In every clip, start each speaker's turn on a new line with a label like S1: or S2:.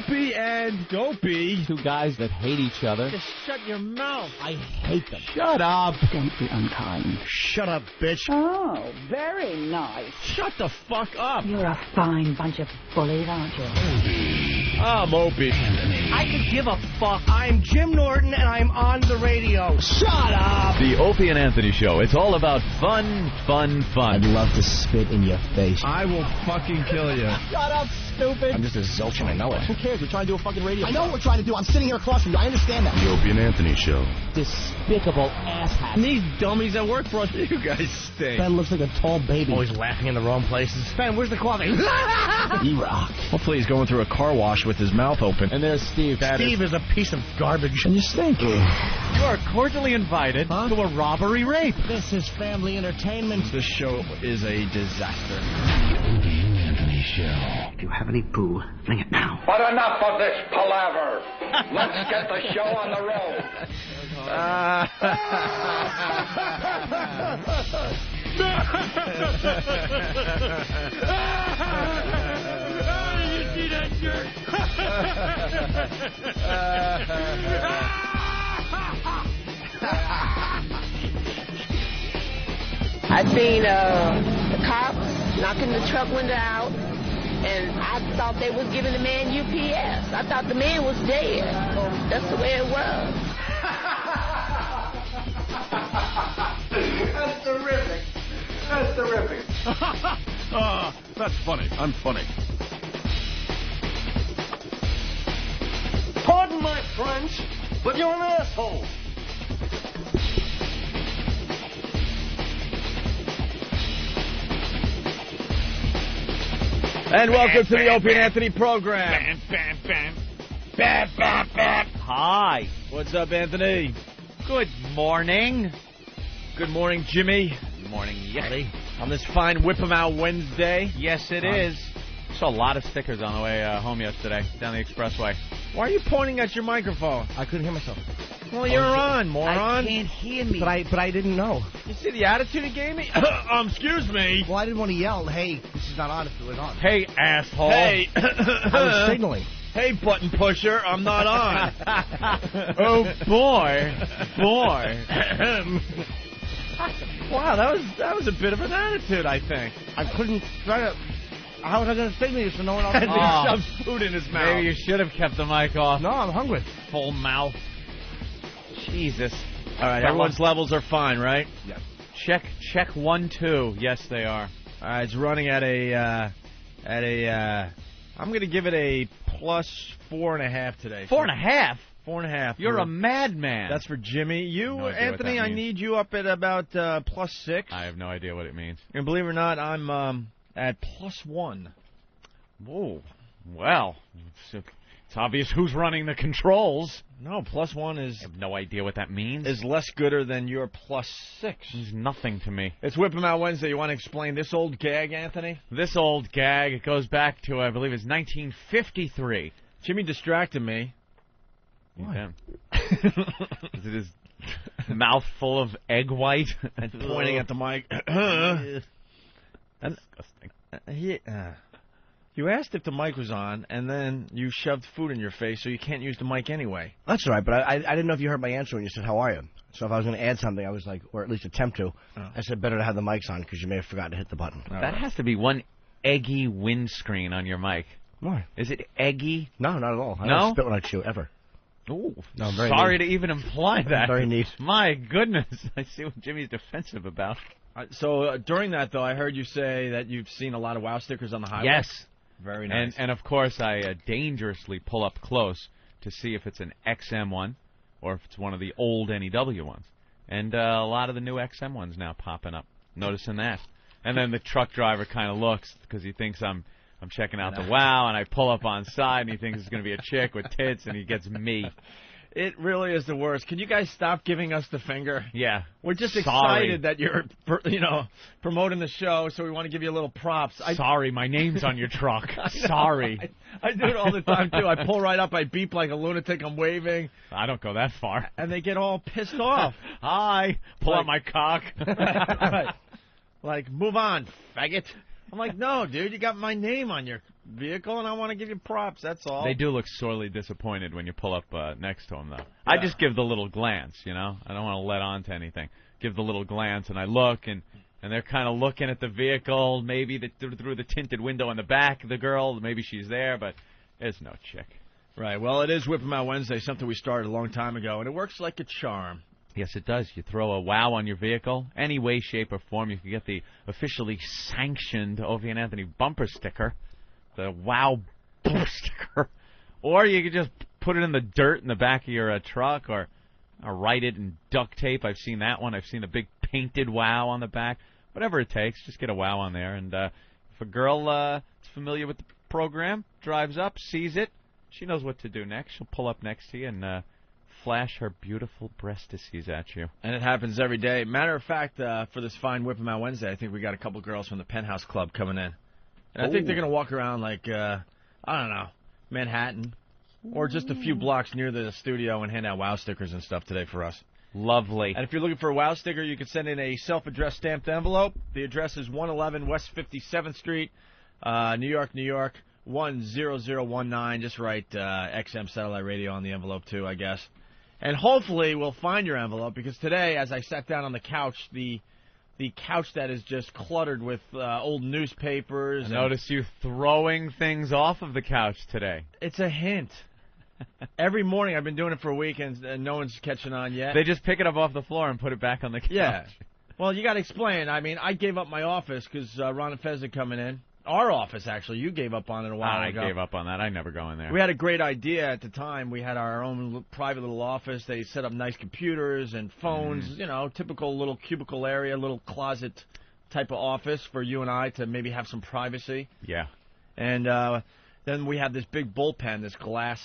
S1: Opie and Dopey.
S2: Two guys that hate each other.
S1: Just shut your mouth.
S2: I hate them.
S1: Shut up.
S3: Don't be unkind.
S1: Shut up, bitch.
S3: Oh, very nice.
S1: Shut the fuck up.
S3: You're a fine bunch of bullies, aren't you?
S1: I'm Opie.
S4: I could give a fuck. I'm Jim Norton, and I'm on the radio.
S1: Shut up.
S5: The Opie and Anthony Show. It's all about fun, fun, fun.
S2: I'd love to spit in your face.
S1: I will fucking kill you.
S4: Shut up, stupid.
S2: I'm just a zilch and I know it. Who cares? We're trying to do a fucking radio.
S4: I know what we're trying to do. I'm sitting here across from you. I understand that.
S6: The Opie and Anthony Show.
S2: Despicable asshat.
S1: And these dummies that work for us, you guys stink.
S2: Ben looks like a tall baby.
S4: Always laughing in the wrong places. Ben, where's the coffee?
S2: He rock.
S1: Hopefully he's going through a car wash with his mouth open.
S2: And there's Steve.
S4: Steve is a piece of garbage.
S2: And you stink.
S5: You are cordially invited to a robbery rape.
S4: This is family entertainment.
S1: This show is a disaster.
S6: Opie and Anthony Show.
S3: If you have any poo, bring it now.
S7: But enough of this palaver. Let's get the show on the road.
S1: You see that jerk?
S8: I seen the cops knocking the truck window out, and I thought they was giving the man UPS. I thought the man was dead. That's the way it was.
S7: That's terrific. That's terrific.
S6: That's funny. I'm funny.
S4: Pardon my French, but you're an asshole.
S1: And welcome to the Opie and Anthony program.
S5: Hi.
S1: What's up, Anthony?
S5: Good morning.
S1: Good morning, Jimmy.
S5: Good morning, Yeti.
S1: On this fine Whippamow Wednesday.
S5: Yes, it is. Saw a lot of stickers on the way home yesterday down the expressway.
S1: Why are you pointing at your microphone?
S4: I couldn't hear myself.
S1: Well, you're on, moron.
S4: I can't hear me. But I didn't know.
S1: You see the attitude he gave me? Excuse me.
S4: Well, I didn't want to yell, hey, this is not on if it was on.
S5: Hey, asshole.
S1: Hey.
S4: I was signaling.
S1: Hey, button pusher, I'm not on.
S5: Oh, boy. Boy.
S1: Wow, that was a bit of an attitude, I think.
S4: I couldn't try to... How was I going to signal you so no one else...
S1: As he shoves food in his mouth.
S5: Maybe you should have kept the mic off.
S4: No, I'm hungry.
S5: Full mouth. Jesus.
S1: All right, everyone's levels are fine, right?
S4: Yeah.
S5: Check 1, 2. Yes, they are.
S1: All right, it's running at a I'm going to give it a plus 4.5 today.
S5: 4.5?
S1: 4.5.
S5: You're a madman.
S1: That's for Jimmy. You,
S5: No idea
S1: Anthony,
S5: what that
S1: I
S5: means.
S1: need you up at about plus 6.
S5: I have no idea what it means.
S1: And believe it or not, I'm at plus 1.
S5: Whoa. Well, it's obvious who's running the controls.
S1: No, plus 1
S5: I have no idea what that means.
S1: is less gooder than your plus 6.
S5: It means nothing to me.
S1: It's Whippamow Wednesday. You want to explain this old gag, Anthony?
S5: This old gag, it goes back to, I believe it's 1953.
S1: Jimmy distracted me.
S5: What? Is it his mouth full of egg white?
S1: And pointing at the mic.
S5: Disgusting.
S1: You asked if the mic was on, and then you shoved food in your face, so you can't use the mic anyway.
S4: That's all right, but I didn't know if you heard my answer when you said, how are you? So if I was going to add something, I was like, or at least attempt to, I said better to have the mics on because you may have forgotten to hit the button.
S5: That has to be one eggy windscreen on your mic.
S4: Why?
S5: Is it eggy?
S4: No, not at all. I
S5: No?
S4: don't spit when I chew, ever.
S5: Ooh,
S4: No, I'm very
S5: sorry
S4: neat.
S5: to even imply that.
S4: Very neat.
S5: My goodness, I see what Jimmy's defensive about.
S1: So during that, though, I heard you say that you've seen a lot of WOW stickers on the highway.
S5: Yes.
S1: Very nice.
S5: And of course, I dangerously pull up close to see if it's an XM one or if it's one of the old NEW ones. And a lot of the new XM ones now popping up. Noticing that. And then the truck driver kind of looks because he thinks I'm checking out the WOW, and I pull up on side, and he thinks it's going to be a chick with tits, and he gets me.
S1: It really is the worst. Can you guys stop giving us the finger?
S5: Yeah.
S1: We're just
S5: Sorry.
S1: excited that you're, promoting the show, so we want to give you a little props.
S5: Sorry, my name's on your truck. Sorry.
S1: I do it all the time, too. I pull right up, I beep like a lunatic, I'm waving.
S5: I don't go that far.
S1: And they get all pissed off.
S5: Hi. Pull out my cock.
S1: Right. Like, move on, faggot. I'm like, no, dude, you got my name on your vehicle, and I want to give you props. That's all.
S5: They do look sorely disappointed when you pull up next to them, though. I just give the little glance, you know. I don't want to let on to anything. Give the little glance, and I look, and they're kind of looking at the vehicle, maybe through the tinted window in the back of the girl. Maybe she's there, but there's no chick.
S1: Right. Well, it is Whippamow Wednesday, something we started a long time ago, and it works like a charm.
S5: Yes, it does. You throw a wow on your vehicle, any way, shape, or form. You can get the officially sanctioned Opie Anthony bumper sticker, the wow bumper sticker. Or you can just put it in the dirt in the back of your truck, or write it in duct tape. I've seen that one. I've seen a big painted wow on the back. Whatever it takes, just get a wow on there. And if a girl is familiar with the program, drives up, sees it, she knows what to do next. She'll pull up next to you and flash her beautiful breastises at you.
S1: And it happens every day. Matter of fact, for this fine Whippamow Wednesday, I think we got a couple girls from the Penthouse Club coming in. And I think they're going to walk around like, I don't know, Manhattan, or just a few blocks near the studio and hand out wow stickers and stuff today for us.
S5: Lovely.
S1: And if you're looking for a wow sticker, you can send in a self-addressed stamped envelope. The address is 111 West 57th Street, New York, New York, 10019. Just write XM Satellite Radio on the envelope, too, I guess. And hopefully we'll find your envelope, because today, as I sat down on the couch, the couch that is just cluttered with old newspapers.
S5: I noticed you throwing things off of the couch today.
S1: It's a hint. Every morning, I've been doing it for a week, and no one's catching on yet.
S5: They just pick it up off the floor and put it back on the couch.
S1: Yeah. Well, you got to explain. I mean, I gave up my office because Ron and Fez are coming in. Our office, actually. You gave up on it a while ago.
S5: I gave up on that. I never go in there.
S1: We had a great idea at the time. We had our own private little office. They set up nice computers and phones, you know, typical little cubicle area, little closet type of office for you and I to maybe have some privacy.
S5: Yeah.
S1: And then we had this big bullpen, this glass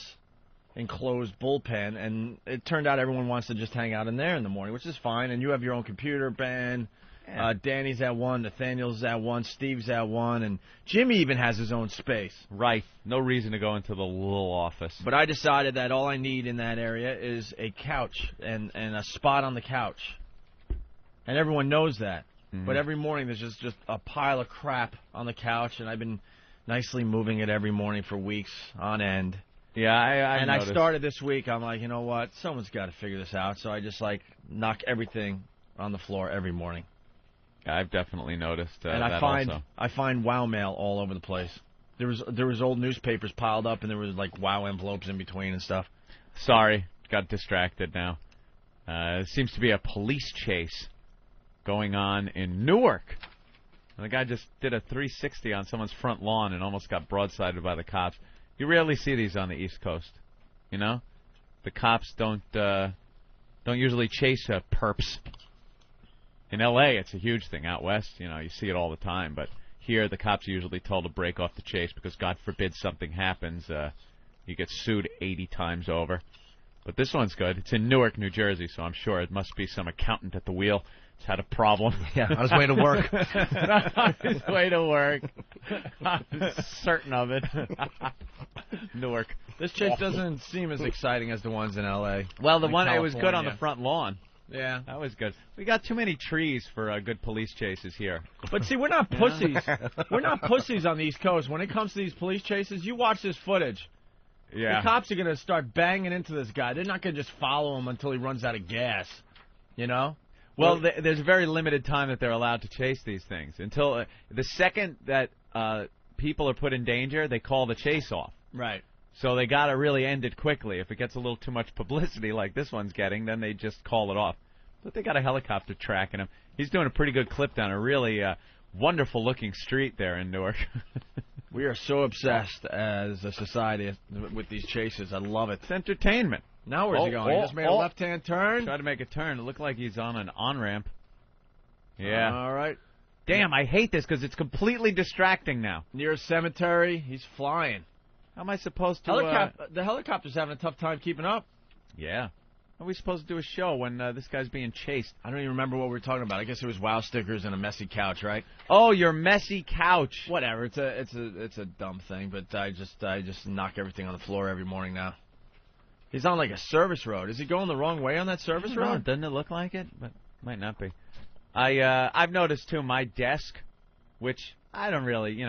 S1: enclosed bullpen, and it turned out everyone wants to just hang out in there in the morning, which is fine. And you have your own computer, Ben. Danny's at one, Nathaniel's at one, Steve's at one, and Jimmy even has his own space.
S5: Right. No reason to go into the little office.
S1: But I decided that all I need in that area is a couch and a spot on the couch. And everyone knows that. Mm-hmm. But every morning there's just a pile of crap on the couch, and I've been nicely moving it every morning for weeks on end.
S5: Yeah, I noticed.
S1: I started this week. I'm like, you know what? Someone's got to figure this out. So I just, knock everything on the floor every morning.
S5: I've definitely noticed
S1: and I find wow mail all over the place. There was old newspapers piled up, and there was wow envelopes in between and stuff.
S5: Sorry, got distracted now. There seems to be a police chase going on in Newark. And the guy just did a 360 on someone's front lawn and almost got broadsided by the cops. You rarely see these on the East Coast, you know. The cops don't usually chase perps. In L.A., it's a huge thing. Out west, you know, you see it all the time. But here, the cops are usually told to break off the chase because, God forbid, something happens. You get sued 80 times over. But this one's good. It's in Newark, New Jersey, so I'm sure it must be some accountant at the wheel who's had a problem.
S4: Yeah, on his way to work.
S5: On his way to work. I'm certain of it. Newark.
S1: This chase doesn't seem as exciting as the ones in L.A.
S5: Well, the one,
S1: California.
S5: it was good on the front lawn.
S1: Yeah.
S5: That was good. We got too many trees for good police chases here.
S1: But see, we're not pussies. We're not pussies on the East Coast. When it comes to these police chases, you watch this footage.
S5: Yeah.
S1: The cops are going to start banging into this guy. They're not going to just follow him until he runs out of gas. You know?
S5: Well, there's a very limited time that they're allowed to chase these things. Until the second that people are put in danger, they call the chase off.
S1: Right.
S5: So they got to really end it quickly. If it gets a little too much publicity like this one's getting, then they just call it off. But they got a helicopter tracking him. He's doing a pretty good clip down a really wonderful-looking street there in Newark.
S1: We are so obsessed as a society with these chases. I love it.
S5: It's entertainment.
S1: Now where's he going? He just made a left-hand turn?
S5: Tried to make a turn. It looked like he's on an on-ramp. Yeah.
S1: All right.
S5: Damn, I hate this because it's completely distracting now.
S1: Near a cemetery, he's flying.
S5: How am I supposed to...
S1: The helicopter's having a tough time keeping up.
S5: Yeah. How are we supposed to do a show when this guy's being chased?
S1: I don't even remember what we were talking about. I guess it was wow stickers and a messy couch, right?
S5: Oh, your messy couch.
S1: Whatever. It's a dumb thing, but I just knock everything on the floor every morning now. He's on a service road. Is he going the wrong way on that service road?
S5: Doesn't it look like it? But might not be. I've noticed too my desk, which I don't really,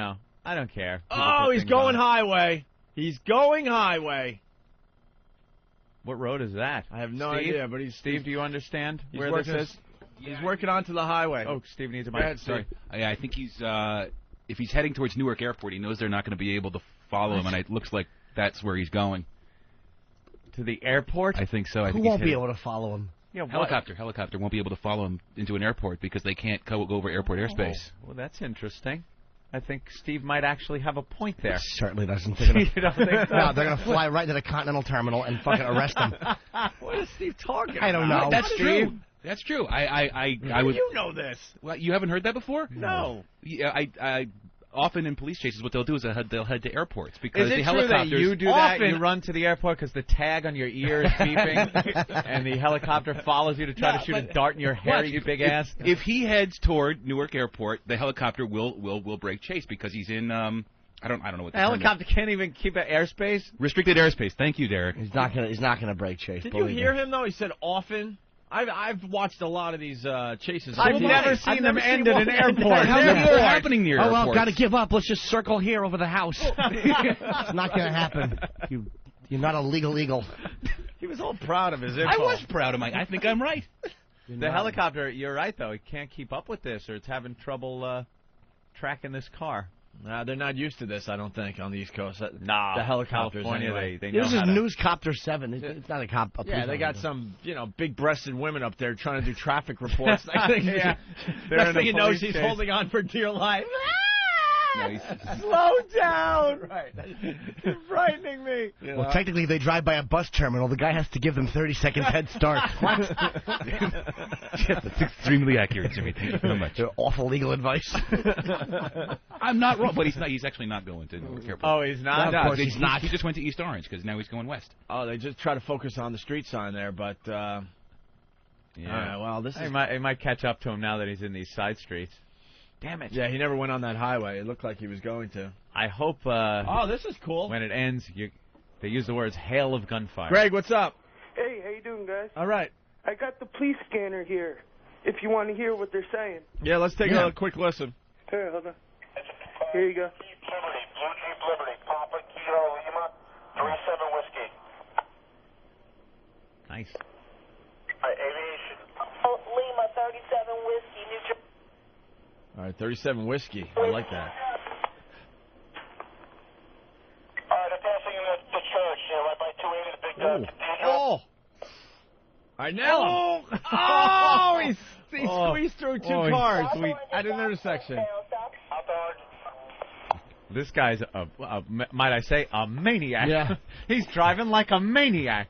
S5: I don't care. People
S1: Oh,
S5: put
S1: he's
S5: things
S1: going
S5: on.
S1: highway. He's going highway.
S5: What road is that?
S1: I have no
S5: Steve?
S1: idea, but
S5: Steve, do you understand
S1: he's
S5: where
S1: working
S5: this is?
S1: He's working onto the highway.
S5: Oh, Steve needs a
S1: Go
S5: mic.
S1: ahead,
S5: Sorry.
S1: Steve.
S6: I think he's if he's heading towards Newark Airport, he knows they're not going to be able to follow him, and it looks like that's where he's going.
S5: To the airport?
S6: I think so. I
S4: Who
S6: think
S4: won't
S6: he's
S4: be
S6: headed-
S4: able to follow him?
S5: Yeah, what?
S6: Helicopter won't be able to follow him into an airport because they can't go over airport airspace.
S5: Well, that's interesting. I think Steve might actually have a point there.
S4: Certainly doesn't. They're
S5: You don't think so?
S4: No, they're going to fly right to the Continental Terminal and fucking arrest him.
S1: What is Steve talking
S4: I don't
S1: about?
S4: know.
S6: That's true. That's true. I
S1: How
S6: would.
S1: do you know this?
S6: Well, you haven't heard that before?
S1: No.
S6: Yeah, I often in police chases, what they'll do is they'll head to airports because
S5: Is it
S6: the
S5: true that
S6: helicopters.
S5: you do that?
S1: often-
S5: You run to the airport because the tag on your ear is beeping, and the helicopter follows you to try to shoot a dart in your hairy big ass?
S6: If he heads toward Newark Airport, the helicopter will break chase because he's in I don't know what
S5: The
S6: the term is.
S5: helicopter can't even keep an airspace.
S6: Restricted airspace. Thank you, Derek.
S4: He's not gonna break chase.
S1: Did you hear him though? He said often. I've watched a lot of these chases.
S5: I've never seen them end at an airport.
S6: How's that happening near
S4: Oh well,
S6: airports?
S4: gotta give up. Let's just circle here over the house. It's not gonna happen. You're not a legal eagle.
S1: He was all proud of his info.
S6: I was proud of I think I'm right.
S5: The helicopter, you're right, though. He can't keep up with this, or it's having trouble tracking this car.
S1: Nah, they're not used to this, I don't think, on the East Coast.
S5: Nah,
S1: the helicopters
S5: California,
S1: anyway.
S5: they know
S4: This
S5: how
S4: is
S5: to...
S4: News Copter 7. It's not a cop.
S1: Yeah, they got some, big-breasted women up there trying to do traffic reports. I think,
S5: Yeah. They're
S1: Next
S5: in
S1: thing
S5: a
S1: you know,
S5: police
S1: she's
S5: chase.
S1: holding on for dear life.
S6: No, he's-
S1: Slow down. Right. You're frightening me.
S4: Well, technically, if they drive by a bus terminal, the guy has to give them 30 seconds head start.
S6: That's extremely accurate, Jimmy. Thank you very much.
S4: They're awful legal advice.
S6: I'm not wrong, but he's not. He's actually not going to Newark Airport.
S5: Oh, he's not?
S4: No, of course
S6: he,
S4: he's not.
S6: He just went to East Orange because now he's going west.
S1: Oh, they just try to focus on the street sign there, but,
S5: Yeah.
S1: all right, well, this
S5: He
S1: is...
S5: might catch up to him now that he's in these side streets. Damn it.
S1: Yeah, he never went on that highway. It looked like he was going to.
S5: I hope
S1: Oh, this is cool.
S5: when it ends, they use the words hail of gunfire.
S1: Greg, what's up?
S9: Hey, how you doing, guys?
S1: All right.
S9: I got the police scanner here, if you want to hear what they're saying.
S1: Yeah, let's take a quick listen.
S9: Here, hold on. Here you go.
S7: Liberty, Blue Jeep Liberty, Papa Kilo Lima, 37 Whiskey.
S5: Nice.
S7: Aviation.
S8: Lima 37 Whiskey, New Jersey.
S1: All right, 37 whiskey. I like that.
S7: All right, they're passing in the church, right by 280, the big cathedral.
S1: All right, nail him. Oh, he squeezed through two cars. At an intersection.
S5: This guy's, might I say, a maniac.
S1: Yeah.
S5: He's driving like a maniac.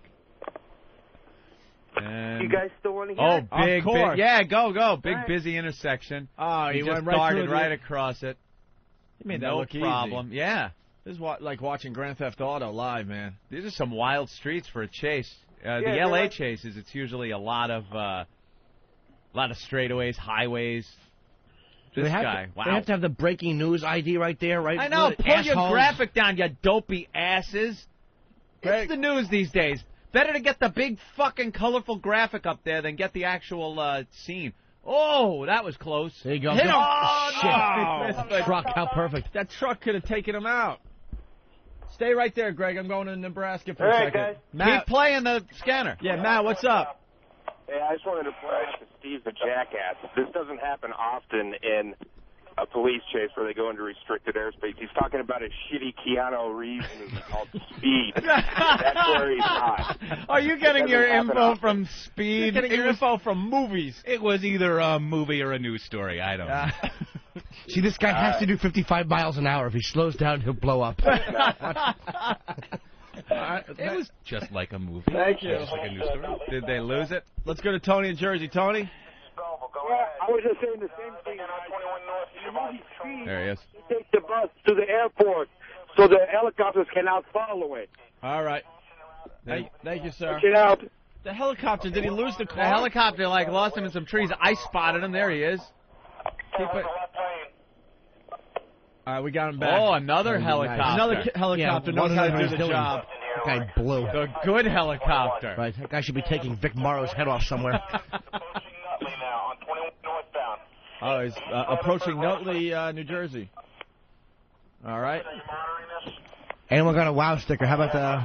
S5: And
S9: You guys still want to hear
S5: oh,
S9: it?
S5: big,
S1: course.
S5: big, yeah, go. Big,
S9: Right.
S5: busy intersection.
S1: Oh,
S5: He
S1: he
S5: just
S1: went right
S5: darted
S1: through
S5: right
S1: the...
S5: across it.
S1: He made that
S5: No
S1: look
S5: problem.
S1: easy.
S5: Yeah.
S1: This is like watching Grand Theft Auto live, man.
S5: These are some wild streets for a chase. The
S9: they're
S5: L.A.
S9: like-
S5: chases, it's usually a lot of straightaways, highways. This
S4: They have
S5: guy,
S4: to,
S5: wow.
S4: They have to have the breaking news ID right there, right?
S5: I know.
S4: With
S5: Pull your
S4: assholes.
S5: graphic down, you dopey asses. It's the news these days. Better to get the big fucking colorful graphic up there than get the actual scene. Oh, that was close.
S4: There you go.
S5: Hit him.
S1: Oh,
S4: Shit.
S1: no.
S4: Truck, how perfect.
S1: That truck could have taken him out. Stay right there, Greg. I'm going to Nebraska for
S9: All
S1: a
S9: right,
S1: second.
S9: guys.
S1: Matt,
S5: Keep playing the scanner.
S1: yeah, Matt, what's up?
S10: Hey, I just wanted to point out that Steve's a jackass. This doesn't happen often in a police chase where they go into restricted airspace. He's talking about a shitty Keanu Reeves movie called Speed. That's where he's not.
S5: Are you getting
S10: It
S5: your
S10: doesn't happen
S5: info
S10: often.
S5: from Speed?
S1: You're getting your info from movies.
S6: It was either a movie or a news story. I don't know.
S4: See, this guy has to do 55 miles an hour. If he slows down, he'll blow up.
S6: It was just like a movie.
S1: Thank you.
S6: Just like a news story.
S5: Did they lose it?
S1: Let's go to Tony in Jersey. Tony?
S10: I was just saying the same thing.
S5: There he is.
S10: Take the bus to the airport so the helicopters cannot follow it.
S1: All right. Thank you, sir.
S10: Get out.
S1: The helicopter, did he lose the car?
S5: The helicopter, lost him in some trees. I spotted him. There he is. Keep it.
S1: All right, we got him back.
S5: Oh, another helicopter.
S1: Another helicopter knows how to do the job.
S4: That guy blew.
S5: The good helicopter.
S4: Right, that guy should be taking Vic Morrow's head off somewhere.
S1: Oh, he's approaching Nutley, New Jersey. All right.
S4: Anyone got a wow sticker? How about the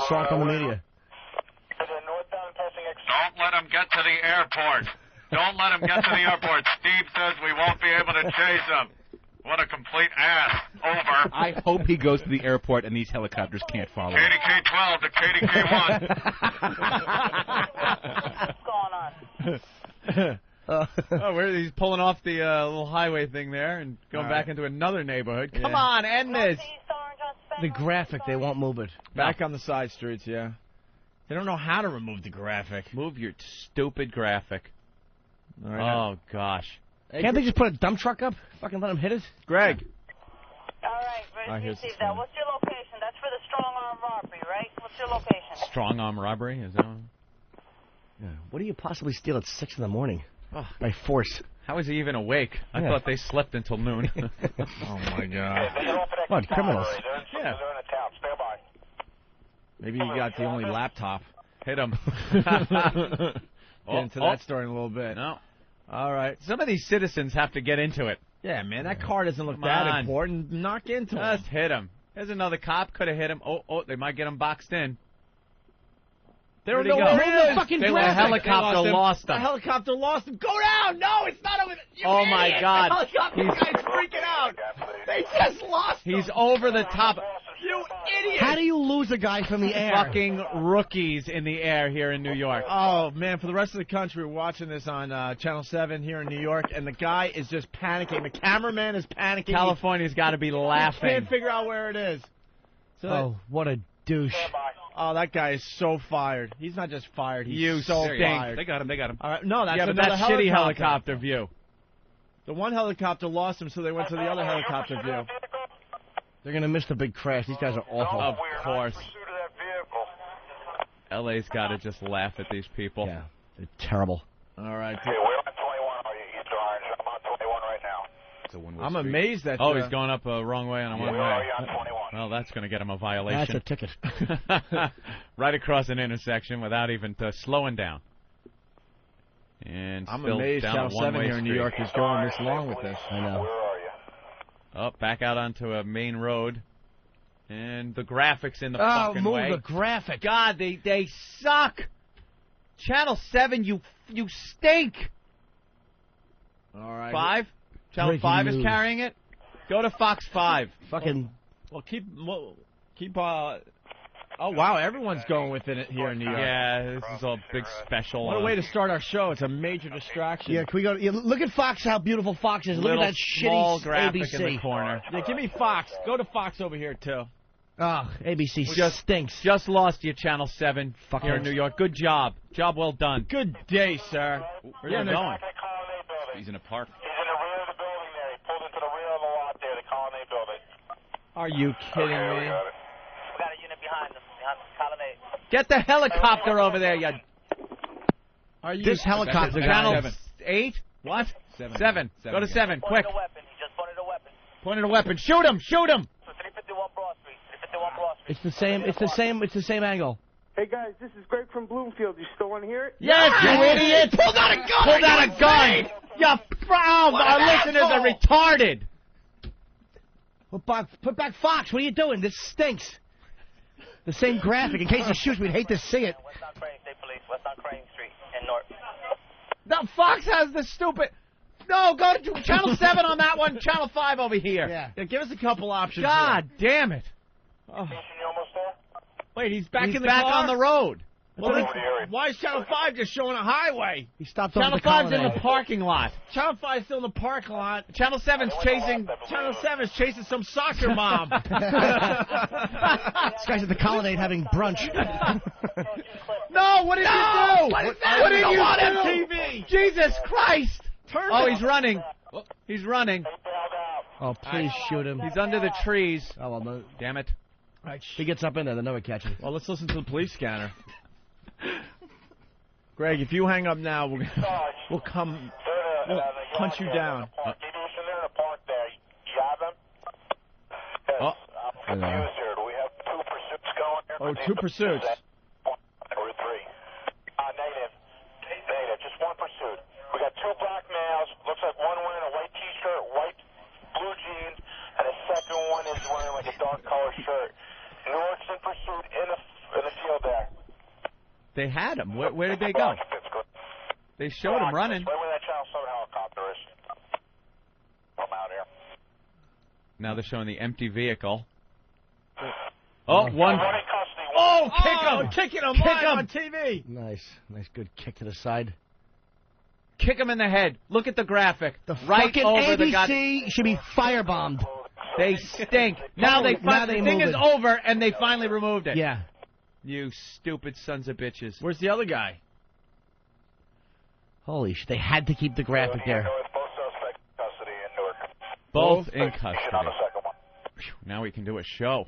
S4: Sark on the media?
S11: Don't let him get to the airport. Don't let him get to the airport. Steve says we won't be able to chase him. What a complete ass. Over.
S6: I hope he goes to the airport and these helicopters can't follow him.
S11: KDK 12 to KDK 1.
S5: Oh, where he's pulling off the little highway thing there and going back into another neighborhood. Come on, end this.
S4: The graphic, they won't move it.
S1: Back on the side streets, yeah. They don't know how to remove the graphic.
S5: Move your stupid graphic.
S1: All right.
S5: Oh, gosh.
S4: Can't they just put a dump truck up? Fucking let them hit it?
S1: Greg.
S12: All right, here's that. What's your location? That's for the strong-arm robbery, right? What's your location?
S5: Strong-arm robbery? Is that one?
S4: Yeah. What do you possibly steal at 6 in the morning? Oh. By force.
S5: How is he even awake? I thought they slept until noon.
S1: Oh, my God.
S4: What, criminals?
S1: Yeah. Maybe he got the only laptop.
S5: Hit him.
S1: Get into that story in a little bit.
S5: No.
S1: All right.
S5: Some of these citizens have to get into it.
S1: Yeah, man, that car doesn't look that important. Knock into him.
S5: Just hit him. There's another cop. Could have hit him. Oh, they might get him boxed in.
S1: There
S5: Where'd he go?
S1: the fucking
S5: The helicopter lost him.
S1: The helicopter lost him. Go down! No, it's not over.
S5: Oh, my God.
S1: The helicopter guy's freaking out. They just lost him.
S5: He's over the top.
S1: You idiot!
S4: How do you lose a guy from the air?
S5: Fucking rookies in the air here in New York.
S1: Oh, man, for the rest of the country, we're watching this on Channel 7 here in New York, and the guy is just panicking. The cameraman is panicking.
S5: California's got to be laughing.
S1: He can't figure out where it is. So
S4: what a douche.
S1: Oh, that guy is so fired. He's not just fired. He's so fired.
S6: They got him.
S1: All right, no, that's
S5: but
S1: another
S5: that shitty helicopter view.
S1: The one helicopter lost him, so they went to the other helicopter view.
S4: They're going to miss the big crash. These guys are awful.
S5: Of course. LA's got to just laugh at these people.
S4: Yeah, they're terrible.
S1: All right.
S11: Hey, we're on 21 on East Orange. I'm on 21 right now.
S1: I'm amazed that...
S5: he's going up a wrong way on a one-way. Well, that's going to get him a violation.
S4: That's a ticket.
S5: Right across an intersection without even slowing down. And
S1: I'm
S5: still
S1: amazed
S5: down
S1: Channel
S5: a one-way
S1: 7 here in New
S5: street.
S1: York is going this long with this.
S4: I know.
S5: Oh, back out onto a main road. And the graphics in the fucking way.
S4: Oh, move the graphic.
S5: God, they suck. Channel 7, you stink.
S1: All right.
S5: 5? Channel 5 is carrying it? Go to Fox 5.
S4: Fucking...
S1: Well, keep oh, wow, everyone's going within it here in New York.
S5: Yeah, this is a big special.
S1: What a way to start our show. It's a major distraction.
S4: Yeah, can we go... Yeah, look at Fox, how beautiful Fox is. Look at that
S5: small
S4: shitty
S5: graphic
S4: ABC.
S5: in the corner.
S1: Yeah, give me Fox. Go to Fox over here, too.
S4: Oh, ABC stinks.
S5: Just lost you, Channel 7 here in New York. Good job. Job well done.
S1: Good day, sir.
S5: Where are you going?
S6: He's in a park.
S11: He's in the rear of the building there. He pulled into the rear of the lot there, the Colonnade building.
S1: Are you kidding me?
S12: We got a unit behind them, behind the Colonnade.
S5: Get the helicopter over there, you...
S1: Are you...
S4: This helicopter
S5: Channel 8? What?
S6: 7.
S5: Go to 7, quick.
S12: He just pointed a weapon.
S5: Pointed a weapon. Shoot him! Shoot him!
S12: 351 Broad Street. 351 Broad Street.
S4: It's the same angle.
S9: Hey, guys, this is Greg from Bloomfield. You still want to hear it?
S5: Yes, you idiot!
S1: Pulled out a gun!
S5: Pulled out a gun! You our listeners are retarded!
S4: Put back Fox. What are you doing? This stinks. The same graphic. In case he shoots, we'd hate to see it.
S12: West on Crane State Police, West on Crane Street in Newark.
S5: The Fox has the stupid... No, go to Channel 7 on that one, Channel 5 over here.
S1: Yeah, give us a couple options.
S5: God damn it.
S11: Oh. You almost there?
S1: Wait, he's back in the
S5: back
S1: car?
S5: on the road.
S1: Well, why is Channel 5 just showing a highway?
S4: He stopped
S5: Channel 5's in the parking lot.
S1: Channel 5's still in the parking lot.
S5: Channel 7's chasing...
S1: Channel 7's chasing some soccer mom.
S4: This guy's at the Colonnade having brunch.
S5: No, what did you do?
S1: What did you do?
S5: TV? Jesus Christ. He's running. He's running.
S4: Oh, please shoot him.
S5: He's under the trees.
S4: Oh, well, no.
S5: Damn it.
S4: He gets up in there, then no one catches him.
S1: Well, let's listen to the police scanner. Greg, if you hang up now, we'll come. We'll hunt you down.
S11: Oh, I'm confused here. Do we have 2 pursuits going here?
S1: Oh, 2 pursuits.
S11: Route 3. Negative. Just 1 pursuit. We got 2 black males. Looks like one wearing a white T-shirt, white blue jeans, and the second one is wearing
S13: shirt. Newark's in pursuit in the field there.
S5: They had him. Where did they go? They showed him running.
S13: Right where that Channel 7 helicopter is. I'm out here.
S5: Now they're showing the empty vehicle. Oh, one.
S1: Oh, kick him! Kicking him live on TV.
S4: Nice, good kick to the side.
S5: Kick him in the head. Look at the graphic.
S4: The
S5: right
S4: fucking
S5: over
S4: ABC
S5: the guy.
S4: should be firebombed.
S5: They stink. Now the thing is over, and they finally removed it.
S4: Yeah.
S5: You stupid sons of bitches.
S1: Where's the other guy?
S4: Holy shit! They had to keep the graphic there.
S13: Both suspects in custody in Newark.
S5: Both in custody.
S13: On the second one.
S5: Now we can do a show.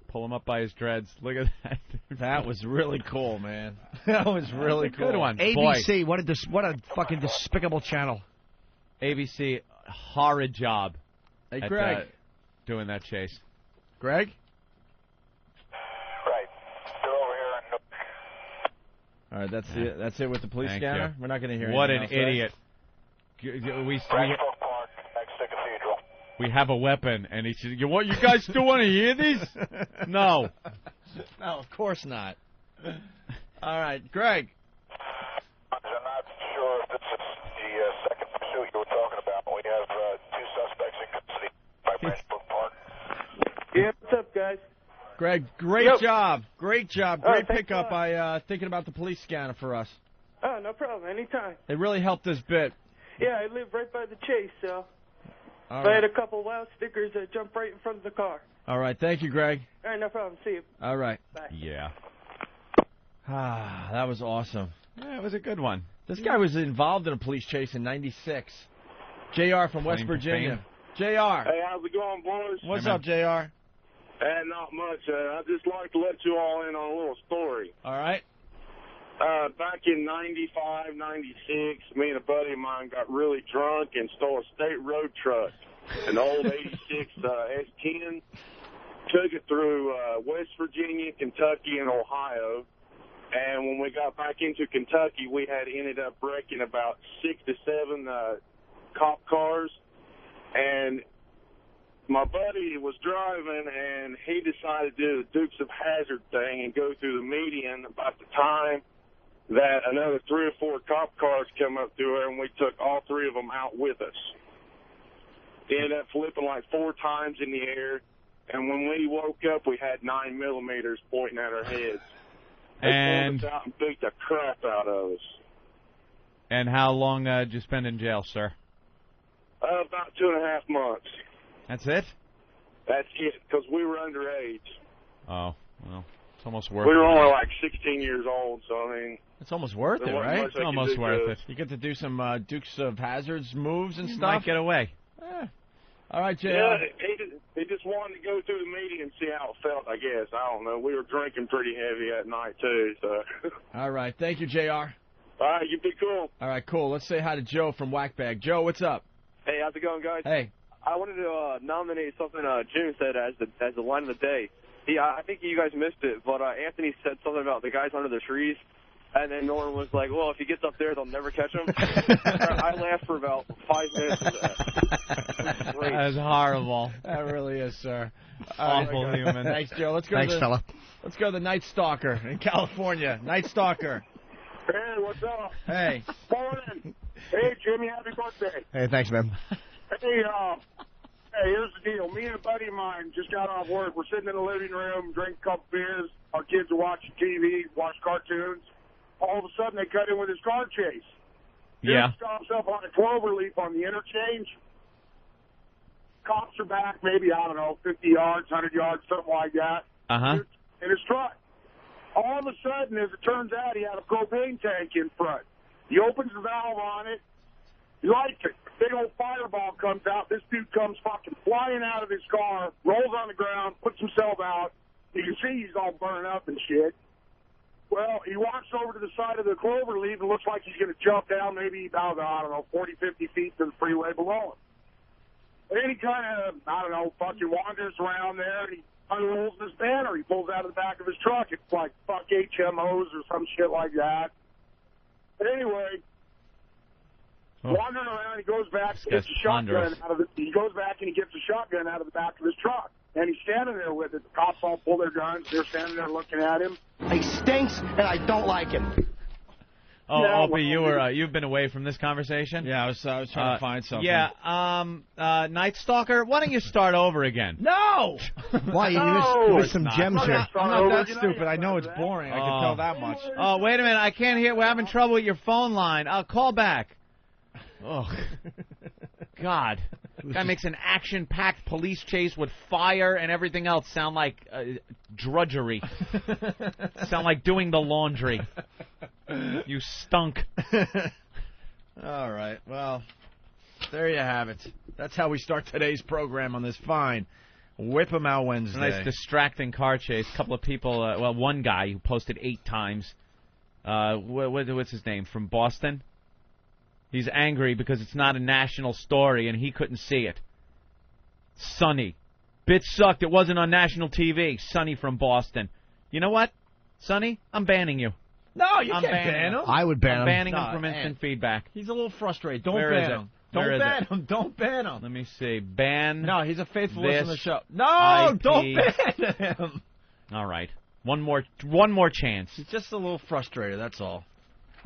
S5: Pull him up by his dreads. Look at that.
S1: That was really cool, man. That was really cool.
S5: Good one.
S4: ABC,
S5: Boy.
S4: what a fucking despicable channel.
S5: ABC, horrid job.
S1: Hey,
S5: at,
S1: Greg.
S5: Doing that chase.
S1: Greg?
S13: Right. They're over here in Newark.
S1: All right, that's it with the police scanner.
S5: You.
S1: We're not going to hear
S5: what
S1: anything
S5: an
S1: else,
S5: idiot.
S1: right?
S5: We
S13: Park, next to Cathedral.
S5: We have a weapon, and he said, "You guys still want to hear these?" No.
S1: No, of course not. All right, Greg.
S13: I'm not sure if this is the second pursuit you were talking about. We have two suspects in custody by Branchbrook Park.
S9: Yeah, what's up, guys?
S1: Greg, great job. Great job. Great pickup by thinking about the police scanner for us.
S9: Oh, no problem. Anytime.
S1: It really helped this bit.
S9: Yeah, I live right by the chase, so
S1: All
S9: if
S1: right.
S9: I had a couple of wow stickers that jump right in front of the car.
S1: All right, thank you, Greg.
S9: All right, no problem. See you.
S1: All right.
S9: Bye.
S5: Yeah.
S1: Ah, that was awesome.
S5: Yeah, it was a good one.
S1: This guy was involved in a police chase in '96. JR from West
S5: Playing for
S1: Virginia. JR.
S14: Hey, how's it going, boys?
S1: What's up, JR?
S14: Not much. I'd just like to let you all in on a little story.
S1: All right.
S14: Back in '95, '96, me and a buddy of mine got really drunk and stole a state road truck, an old '86 S10. Took it through West Virginia, Kentucky, and Ohio. And when we got back into Kentucky, we had ended up wrecking about 6 to 7 cop cars. And my buddy was driving, and he decided to do the Dukes of Hazzard thing and go through the median about the time that another 3 or 4 cop cars come up through there, and we took all 3 of them out with us. He ended up flipping like 4 times in the air, and when we woke up, we had 9mm pointing at our heads. They pulled us out and beat the crap out of us.
S5: And how long did you spend in jail, sir?
S14: About 2.5 months.
S5: That's it?
S14: That's it, because we were underage.
S5: Oh, well, it's almost worth
S14: We
S5: it.
S14: were only like 16 years old, so I mean...
S1: It's almost worth it,
S14: there wasn't
S1: right?
S14: much
S1: It's
S14: I could
S1: almost
S14: do
S1: worth
S14: to
S1: it. You get to do some Dukes of Hazzards moves and
S5: You
S1: stuff.
S5: might get away.
S1: All right, JR.
S14: Yeah, he just wanted to go through the meeting and see how it felt, I guess. I don't know. We were drinking pretty heavy that night, too, so...
S1: All right, thank you, JR.
S14: All right, you be cool.
S1: All right, cool. Let's say hi to Joe from Whackbag. Joe, what's up?
S15: Hey, how's it going, guys?
S1: Hey.
S15: I wanted to nominate something Jim said as the line of the day. I think you guys missed it, but Anthony said something about the guys under the trees, and then Norman was like, well, if he gets up there, they'll never catch him. I laughed for about 5 minutes of that.
S5: That's horrible.
S1: That really is, sir.
S5: Awful human.
S1: Thanks, Joe. Let's go.
S4: Thanks, fella.
S1: Let's go to the Night Stalker in California. Night Stalker.
S14: Hey, what's up?
S1: Hey.
S14: Morning. Hey, Jimmy, happy birthday.
S4: Hey, thanks, man.
S14: Hey, here's the deal. Me and a buddy of mine just got off work. We're sitting in the living room, drinking a couple beers. Our kids are watching TV, watch cartoons. All of a sudden, they cut in with his car chase.
S5: Yeah.
S14: He stops up on a cloverleaf on the interchange. Cops are back, maybe, I don't know, 50 yards, 100 yards, something like that.
S5: Uh-huh.
S14: In his truck. All of a sudden, as it turns out, he had a propane tank in front. He opens the valve on it. He lights it. Big old fireball comes out. This dude comes fucking flying out of his car, rolls on the ground, puts himself out. You can see he's all burned up and shit. Well, he walks over to the side of the cloverleaf and looks like he's going to jump down maybe about, I don't know, 40, 50 feet to the freeway below him. And then he kind of, I don't know, fucking wanders around there, and he unrolls his banner. He pulls out of the back of his truck. It's like, fuck HMOs or some shit like that. But anyway, wandering around. He goes back and
S5: guy's
S14: gets a shotgun
S5: ponderous.
S14: out of it. He goes back and he gets a shotgun out of the back of his truck. And he's standing there with it. The cops all pull their guns. They're standing there looking at him.
S4: He stinks, and I don't like him.
S5: Oh,
S14: Yeah,
S5: Opie, you've been away from this conversation?
S1: Yeah, I was trying to find something.
S5: Yeah, Night Stalker, why don't you start over again?
S1: No!
S4: Why? You missed some gems here.
S1: I'm not that stupid. I know it's boring. I can tell that much.
S5: Oh, wait a minute. I can't hear. We're having trouble with your phone line. I'll call back. Oh, God. Guy makes an action-packed police chase with fire and everything else sound like drudgery. Sound like doing the laundry. You stunk.
S1: All right. Well, there you have it. That's how we start today's program on this fine Whippamow Wednesday.
S5: A nice distracting car chase. A couple of people, one guy who posted 8 times. What's his name? From Boston? He's angry because it's not a national story and he couldn't see it. Sonny. Bitch sucked. It wasn't on national TV. Sonny from Boston. You know what, Sonny? I'm banning you.
S1: No, you can't
S5: banning
S1: ban him.
S4: I would ban him.
S5: I'm banning him from instant feedback.
S1: He's a little frustrated. Don't
S5: Where
S1: ban
S5: is it?
S1: him.
S5: Where
S1: Don't
S5: is
S1: ban
S5: it?
S1: him. Don't ban him.
S5: Let me see. Ban.
S1: No, he's a faithful listener to the show. No,
S5: IP.
S1: don't ban him.
S5: All right. One more chance.
S1: He's just a little frustrated, that's all.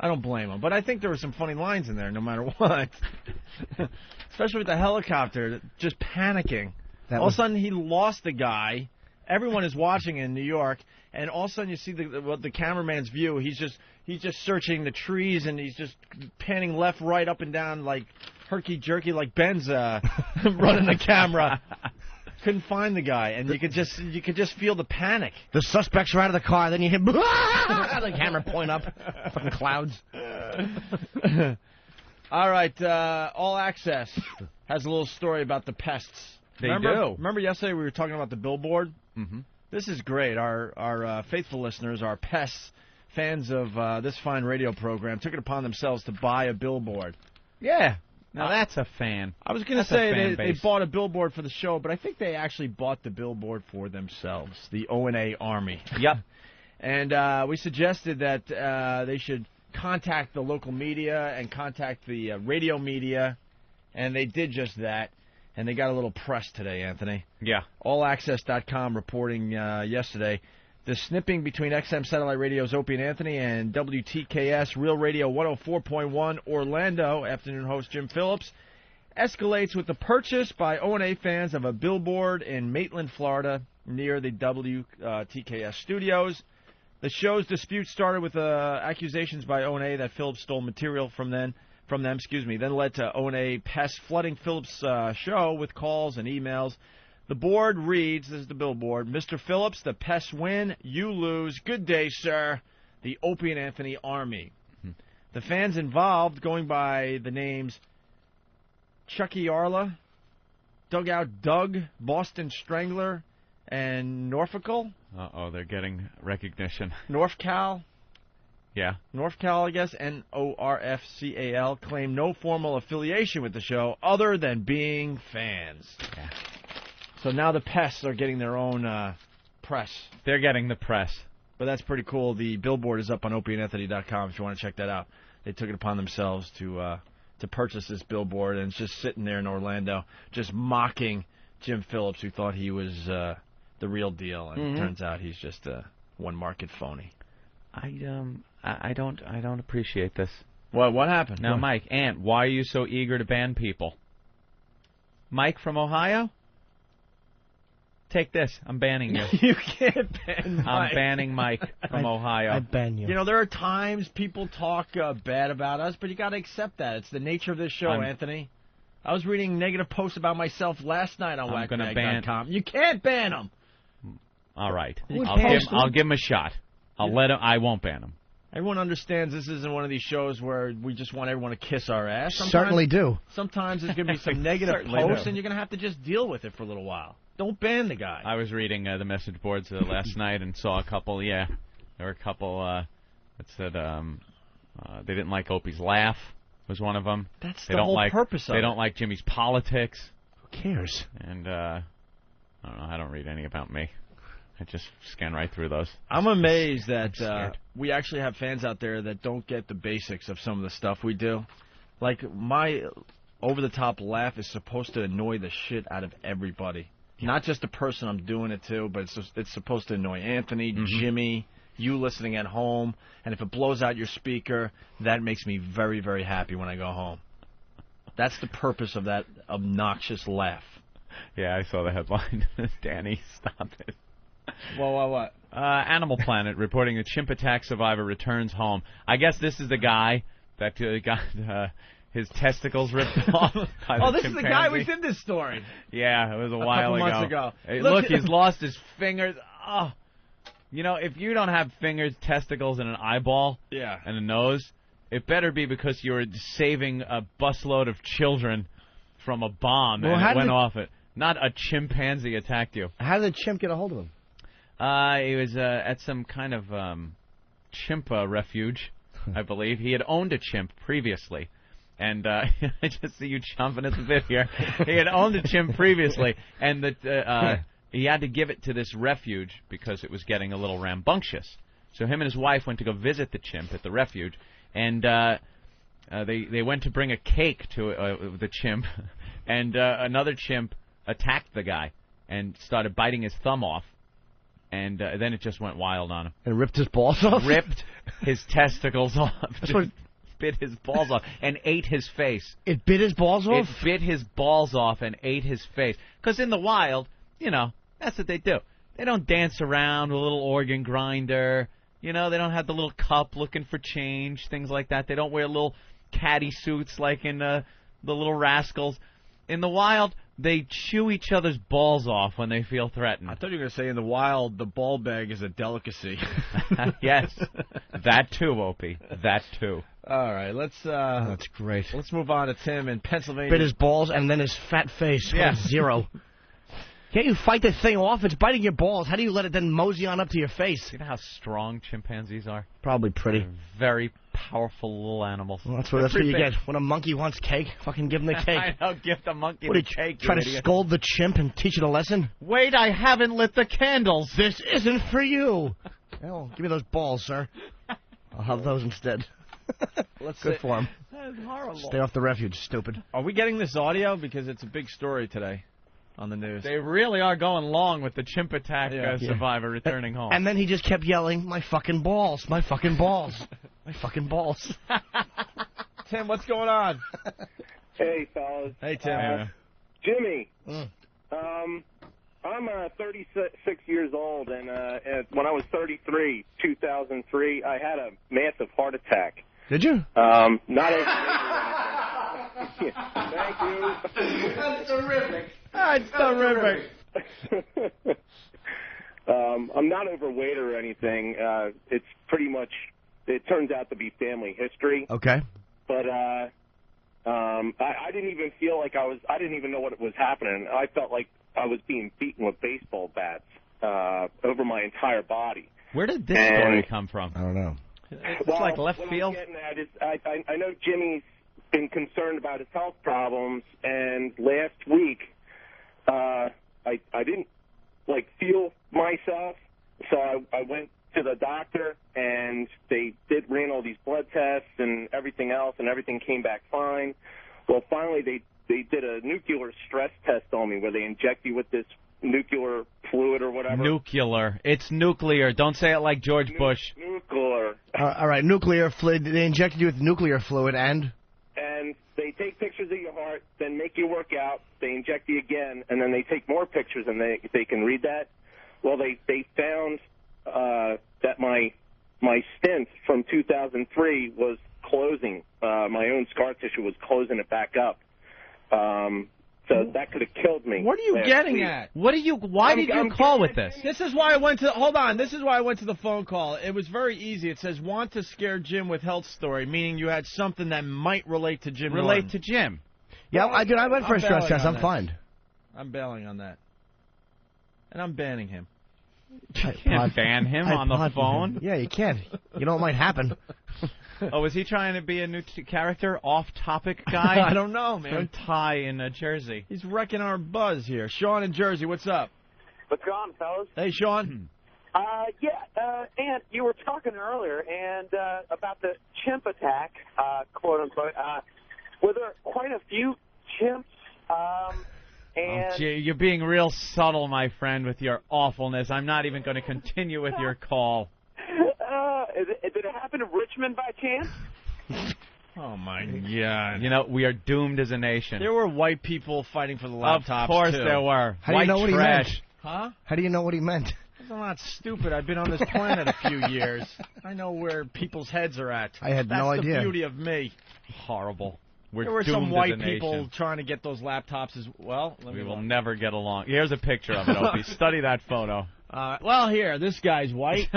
S1: I don't blame him. But I think there were some funny lines in there no matter what. Especially with the helicopter, just panicking. All of a sudden, he lost the guy. Everyone is watching in New York, and all of a sudden you see the cameraman's view. He's just searching the trees, and he's just panning left, right, up and down like herky-jerky, like Ben's running the camera. Couldn't find the guy, and you could just feel the panic.
S4: The suspects are out of the car, then you hear the camera point up, fucking clouds.
S1: All right, All Access has a little story about the pests.
S5: They
S1: do. Remember yesterday we were talking about the Billboard?
S5: Mm-hmm.
S1: This is great. Our faithful listeners, our pests, fans of this fine radio program, took it upon themselves to buy a billboard.
S5: Yeah. Now that's a fan.
S1: I was going to say they bought a billboard for the show, but I think they actually bought the billboard for themselves, the O&A Army.
S5: Yep.
S1: And we suggested that they should contact the local media and contact the radio media, and they did just that. And they got a little press today, Anthony.
S5: Yeah.
S1: AllAccess.com reporting yesterday. The snipping between XM Satellite Radio's Opie and Anthony and WTKS Real Radio 104.1 Orlando, afternoon host Jim Phillips, escalates with the purchase by O&A fans of a billboard in Maitland, Florida, near the WTKS studios. The show's dispute started with accusations by O&A that Phillips stole material from them, then led to O&A pests flooding Phillips' show with calls and emails. The board reads, this is the billboard, Mr. Phillips, the pests win, you lose. Good day, sir. The Opie and Anthony Army. The fans involved, going by the names Chucky Arla, Dugout Doug, Boston Strangler, and Norfolkal.
S5: Uh-oh, they're getting recognition.
S1: Northcal.
S5: Yeah.
S1: Northcal, I guess, Norfcal, claim no formal affiliation with the show other than being fans.
S5: Yeah.
S1: So now the pests are getting their own press.
S5: They're getting the press.
S1: But that's pretty cool. The billboard is up on opieandanthony.com if you want to check that out. They took it upon themselves to purchase this billboard, and it's just sitting there in Orlando, just mocking Jim Phillips, who thought he was the real deal, and it turns out he's just a one-market phony.
S5: I don't appreciate this.
S1: What happened?
S5: Now, Mike, Ant, why are you so eager to ban people? Mike from Ohio? Take this. I'm banning you.
S1: You can't ban Mike.
S5: I'm banning Mike from Ohio.
S4: I ban you.
S1: You know, there are times people talk bad about us, but you got to accept that. It's the nature of this show, Anthony. I was reading negative posts about myself last night on whackmag.com. You can't ban them.
S5: All right.
S1: I'll
S5: give him a shot. I won't ban him.
S1: Everyone understands this isn't one of these shows where we just want everyone to kiss our ass.
S4: Certainly do.
S1: Sometimes there's going to be some negative posts, and you're going to have to just deal with it for a little while. Don't ban the guy.
S5: I was reading the message boards last night and saw a couple, there were a couple that said they didn't like Opie's laugh was one of them.
S1: That's the whole purpose of it.
S5: They don't like Jimmy's politics.
S4: Who cares?
S5: And I don't know. I don't read any about me. I just scan right through those.
S1: I'm amazed that we actually have fans out there that don't get the basics of some of the stuff we do. Like, my over-the-top laugh is supposed to annoy the shit out of everybody. Not just the person I'm doing it to, but it's supposed to annoy Anthony, Jimmy, you listening at home. And if it blows out your speaker, that makes me very, very happy when I go home. That's the purpose of that obnoxious laugh.
S5: Yeah, I saw the headline. Danny, stop it.
S1: Well, what?
S5: Animal Planet reporting a chimp attack survivor returns home. I guess this is the guy that got his testicles ripped off by the
S1: this
S5: chimpanzee.
S1: is the guy we did this story.
S5: Yeah, it was a while
S1: couple months ago.
S5: Hey, look, he's lost his fingers. Oh, you know, if you don't have fingers, testicles, and an eyeball, and a nose, it better be because you were saving a busload of children from a bomb and it went off it. Not a chimpanzee attacked you.
S4: How did the chimp get a hold of him?
S5: He was at some kind of chimp refuge, I believe. He had owned a chimp previously. And I just see you chomping at the bit here. He had owned a chimp previously, and he had to give it to this refuge because it was getting a little rambunctious. So him and his wife went to go visit the chimp at the refuge, and they went to bring a cake to the chimp, and another chimp attacked the guy and started biting his thumb off, and then it just went wild on him.
S4: And ripped his balls off?
S5: Ripped his testicles off. Bit his balls off and ate his face.
S4: It bit his balls off?
S5: It bit his balls off and ate his face. Because in the wild, you know, that's what they do. They don't dance around with a little organ grinder. You know, they don't have the little cup looking for change, things like that. They don't wear little caddy suits like in the Little Rascals. In the wild, they chew each other's balls off when they feel threatened.
S1: I thought you were going to say in the wild, the ball bag is a delicacy.
S5: Yes. That too, Opie. That too.
S1: All right,
S4: that's great.
S1: Let's move on to Tim in Pennsylvania.
S4: Bit his balls and then his fat face.
S5: Yeah.
S4: Zero. Can't you fight the thing off? It's biting your balls. How do you let it then mosey on up to your face?
S5: You know how strong chimpanzees are?
S4: Probably pretty.
S5: They're very powerful little animals.
S4: Well, that's what you get. When a monkey wants cake, fucking give him the cake.
S5: I don't give the monkey
S4: the
S5: cake.
S4: Trying to scold the chimp and teach it a lesson?
S5: Wait, I haven't lit the candles.
S4: This isn't for you. Well, give me those balls, sir. I'll have those instead. Good for him.
S1: That is horrible.
S4: Stay off the refuge, stupid.
S1: Are we getting this audio? Because it's a big story today on the news.
S5: They really are going long with the chimp attack survivor returning home.
S4: And then he just kept yelling, my fucking balls, my fucking balls, my fucking balls.
S1: Tim, what's going on?
S14: Hey, fellas.
S1: Hey, Tim.
S14: Jimmy. I'm 36 years old, and when I was 33, 2003, I had a massive heart attack.
S4: Did you?
S14: Not over. Thank you.
S1: That's terrific. That's terrific.
S14: I'm not overweight or anything. It's pretty much, it turns out to be family history.
S4: Okay.
S14: But I didn't even feel like I didn't even know what was happening. I felt like I was being beaten with baseball bats over my entire body.
S5: Where did this story come from?
S4: I don't know.
S5: It's like left field.
S14: What I'm getting at is I know Jimmy's been concerned about his health problems, and last week I didn't feel myself, so I went to the doctor, and they ran all these blood tests and everything else, and everything came back fine. Well, finally they did a nuclear stress test on me where they inject you with this nuclear fluid or whatever.
S5: Nuclear. It's nuclear. Don't say it like George Bush.
S14: Nuclear.
S4: All right, nuclear fluid. They injected you with nuclear fluid and
S14: they take pictures of your heart, then make you work out. They inject you again, and then they take more pictures, and they can read that. Well, they found that my stent from 2003 was closing. My own scar tissue was closing it back up. So that could have killed me.
S1: What are you getting at?
S5: Why did you call with this?
S1: This is why I went to, hold on, this is why I went to the phone call. It was very easy. It says, want to scare Jim with health story, meaning you had something that might relate to Jim.
S5: Relate to Jim.
S4: Yeah, I went for a stress test. I'm fine.
S1: I'm bailing on that. And I'm banning him.
S5: You can't ban him on the phone?
S4: Yeah, you can. You know what might happen.
S5: Oh, is he trying to be a new character? Off-topic guy?
S1: I don't know, man.
S5: Some tie in Jersey.
S1: He's wrecking our buzz here. Sean in Jersey, what's up?
S16: What's going on, fellas?
S1: Hey, Sean.
S16: Ant, you were talking earlier and about the chimp attack, quote-unquote. Were there quite a few chimps? And
S5: Oh, gee, you're being real subtle, my friend, with your awfulness. I'm not even going to continue with your call.
S16: Did it happen in Richmond by chance?
S1: Oh, my God.
S5: You know, we are doomed as a nation.
S1: There were white people fighting for the laptops,
S5: Of course
S1: too.
S5: there were.
S4: How
S5: White
S4: do you know what
S5: trash.
S4: he meant?
S1: Huh?
S4: How do you know what he meant?
S1: I'm not stupid. I've been on this planet a few years. I know where people's heads are at.
S4: I had no idea.
S1: That's the beauty of me.
S5: Horrible. We're
S1: There were
S5: doomed
S1: some white
S5: as a
S1: people
S5: nation.
S1: trying to get those laptops as well.
S5: We will never get along. Here's a picture of it, Opie. Study that photo.
S1: Well, here, this guy's white.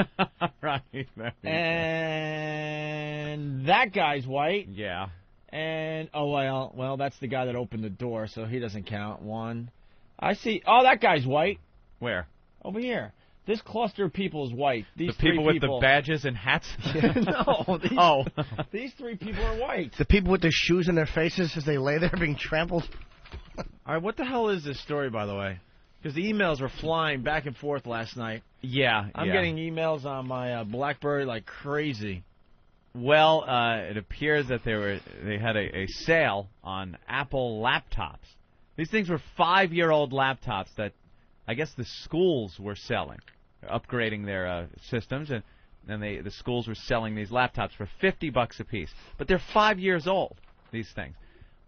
S5: Right. There you go.
S1: And that guy's white.
S5: Yeah.
S1: And, well, that's the guy that opened the door, so he doesn't count. One. I see. Oh, that guy's white.
S5: Where?
S1: Over here. This cluster of people is white. These
S5: the people with
S1: people.
S5: the badges and hats?
S1: No. These three people are white.
S4: The people with their shoes in their faces as they lay there being trampled.
S1: All right, what the hell is this story, by the way? Because the emails were flying back and forth last night.
S5: Yeah.
S1: I'm getting emails on my BlackBerry like crazy.
S5: Well, it appears that they had a sale on Apple laptops. These things were 5-year-old laptops that I guess the schools were selling, upgrading their systems, and the schools were selling these laptops for $50 a piece. But they're 5 years old, these things.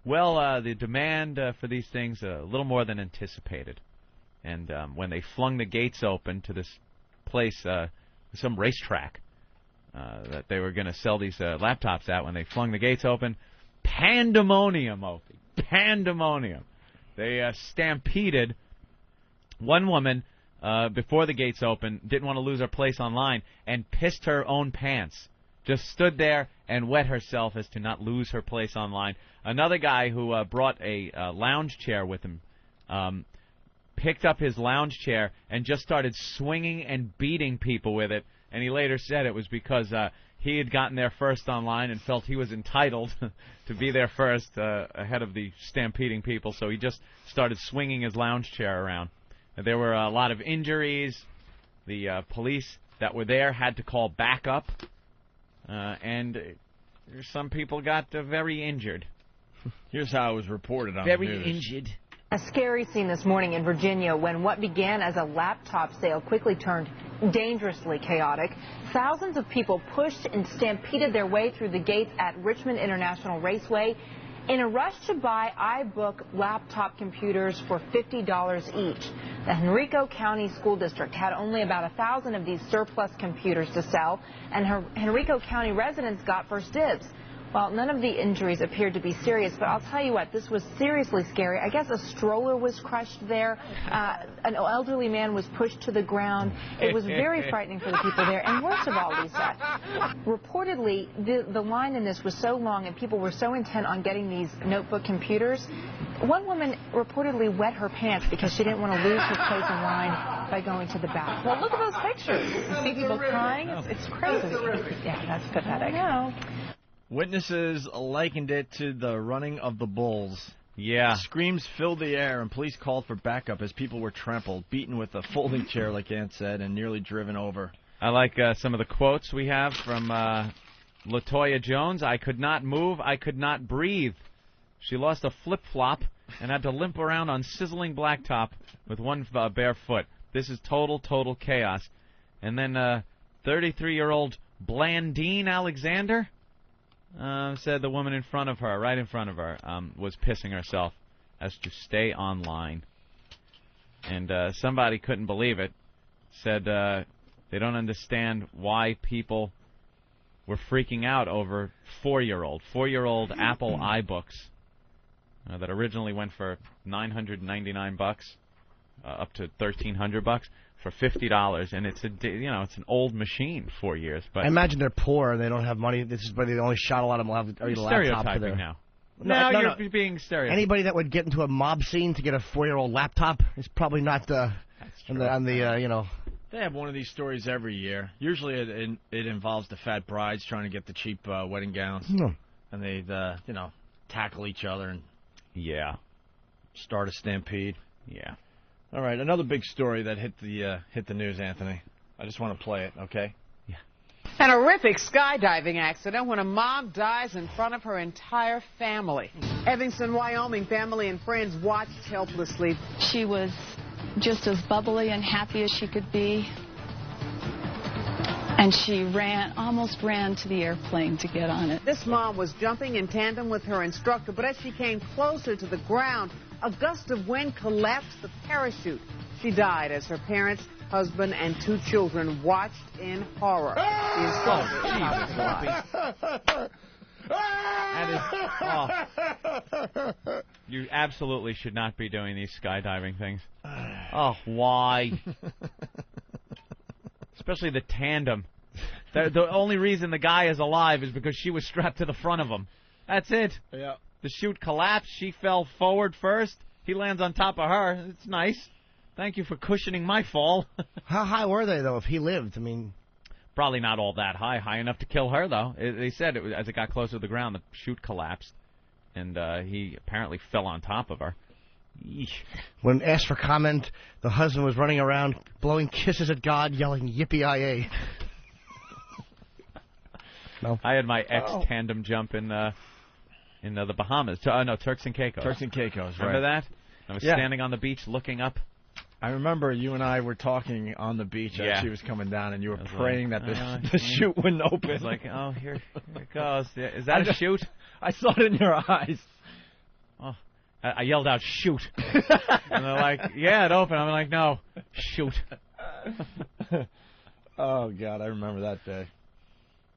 S5: Well, the demand for these things a little more than anticipated. And when they flung the gates open to this place, some racetrack, that they were going to sell these laptops at, when they flung the gates open, pandemonium, Opie. Pandemonium. They stampeded. One woman, before the gates opened, didn't want to lose her place online and pissed her own pants. Just stood there and wet herself as to not lose her place online. Another guy who brought a lounge chair with him picked up his lounge chair and just started swinging and beating people with it. And he later said it was because he had gotten there first online and felt he was entitled to be there first ahead of the stampeding people. So he just started swinging his lounge chair around. And there were a lot of injuries. The police that were there had to call backup. And some people got very injured.
S1: Here's how it was reported on
S5: Very
S1: the news.
S5: injured.
S17: A scary scene this morning in Virginia when what began as a laptop sale quickly turned dangerously chaotic. Thousands of people pushed and stampeded their way through the gates at Richmond International Raceway in a rush to buy iBook laptop computers for $50 each. The Henrico County School District had only about 1,000 of these surplus computers to sell, and Henrico County residents got first dibs. Well, none of the injuries appeared to be serious, but I'll tell you what, this was seriously scary. I guess a stroller was crushed there. An elderly man was pushed to the ground. It was very frightening for the people there. And worst of all, Lisa, reportedly, the line in this was so long and people were so intent on getting these notebook computers. One woman reportedly wet her pants because she didn't want to lose her place in line by going to the back. Well, look at those pictures. You see people crying? It's crazy. Yeah, that's pathetic. I know.
S1: Witnesses likened it to the running of the bulls.
S5: Yeah.
S1: Screams filled the air, and police called for backup as people were trampled, beaten with a folding chair, like Ant said, and nearly driven over.
S5: I like some of the quotes we have from LaToya Jones. I could not move. I could not breathe. She lost a flip-flop and had to limp around on sizzling blacktop with one bare foot. This is total chaos. And then 33-year-old Blandine Alexander said the woman in front of her, right in front of her, was pissing herself as to stay online. And somebody couldn't believe it. Said they don't understand why people were freaking out over 4-year-old Apple iBooks that originally went for $999 up to $1,300 for $50, and it's it's an old machine, 4 years. But
S4: I imagine they're poor and they don't have money. This is why the only shot a lot of them will have a laptop for their.
S5: Now.
S4: No,
S5: You're being stereotyping.
S4: Anybody that would get into a mob scene to get a 4-year-old laptop is probably not on the.
S1: They have one of these stories every year. Usually it involves the fat brides trying to get the cheap wedding gowns. And they, tackle each other and start a stampede.
S5: Yeah.
S1: All right, another big story that hit the news, Anthony. I just want to play it, okay?
S5: Yeah.
S18: An horrific skydiving accident when a mom dies in front of her entire family. Evanston, Wyoming, family and friends watched helplessly.
S19: She was just as bubbly and happy as she could be. And she almost ran to the airplane to get on it.
S18: This mom was jumping in tandem with her instructor, but as she came closer to the ground, a gust of wind collapsed the parachute. She died as her parents, husband, and 2 children watched in horror. The instructor is hospitalized.
S5: That is, you absolutely should not be doing these skydiving things. Oh, why? Especially the tandem. The only reason the guy is alive is because she was strapped to the front of him. That's it.
S1: Yeah.
S5: The chute collapsed. She fell forward first. He lands on top of her. It's nice. Thank you for cushioning my fall.
S4: How high were they, though, if he lived? I mean,
S5: probably not all that high. High enough to kill her, though. They said as it got closer to the ground, the chute collapsed, and he apparently fell on top of her. Yeesh.
S4: When asked for comment, the husband was running around blowing kisses at God, yelling, "Yippee-yi-yay." No.
S5: I had my ex-tandem jump in the Bahamas. No, Turks and Caicos.
S1: Turks and Caicos, right.
S5: Remember that? I was standing on the beach looking up.
S1: I remember you and I were talking on the beach as she was coming down, and you were praying that the chute wouldn't open.
S5: I was like, oh, here it goes. Is that a chute?
S1: I saw it in your eyes.
S5: Oh. I yelled out, shoot. And they're like, yeah, it opened. I'm like, no, shoot.
S1: Oh, God, I remember that day.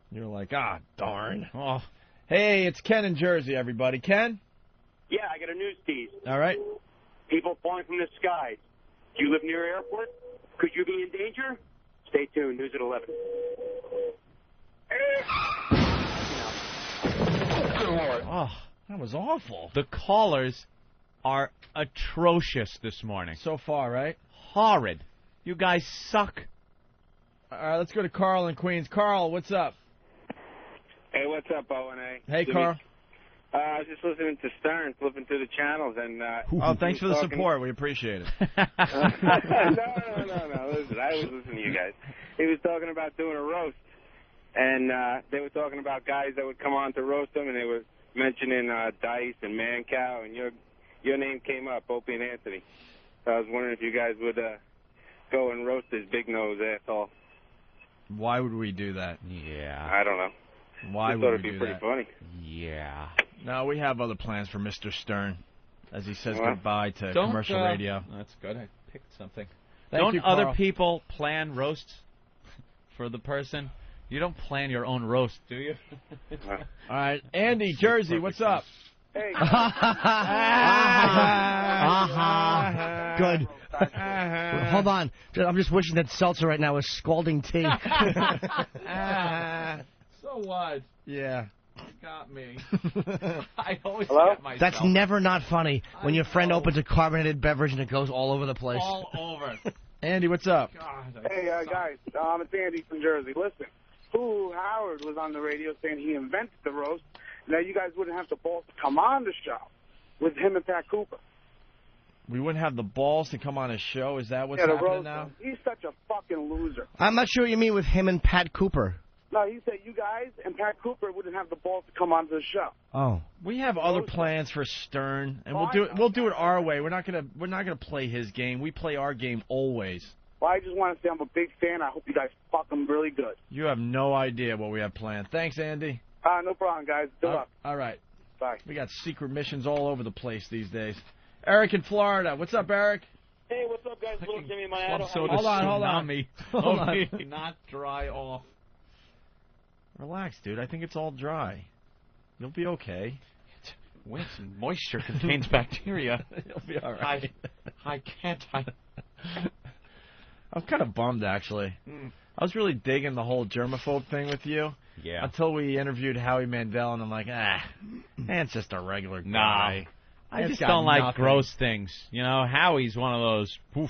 S1: You were like, darn. Oh. Hey, it's Ken in Jersey, everybody. Ken?
S20: Yeah, I got a news tease.
S1: All right.
S20: People falling from the skies. Do you live near an airport? Could you be in danger? Stay tuned. News at 11.
S1: Oh, that was awful.
S5: The callers are atrocious this morning.
S1: So far, right?
S5: Horrid. You guys suck.
S1: All right, let's go to Carl in Queens. Carl, what's up?
S21: Hey, what's up, O&A?
S1: Hey, Carl.
S21: I was just listening to Stern, flipping through the channels, and
S1: thanks for the support. We appreciate it.
S21: No. Listen, I was listening to you guys. He was talking about doing a roast, and they were talking about guys that would come on to roast them, and they were mentioning Dice and Mancow, and your name came up, Opie and Anthony. So I was wondering if you guys would go and roast his big nose asshole.
S1: Why would we do that?
S5: Yeah.
S21: I don't know.
S1: Why
S21: Just
S1: would
S21: thought
S1: we
S21: it'd be
S1: do
S21: pretty
S1: that?
S21: funny.
S5: Yeah.
S1: No, we have other plans for Mr. Stern, as he says goodbye to commercial radio.
S5: That's good. I picked something.
S1: Thank you,
S5: other
S1: Carl.
S5: people plan roasts for the person? You don't plan your own roast, do you?
S1: All right. Andy, Jersey, what's up?
S21: Hey.
S4: Good. Hold on. I'm just wishing that seltzer right now was scalding tea.
S5: So what?
S1: Yeah.
S5: Got me. I always
S21: Hello?
S5: get myself.
S4: That's never not funny when your friend opens a carbonated beverage and it goes all over the place.
S5: All over.
S1: Andy, what's up?
S21: God,
S16: Hey, guys, it's Andy from Jersey. Listen, Howard was on the radio saying he invented the roast. Now you guys wouldn't have the balls to come on the show with him and Pat Cooper.
S1: We wouldn't have the balls to come on his show? Is that what's
S16: the
S1: happening
S16: roast
S1: now?
S16: him. He's such a fucking loser.
S4: I'm not sure what you mean with him and Pat Cooper.
S16: No, he said you guys and Pat Cooper wouldn't have the balls to come on the show.
S4: Oh.
S1: We have other plans for Stern, and we'll do it our way. We're not gonna play his game. We play our game always.
S16: Well, I just want to say I'm a big fan. I hope you guys fuck him really good.
S1: You have no idea what we have planned. Thanks, Andy.
S16: No problem, guys. Good luck.
S1: All right.
S16: Bye.
S1: We got secret missions all over the place these days. Eric in Florida. What's up, Eric?
S22: Hey, what's up, guys? Little Jimmy in my
S1: Hold on.
S5: Not dry off.
S1: Relax, dude. I think it's all dry. You'll be okay.
S5: Wind and moisture contains bacteria.
S1: You'll be all right.
S5: I can't.
S1: I'm kind of bummed, actually. I was really digging the whole germaphobe thing with you.
S5: Yeah.
S1: Until we interviewed Howie Mandel, and I'm like, it's just a regular guy.
S5: I just don't like gross things. You know, Howie's one of those. Oof.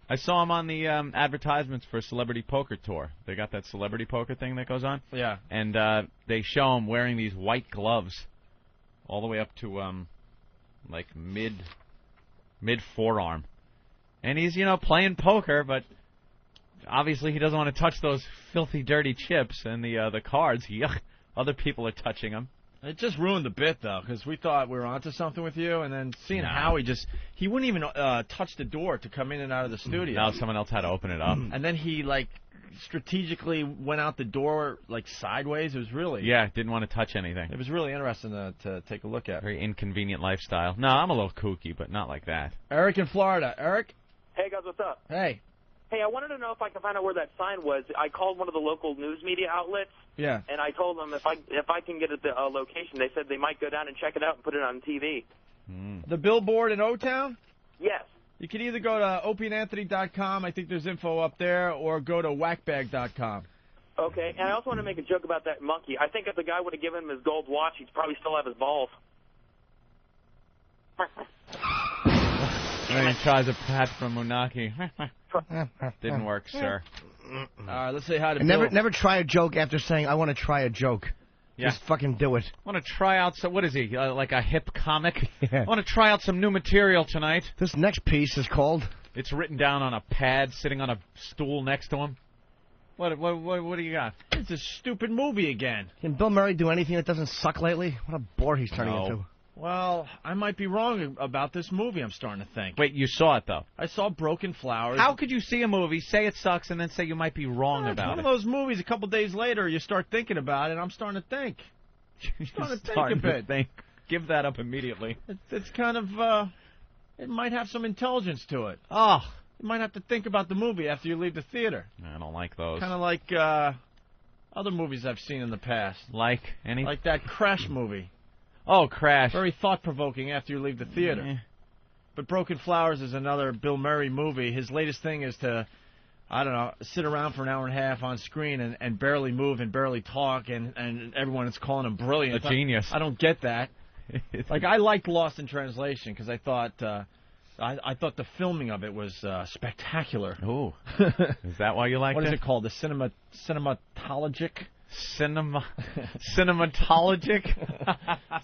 S5: I saw him on the advertisements for Celebrity Poker Tour. They got that celebrity poker thing that goes on.
S1: Yeah.
S5: And they show him wearing these white gloves all the way up to like mid forearm. And he's, playing poker, but obviously he doesn't want to touch those filthy, dirty chips and the cards. Yuck. Other people are touching them.
S1: It just ruined the bit, though, because we thought we were onto something with you, and then seeing how he wouldn't even touch the door to come in and out of the studio.
S5: Now someone else had to open it up.
S1: And then he, like, strategically went out the door, like, sideways. It was really...
S5: Yeah, didn't want to touch anything.
S1: It was really interesting to take a look at.
S5: Very inconvenient lifestyle. No, I'm a little kooky, but not like that.
S1: Eric in Florida. Eric?
S22: Hey, guys, what's up?
S1: Hey.
S22: Hey, I wanted to know if I can find out where that sign was. I called one of the local news media outlets.
S1: Yeah.
S22: And I told them if I can get the location, they said they might go down and check it out and put it on TV.
S1: The Billboard in O-Town?
S22: Yes.
S1: You can either go to opieanthony.com, I think there's info up there, or go to whackbag.com.
S22: Okay, and I also want to make a joke about that monkey. I think if the guy would have given him his gold watch, he'd probably still have his balls.
S5: And he tries a pat from Munaki. Didn't work, sir.
S1: All right, let's say hi to
S4: And
S1: Bill.
S4: never try a joke after saying, I want to try a joke.
S5: Yeah.
S4: Just fucking do it.
S5: I want to try out some, what is he, like a hip comic? I want to try out some new material tonight.
S4: This next piece is called...
S5: It's written down on a pad sitting on a stool next to him. What do you got?
S1: It's a stupid movie again.
S4: Can Bill Murray do anything that doesn't suck lately? What a bore he's turning into.
S1: Well, I might be wrong about this movie, I'm starting to think.
S5: Wait, you saw it, though?
S1: I saw Broken Flowers.
S5: How could you see a movie, say it sucks, and then say you might be wrong about it?
S1: It's one of those movies, a couple days later, you start thinking about it, and I'm starting to think.
S5: You're
S1: starting to think.
S5: Give that up immediately.
S1: It's kind of, it might have some intelligence to it.
S5: Oh.
S1: You might have to think about the movie after you leave the theater.
S5: I don't like those.
S1: Kind of like other movies I've seen in the past.
S5: Like any?
S1: Like that Crash movie.
S5: Oh, Crash.
S1: Very thought-provoking after you leave the theater.
S5: Yeah.
S1: But Broken Flowers is another Bill Murray movie. His latest thing is to, I don't know, sit around for an hour and a half on screen and barely move and barely talk, and everyone is calling him brilliant.
S5: A genius.
S1: I don't get that. Like, I liked Lost in Translation because I thought I thought the filming of it was spectacular.
S5: Oh, is that why you liked it?
S1: What is it called? The cinematologic?
S5: Cinematologic?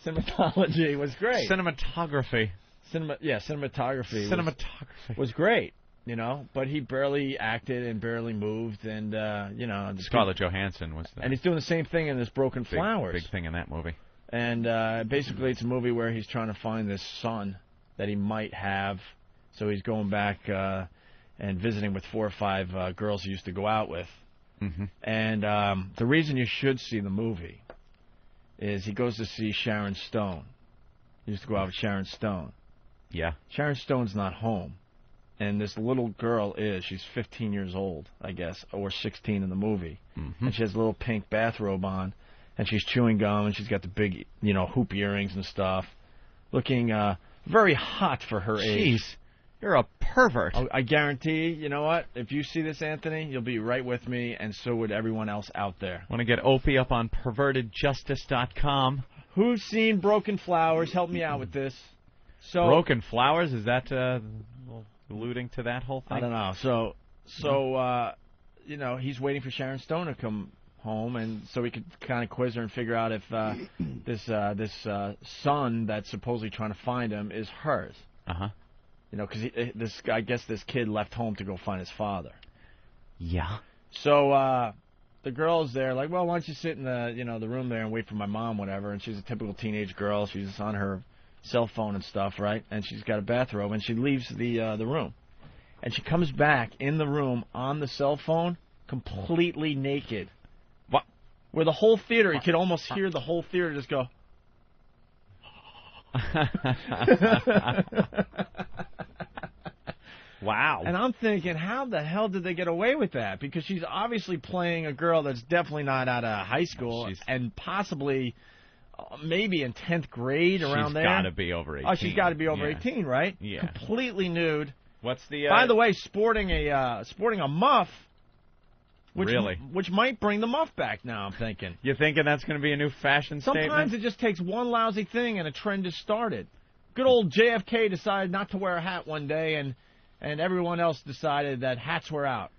S1: Cinematology was great.
S5: Cinematography.
S1: Cinematography.
S5: Cinematography
S1: was great, you know, but he barely acted and barely moved, and, you know.
S5: Scarlett Johansson was there.
S1: And he's doing the same thing in this Broken Flowers.
S5: Big thing in that movie.
S1: And basically it's a movie where he's trying to find this son that he might have, so he's going back and visiting with 4 or 5 girls he used to go out with.
S5: Mm-hmm.
S1: And the reason you should see the movie is he goes to see Sharon Stone. He used to go out with Sharon Stone.
S5: Yeah.
S1: Sharon Stone's not home. And this little girl is. She's 15 years old, I guess, or 16 in the movie.
S5: Mm-hmm.
S1: And she has a little pink bathrobe on, and she's chewing gum, and she's got the big, you know, hoop earrings and stuff. Looking very hot for her age.
S5: Jeez. You're a pervert.
S1: I guarantee, you know what? If you see this, Anthony, you'll be right with me, and so would everyone else out there.
S5: Want to get Opie up on pervertedjustice.com.
S1: Who's seen Broken Flowers? Help me out with this. So
S5: Broken Flowers? Is that alluding to that whole thing?
S1: I don't know. So you know, he's waiting for Sharon Stone to come home, and so he could kind of quiz her and figure out if this son that's supposedly trying to find him is hers.
S5: Uh-huh.
S1: You know, because I guess this kid left home to go find his father.
S5: Yeah.
S1: So the girl's there, like, well, why don't you sit in the room there and wait for my mom, whatever. And she's a typical teenage girl. She's on her cell phone and stuff, right? And she's got a bathrobe, and she leaves the room, and she comes back in the room on the cell phone, completely naked.
S5: What?
S1: Where the whole theater, you could almost hear the whole theater just go.
S5: Wow.
S1: And I'm thinking, how the hell did they get away with that? Because she's obviously playing a girl that's definitely not out of high school and possibly maybe in 10th grade around there.
S5: She's got to be over 18.
S1: Oh, she's got to be over 18, right?
S5: Yeah.
S1: Completely nude.
S5: What's the...
S1: By the way, sporting a muff.
S5: Really?
S1: Which might bring the muff back now, I'm thinking.
S5: You thinking that's going to be a new fashion statement?
S1: Sometimes it just takes one lousy thing and a trend is started. Good old JFK decided not to wear a hat one day, and everyone else decided that hats were out.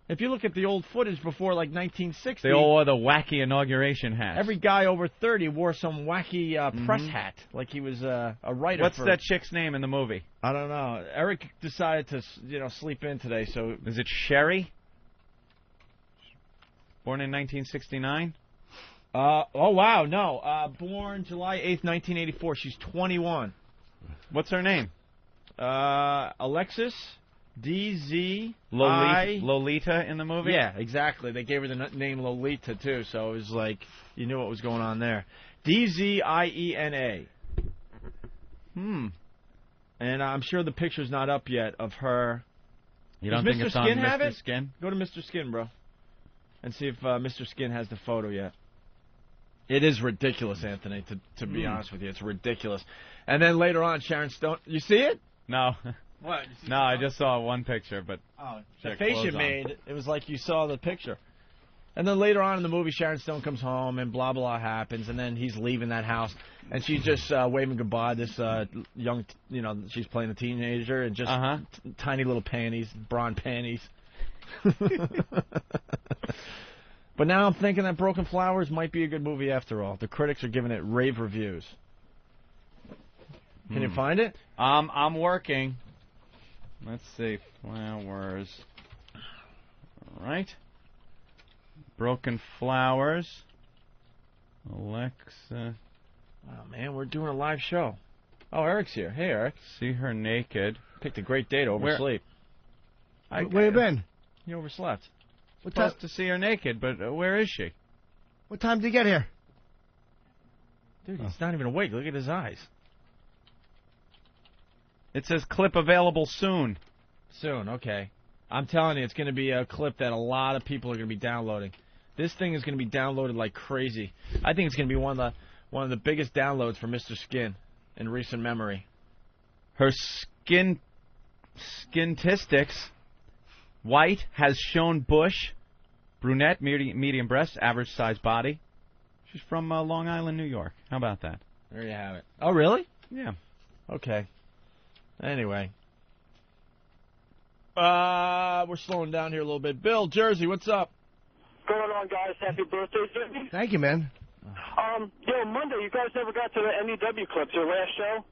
S1: If you look at the old footage before, like, 1960...
S5: They all wore the wacky inauguration hats.
S1: Every guy over 30 wore some wacky press hat, like he was a writer.
S5: What's that chick's name in the movie?
S1: I don't know. Eric decided to, sleep in today, so...
S5: Is it Sherry? Born in 1969?
S1: Oh, wow, no. Born July 8th, 1984. She's 21.
S5: What's her name?
S1: Alexis D.Z.
S5: Lolita in the movie?
S1: Yeah, exactly. They gave her the name Lolita, too, so it was like you knew what was going on there. D-Z-I-E-N-A. And I'm sure the picture's not up yet of her.
S5: You don't
S1: Does
S5: think
S1: Mr.
S5: it's
S1: Skin
S5: on
S1: have
S5: Mr.
S1: it?
S5: Skin?
S1: Go to Mr. Skin, bro, and see if Mr. Skin has the photo yet. It is ridiculous, Anthony, to be honest with you. It's ridiculous. And then later on, Sharon Stone... You see it?
S5: No.
S1: What?
S5: No, I just saw one picture, but...
S1: The face you made, it was like you saw the picture. And then later on in the movie, Sharon Stone comes home, and blah, blah happens, and then he's leaving that house, and she's just waving goodbye. This young, she's playing a teenager, and just tiny little panties, brawn panties. But now I'm thinking that Broken Flowers might be a good movie after all. The critics are giving it rave reviews. Can you find it?
S5: I'm working. Let's see. Flowers. All right. Broken Flowers. Alexa.
S1: Oh, man, we're doing a live show. Oh, Eric's here. Hey, Eric.
S5: See her naked.
S1: Picked a great day to oversleep.
S4: Where you been?
S1: You overslept.
S5: What time to see her naked, but where is she?
S4: What time did you get here?
S1: Dude, he's not even awake. Look at his eyes.
S5: It says clip available soon.
S1: Soon, okay. I'm telling you, it's going to be a clip that a lot of people are going to be downloading. This thing is going to be downloaded like crazy. I think it's going to be one of the biggest downloads for Mr. Skin in recent memory.
S5: Her skintistics. White, has shown bush, brunette, medium breasts, average size body. She's from Long Island, New York. How about that?
S1: There you have it. Oh, really?
S5: Yeah.
S1: Okay. Anyway. We're slowing down here a little bit. Bill, Jersey, what's up?
S20: Going on, guys? Happy birthday, Jimmy.
S4: Thank you, man.
S20: Monday, you guys never got to the NEW clips, your last show?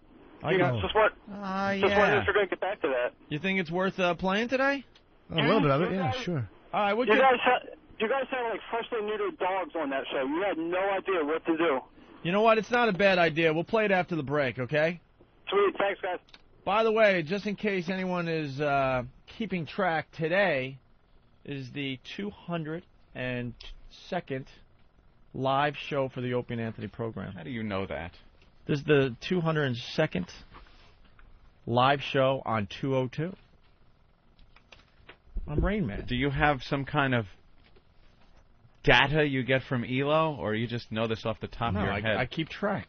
S20: Just
S1: yeah.
S20: wondering if you're going to get back to that.
S1: You think it's worth playing today?
S4: A little bit of it, yeah, sure.
S1: All right,
S20: you guys had like freshly neutered dogs on that show. You had no idea what to do.
S1: You know what? It's not a bad idea. We'll play it after the break, okay?
S20: Sweet. Thanks, guys.
S1: By the way, just in case anyone is keeping track, today is the 202nd live show for the Opie Anthony program.
S5: How do you know that?
S1: This is the 202nd live show on 202. I'm Rain Man.
S5: Do you have some kind of data you get from ELO, or you just know this off the top of your head?
S1: I keep track.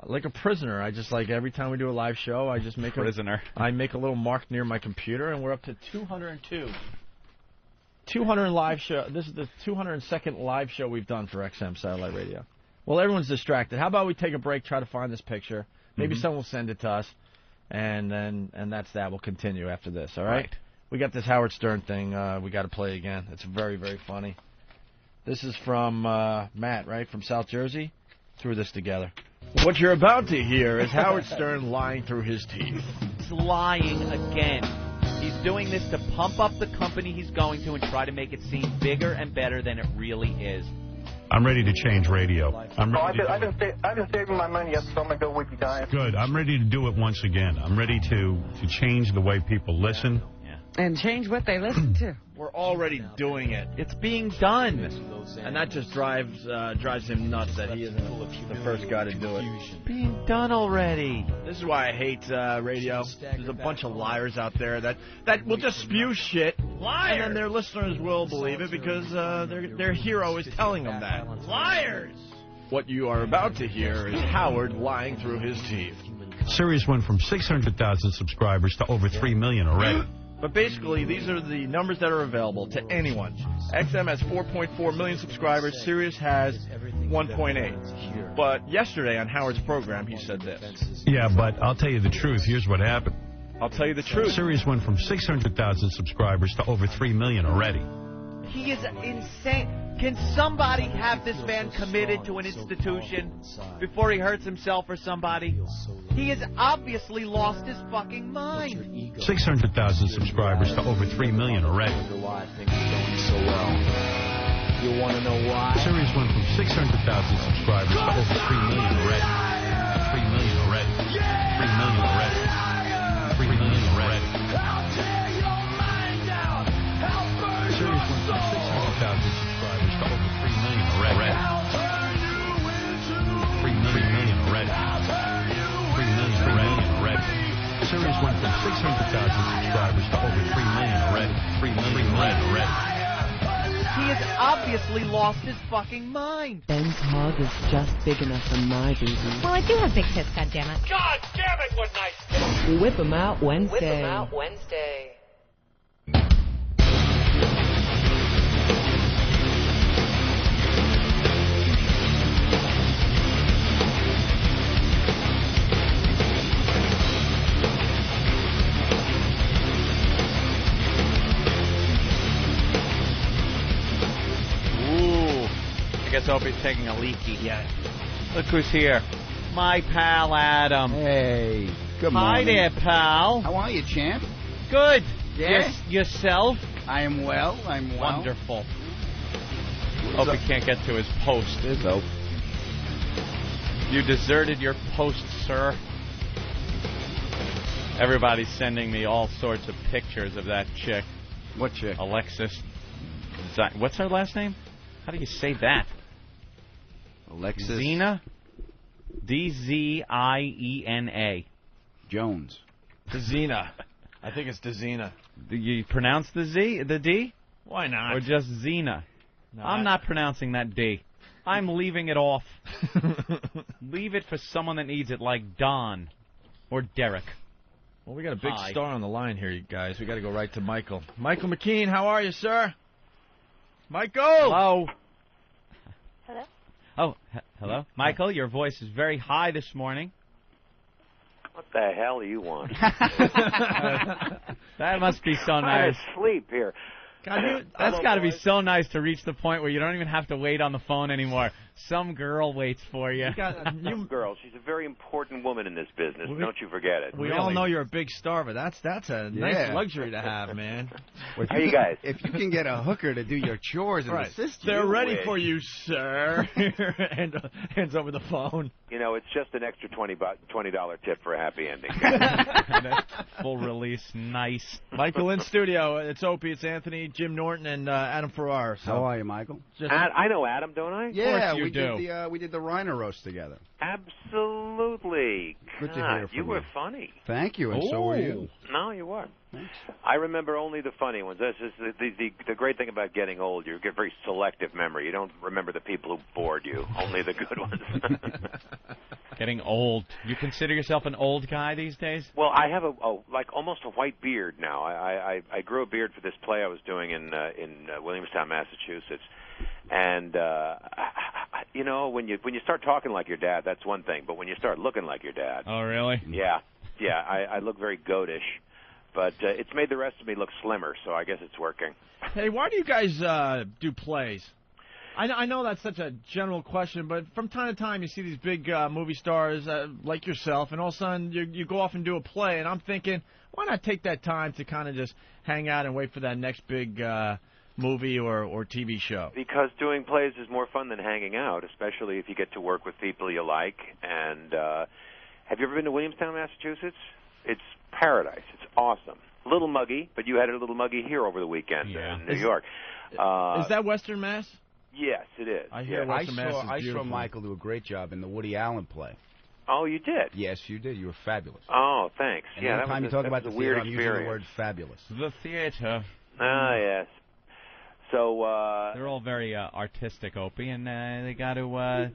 S1: Like a prisoner. I just every time we do a live show, I just make I make a little mark near my computer, and we're up to 202. 200 live show. This is the 202nd live show we've done for XM Satellite Radio. Well, everyone's distracted. How about we take a break, try to find this picture? Maybe someone will send it to us. And that's that. We'll continue after this, all right? We got this Howard Stern thing we got to play again. It's very, very funny. This is from Matt, right, from South Jersey. Threw this together. What you're about to hear is Howard Stern lying through his teeth.
S2: He's lying again. He's doing this to pump up the company he's going to and try to make it seem bigger and better than it really is.
S3: I'm ready to change radio.
S21: I've been saving my money up, so I'm going to go with you guys.
S3: Good. I'm ready to do it once again. I'm ready to change the way people listen.
S18: And change what they listen to.
S1: We're already doing it.
S2: It's being done.
S1: And that just drives him nuts that he isn't the first guy to do it.
S2: Being done already.
S1: This is why I hate radio. There's a bunch of liars out there that will just spew shit. Liars! And then their listeners will believe it because their hero is telling them that.
S2: Liars!
S1: What you are about to hear is Howard lying through his teeth.
S3: Sirius went from 600,000 subscribers to over 3 million already.
S1: But basically, these are the numbers that are available to anyone. XM has 4.4 million subscribers. Sirius has 1.8. But yesterday on Howard's program, he said this.
S3: Yeah, but I'll tell you the truth. Here's what happened.
S1: I'll tell you the truth.
S3: Sirius went from 600,000 subscribers to over 3 million already.
S2: He is insane. Can somebody have this man committed to an institution before he hurts himself or somebody? He has obviously lost his fucking mind.
S3: 600,000 subscribers to over 3 million already.
S7: You want to know why?
S3: Series went from 600,000 subscribers to over 3 million already. 3 million already. 3 million already. 3 million already. Series went from 600,000 subscribers to over 3 million already. 3 million already. 3 million already. Series went from 600,000 subscribers to over 3 million already. 3 million already.
S2: He has obviously lost his fucking mind.
S8: Ben's hog is just big enough for my baby.
S23: Well, I do have big tits, goddammit.
S11: God damn it, what nice.
S8: Whippamow Wednesday.
S23: Whippamow Wednesday.
S2: I guess Opie's taking a leaky. Yeah. Look who's here. My pal Adam.
S24: Hey. Good
S2: Hi
S24: morning.
S2: there, pal.
S24: How are you, champ?
S2: Good.
S24: Yeah?
S2: Yourself?
S24: I am well.
S2: Wonderful. Opie can't get to his post.
S24: There's Hope.
S2: You deserted your post, sir. Everybody's sending me all sorts of pictures of that chick.
S24: What chick?
S2: Alexis. What's her last name? How do you say that?
S24: Alexis.
S2: Zena? D-Z-I-E-N-A.
S24: Jones.
S1: Dezena. I think it's Dezena.
S2: Do you pronounce the Z, the D?
S1: Why not?
S2: Or just Zena?
S1: No,
S2: I'm not pronouncing that D. I'm leaving it off. Leave it for someone that needs it, like Don or Derek.
S1: Well, we got a big star on the line here, you guys. We got to go right to Michael. Michael McKean, how are you, sir? Michael!
S2: Hello?
S23: Hello?
S2: Oh, hello? Michael, your voice is very high this morning.
S25: What the hell do you want?
S2: That must be so
S25: I'm
S2: nice.
S25: asleep here.
S2: That's got to be so nice to reach the point where you don't even have to wait on the phone anymore. Some girl waits for you.
S25: Some girl. She's a very important woman in this business. Don't you forget it.
S1: We all know you're a big star, but that's a nice luxury to have, man.
S24: Well,
S25: How you guys?
S24: If you can get a hooker to do your chores and assist you.
S1: They're ready for you, sir. And hands over the phone.
S25: You know, it's just an extra $20 tip for a happy ending.
S2: Full release, nice.
S1: Michael in studio. It's Opie, it's Anthony, Jim Norton, and Adam Ferrara. So.
S24: How are you, Michael?
S25: I know Adam, don't I?
S24: Yeah, we did the Rhino roast together.
S25: Absolutely.
S24: Good to hear from
S25: you. You were funny.
S24: Thank you, and so were you.
S25: No, you were.
S24: Thanks.
S25: I remember only the funny ones. That's just the great thing about getting old. You get very selective memory. You don't remember the people who bored you. Only the good ones.
S2: Getting old. You consider yourself an old guy these days?
S25: Well, I have like almost a white beard now. I grew a beard for this play I was doing in Williamstown, Massachusetts. And you know, when you start talking like your dad, that's one thing. But when you start looking like your dad,
S2: oh really?
S25: Yeah. I look very goatish, but it's made the rest of me look slimmer. So I guess it's working.
S1: Hey, why do you guys do plays? I know that's such a general question, but from time to time you see these big movie stars like yourself, and all of a sudden you go off and do a play, and I'm thinking, why not take that time to kind of just hang out and wait for that next big movie or TV show?
S25: Because doing plays is more fun than hanging out, especially if you get to work with people you like. And have you ever been to Williamstown, Massachusetts? It's paradise. It's awesome. A little muggy, but you had a little muggy here over the weekend in New York.
S1: Is that Western Mass?
S25: Yes, it is.
S1: I hear Western Mass is
S24: I
S1: beautiful.
S24: saw Michael do a great job in the Woody Allen play.
S25: Oh, you did?
S24: Yes, you did. You were fabulous.
S25: Oh, thanks.
S24: And
S25: yeah,
S24: every time you talk about the
S25: weird
S24: theater, I'm using
S25: experience.
S24: the word fabulous.
S2: The theater.
S25: Ah, yes. So
S2: they're all very artistic, Opie, and they got to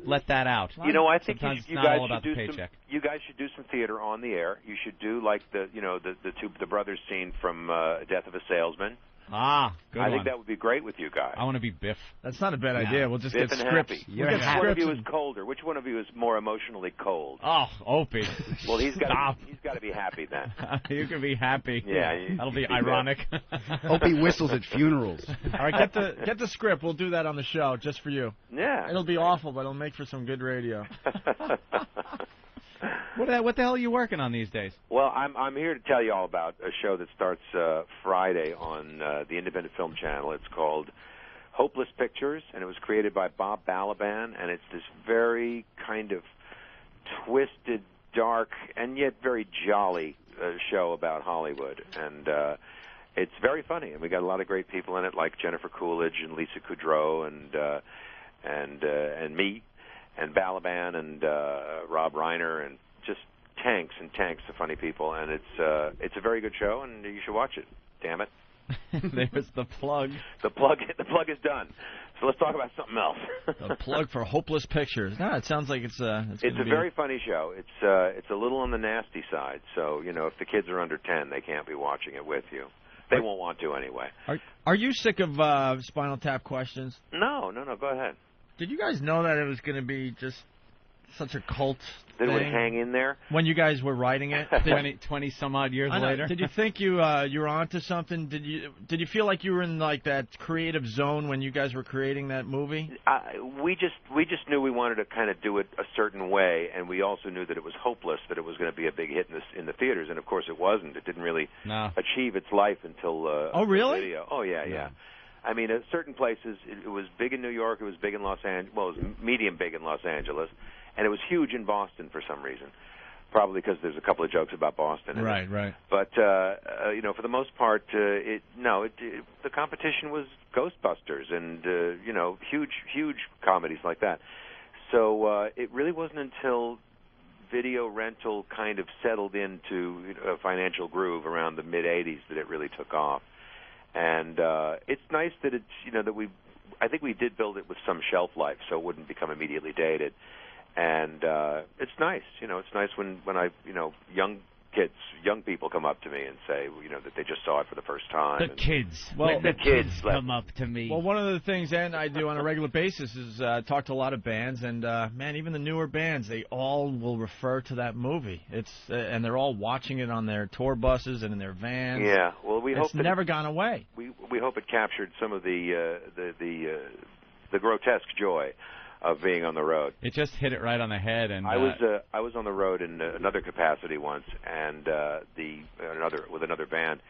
S2: let that out.
S25: You know, I think
S2: sometimes
S25: you
S2: it's not
S25: guys
S2: all about
S25: should
S2: the
S25: do
S2: paycheck.
S25: you guys should do some theater on the air. You should do like the brothers scene from Death of a Salesman.
S5: Good
S25: I think
S5: one.
S25: that would be great with you guys.
S5: I want to be Biff.
S1: That's not a bad idea. We'll just
S25: Biff
S1: get
S25: and
S1: scripts.
S25: Happy.
S1: We'll get
S25: Which one of
S1: scripts
S25: you is colder? Which one of you is more emotionally cold?
S5: Oh, Opie.
S25: Well, he's got
S5: Stop.
S25: to be happy then.
S5: You can be happy.
S25: Yeah,
S5: That'll be
S25: be
S5: ironic.
S24: Opie whistles at funerals.
S1: All right, get the script. We'll do that on the show just for you.
S25: Yeah.
S1: It'll be awful, but it'll make for some good radio.
S5: What the hell are you working on these days?
S25: Well, I'm here to tell you all about a show that starts Friday on the Independent Film Channel. It's called Hopeless Pictures, and it was created by Bob Balaban, and it's this very kind of twisted, dark, and yet very jolly show about Hollywood. And it's very funny, and we got a lot of great people in it, like Jennifer Coolidge and Lisa Kudrow and me, and Balaban and Rob Reiner, and just tanks and tanks of funny people. And it's a very good show, and you should watch it. Damn it.
S5: There's the plug.
S25: The plug is done. So let's talk about something else.
S1: A plug for Hopeless Pictures. No, it sounds like it's a
S25: very funny show. It's a little on the nasty side. So if the kids are under 10, they can't be watching it with you. They won't want to anyway.
S1: Are you sick of Spinal Tap questions?
S25: No. Go ahead.
S1: Did you guys know that it was going to be just such a cult
S25: That it would
S1: thing
S25: hang in there?
S1: when you guys were writing it?
S5: 20 some odd years
S1: I know.
S5: later.
S1: Did you think you were onto something? Did you feel like you were in like that creative zone when you guys were creating that movie?
S25: We just knew we wanted to kind of do it a certain way, and we also knew that it was hopeless that it was going to be a big hit in the theaters, and of course it wasn't. It didn't really achieve its life until
S1: Oh, really?
S25: video. Oh yeah. I mean, at certain places it was big in New York, it was big in Los Angeles. Well, it was medium big in Los Angeles, and it was huge in Boston for some reason. Probably because there's a couple of jokes about Boston. In it.
S1: Right.
S25: But for the most part, the competition was Ghostbusters and huge comedies like that. So it really wasn't until video rental kind of settled into a financial groove around the mid '80s that it really took off. And it's nice that I think we did build it with some shelf life, so it wouldn't become immediately dated. And it's nice, it's nice when young people come up to me and say, that they just saw it for the first time.
S6: The kids.
S25: Well,
S6: the kids come up to me.
S1: Well, one of the things I do on a regular basis is talk to a lot of bands, and man, even the newer bands, they all will refer to that movie. And they're all watching it on their tour buses and in their vans.
S25: Yeah, well, we hope
S1: it's never gone away.
S25: We hope it captured some of the grotesque joy of being on the road.
S5: It just hit it right on the head. And
S25: I was on the road in another capacity once, and with another band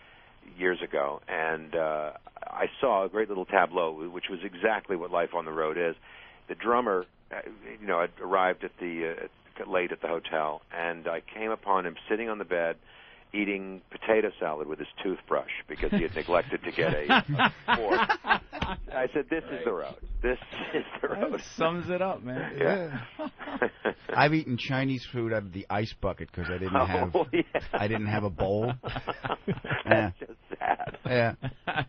S25: years ago, and I saw a great little tableau, which was exactly what life on the road is. The drummer, had arrived late at the hotel, and I came upon him sitting on the bed, eating potato salad with his toothbrush because he had neglected to get a fork. I said, "This is the road. This is the road."
S5: That sums it up, man.
S25: Yeah.
S24: I've eaten Chinese food out of the ice bucket because I didn't have a bowl.
S25: That's just sad.
S24: Yeah.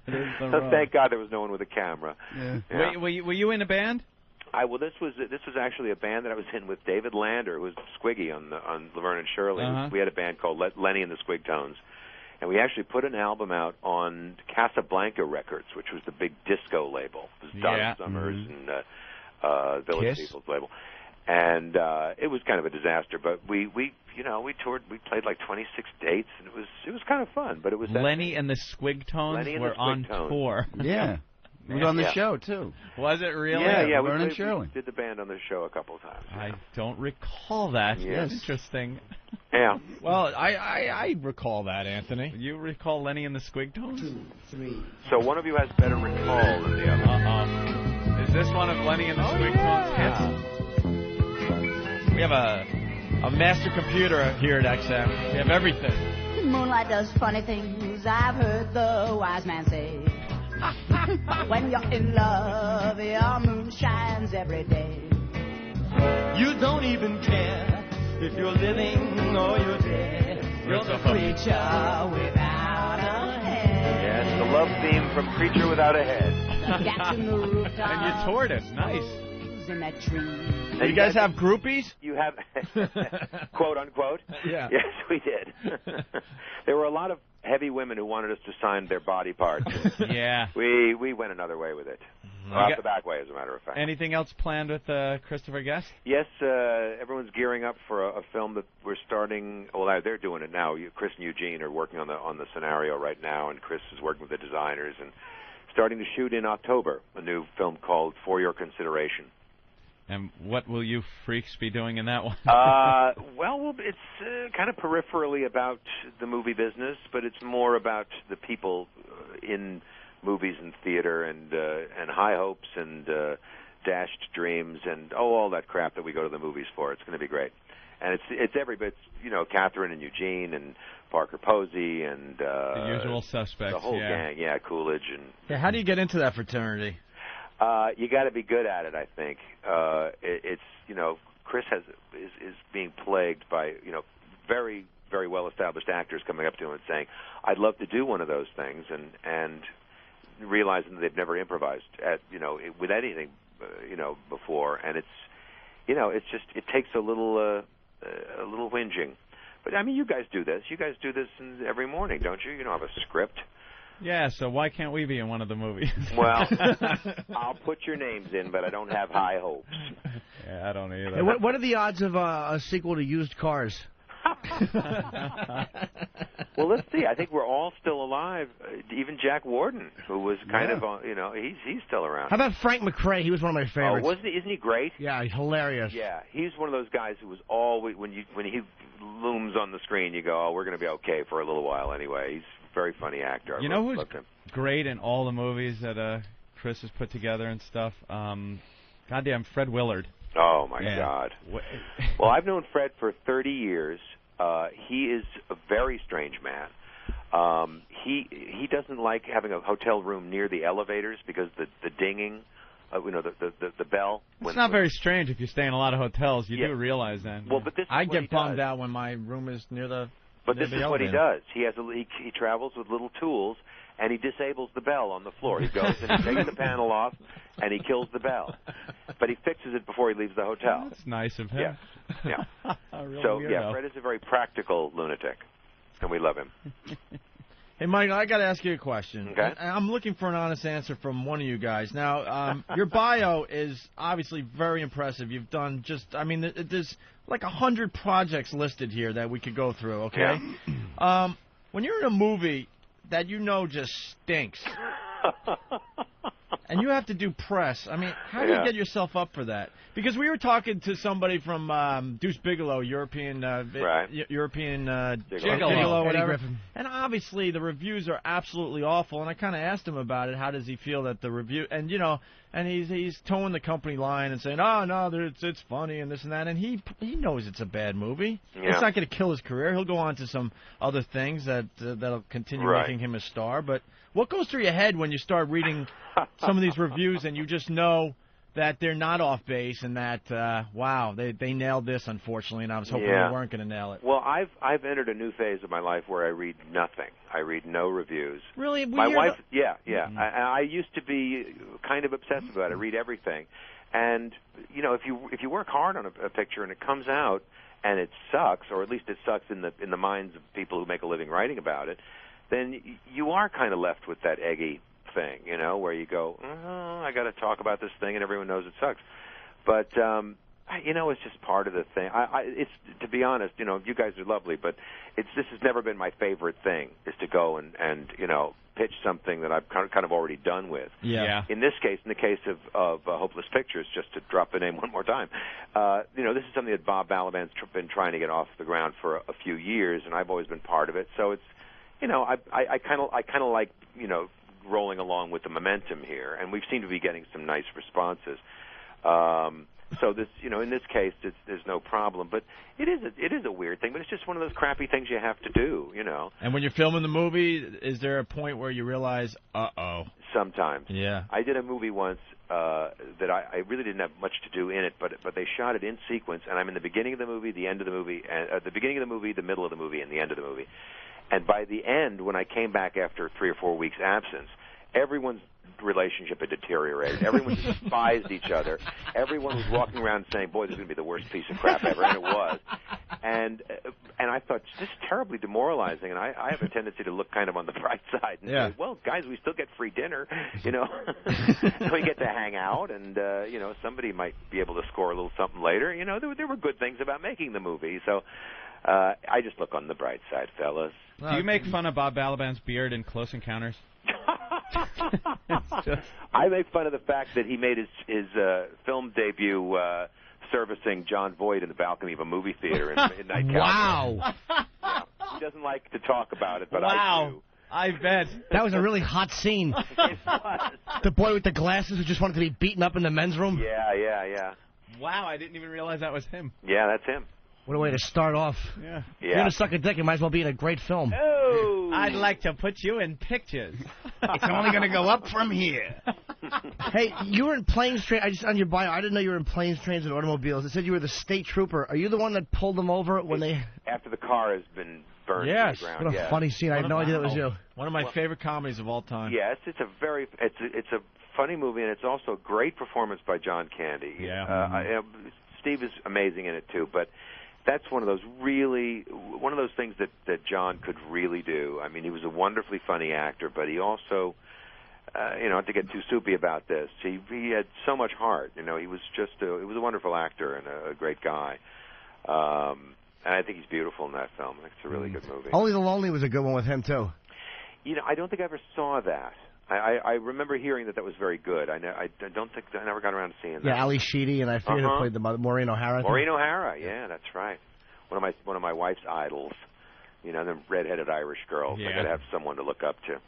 S25: Thank God there was no one with a camera.
S24: Yeah.
S25: Yeah.
S5: Were you in a band?
S25: This was actually a band that I was in with David Lander, who was Squiggy on Laverne and Shirley.
S5: Uh-huh.
S25: We had a band called Lenny and the Squigtones, and we actually put an album out on Casablanca Records, which was the big disco label. It was Donna Summers and Village People's label, and it was kind of a disaster. But we toured. We played like 26 dates, and it was kind of fun. But it was
S5: Lenny and the Squigtones were on tour.
S24: Yeah. We were on the show, too.
S5: Was it really?
S25: Yeah.
S24: We
S25: did the band on the show a couple of times.
S5: I don't recall that.
S25: Yes.
S5: Interesting.
S25: Yeah.
S1: Well, I recall that, Anthony.
S5: You recall Lenny and the Squigtones?
S6: 2, 3.
S25: So one of you has better recall than the other.
S5: Uh-oh. Is this one of Lenny and the Squigtones hits?
S1: We have a master computer here at XM. We have everything.
S9: Moonlight does funny things, I've heard the wise man say. When you're in love, your moon shines every day.
S10: You don't even care if you're living or you're dead. You're the creature without a head.
S25: Yes, the love theme from Creature Without a Head.
S5: And you toured it. Nice.
S9: In that tree.
S1: Do you guys have groupies?
S25: You have, quote unquote.
S1: Yeah.
S25: Yes, we did. There were a lot of heavy women who wanted us to sign their body parts.
S5: Yeah.
S25: We went another way with it. Out the back way, as a matter of fact.
S5: Anything else planned with Christopher Guest?
S25: Yes, everyone's gearing up for a film that we're starting. Well, they're doing it now. Chris and Eugene are working on the scenario right now, and Chris is working with the designers and starting to shoot in October a new film called For Your Consideration.
S5: And what will you freaks be doing in that one?
S25: Well, it's kind of peripherally about the movie business, but it's more about the people in movies and theater and high hopes and dashed dreams and all that crap that we go to the movies for. It's going to be great, and it's every bit. Catherine and Eugene and Parker Posey and
S5: the usual suspects.
S25: The whole gang, Coolidge and.
S1: Yeah, how do you get into that fraternity?
S25: You got to be good at it, I think. Chris is being plagued by very, very well established actors coming up to him and saying, "I'd love to do one of those things," and realizing that they've never improvised with anything before, and it's just it takes a little whinging. But I mean, you guys do this. You guys do this every morning, don't you? You don't have a script.
S5: Yeah, so why can't we be in one of the movies?
S25: Well, I'll put your names in, but I don't have high hopes.
S5: Yeah, I don't either.
S4: Hey, what are the odds of a sequel to Used Cars?
S25: Well, let's see. I think we're all still alive. Even Jack Warden, who was kind of, he's still around.
S4: How about Frank McRae? He was one of my favorites.
S25: Oh, isn't he great?
S4: Yeah, he's hilarious.
S25: Yeah, he's one of those guys who was always when he looms on the screen, you go, "Oh, we're going to be okay for a little while anyway." He's a very funny actor.
S5: You know who's great in all the movies that Chris has put together and stuff? Goddamn, Fred Willard.
S25: Oh my God. Well, I've known Fred for 30 years. He is a very strange man. He doesn't like having a hotel room near the elevators because the dinging, the bell.
S5: It's not very strange if you stay in a lot of hotels. You do realize that.
S25: Well, but this
S1: I get bummed out when my room is near the.
S25: But this is what he does. He travels with little tools, and he disables the bell on the floor. He goes and he takes the panel off, and he kills the bell. But he fixes it before he leaves the hotel.
S5: That's nice of him.
S25: Yeah.
S5: So,
S25: Fred is a very practical lunatic, and we love him.
S1: Hey, Michael, I got to ask you a question.
S25: Okay.
S1: I'm looking for an honest answer from one of you guys. Now, your bio is obviously very impressive. You've done there's like 100 projects listed here that we could go through, okay? Yeah. When you're in a movie that just stinks, and you have to do press, I mean, how do you get yourself up for that? Because we were talking to somebody from Deuce Bigalow, European Gigolo, whatever. And obviously the reviews are absolutely awful. And I kind of asked him about it. How does he feel that the review? And and he's towing the company line and saying, "Oh no, it's funny and this and that." And he knows it's a bad movie. Yeah. It's not going to kill his career. He'll go on to some other things that'll continue making him a star. But what goes through your head when you start reading some of these reviews and you just know that they're not off base and that they nailed this, unfortunately, and I was hoping they weren't going to nail it?
S25: Well, I've entered a new phase of my life where I read nothing. I read no reviews.
S1: Really?
S25: My wife, Mm-hmm. I used to be kind of obsessive about it. I read everything, and if you work hard on a picture and it comes out and it sucks, or at least it sucks in the minds of people who make a living writing about it, then you are kind of left with that eggy thing, where you go, I got to talk about this thing, and everyone knows it sucks. But it's just part of the thing. It's to be honest, you guys are lovely, but this has never been my favorite thing, is to go and pitch something that I've kind of already done with.
S5: Yeah.
S25: In this case, in the case of Hopeless Pictures, just to drop the name one more time, this is something that Bob Balaban's been trying to get off the ground for a few years, and I've always been part of it. So it's, I kind of like rolling along with the momentum here, and we seem to be getting some nice responses. So this, in this case, there's no problem. But it is a weird thing. But it's just one of those crappy things you have to do,
S1: And when you're filming the movie, is there a point where you realize,
S25: Sometimes.
S1: Yeah.
S25: I did a movie once that I really didn't have much to do in it, but they shot it in sequence, and I'm in the beginning of the movie, the end of the movie, the beginning of the movie, the middle of the movie, and the end of the movie. And by the end, when I came back after 3 or 4 weeks' absence, everyone's relationship had deteriorated. Everyone despised each other. Everyone was walking around saying, "Boy, this is going to be the worst piece of crap ever," and it was. And I thought, this is terribly demoralizing, and I have a tendency to look kind of on the bright side and say, well, guys, we still get free dinner, you know. We get to hang out, and, you know, somebody might be able to score a little something later. You know, there were good things about making the movie, so I just look on the bright side, fellas.
S5: Do you make fun of Bob Balaban's beard in Close Encounters?
S25: I make fun of the fact that he made his film debut servicing John Voight in the balcony of a movie theater in Midnight Cowboy.
S4: Wow.
S25: Yeah. He doesn't like to talk about it, but I do.
S5: I bet.
S4: That was a really hot scene.
S25: It was.
S4: The boy with the glasses who just wanted to be beaten up in the men's room.
S25: Yeah.
S5: Wow, I didn't even realize that was him.
S25: Yeah, that's him.
S4: What a way to start off.
S5: Yeah.
S4: If you're going to suck a dick, it might as well be in a great film.
S25: Oh.
S6: I'd like to put you in pictures.
S24: It's only going to go up from here.
S4: Hey, you were in planes, trains. I just on your bio. I didn't know you were in planes, trains, and automobiles. It said you were the state trooper. Are you the one that pulled them over when they?
S25: After the car has been burned to the ground.
S4: What a funny scene. I had no idea that was you.
S1: One of my favorite comedies of all time.
S25: Yes, it's a funny movie, and it's also a great performance by John Candy.
S1: Yeah.
S25: Steve is amazing in it too, but that's one of those things that John could really do. I mean, he was a wonderfully funny actor, but he also, not to get too soupy about this, he had so much heart. You know, he was a wonderful actor and a great guy. And I think he's beautiful in that film. It's a really good movie.
S4: Only the Lonely was a good one with him too.
S25: You know, I don't think I ever saw that. I remember hearing that was very good. I don't think I never got around to seeing that.
S4: Yeah, Ali Sheedy, and I forget who played the mother, Maureen O'Hara.
S25: Maureen O'Hara, yeah, that's right. One of my wife's idols. You know, them redheaded Irish girls.
S5: Yeah.
S25: I got to have someone to look up to.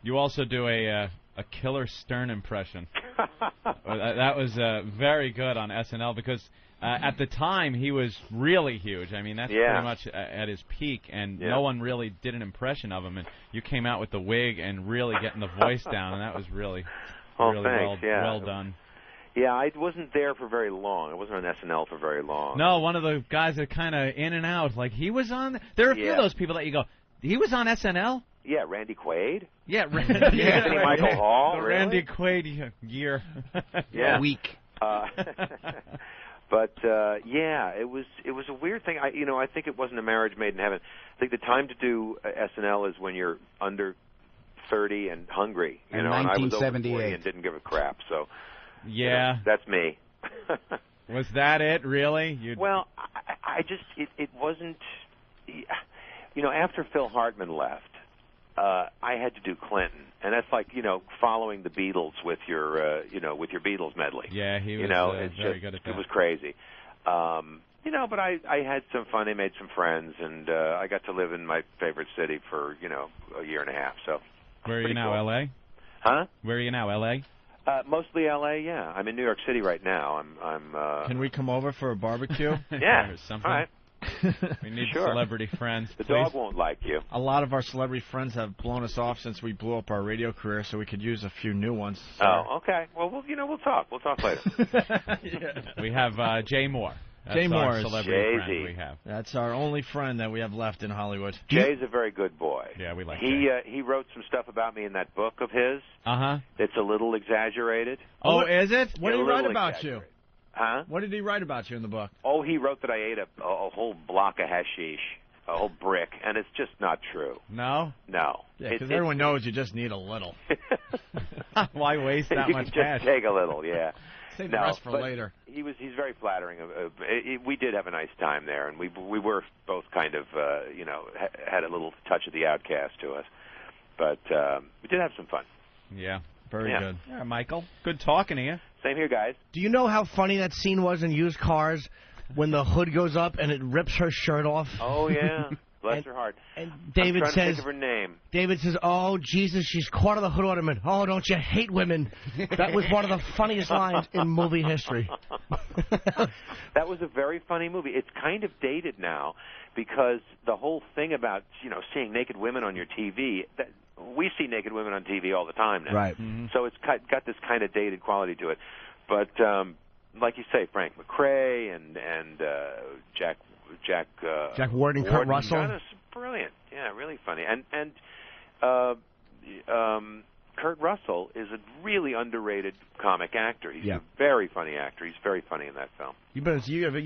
S5: You also do a Killer Stern impression. That was very good on SNL because at the time he was really huge. I mean, that's pretty much at his peak, and no one really did an impression of him. And you came out with the wig and really getting the voice down, and that was really well done.
S25: Yeah, I wasn't there for very long. I wasn't on SNL for very long.
S5: No, one of the guys that kind of in and out. Like, he was on... There are a few of those people that you go, he was on SNL?
S25: Yeah, Randy Quaid.
S5: Yeah,
S25: Anthony Michael Hall.
S5: The
S25: really?
S5: Randy Quaid year.
S25: Yeah.
S4: Week.
S25: But it was a weird thing. I think it wasn't a marriage made in heaven. I think the time to do SNL is when you're under 30 and hungry. You know, and I was over 40 and didn't give a crap. So
S5: yeah,
S25: that's me.
S5: Was that it, really?
S25: Well, I just it wasn't. You know, after Phil Hartman left, I had to do Clinton, and that's like following the Beatles with your Beatles medley.
S5: Yeah, he was very good at that.
S25: It was crazy. But I had some fun. I made some friends, and I got to live in my favorite city for a year and a half. So
S5: where are you now,
S25: cool.
S5: L.A.?
S25: Huh?
S5: Where are you now, L.A.?
S25: Mostly L.A. Yeah, I'm in New York City right now. I'm.
S1: Can we come over for a barbecue?
S25: Yeah.
S5: Or something?
S25: All right.
S5: We need celebrity friends.
S25: The dog won't like you.
S1: A lot of our celebrity friends have blown us off since we blew up our radio career, so we could use a few new ones. So.
S25: Oh, okay. Well, we'll talk. We'll talk later.
S5: We have Jay Moore. That's
S1: Jay Moore,
S5: our celebrity friend we have.
S1: That's our only friend that we have left in Hollywood.
S25: Jay's a very good boy.
S5: Yeah, we like
S25: Jay. He wrote some stuff about me in that book of his. That's a little exaggerated.
S1: Oh, is it? What
S25: Yeah,
S1: did he write about
S25: exaggerated.
S1: you?
S25: Huh?
S1: What did he write about you in the book?
S25: Oh, he wrote that I ate a whole block of hashish, a whole brick, and it's just not true.
S1: No?
S25: No.
S1: Yeah, because everyone knows you just need a little.
S5: Why waste that
S25: you
S5: much
S25: can
S5: cash?
S25: just take a little, yeah.
S1: Save the rest for
S25: but
S1: later.
S25: He's very flattering. We did have a nice time there, and we were both kind of had a little touch of the outcast to us, but we did have some fun.
S5: Yeah.
S1: Very good.
S5: Yeah, Michael. Good talking to you.
S25: Same here, guys.
S4: Do you know how funny that scene was in Used Cars when the hood goes up and it rips her shirt off?
S25: Oh, yeah. Bless her heart.
S4: And David
S25: I'm trying
S4: says,
S25: to think of her name.
S4: David says, oh, Jesus, she's caught on the hood ornament. Oh, don't you hate women? That was one of the funniest lines in movie history.
S25: That was a very funny movie. It's kind of dated now because the whole thing about, seeing naked women on your TV, we see naked women on TV all the time now.
S4: Right.
S25: Mm-hmm. So it's got this kind of dated quality to it. But like you say, Frank McRae and Jack
S4: Ward and Kurt Russell.
S25: Jonas, brilliant. Yeah, really funny. And Kurt Russell is a really underrated comic actor. He's a very funny actor. He's very funny in that film.
S4: You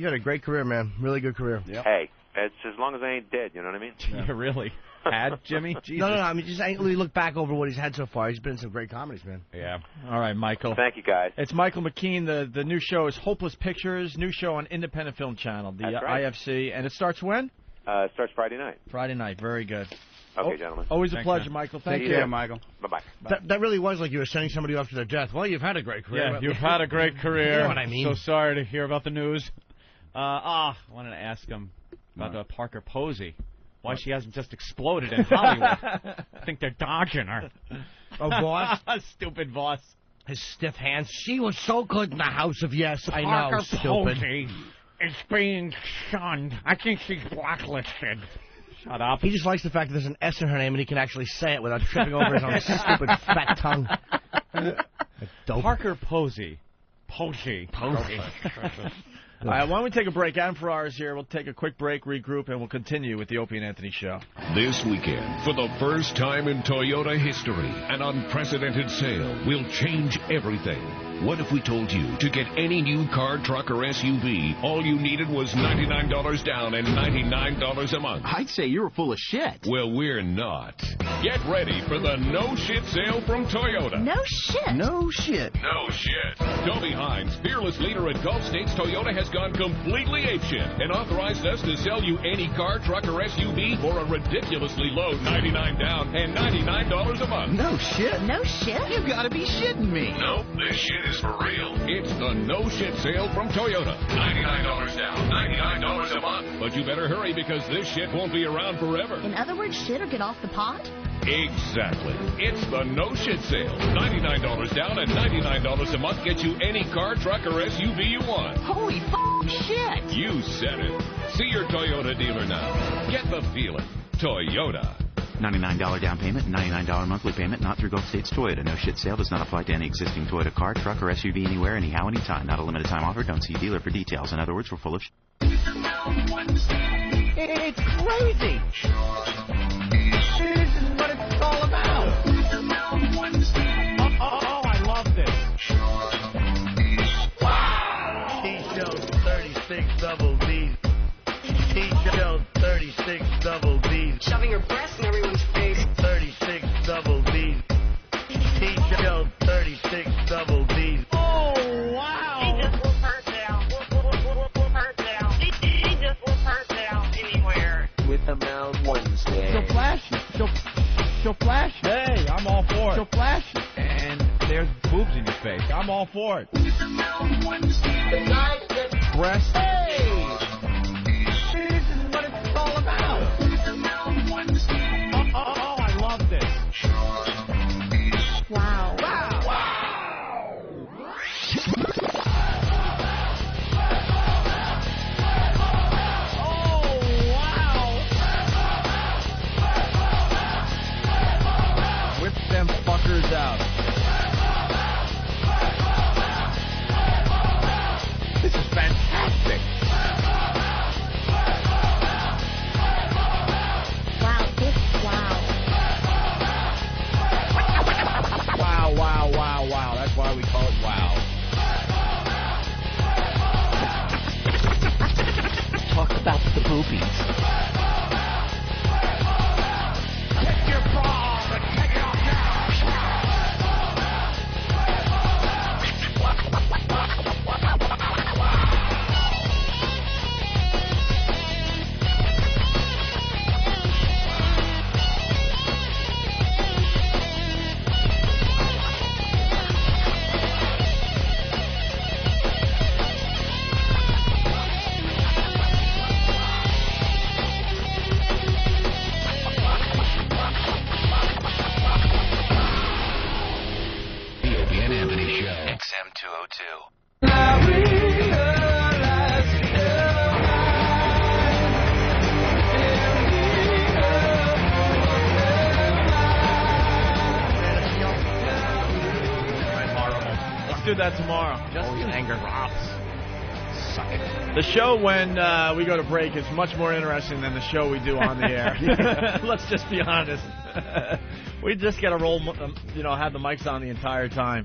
S4: had a great career, man. Really good career.
S25: Hey, It's as long as I ain't dead, you know what I mean?
S5: You really had, Jimmy? Jesus.
S4: No. I mean, just look back over what he's had so far. He's been in some great comedies, man.
S5: Yeah. All right, Michael.
S25: Thank you, guys.
S1: It's Michael McKean. The new show is Hopeless Pictures, new show on Independent Film Channel, the
S25: That's right.
S1: IFC. And it starts when?
S25: It starts Friday night.
S1: Friday night. Very good.
S25: Okay, gentlemen.
S1: Always a
S25: Thanks,
S1: pleasure,
S25: man.
S1: Michael. Thank you.
S24: Yeah, Michael.
S25: Bye-bye.
S4: That really was like you were sending somebody off to their death. Well, you've had a great career.
S5: Yeah, you've had a great career.
S4: You know what I mean?
S5: So sorry to hear about the news. I wanted to ask him about Parker Posey. Why she hasn't just exploded in Hollywood. I think they're dodging her.
S4: Oh, boss?
S5: Stupid boss.
S4: His stiff hands. She was so good in the House of Yes. I know,
S5: Parker
S4: stupid.
S5: Posey is being shunned. I think she's blacklisted. Shut up.
S4: He just likes the fact that there's an S in her name and he can actually say it without tripping over his own stupid fat tongue.
S5: Parker Posey. Posey.
S1: All right, why don't we take a break? Adam Ferrara is here. We'll take a quick break, regroup, and we'll continue with the Opie and Anthony Show.
S12: This weekend, for the first time in Toyota history, an unprecedented sale will change everything. What if we told you to get any new car, truck, or SUV, all you needed was $99 down and $99 a month?
S13: I'd say you were full of shit.
S12: Well, we're not. Get ready for the No Shit sale from Toyota.
S13: No shit. No shit.
S12: No shit. Toby Hines, fearless leader at Gulf States Toyota, has gone completely apeshit and authorized us to sell you any car, truck, or SUV for a ridiculously low $99 down and $99 a month.
S13: No shit. No shit? You gotta be shitting me.
S12: No, this shit is for real. It's the No Shit sale from Toyota. $99 down, $99 a month. But you better hurry because this shit won't be around forever.
S14: In other words, shit or get off the pot?
S12: Exactly. It's the No Shit sale. $99 down and $99 a month gets you any car, truck, or SUV you want.
S14: Holy shit.
S12: You said it. See your Toyota dealer now. Get the feeling. Toyota.
S13: $99 down payment, $99 monthly payment, not through Gulf States Toyota. No shit sale does not apply to any existing Toyota car, truck, or SUV anywhere, anyhow, anytime. Not a limited time offer. Don't see dealer for details. In other words, we're full of shit.
S2: It's crazy. This is what it's all about. Oh, I love this.
S10: Wow. T-Show 36 double D. T-Show 36 double D.
S18: Shoving your breast in everyone's face.
S10: 36 double D. T-Show 36 double D.
S2: Oh, wow.
S15: He just will her down. Will her down. He just will her down anywhere.
S7: Whippamow Wednesday.
S2: She'll flash it. She'll flash it.
S1: Hey, I'm all for it.
S2: She'll flash it.
S5: And there's boobs in your face.
S1: I'm all for it.
S10: The guy that
S1: Breast.
S2: Hey. This is what it's all about. Oh, I love this.
S14: Wow.
S1: Whip them fuckers out.
S2: This is fantastic.
S1: Wow. That's why we call it wow.
S14: Talk about the boobies.
S2: Take your bra and take it off
S1: Do that tomorrow.
S4: Just anger. Suck it.
S1: The show when we go to break is much more interesting than the show we do on the air. Let's just be honest. We just got to roll, have the mics on the entire time.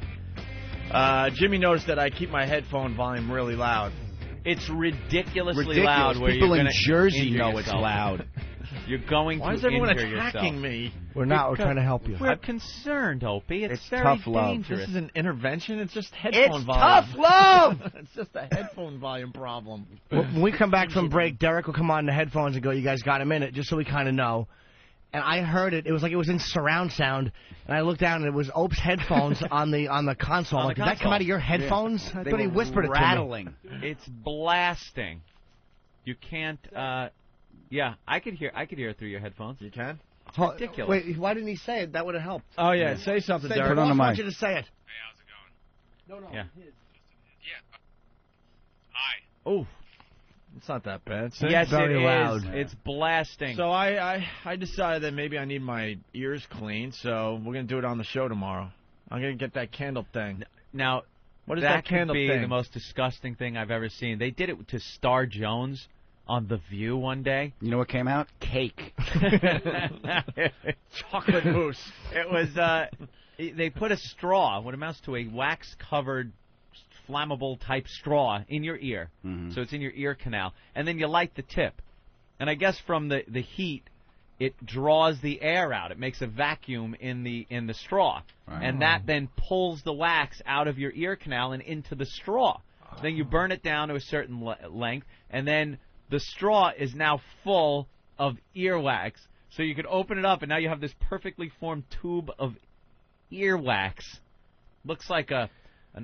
S1: Jimmy noticed that I keep my headphone volume really loud.
S5: It's ridiculously
S24: Ridiculous.
S5: loud. Where
S24: People
S5: you're
S24: in
S5: gonna
S24: Jersey
S5: injure
S24: know it's
S5: yourself.
S24: loud.
S5: You're going
S1: Why
S5: to
S1: is everyone
S5: injure
S1: attacking
S5: yourself.
S1: me?
S4: We're not. We're trying to help you.
S5: We're concerned, Opie. It's very
S24: tough love.
S5: dangerous.
S1: This is an intervention. It's just headphone
S4: It's
S1: volume.
S4: tough love.
S1: It's just a headphone volume problem.
S4: When we come back from break, Derek will come on the headphones and go, "You guys got a minute?" Just so we kind of know. And I heard it. It was like it was in surround sound. And I looked down, and it was Ope's headphones on the console. I'm like, did that come out of your headphones? I thought he whispered
S24: rattling.
S4: it to me.
S5: It's blasting. You can't. Yeah, I could hear it through your headphones.
S1: You can?
S5: It's ridiculous.
S4: Wait, why didn't he say it? That would have helped.
S1: Oh, yeah. Say something,
S4: Say,
S1: Derek.
S4: Put on the mic. I want you to say it.
S11: Hey, how's it going?
S4: No.
S5: Yeah.
S11: Hi.
S1: Oh, it's not that bad.
S5: Yes,
S4: very
S5: it is.
S4: loud.
S5: It's blasting.
S1: So I decided that maybe I need my ears cleaned, so we're going to do it on the show tomorrow. I'm going to get that candle thing.
S5: Now,
S1: what is
S5: that
S1: that candle
S5: could be
S1: thing?
S5: the most disgusting thing I've ever seen. They did it to Star Jones on The View one day.
S24: You know what came out? Cake.
S1: Chocolate mousse.
S5: It was, they put a straw, what amounts to a wax-covered flammable type straw in your ear.
S24: Mm-hmm.
S5: So it's in your ear canal. And then you light the tip. And I guess from the heat, it draws the air out. It makes a vacuum in the straw.
S24: Right.
S5: And that then pulls the wax out of your ear canal and into the straw. Then you burn it down to a certain length, and then the straw is now full of earwax. So you could open it up, and now you have this perfectly formed tube of earwax. Looks like an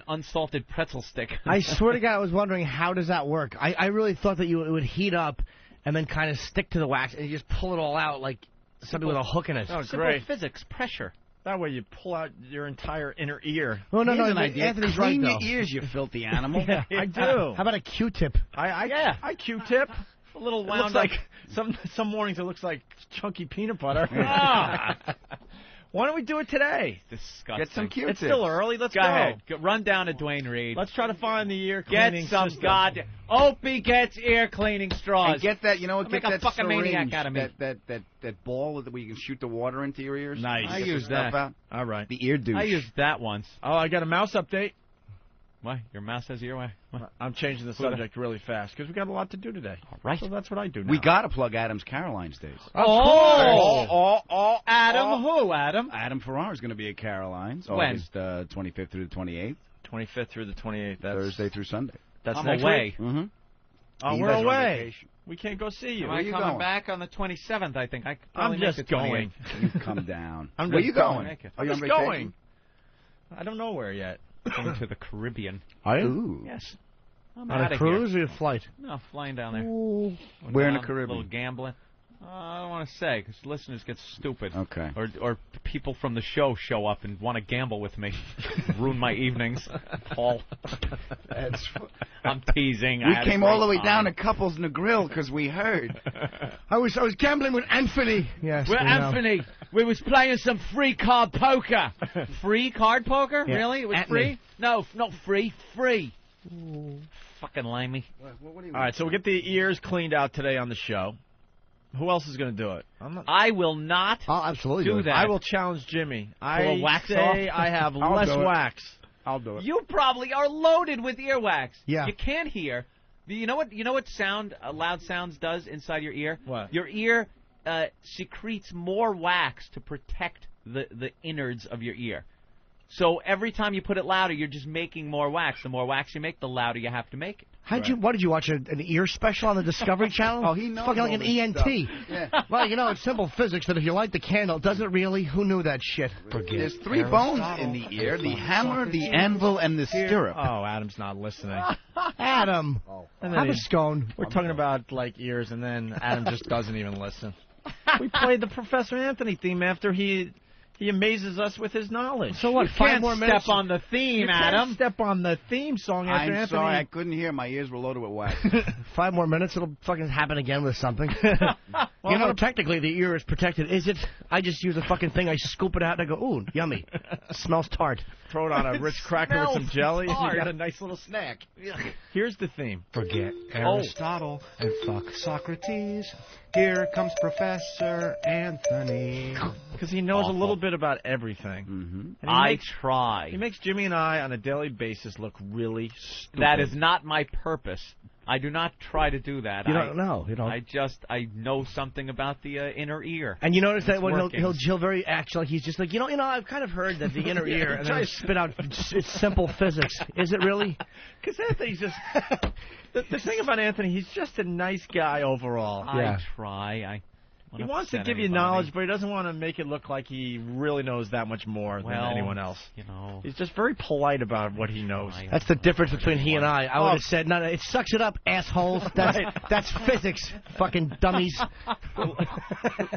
S5: unsalted pretzel stick.
S4: I swear to God, I was wondering, how does that work? I really thought that it would heat up and then kind of stick to the wax, and you just pull it all out like something with a hook in it.
S1: Oh,
S5: Simple
S1: great.
S5: physics, pressure.
S1: That way you pull out your entire inner ear.
S4: No,
S24: Here's an
S4: Anthony's
S24: idea.
S4: right,
S24: Clean
S4: though.
S24: your ears, you filthy animal.
S1: Yeah, I do.
S4: How about a Q-tip?
S1: I Q-tip.
S5: A little
S1: It
S5: wound
S1: looks
S5: up.
S1: like some mornings it looks like chunky peanut butter. Ah. Why don't we do it today?
S5: Disgusting.
S24: Get some Q-tips.
S1: It's still early. Let's
S5: Go ahead. Run down to Dwayne Reed.
S1: Let's try to find the ear
S5: Get
S1: cleaning
S5: some
S1: system.
S5: goddamn. Opie gets ear cleaning straws.
S24: And get that, you know what?
S5: Make
S24: Get
S5: a
S24: that
S5: fucking
S24: syringe,
S5: maniac out of me.
S24: that ball where you can shoot the water into your ears.
S1: Nice.
S5: I
S24: Get the
S5: use
S24: stuff
S5: that.
S24: out.
S1: All right.
S24: The ear douche.
S5: I used that once.
S1: Oh, I got a mouse update.
S5: What? Your mouse has earwax? What?
S1: I'm changing the subject really fast because we got a lot to do today.
S5: All right.
S1: So that's what I do now.
S24: We got to plug Adam's Caroline's Days.
S5: Adam who, Adam?
S24: Adam Ferrara is going to be at Caroline's
S5: When?
S24: August 25th through the 28th,
S1: 25th through the 28th. That's
S24: Thursday through Sunday.
S1: That's
S5: I'm
S1: next
S5: away.
S1: week?
S24: Mm-hmm.
S1: Oh,
S24: You
S1: we're
S24: guys are on
S1: away.
S24: vacation.
S1: We can't go see you.
S5: Am
S24: Where
S5: I
S24: you
S5: coming
S24: going?
S5: back on the 27th, I think. I could
S1: I'm
S5: probably make
S1: just
S5: the 28th.
S1: going.
S24: You come down.
S1: I'm
S24: Where
S1: just
S24: you
S1: going.
S24: going?
S5: Make it.
S24: Are you
S1: I'm
S24: on
S1: just
S24: vacation?
S1: going. I don't know where yet.
S5: Going to the Caribbean.
S4: Are you?
S24: Ooh.
S5: Yes. I'm
S4: On
S5: outta
S4: a cruise or a flight?
S5: Here. No, flying down there.
S24: Where in the
S5: A
S24: Caribbean?
S5: little gambling. I don't want to say because listeners get stupid.
S24: Okay.
S5: Or people from the show show up and want to gamble with me, ruin my evenings. Paul, I'm teasing.
S24: We came all the way down to Couples in the Grill because we heard.
S4: I was gambling with Anthony. Yes.
S5: Well,
S4: we know.
S5: Anthony, we was playing some free card poker. Free card poker?
S4: Yeah.
S5: Really? It was
S4: Anthony.
S5: free? No, not free. Free. Fucking limey.
S24: What do you
S1: All right, so we'll get the ears cleaned out today on the show. Who else is going to do it? I'm not.
S5: I will not
S4: I'll absolutely
S5: do that.
S1: I will challenge Jimmy.
S5: a wax
S1: say
S5: off?
S1: I have
S24: I'll
S1: less
S24: do it.
S1: wax.
S24: I'll do it.
S5: You probably are loaded with earwax.
S4: Yeah.
S5: You can't hear. You know what sound loud sounds does inside your ear?
S1: What?
S5: Your ear secretes more wax to protect the innards of your ear. So every time you put it louder, you're just making more wax. The more wax you make, the louder you have to make it.
S4: What did you watch? An ear special on the Discovery Channel?
S24: Oh, he knows
S4: Fucking like
S24: all
S4: an
S24: this
S4: ENT.
S24: stuff. Yeah.
S4: Well, you know, it's simple physics that if you light the candle, does it really? Who knew that shit?
S24: There's three bones in the ear: the hammer, the anvil, and the stirrup.
S1: Oh, Adam's not listening.
S4: Adam,
S1: And then
S4: have a
S1: he-
S4: scone.
S1: We're talking about like ears, and then Adam just doesn't even listen. We played the Professor Anthony theme after he amazes us with his knowledge.
S4: So what?
S5: You
S4: 5
S5: can't
S4: more minutes.
S5: step on the theme,
S1: You can't
S5: Adam.
S1: step on the theme song after
S24: I'm
S1: Anthony.
S24: sorry, I couldn't hear. My ears were loaded with wax.
S4: 5 more minutes, it'll fucking happen again with something. You know, technically the ear is protected. Is it? I just use a fucking thing. I scoop it out and I go, ooh, yummy. Smells tart.
S1: Throw it on a Ritz cracker with some
S5: smells
S1: jelly, and
S5: hard.
S1: you got a nice little snack. Here's the theme.
S16: Forget Aristotle and fuck Socrates. Here comes Professor Anthony.
S1: Because he knows
S5: Awful.
S1: a little bit about everything.
S24: Mm-hmm.
S1: And he
S5: I
S1: makes-
S5: try.
S1: He makes Jimmy and I on a daily basis look really stupid.
S5: That is not my purpose. I do not try to do that.
S4: You don't know. You don't.
S5: I know something about the inner ear.
S4: And you notice that
S5: It's
S4: when
S5: working.
S4: he'll very act like he's just like, I've kind of heard that the inner ear, and then he'll spit out it's simple physics. Is it really?
S1: Because Anthony's just the thing about Anthony, he's just a nice guy overall.
S5: I try.
S1: He wants to give you knowledge, but he doesn't want to make it look like he really knows that much more than anyone else. He's just very polite about what he knows.
S4: That's the difference between he and I. I would have said, no, it sucks it up, assholes. That's physics, fucking dummies.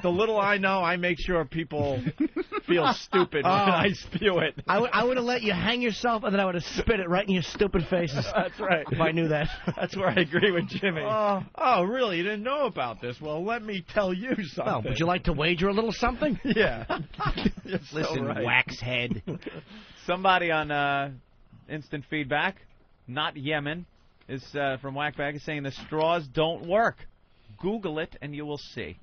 S1: The little I know, I make sure people feel stupid when I spew it.
S4: I would have let you hang yourself, and then I would have spit it right in your stupid faces.
S1: That's right.
S4: If I knew that.
S1: That's where I agree with Jimmy. Oh, really? You didn't know about this? Well, let me tell you something.
S4: Oh, would you like to wager a little something?
S1: Yeah.
S5: Listen,
S1: right.
S5: waxhead. Somebody on instant feedback, not Yemen, is from Whackbag, is saying the straws don't work. Google it and you will see.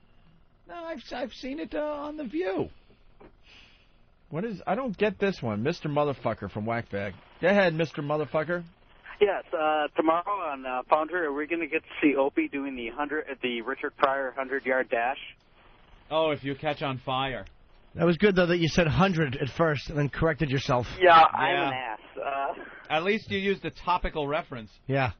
S5: No, I've seen it on The View.
S1: What is? I don't get this one, Mr. Motherfucker from Whackbag. Go ahead, Mr. Motherfucker.
S17: Yes, tomorrow on Pounder, we're going to get to see Opie doing the Richard Pryor 100-yard dash.
S5: Oh, if you catch on fire.
S4: That was good, though, that you said 100 at first and then corrected yourself.
S17: Yeah, I'm an ass.
S5: At least you used a topical reference.
S4: Yeah,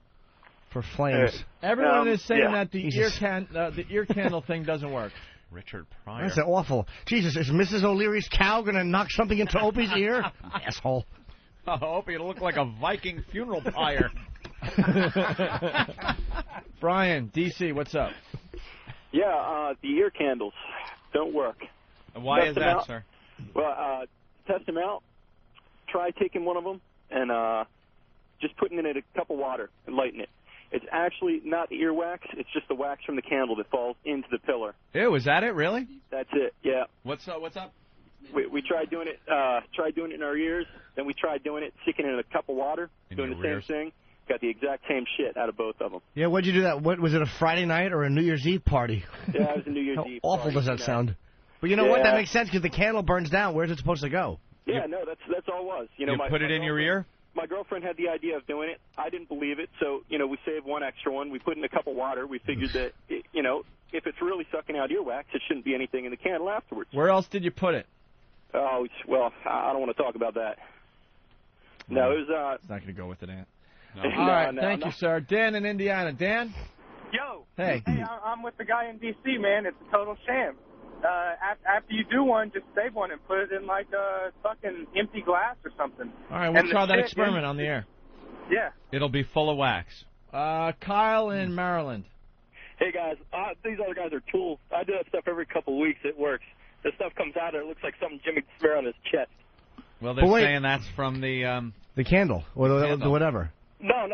S4: for flames.
S1: Everyone is saying that the ear candle thing doesn't work.
S5: Richard Pryor.
S4: That's awful. Jesus, is Mrs. O'Leary's cow going to knock something into Opie's ear? Asshole.
S5: Oh, Opie, it'll look like a Viking funeral pyre.
S1: Brian, D.C., what's up?
S19: Yeah, the ear candles don't work.
S5: Why
S19: Test
S5: is
S19: them
S5: that,
S19: out.
S5: sir?
S19: Well, test them out. Try taking one of them and just putting it in a cup of water and lighting it. It's actually not the earwax. It's just the wax from the candle that falls into the pillar.
S5: Ew, is that it, really?
S19: That's it, yeah.
S5: What's up?
S19: We tried doing it in our ears. Then we tried doing it, sticking it in a cup of water, doing the same thing. Got the exact same shit out of both of them.
S4: Yeah, what'd you do that? What was it, a Friday night or a New Year's Eve party?
S19: Yeah, it was a New Year's
S4: How
S19: Eve
S4: awful
S19: party,
S4: does that sound? But you know what? That makes sense because the candle burns down. Where's it supposed to go?
S19: Yeah, no, that's all it was. You
S5: put it in your ear?
S19: My girlfriend had the idea of doing it. I didn't believe it, so, we saved one extra one. We put it in a cup of water. We figured that, if it's really sucking out earwax, it shouldn't be anything in the candle afterwards.
S1: Where else did you put it?
S19: Oh, well, I don't want to talk about that. No, it was...
S1: It's not going to go with it, Ant.
S19: No.
S1: All right, thank you, sir. Dan in Indiana. Dan?
S20: Yo.
S1: Hey.
S20: I'm with the guy in D.C., man. It's a total sham. After you do one, just save one and put it in, like, a fucking empty glass or something.
S1: All right, we'll try that experiment on the air.
S20: Yeah.
S5: It'll be full of wax.
S1: Kyle in Maryland.
S19: Hey, guys, these other guys are tools. I do that stuff every couple of weeks. It works. The stuff comes out and it looks like something Jimmy could smear on his chest.
S5: Well, they're saying that's from the
S4: candle or the whatever.
S19: No.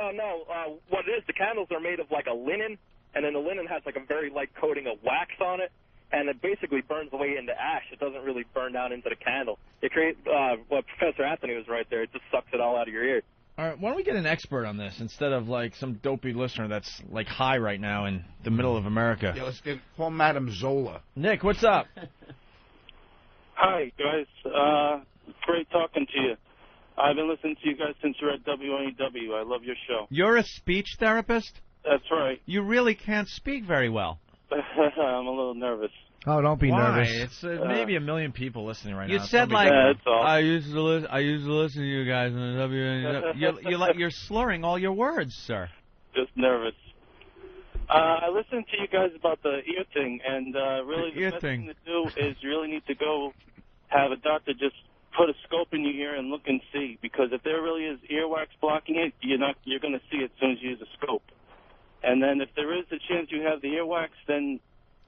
S19: What it is, the candles are made of like a linen, and then the linen has like a very light coating of wax on it, and it basically burns away into ash. It doesn't really burn down into the candle. It creates, Professor Anthony was right there. It just sucks it all out of your ear.
S1: All right, why don't we get an expert on this instead of like some dopey listener that's like high right now in the middle of America?
S24: Yeah, let's call Madam Zola.
S1: Nick, what's up?
S21: Hi, guys. Great talking to you. I've been listening to you guys since you were at WNEW. I love your show.
S5: You're a speech therapist?
S21: That's right.
S5: You really can't speak very well.
S21: I'm a little nervous.
S4: Oh, don't be nervous.
S1: It's maybe a million people listening right now.
S5: You said like
S21: all.
S5: I used to listen to you guys on the WNEW. You're slurring all your words, sir.
S21: Just nervous. I listened to you guys about the ear thing, and really the best thing to do is you really need to go have a doctor just put a scope in your ear and look and see, because if there really is earwax blocking it, you're going to see it as soon as you use a scope. And then if there is a chance you have the earwax, then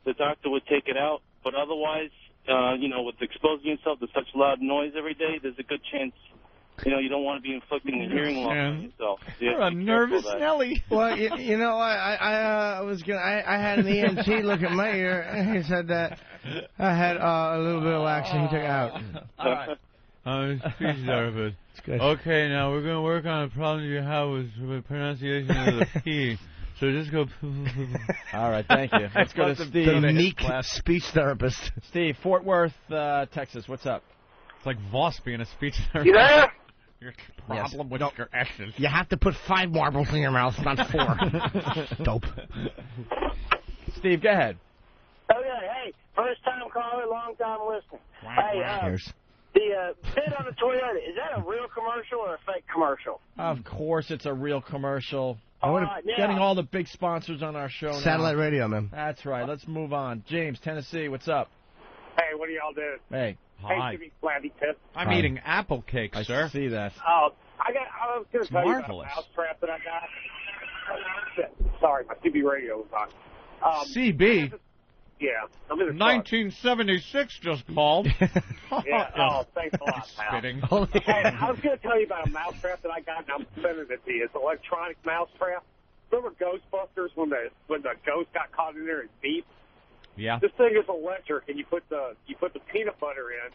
S21: the doctor would take it out. But otherwise, with exposing yourself to such loud noise every day, there's a good chance, you don't want to be inflicting a hearing loss on yourself. So
S1: you're a nervous Nelly.
S4: Well, I had an ENT look at my ear, and he said that I had a little bit of wax, and he took it out.
S1: All right.
S5: I'm a speech therapist. Okay, now we're going to work on a problem you have with pronunciation of the P. So just go.
S1: All right, thank you. Let's go to Steve.
S4: The unique speech therapist.
S1: Steve, Fort Worth, Texas. What's up?
S5: It's like Voss being a speech therapist.
S20: You there?
S5: Your problem with your S's.
S4: You have to put 5 marbles in your mouth, not 4. Dope.
S1: Steve, go ahead.
S21: Okay, hey, first time caller, long time listener. Hey, the bid on the Toyota, is that a real commercial or a fake commercial?
S1: Of course, it's a real commercial.
S21: Now-
S1: Getting all the big sponsors on our show now.
S4: Satellite radio, man.
S1: That's right. Let's move on. James, Tennessee, what's up?
S20: Hey, what do y'all do?
S1: Hey.
S21: Hi.
S20: Hey, Jimmy Flabby Tip.
S5: I'm eating apple cake, sir.
S1: I see that.
S20: I was going to tell
S5: Marvelous.
S20: you about a mousetrap that I got. Shit. Sorry, my CB radio was on.
S5: CB?
S20: Yeah, I'm in the truck.
S5: 1976 just called.
S20: Yeah, oh, thanks a lot, pal.
S5: Spitting.
S20: Hey, I was going to tell you about a mousetrap that I got, and I'm sending it to you. It's an electronic mousetrap. Remember Ghostbusters when the ghost got caught in there and beeped?
S5: Yeah.
S20: This thing is electric, and you put the peanut butter in,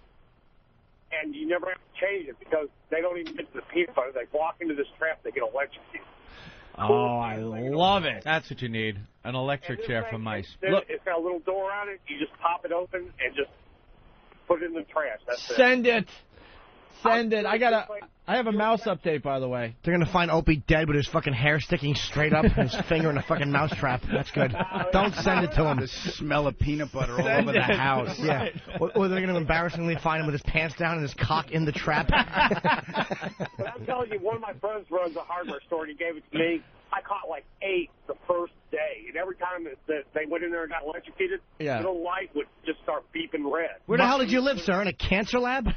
S20: and you never have to change it because they don't even get to the peanut butter. They walk into this trap, they get electrocuted.
S1: Oh, I love it.
S5: That's what you need. An electric chair for mice.
S20: Look, it's got a little door on it. You just pop it open and just put it in the trash. That's
S1: Send it. Send it. I have a mouse update, by the way.
S4: They're going to find Opie dead with his fucking hair sticking straight up and his finger in a fucking mousetrap. That's good. Don't send it to him.
S24: The smell of peanut butter all over the house.
S4: Yeah. Or they're going to embarrassingly find him with his pants down and his cock in the trap.
S20: But I'm telling you, one of my friends runs a hardware store, and he gave it to me. I caught like 8 the first day, and every time that they went in there and got electrocuted, the little light would just start beeping red.
S4: Where the hell did you live, sir? In a cancer lab?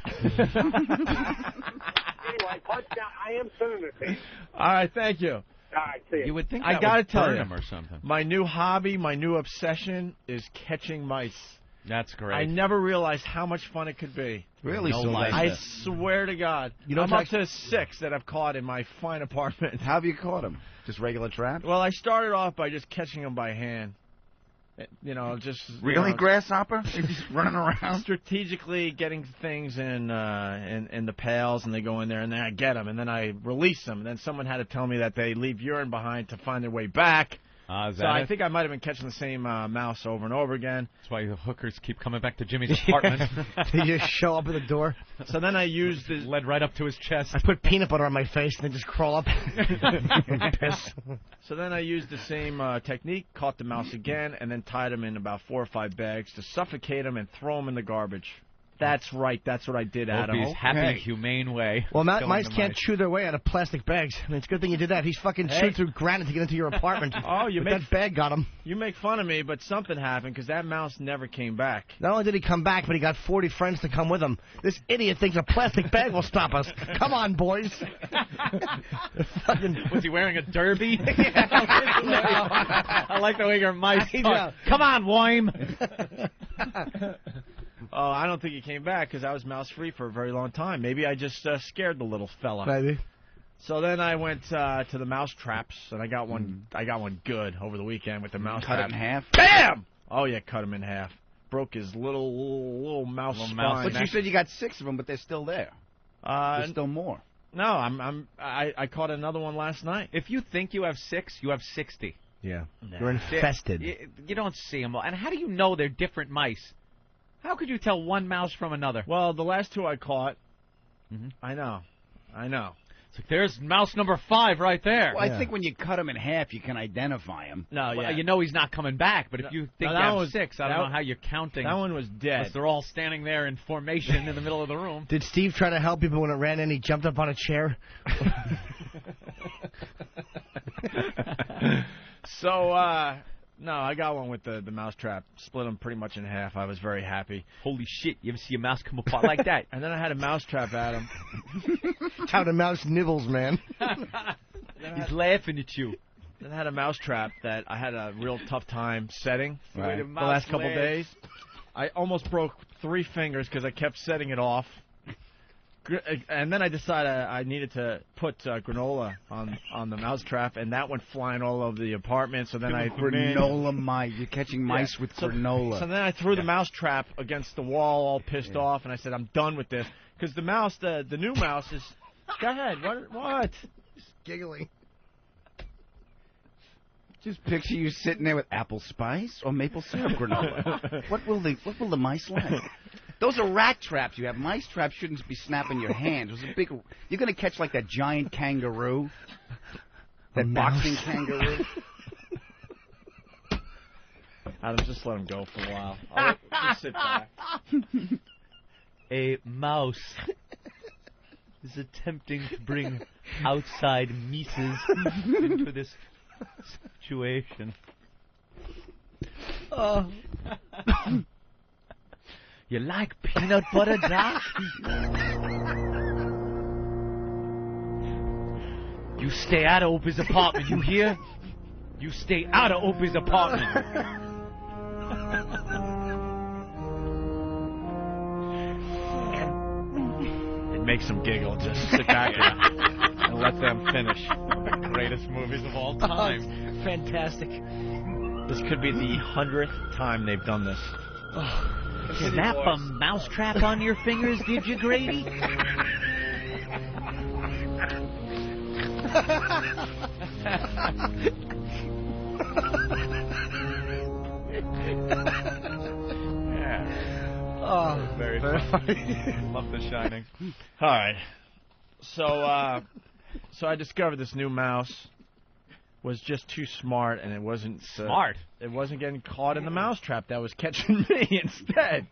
S20: Anyway, punch down. I am sending it to you.
S1: All right, thank you.
S20: All right, see you.
S5: You would think
S1: I
S5: that
S1: gotta
S5: would
S1: tell
S5: burn
S1: you,
S5: him or something.
S1: my new hobby, my new obsession is catching mice.
S5: That's great.
S1: I never realized how much fun it could be.
S24: Really?
S5: No
S24: So
S5: life.
S1: I swear to God.
S4: You don't
S1: I'm up to 6 that I've caught in my fine apartment.
S24: How have you caught them? Just regular traps?
S1: Well, I started off by just catching them by hand. You know, just...
S24: Really,
S1: you know,
S24: grasshopper? You're just running around?
S1: strategically getting things in the pails, and they go in there, and then I get them, and then I release them, and then someone had to tell me that they leave urine behind to find their way back.
S5: Is
S1: So
S5: that
S1: I
S5: it?
S1: think I might have been catching the same mouse over and over again.
S5: That's why the hookers keep coming back to Jimmy's apartment.
S4: They just show up at the door.
S1: So then I used the...
S5: Led right up to his chest.
S4: I put peanut butter on my face and then just crawl up. Piss.
S1: So then I used the same technique, caught the mouse again, and then tied them in about 4 or 5 bags to suffocate them and throw them in the garbage. That's right. That's what I did, Adam.
S5: Opie's happy, humane way.
S4: Well,
S5: Killing
S4: mice
S5: the
S4: can't chew their way out of plastic bags. I mean, it's a good thing you did that. He's fucking chewed through granite to get into your apartment.
S1: Oh,
S4: But that bag got him.
S1: You make fun of me, but something happened because that mouse never came back.
S4: Not only did he come back, but he got 40 friends to come with him. This idiot thinks a plastic bag will stop us. Come on, boys.
S5: Was he wearing a derby? I like the way your mice talk. Come on, Worm.
S1: Oh, I don't think he came back because I was mouse-free for a very long time. Maybe I just scared the little fella.
S4: Maybe.
S1: So then I went to the mouse traps, and I got one. I got one good over the weekend with the mouse
S24: Cut
S1: trap.
S24: it in half?
S1: Bam! Oh yeah, cut him in half. Broke his little mouse spine.
S24: But you said you got 6 of them, but they're still there. There's still more.
S1: No, I caught another one last night.
S5: If you think you have 6, you have 60.
S4: Yeah. You're infested.
S5: You don't see them all. And how do you know they're different mice? How could you tell one mouse from another?
S1: Well, the last 2 I caught. I know.
S5: It's like, there's mouse number 5 right there.
S24: Well, I think when you cut them in half, you can identify them.
S1: No,
S5: Well, you know he's not coming back, but if you think you have 6, I don't know how you're counting.
S1: That one was dead.
S5: Unless they're all standing there in formation in the middle of the room.
S4: Did Steve try to help people when it ran in? He jumped up on a chair.
S1: So, no, I got one with the mousetrap. Split them pretty much in half. I was very happy.
S5: Holy shit, you ever see a mouse come apart like that?
S1: And then I had a mousetrap, Adam.
S4: How the mouse nibbles, man.
S5: He's laughing at you.
S1: Then I had a mousetrap that I had a real tough time setting
S5: Right.
S1: the last couple days. I almost broke 3 fingers because I kept setting it off. And then I decided I needed to put granola on the mousetrap, and that went flying all over the apartment. So then
S24: granola mice. You're catching mice with granola.
S1: So then I threw the mousetrap against the wall, all pissed off, and I said, "I'm done with this." Because the mouse, the new mouse is. Go ahead. What?
S4: Just giggling.
S24: Just picture you sitting there with apple spice or maple syrup granola. What will the mice like? Those are rat traps you have. Mice traps shouldn't be snapping your hands. Those are big. You're going to catch like that giant kangaroo. That boxing kangaroo.
S1: Adam, just let him go for a while. I'll just sit back.
S2: A mouse is attempting to bring outside Mises into this situation. Oh. You like peanut butter, Doc? You stay out of Opie's apartment, you hear? You stay out of Opie's apartment.
S1: It makes them giggle. Just sit back and let them finish.
S5: The greatest movies of all time.
S4: Fantastic.
S1: This could be the 100th time they've done this.
S2: Snap a mousetrap on your fingers, did you, Grady?
S5: Oh, very funny. Love The Shining.
S1: All right. So I discovered this new mouse was just too smart, and it wasn't
S5: smart.
S1: It wasn't getting caught in the mousetrap that was catching me instead.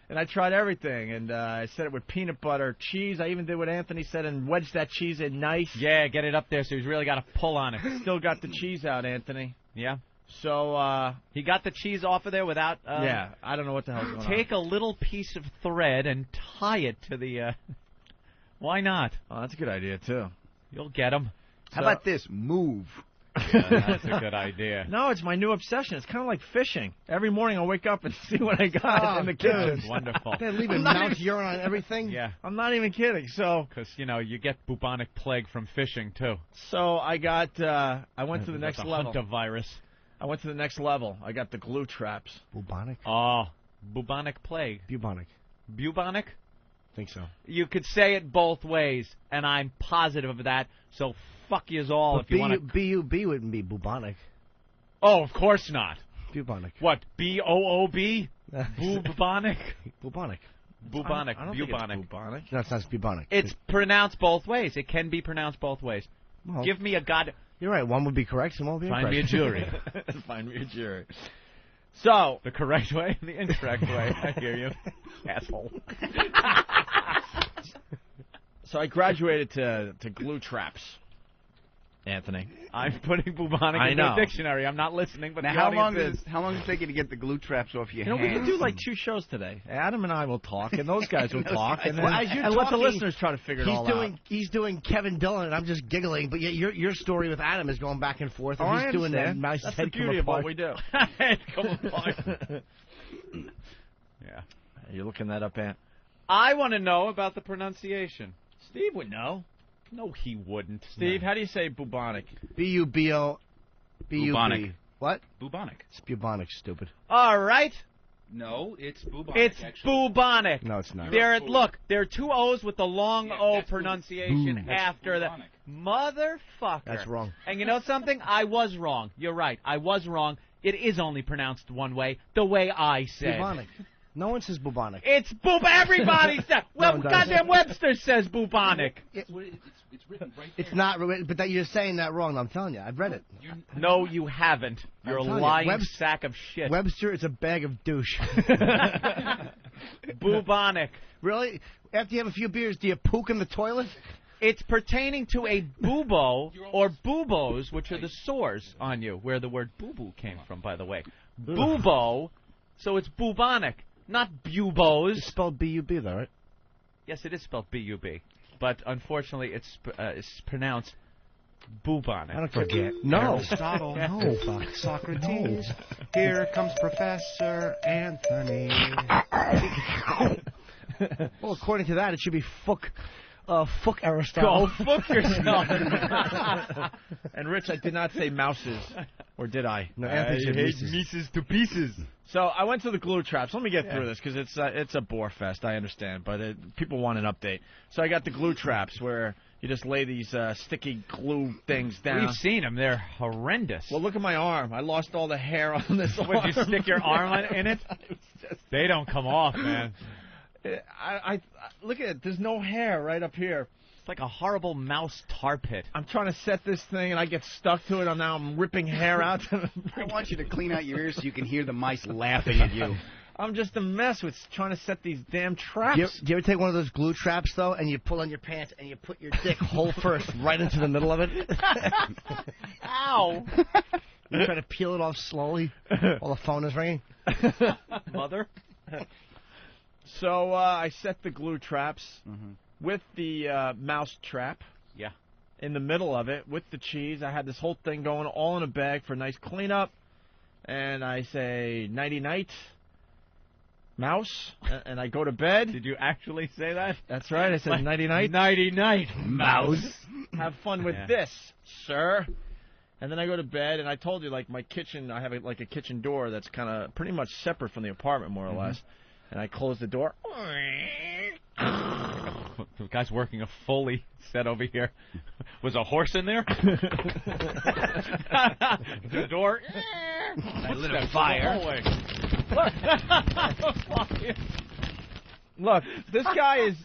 S1: And I tried everything, and I set it with peanut butter, cheese. I even did what Anthony said and wedged that cheese in nice.
S5: Yeah, get it up there so he's really got to pull on it.
S1: Still got the cheese out, Anthony.
S5: Yeah.
S1: So,
S5: he got the cheese off of there without...
S1: yeah, I don't know what the hell's going on.
S5: Take a little piece of thread and tie it to the... Why not?
S1: Oh, that's a good idea, too.
S5: You'll get them.
S24: How about this? Move.
S5: That's a good idea.
S1: No, it's my new obsession. It's kind of like fishing. Every morning I wake up and see what I got in the kitchen.
S5: Wonderful.
S4: They're leaving mouse urine on everything.
S5: Yeah.
S1: I'm not even kidding. So,
S5: because you get bubonic plague from fishing too.
S1: So I got. I went to the next level.
S5: Hantavirus.
S1: I went to the next level. I got the glue traps.
S4: Bubonic.
S5: Oh, bubonic plague.
S4: Bubonic.
S5: Bubonic.
S4: Think so.
S5: You could say it both ways, and I'm positive of that. So fuck yous all if you want to.
S4: B-U-B wouldn't be bubonic.
S5: Oh, of course not.
S4: Bubonic.
S5: What? B-O-O-B? Bubonic?
S4: Bubonic.
S5: Bubonic.
S1: I don't
S5: bubonic.
S1: think it's bubonic.
S4: No, it's not bubonic.
S5: It's pronounced both ways. It can be pronounced both ways.
S4: Well,
S5: Give me a god.
S4: You're right. One would be correct and one would be
S5: Find
S4: incorrect.
S5: me a jury.
S1: Find me a jury. So
S5: the correct way and the incorrect way. I hear you, asshole.
S1: So I graduated to glue traps. Anthony,
S5: I'm putting bubonic in the dictionary. I'm not listening, but
S24: now how long does it take you to get the glue traps off your hands?
S1: We can do like 2 shows today. Adam and I will talk, and those guys will talk, and then
S4: as
S1: and let the listeners try to figure it all out.
S4: He's doing Kevin Dillon, and I'm just giggling. But yet your story with Adam is going back and forth. And he's doing that nice
S1: That's
S4: head
S1: the beauty of what we do.
S5: Head come apart. Yeah.
S1: You're looking that up, Ant?
S5: I want to know about the pronunciation.
S1: Steve would know.
S5: No, he wouldn't.
S1: Steve, how do you say bubonic?
S4: B-U-B-O...
S24: Bubonic.
S4: What?
S24: Bubonic.
S4: It's bubonic, stupid.
S5: All right.
S24: No, it's bubonic.
S5: It's bubonic.
S4: No, it's not.
S5: Look, there are 2 O's with the long O pronunciation after the motherfucker.
S4: That's wrong.
S5: And you know something? I was wrong. You're right. I was wrong. It is only pronounced one way, the way I said.
S4: Bubonic. No one says bubonic.
S5: It's Everybody says. Well, goddamn Webster says bubonic.
S24: It's written right there.
S4: It's not, but you're saying that wrong. I'm telling you, I've read it.
S5: No, you haven't. You're a lying sack of shit.
S4: Webster is a bag of douche.
S5: Bubonic.
S4: Really? After you have a few beers, do you pook in the toilet?
S5: It's pertaining to a bubo or bubos, which are the sores on you, where the word boo-boo came from, by the way. Bubo, so it's bubonic. Not bubos.
S4: It's spelled B-U-B, though, right?
S5: Yes, it is spelled B-U-B. But unfortunately, it's pronounced bubonic.
S4: I don't forget.
S16: No. Aristotle. No. Fuck Socrates. No. Here comes Professor Anthony.
S4: Well, according to that, it should be fuck Aristotle.
S5: Go fuck yourself.
S1: And Rich, I did not say mouses, or did I?
S4: No, Anthony said
S5: Mises to pieces.
S1: So I went to the glue traps. Let me get through this because it's a bore fest. I understand, but people want an update. So I got the glue traps where you just lay these sticky glue things down.
S5: We've seen them. They're horrendous.
S1: Well, look at my arm. I lost all the hair on this arm.
S5: Would you stick your arm in it? They don't come off, man.
S1: I look at it. There's no hair right up here.
S5: It's like a horrible mouse tar pit.
S1: I'm trying to set this thing, and I get stuck to it. I'm ripping hair out.
S24: I want you to clean out your ears so you can hear the mice laughing at you.
S1: I'm just a mess with trying to set these damn traps.
S4: Do you ever take one of those glue traps, though, and you pull on your pants and you put your dick hole first right into the middle of it?
S5: Ow!
S4: You try to peel it off slowly while the phone is ringing?
S5: Mother?
S1: So I set the glue traps with the mouse trap.
S5: Yeah.
S1: In the middle of it with the cheese. I had this whole thing going all in a bag for a nice cleanup. And I say, nighty-night, mouse, and I go to bed.
S5: Did you actually say that?
S1: That's right. I said, nighty-night.
S5: Nighty-night,
S1: mouse. Have fun with this, sir. And then I go to bed, and I told you, like, my kitchen, I have like a kitchen door that's kind of pretty much separate from the apartment, more or less. And I close the door.
S5: The guy's working a Foley set over here. Was a horse in there? The door.
S24: I lit a fire.
S1: Look, this guy is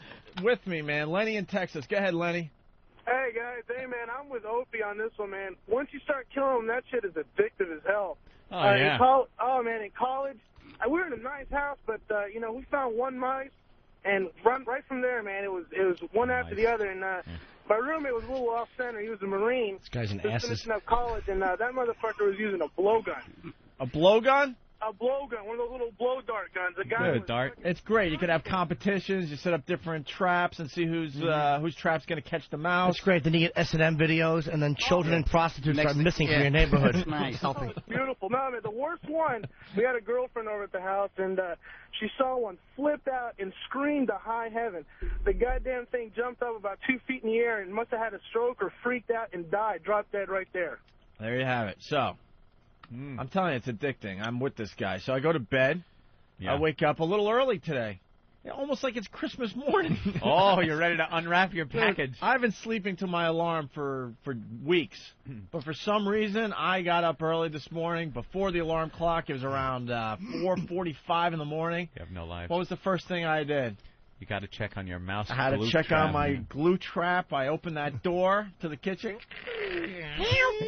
S1: with me, man. Lenny in Texas. Go ahead, Lenny.
S3: Hey, guys. Hey, man, I'm with Opie on this one, man. Once you start killing them, that shit is addictive as hell.
S5: Oh, yeah.
S3: Man, in college, we were in a nice house, but, we found one mice, and right from there, man, it was one after the other, and my roommate was a little off-center. He was a Marine.
S4: This guy's an
S3: He was
S4: ass.
S3: finishing up college, and that motherfucker was using a blowgun.
S1: A blowgun?
S3: A blowgun, one of those little blow dart guns. A guy
S1: Good, dart. It's great. You could have competitions. You set up different traps and see whose trap's going to catch the mouse.
S4: That's great. Then you get S&M videos, and then children and prostitutes start missing from your neighborhood.
S24: Nice.
S4: Healthy.
S3: Beautiful. No, man, the worst one, we had a girlfriend over at the house, and she saw one, flipped out, and screamed to high heaven. The goddamn thing jumped up about 2 feet in the air and must have had a stroke or freaked out and died, dropped dead right there.
S1: There you have it. So, I'm telling you, it's addicting. I'm with this guy. So I go to bed.
S5: Yeah.
S1: I wake up a little early today. Almost like it's Christmas morning.
S5: Oh, you're ready to unwrap your
S1: Dude,
S5: package.
S1: I've been sleeping to my alarm for weeks. But for some reason, I got up early this morning before the alarm clock. It was around 4:45 in the morning.
S5: You have no life.
S1: What was the first thing I did?
S5: You got to check on your mouse.
S1: I had to check
S5: trap.
S1: on my glue trap. I opened that door to the kitchen.
S10: Help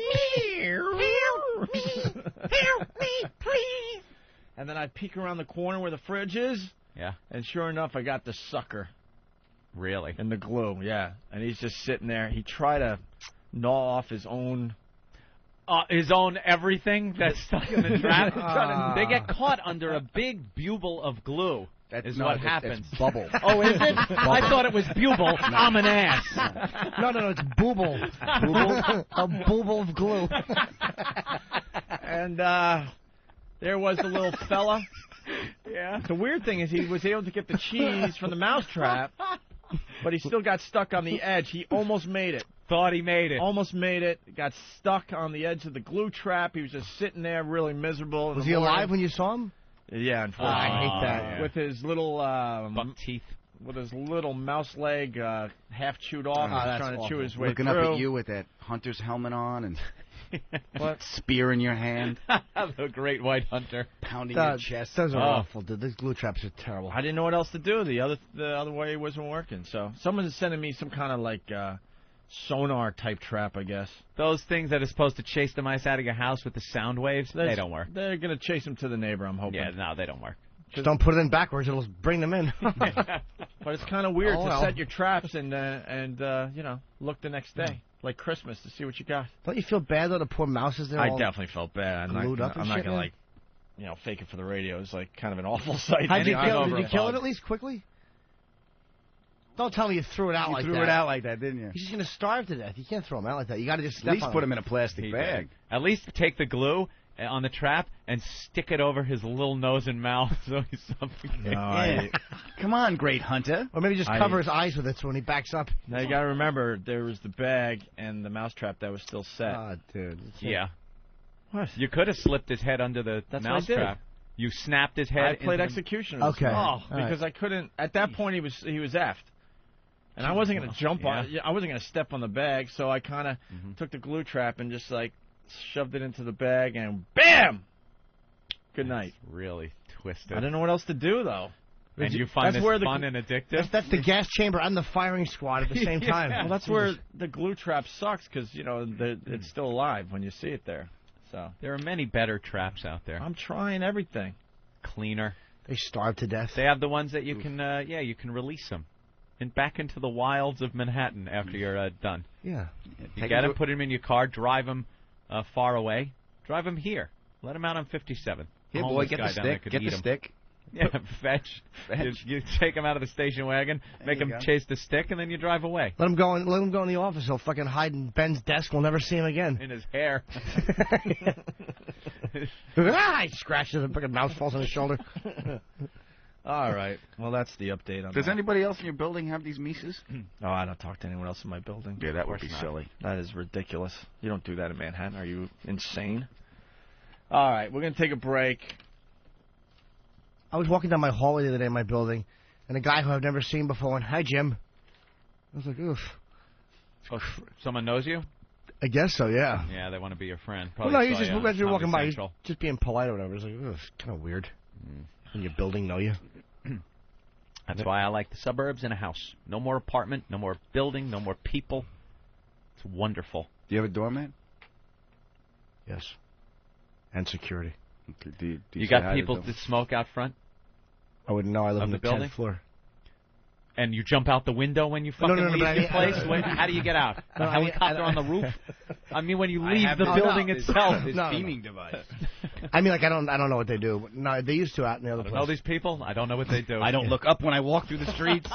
S10: me, please.
S1: And then I peek around the corner where the fridge is.
S5: Yeah.
S1: And sure enough, I got the sucker.
S5: Really?
S1: And the glue, yeah. And he's just sitting there. He tried to gnaw off his own
S5: everything that's stuck in the trap. They get caught under a big buble of glue. That is what happens.
S24: It's bubble.
S5: Oh, is it? I thought it was buble. I'm an ass.
S4: No, it's booble. Booble? A booble of glue.
S1: And there was the little fella.
S5: Yeah.
S1: The weird thing is he was able to get the cheese from the mousetrap, but he still got stuck on the edge. He almost made it.
S5: Thought he made it.
S1: Almost made it. Got stuck on the edge of the glue trap. He was just sitting there really miserable.
S4: Was he alive when you saw him?
S1: Yeah, unfortunately.
S4: I hate that.
S1: Yeah. With his little
S5: buck teeth.
S1: With his little mouse leg half chewed off. He's trying to chew his way
S24: Looking
S1: through.
S24: up at you with that hunter's helmet on and
S1: what?
S24: Spear in your hand.
S5: The great white hunter.
S24: Pounding your chest.
S4: Those are awful, dude. Those glue traps are terrible.
S1: I didn't know what else to do. The other way wasn't working. So someone's sending me some kind of like sonar type trap, I guess.
S5: Those things that are supposed to chase the mice out of your house with the sound waves, they don't work.
S1: They're going to chase them to the neighbor, I'm hoping.
S5: Yeah, no, they don't work.
S4: Just don't put it in backwards. It'll bring them in.
S1: But it's kind of weird to set your traps and look the next day. Like Christmas to see what you got.
S4: Don't you feel bad, though, the poor mouses there?
S1: I definitely felt bad. I'm not going to, fake it for the radio. It's like kind of an awful sight.
S4: How'd you kill it? Did you kill it at least quickly? Don't tell me you threw it out like that.
S24: You threw it out like that, didn't you?
S4: He's just going to starve to death. You can't throw him out like that. You got to just
S24: at least put him in a plastic bag.
S5: At least take the glue on the trap and stick it over his little nose and mouth so he's suffocating.
S24: Come on, great hunter.
S4: Or maybe just cover his eyes with it so when he backs up.
S1: Now you got to remember there was the bag and the mousetrap that was still set.
S4: Oh, dude.
S5: Yeah.
S1: What?
S5: You could have slipped his head under the mousetrap. You snapped his head.
S1: I played executioner.
S4: Okay.
S1: Because I couldn't. At that point, he was effed. And I wasn't going to jump on. I wasn't going to step on the bag, so I kind of took the glue trap and just like shoved it into the bag and bam. Good night.
S5: Really twisted.
S1: I didn't know what else to do though.
S5: And you find
S1: that's
S5: this
S1: where
S5: fun and addictive?
S4: That's the gas chamber and the firing squad at the same time.
S1: Well, that's where the glue trap sucks because, it's still alive when you see it there. So
S5: there are many better traps out there.
S1: I'm trying everything.
S5: Cleaner.
S4: They starve to death.
S5: They have the ones that you can, you can release them. And back into the wilds of Manhattan after you're done.
S4: Yeah.
S5: You get them, put them in your car, drive them far away. Drive them here. Let them out on 57.
S24: Here, boy, get the stick. Get the stick.
S5: Yeah, fetch. You take him out of the station wagon, make him chase the stick, and then you drive away.
S4: Let him go in the office. He'll fucking hide in Ben's desk. We'll never see him again.
S5: In his hair.
S4: He scratches and fucking mouse falls on his shoulder.
S1: All right. Well, that's the update on
S24: Does
S1: that.
S24: anybody else in your building have these Mises?
S1: Oh, I don't talk to anyone else in my building.
S24: Yeah, that would be silly.
S1: That is ridiculous. You don't do that in Manhattan. Are you insane? All right. We're going to take a break.
S4: I was walking down my hallway the other day in my building, and a guy who I've never seen before went, "Hi, Jim." I was like, oof.
S5: Oh, someone knows you?
S4: I guess so, yeah.
S5: Yeah, they want to be your friend.
S4: Well,
S5: Probably
S4: no, he's
S5: saw you
S4: just
S5: on
S4: walking by.
S5: Comedy
S4: He's
S5: Central.
S4: just being polite or whatever. It's like, ugh, kind of weird. When your building know you.
S5: That's why I like the suburbs and a house. No more apartment, no more building, no more people. It's wonderful.
S24: Do you have a doorman?
S4: Yes. And security.
S24: Okay, do
S5: You got people that smoke out front?
S4: I wouldn't know. I live
S5: Of
S4: on
S5: the
S4: the
S5: building?
S4: 10th floor.
S5: And you jump out the window when you fucking leave your place? How do you get out?
S4: No,
S5: A helicopter on the roof? I mean, when you leave the building itself.
S24: His beaming device.
S4: I mean, like, I don't know what they do. But no, they used to out in the other place.
S5: Know these people? I don't know what they do.
S24: I don't look up when I walk through the streets.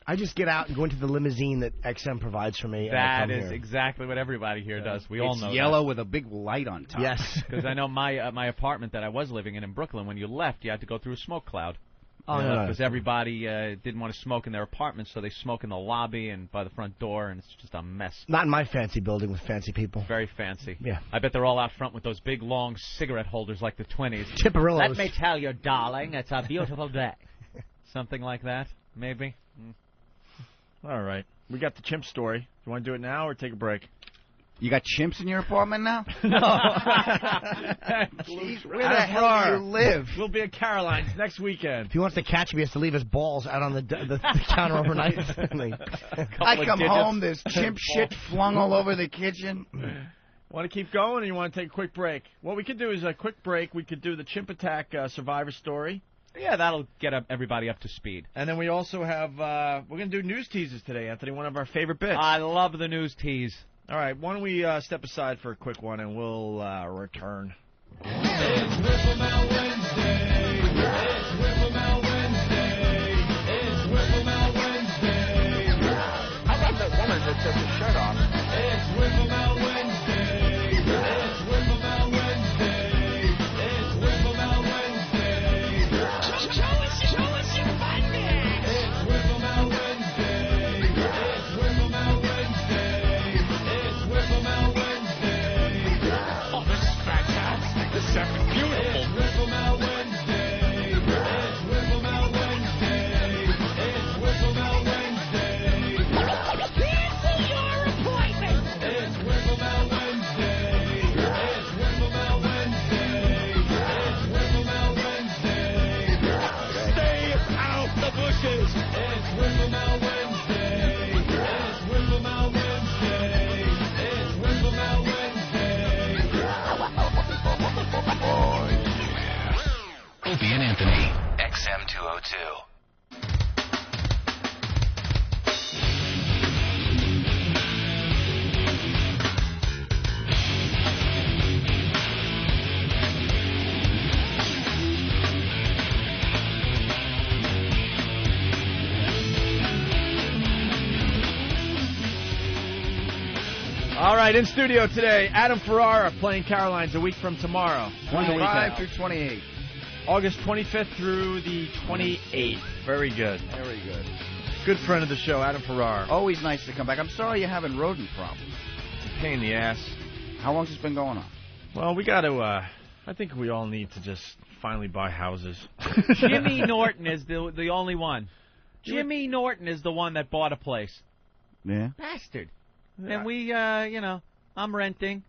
S4: I just get out and go into the limousine that XM provides for me.
S5: That
S4: and I
S5: is
S4: come here.
S5: exactly what everybody here does. We all know
S24: It's yellow
S5: that.
S24: with a big light on top.
S4: Yes.
S5: Because I know my apartment that I was living in Brooklyn, when you left, you had to go through a smoke cloud.
S4: Oh, no.
S5: Because everybody didn't want to smoke in their apartments, so they smoke in the lobby and by the front door, and it's just a mess.
S4: Not in my fancy building with fancy people.
S5: Very fancy.
S4: Yeah.
S5: I bet they're all out front with those big, long cigarette holders like the 20s.
S4: Tipperillos.
S5: Let me tell you, darling, it's a beautiful day. Something like that, maybe.
S1: All right. We got the Chimp story. You want to do it now or take a break?
S24: You got chimps in your apartment now?
S1: No.
S24: Jeez, where the hell do you live?
S1: We'll be at Caroline's next weekend.
S4: If he wants to catch me, he has to leave his balls out on the counter overnight.
S24: I come home, there's chimp shit flung all over the kitchen.
S1: Want to keep going or you want to take a quick break? What we could do is a quick break. We could do the Chimp Attack survivor story.
S5: Yeah, that'll get everybody up to speed.
S1: And then we also have, we're going to do news teases today, Anthony, one of our favorite bits.
S5: I love the news tease.
S1: All right, why don't we step aside for a quick one and we'll return.
S10: It's Whippamow Wednesday. It's Whippamow Wednesday. It's Whippamow Wednesday.
S20: How about that woman that took her shirt off?
S10: It's Whippamow Wednesday. It's Whippamow Wednesday. It's Whippamow Wednesday. Show us your fun. It's Whippamow Wednesday. It's Whippamow Wednesday. It's Whippamow Wednesday.
S12: Oh, this is fantastic. This is effing beautiful.
S10: It's Whippamow Wednesday. It's Whippamow Wednesday. It's Whippamow Wednesday.
S15: Cancel your appointment.
S10: It's Whippamow Wednesday. It's Whippamow Wednesday. It's Whippamow Wednesday.
S12: Stay out the bushes.
S10: It's Whippamow Wednesday. It's Whippamow Wednesday. It's Whippamow Wednesday.
S12: Oh, yeah.
S6: Opie and Anthony, XM202.
S1: All right, in studio today, Adam Ferrara playing Caroline's a week from tomorrow.
S24: 25 through 28.
S1: August 25th through the 28th. Very good.
S24: Very good.
S1: Good friend of the show, Adam Ferrara.
S24: Always nice to come back. I'm sorry you're having rodent problems.
S1: It's a pain in the ass.
S24: How long's this been going on?
S1: Well, we got to, I think we all need to just finally buy houses.
S5: Jimmy Norton is the only one. Jimmy Norton is the one that bought a place.
S24: Yeah?
S5: Bastard. And we, I'm renting.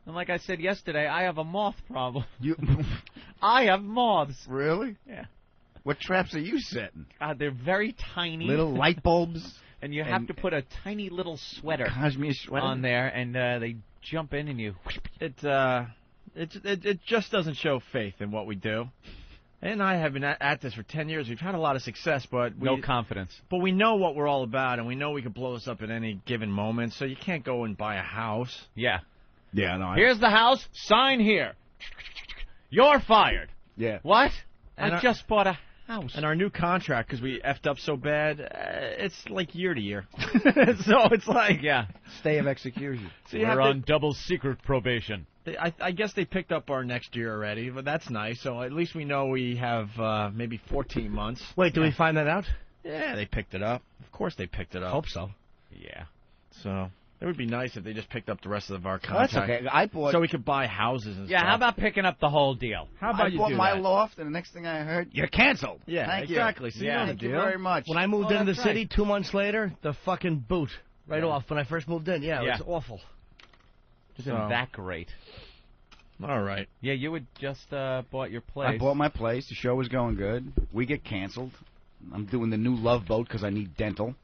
S5: And like I said yesterday, I have a moth problem.
S24: You?
S5: I have moths.
S24: Really?
S5: Yeah.
S24: What traps are you setting?
S5: God, they're very tiny.
S24: Little light bulbs.
S5: And you have to put a tiny little sweater
S24: Cashmere sweater
S5: on there, and they jump in and you...
S1: It just doesn't show faith in what we do. And I have been at this for 10 years. We've had a lot of success, but
S5: no confidence.
S1: But we know what we're all about, and we know we can blow this up at any given moment. So you can't go and buy a house.
S5: Yeah.
S24: Yeah, no.
S5: Here's the house. Sign here. You're fired.
S24: Yeah.
S5: What?
S1: And
S5: I just bought a house.
S1: And our new contract, because we effed up so bad, it's like year to year. So it's like...
S5: Yeah.
S24: Stay of execution.
S1: So
S5: we're on double secret probation.
S1: I guess they picked up our next year already, but that's nice. So at least we know we have maybe 14 months.
S4: Wait, do we find that out?
S1: Yeah, they picked it up. Of course they picked it up.
S4: Hope so.
S5: Yeah.
S1: So it would be nice if they just picked up the rest of our contract.
S24: That's okay. I bought...
S1: So we could buy houses and stuff.
S5: Yeah, how about picking up the whole deal?
S1: How about
S24: I bought
S1: do
S24: my
S1: that?
S24: loft, and the next thing I heard, you're canceled.
S1: Yeah,
S24: Thank
S1: exactly.
S24: You.
S1: So you know the
S24: Thank you
S1: deal.
S24: very much.
S4: When I moved into the
S24: that's
S4: city
S24: right.
S4: 2 months later, the fucking boot right off when I first moved in. Yeah, it was awful.
S5: Isn't that great?
S1: All right.
S5: Yeah, you had just bought your place.
S24: I bought my place. The show was going good. We get canceled. I'm doing the new Love Boat because I need dental.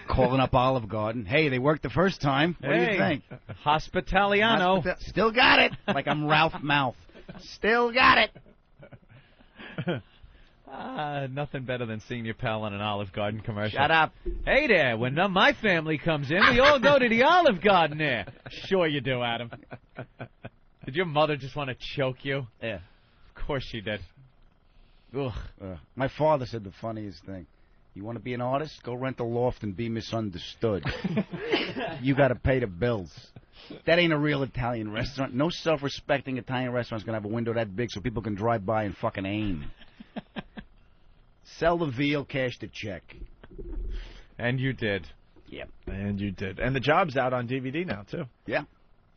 S24: Calling up Olive Garden. Hey, they worked the first time. What do you think?
S5: Hospitaliano.
S24: Still got it. Like I'm Ralph Mouth. Still got it.
S5: Nothing better than seeing your pal on an Olive Garden commercial.
S24: Shut up.
S5: Hey there, when my family comes in, we all go to the Olive Garden there. Sure you do, Adam. Did your mother just want to choke you?
S24: Yeah.
S5: Of course she did. Ugh.
S24: My father said the funniest thing. You want to be an artist? Go rent a loft and be misunderstood. You got to pay the bills. That ain't a real Italian restaurant. No self-respecting Italian restaurant's going to have a window that big so people can drive by and fucking aim. Sell the veal, cash the check.
S5: And you did.
S24: Yep.
S1: And you did. And the job's out on DVD now, too.
S24: Yeah.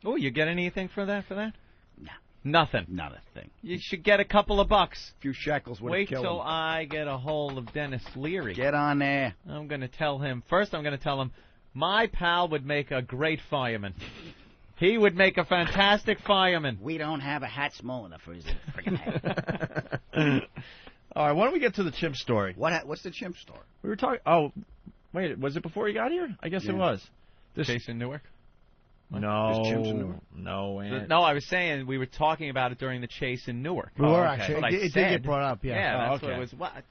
S5: Oh, you get anything for that?
S24: No.
S5: Nothing.
S24: Not a thing.
S5: You should get a couple of bucks.
S24: A few shekels would
S5: Wait
S24: kill
S5: till
S24: him.
S5: I get a hold of Dennis Leary.
S24: Get on there.
S5: I'm going to tell him. First, I'm going to tell him my pal would make a great fireman. He would make a fantastic fireman.
S24: We don't have a hat small enough for his freaking head.
S1: All right, why don't we get to the Chimp story?
S24: What's the Chimp story?
S1: We were talking... Oh, wait, was it before he got here? I guess it was.
S5: Chase in Newark?
S1: No.
S24: There's Chimps in Newark?
S1: No.
S5: No, I was saying we were talking about it during the chase in Newark.
S4: We were,
S1: okay.
S4: actually.
S5: What I
S4: It did
S5: said.
S4: get brought up, yeah.
S5: Yeah, that's
S1: okay.
S5: what it was.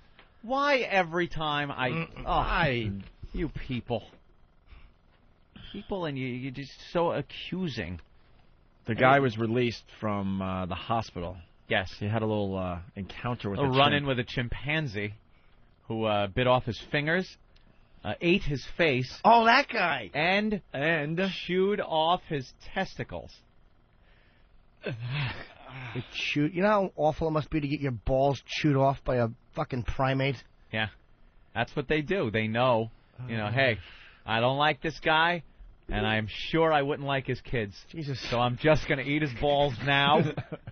S5: Why every time you people. People, and you're just so accusing.
S1: The guy was released from the hospital.
S5: Yes.
S1: He had a little encounter with
S5: a run-in with a chimpanzee who bit off his fingers, ate his face.
S24: Oh, that guy.
S5: And chewed off his testicles.
S4: You know how awful it must be to get your balls chewed off by a fucking primate?
S5: Yeah. That's what they do. They know, hey, I don't like this guy, and I'm sure I wouldn't like his kids.
S4: Jesus.
S5: So I'm just going to eat his balls now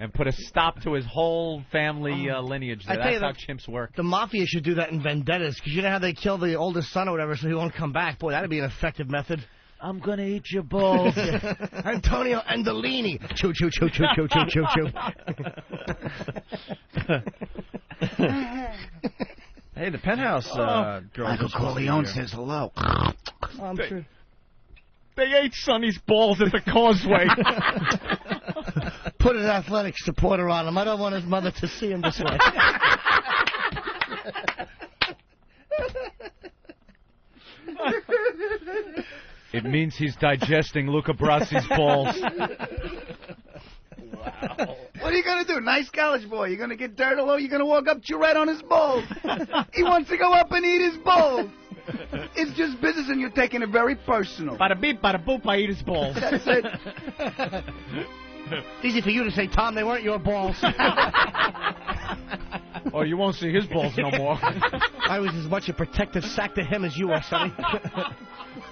S5: and put a stop to his whole family lineage. That's how chimps work.
S4: The mafia should do that in vendettas, because you know how they kill the oldest son or whatever so he won't come back? Boy, that'd be an effective method. I'm going to eat your balls. Antonio Andolini. Chew, chew, chew, chew, chew, chew, chew, chew.
S1: Hey, the Penthouse girl.
S24: Michael Corleone says hello.
S4: I'm sure.
S5: They ate Sonny's balls at the causeway.
S4: Put an athletic supporter on him. I don't want his mother to see him this way.
S5: It means he's digesting Luca Brassi's balls.
S24: Wow. What are you going to do? Nice college boy. You're going to get dirt all over? You're going to walk up, chew right on his balls. He wants to go up and eat his balls. It's just business and you're taking it very personal.
S5: Bada beep, bada boop, I eat his balls.
S24: That's it.
S4: It's easy for you to say, Tom, they weren't your balls.
S5: Oh, you won't see his balls no more.
S4: I was as much a protective sack to him as you are, Sonny.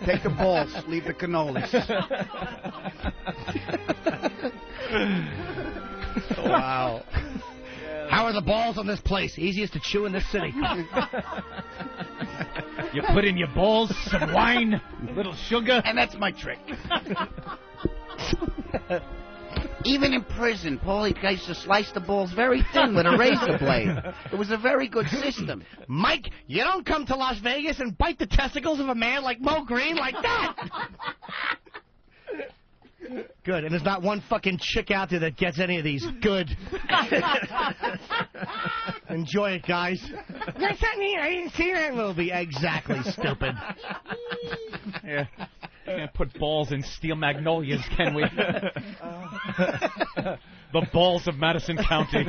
S24: Take the balls, leave the cannolis.
S4: Wow. How are the balls on this place? Easiest to chew in this city.
S5: You put in your balls some wine, a little sugar.
S24: And that's my trick. Even in prison, Paulie used to slice the balls very thin with a razor blade. It was a very good system.
S4: Mike, you don't come to Las Vegas and bite the testicles of a man like Mo Green like that. Good, and there's not one fucking chick out there that gets any of these. Good. Enjoy it, guys. There's something here. I didn't see that movie. Exactly, stupid.
S5: Yeah. Can't put balls in steel magnolias, can we? The balls of Madison County.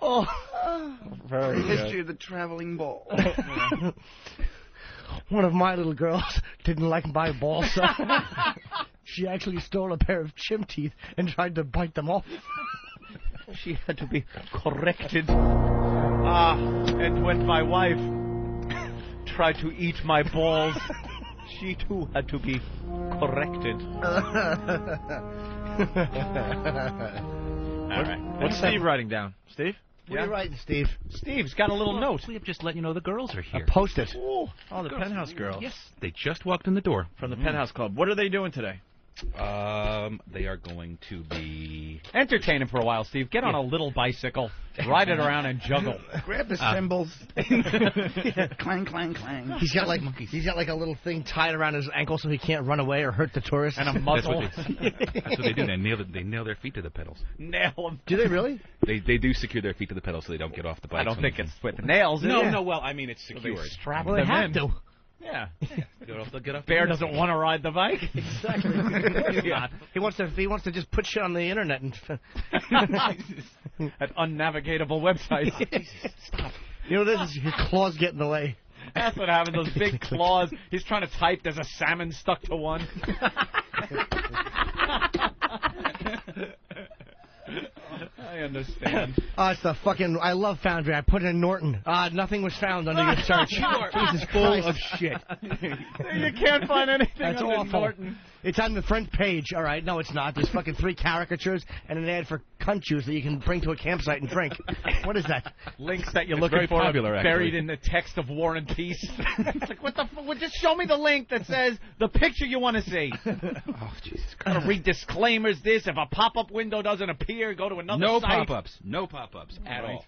S24: Oh,
S4: very
S24: the
S4: good.
S24: history of the traveling ball.
S4: One of my little girls didn't like my balls, so she actually stole a pair of chimp teeth and tried to bite them off.
S5: She had to be corrected. And when my wife tried to eat my balls, she too had to be corrected. All right.
S1: What's Steve writing down? Steve?
S4: What are you writing, Steve?
S5: Steve's got a little note.
S8: We're just letting you know the girls are here.
S4: Post it.
S1: Oh, the Penthouse girls.
S8: Yes, they just walked in the door.
S1: From the Penthouse Club. What are they doing today?
S8: They are going to be
S5: Entertain him for a while, Steve. Get on a little bicycle, ride it around, and juggle.
S24: Grab the cymbals. Clang, clang, clang.
S4: He's got like a little thing tied around his ankle so he can't run away or hurt the tourists.
S5: And a muzzle.
S8: That's what they do. They nail their feet to the pedals.
S5: Nail them.
S4: Do they really?
S8: They do secure their feet to the pedals so they don't get off the bike.
S5: I don't think it's with nails.
S8: No. Well, I mean it's secured.
S5: They strap
S4: Well,
S5: them
S4: they have
S5: in.
S4: to.
S5: Yeah.
S8: They'll get off.
S5: Bear doesn't want to ride the bike.
S4: Exactly. Yeah. He wants to just put shit on the internet and
S5: at unnavigatable websites.
S4: Stop. You know this is your claws get in the way.
S5: That's what happens. Those big claws. He's trying to type. There's a salmon stuck to one. I understand.
S4: It's the fucking. I love Foundry. I put it in Norton. Nothing was found under your search. Jesus
S8: full
S4: Christ.
S8: of shit.
S5: You can't find anything
S4: That's
S5: under
S4: awful.
S5: Norton.
S4: It's on the front page. All right. No, it's not. There's fucking 3 caricatures and an ad for cunt juice that you can bring to a campsite and drink. What is that?
S5: Links that you're
S8: It's
S5: looking
S8: very
S5: for
S8: popular,
S5: are buried
S8: actually.
S5: in the text of War and Peace. It's like, what the well, just show me the link that says the picture you want to see.
S8: Oh, Jesus
S5: Gotta
S8: Christ.
S5: read disclaimers, this. If a pop-up window doesn't appear, go to another
S8: No
S5: site.
S8: pop-ups. No pop-ups at
S5: Right.
S8: all.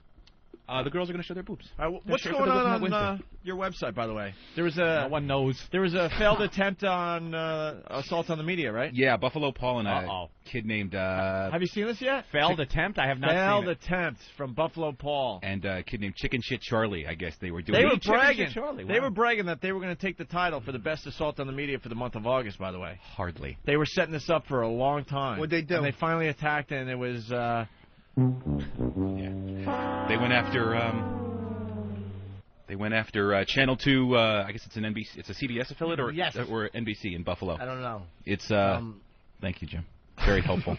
S8: The girls are going to show their boobs.
S1: What's
S8: Sure,
S1: going
S8: for the
S1: on
S8: Wednesday.
S1: your website, by the way? There was
S5: No one knows.
S1: There was a failed attempt on assault on the media, right?
S8: Yeah, Buffalo Paul and a
S5: Uh-oh.
S8: kid named
S1: Have you seen this yet?
S5: Failed attempt? I have not
S1: Failed
S5: seen it.
S1: attempt from Buffalo Paul.
S8: and a kid named Chicken Shit Charlie. I guess they were doing.
S1: They were
S5: Chicken
S1: bragging.
S5: Shit Charlie,
S1: They
S5: wow.
S1: were bragging that they were going to take the title for the best assault on the media for the month of August. By the way,
S8: Hardly.
S1: they were setting this up for a long time.
S24: What'd they do?
S1: And they finally attacked, and it was.
S8: They went after. They went after Channel 2. I guess it's an NBC. It's a CBS affiliate or
S4: Yes.
S8: or NBC in Buffalo.
S4: I don't know.
S8: It's Thank you, Jim. Very helpful.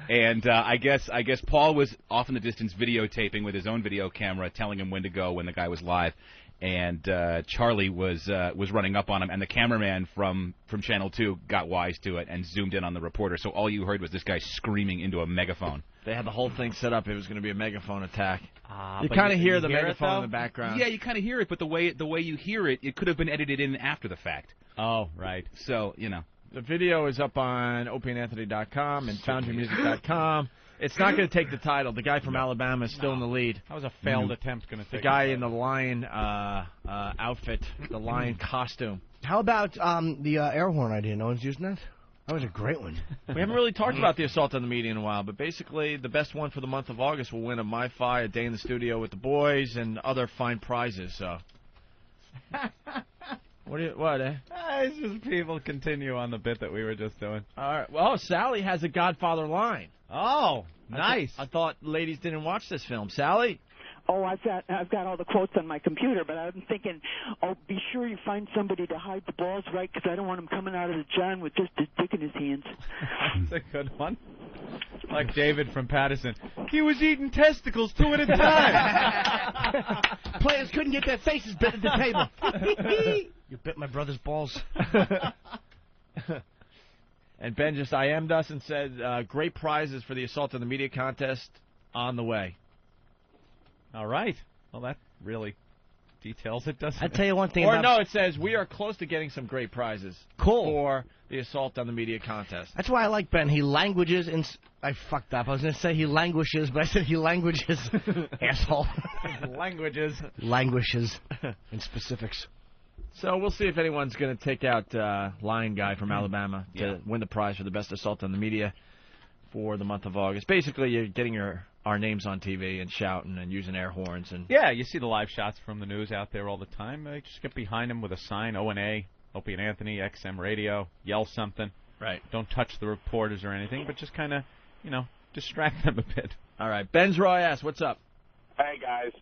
S8: And I guess Paul was off in the distance videotaping with his own video camera, telling him when to go when the guy was live. And Charlie was running up on him, and the cameraman from Channel 2 got wise to it and zoomed in on the reporter. So all you heard was this guy screaming into a megaphone.
S1: They had the whole thing set up. It was going to be a megaphone attack. You
S5: but
S1: kind of hear
S5: you
S1: the
S5: hear it,
S1: megaphone in
S5: though?
S1: the background.
S8: Yeah, you kind of hear it, but the way you hear it, it could have been edited in after the fact.
S5: Oh, right.
S8: So you know.
S1: The video is up on opieandanthony.com and foundrymusic.com. It's not going to take the title. The guy from Alabama is still in the lead.
S5: That was a failed attempt going to
S1: The
S5: take
S1: guy
S5: it.
S1: in the lion outfit, the lion costume.
S4: How about the air horn idea? No one's using that? That was a great one.
S1: We haven't really talked about the assault on the media in a while, but basically the best one for the month of August will win a Mi-Fi, a day in the studio with the boys, and other fine prizes. So, what?
S5: It's just people continue on the bit that we were just doing.
S1: All right. Well, Sally has a Godfather line.
S5: Oh, nice.
S1: I thought ladies didn't watch this film. Sally?
S9: Oh, I've got all the quotes on my computer, but I'm thinking, be sure you find somebody to hide the balls right, because I don't want him coming out of the john with just his dick in his hands.
S5: That's a good one. Like David from Patterson. He was eating testicles 2 at a time.
S4: Players couldn't get their faces bit at the table. You bit my brother's balls.
S1: And Ben just IM'd us and said, great prizes for the assault on the media contest on the way.
S5: All right. Well, that really details it doesn't.
S4: I tell you one thing.
S1: Or
S4: about...
S1: no, it says we are close to getting some great prizes.
S4: Cool.
S1: For the Assault on the Media contest.
S4: That's why I like Ben. He languages in... I fucked up. I was going to say he languishes, but I said he languages. Asshole.
S1: Languages.
S4: Languishes in specifics.
S1: So we'll see if anyone's going to take out Lion Guy from Alabama to win the prize for the best Assault on the Media for the month of August. Basically, you're getting our names on TV and shouting and using air horns. And
S5: yeah, you see the live shots from the news out there all the time. Just get behind them with a sign, O&A, Opie and Anthony, XM Radio, yell something.
S1: Right.
S5: Don't touch the reporters or anything, but just kind of, distract them a bit.
S1: All right. Ben's Roy S., what's up?
S20: Hey, guys.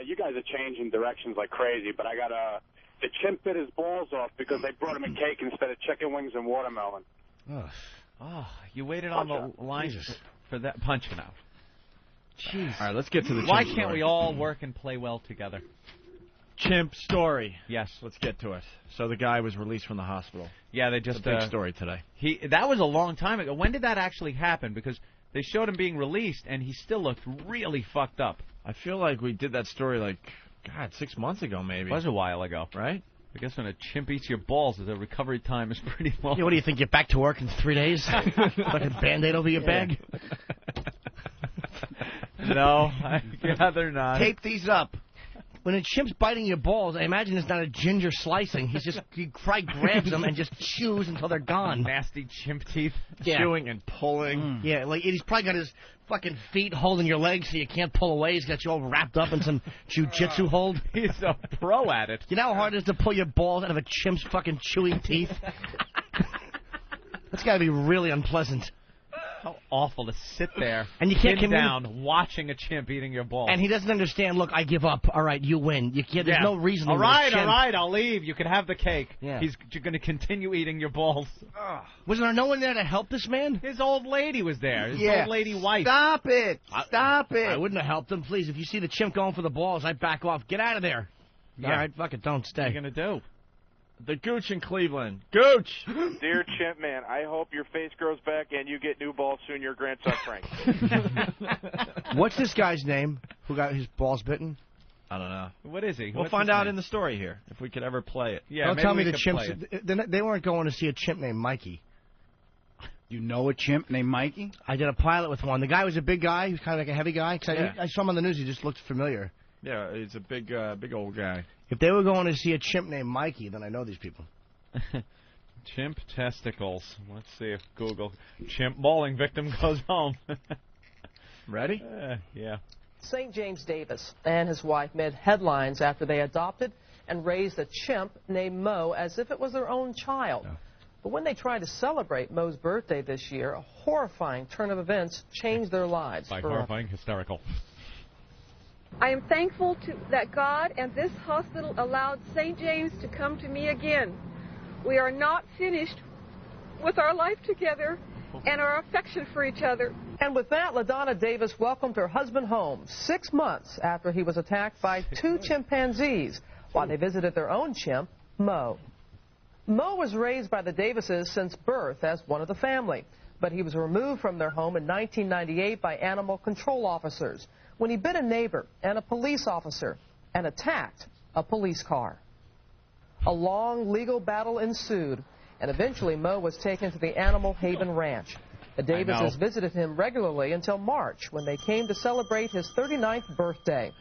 S20: You guys are changing directions like crazy, but I got the chimp bit his balls off because they brought him a cake instead of chicken wings and watermelon.
S5: Oh, you waited on the line for that punching out.
S1: Jeez. All right, let's get to the
S5: Why
S1: Chimp
S5: can't
S1: story.
S5: we all work and play well together?
S1: Chimp story.
S5: Yes.
S1: Let's get to it. So the guy was released from the hospital.
S5: Yeah, they just...
S1: It's a big story today.
S5: That was a long time ago. When did that actually happen? Because they showed him being released, and he still looked really fucked up.
S1: I feel like we did that story 6 months ago maybe.
S5: It was a while ago.
S1: Right?
S5: I guess when a chimp eats your balls, the recovery time is pretty long.
S4: Yeah, what do you think? Get back to work in 3 days? Fucking Band-Aid over your bag?
S5: No, I'd rather not.
S4: Tape these up. When a chimp's biting your balls, I imagine it's not a ginger slicing. He probably grabs them and just chews until they're gone.
S5: Nasty chimp teeth.
S4: Yeah.
S1: Chewing and pulling.
S4: Yeah, he's probably got his fucking feet holding your legs so you can't pull away. He's got you all wrapped up in some jujitsu hold.
S5: He's a pro at it.
S4: You know how hard it is to pull your balls out of a chimp's fucking chewy teeth? That's got to be really unpleasant.
S5: How awful to sit there
S4: and you can't
S5: down watching a chimp eating your balls.
S4: And he doesn't understand. Look, I give up. All right, you win. You can't. There's no reason.
S5: All right, I'll leave. You can have the cake.
S4: Yeah.
S5: You're going to continue eating your balls.
S4: Was there no one there to help this man?
S5: His old lady was there. His old lady wife.
S24: Stop it. Stop it.
S4: I wouldn't have helped him. Please, if you see the chimp going for the balls, I'd back off. Get out of there.
S5: Yeah.
S4: All right, fuck it. Don't stay.
S5: What are you going to do?
S1: The Gooch in Cleveland. Gooch!
S13: Dear Chimp Man, I hope your face grows back and you get new balls soon. Your grandson Frank.
S4: What's this guy's name who got his balls bitten?
S1: I don't know.
S5: What is he?
S1: We'll find out in the story here if we could ever play it.
S5: Yeah,
S4: don't tell me the chimps. They weren't going to see a chimp named Mikey.
S24: You know a chimp named Mikey?
S4: I did a pilot with one. The guy was a big guy. He was kind of like a heavy guy. Cause I saw him on the news. He just looked familiar.
S1: Yeah, he's a big old guy.
S4: If they were going to see a chimp named Mikey, then I know these people.
S5: Chimp testicles. Let's see if Google chimp bowling victim goes home.
S1: Ready?
S5: Yeah.
S18: St. James Davis and his wife made headlines after they adopted and raised a chimp named Mo as if it was their own child. Oh. But when they tried to celebrate Mo's birthday this year, a horrifying turn of events changed their lives.
S5: By horrifying, hysterical.
S22: I am thankful that God and this hospital allowed St. James to come to me again. We are not finished with our life together and our affection for each other.
S18: And with that, LaDonna Davis welcomed her husband home 6 months after he was attacked by 2 chimpanzees while they visited their own chimp, Mo. Mo was raised by the Davises since birth as one of the family, but he was removed from their home in 1998 by animal control officers when he bit a neighbor and a police officer and attacked a police car. A long legal battle ensued, and eventually Mo was taken to the Animal Haven Ranch. The Davises visited him regularly until March, when they came to celebrate his 39th birthday.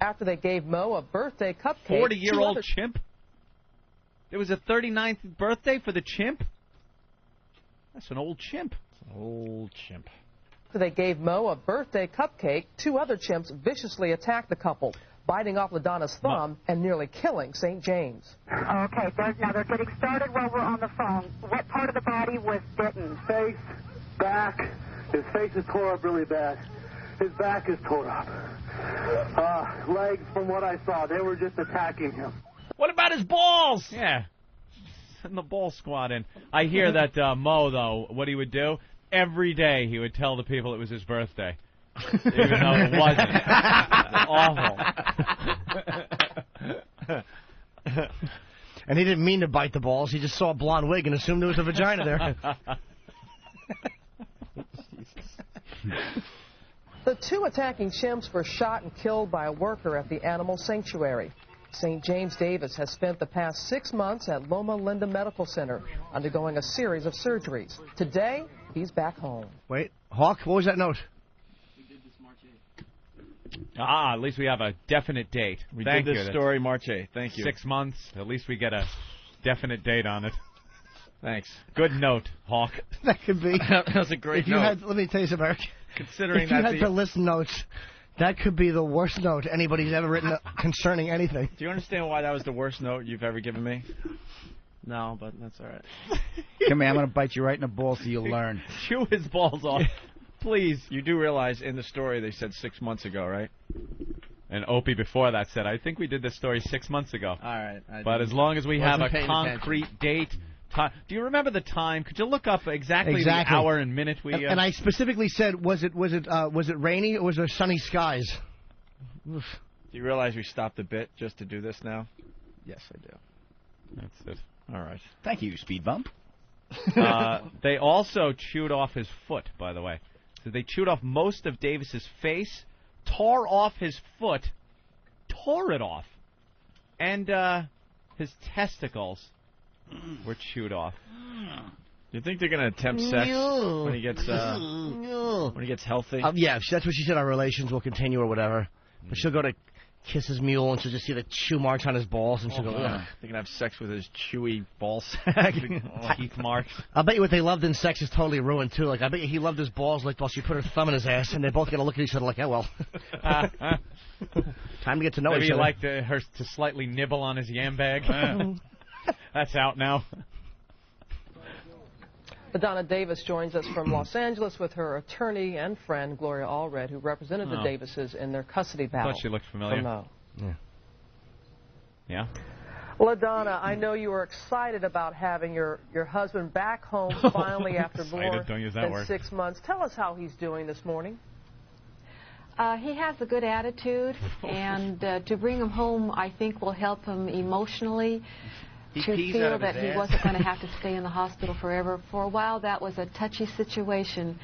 S18: After they gave Mo a birthday cupcake...
S5: 40-year-old chimp? There was a 39th birthday for the chimp? That's an old chimp.
S1: Old chimp.
S18: After they gave Mo a birthday cupcake, 2 other chimps viciously attacked the couple, biting off LaDonna's thumb and nearly killing St. James.
S23: Okay, now they're getting started while we're on the phone. What part of the body was bitten?
S20: Face, back. His face is tore up really bad. His back is tore up. Legs, from what I saw, they were just attacking him.
S5: What about his balls? Yeah. Send the ball squad in. I hear that Mo, though, what he would do, every day he would tell the people it was his birthday. Even though it wasn't. Awful.
S4: And he didn't mean to bite the balls. He just saw a blonde wig and assumed there was a vagina there.
S18: The 2 attacking chimps were shot and killed by a worker at the animal sanctuary. St. James Davis has spent the past 6 months at Loma Linda Medical Center undergoing a series of surgeries. Today, he's back home.
S4: Wait, Hawk, what was that note?
S5: At least we have a definite date.
S1: We
S5: Thank
S1: did
S5: you.
S1: this story March 8th. Thank you.
S5: 6 months. At least we get a definite date on it.
S1: Thanks.
S5: Good note, Hawk.
S4: That could be.
S1: That was a great
S4: if you
S1: note.
S4: Had, let me tell you something, Eric.
S1: Considering
S4: if you
S1: that
S4: had to list notes, that could be the worst note anybody's ever written concerning anything.
S1: Do you understand why that was the worst note you've ever given me? No, but that's all right.
S24: Come here, I'm going to bite you right in the balls so you'll learn.
S5: Chew his balls off. Please.
S1: You do realize in the story they said 6 months ago, right?
S5: And Opie before that said, I think we did this story 6 months ago.
S1: All right.
S5: But as long as we have a concrete date, time. Do you remember the time? Could you look up exactly. the hour and minute we?
S4: And I specifically said, was it rainy or was there sunny skies?
S1: Oof. Do you realize we stopped a bit just to do this now?
S4: Yes, I do.
S5: That's it.
S1: All right.
S24: Thank you, Speed Bump.
S5: They also chewed off his foot, by the way. So they chewed off most of Davis's face, tore off his foot, tore it off, and his testicles were chewed off.
S1: Do you think they're going to attempt sex when he gets healthy?
S4: Yeah, that's what she said. Our relations will continue or whatever. But she'll go to kiss his mule and she'll just see the chew marks on his balls and she'll go. Ugh.
S1: They're going to have sex with his chewy ball sack.
S5: Teeth marks.
S4: I bet you what they loved in sex is totally ruined too. Like I bet you he loved his balls licked while she put her thumb in his ass, and they're both going to look at each other like, yeah, well, time to get to know
S5: Maybe
S4: each other.
S5: Maybe you like her to slightly nibble on his yam bag. That's out now.
S18: LaDonna Davis joins us from Los Angeles with her attorney and friend, Gloria Allred, who represented the Davises in their custody battle.
S5: I thought she looked familiar. Yeah.
S18: LaDonna, I know you were excited about having your husband back home finally after more than 6 months. Tell us how he's doing this morning.
S7: He has a good attitude, and to bring him home, I think, will help him emotionally. To feel that he wasn't going to have to stay in the hospital forever. For a while, that was a touchy situation.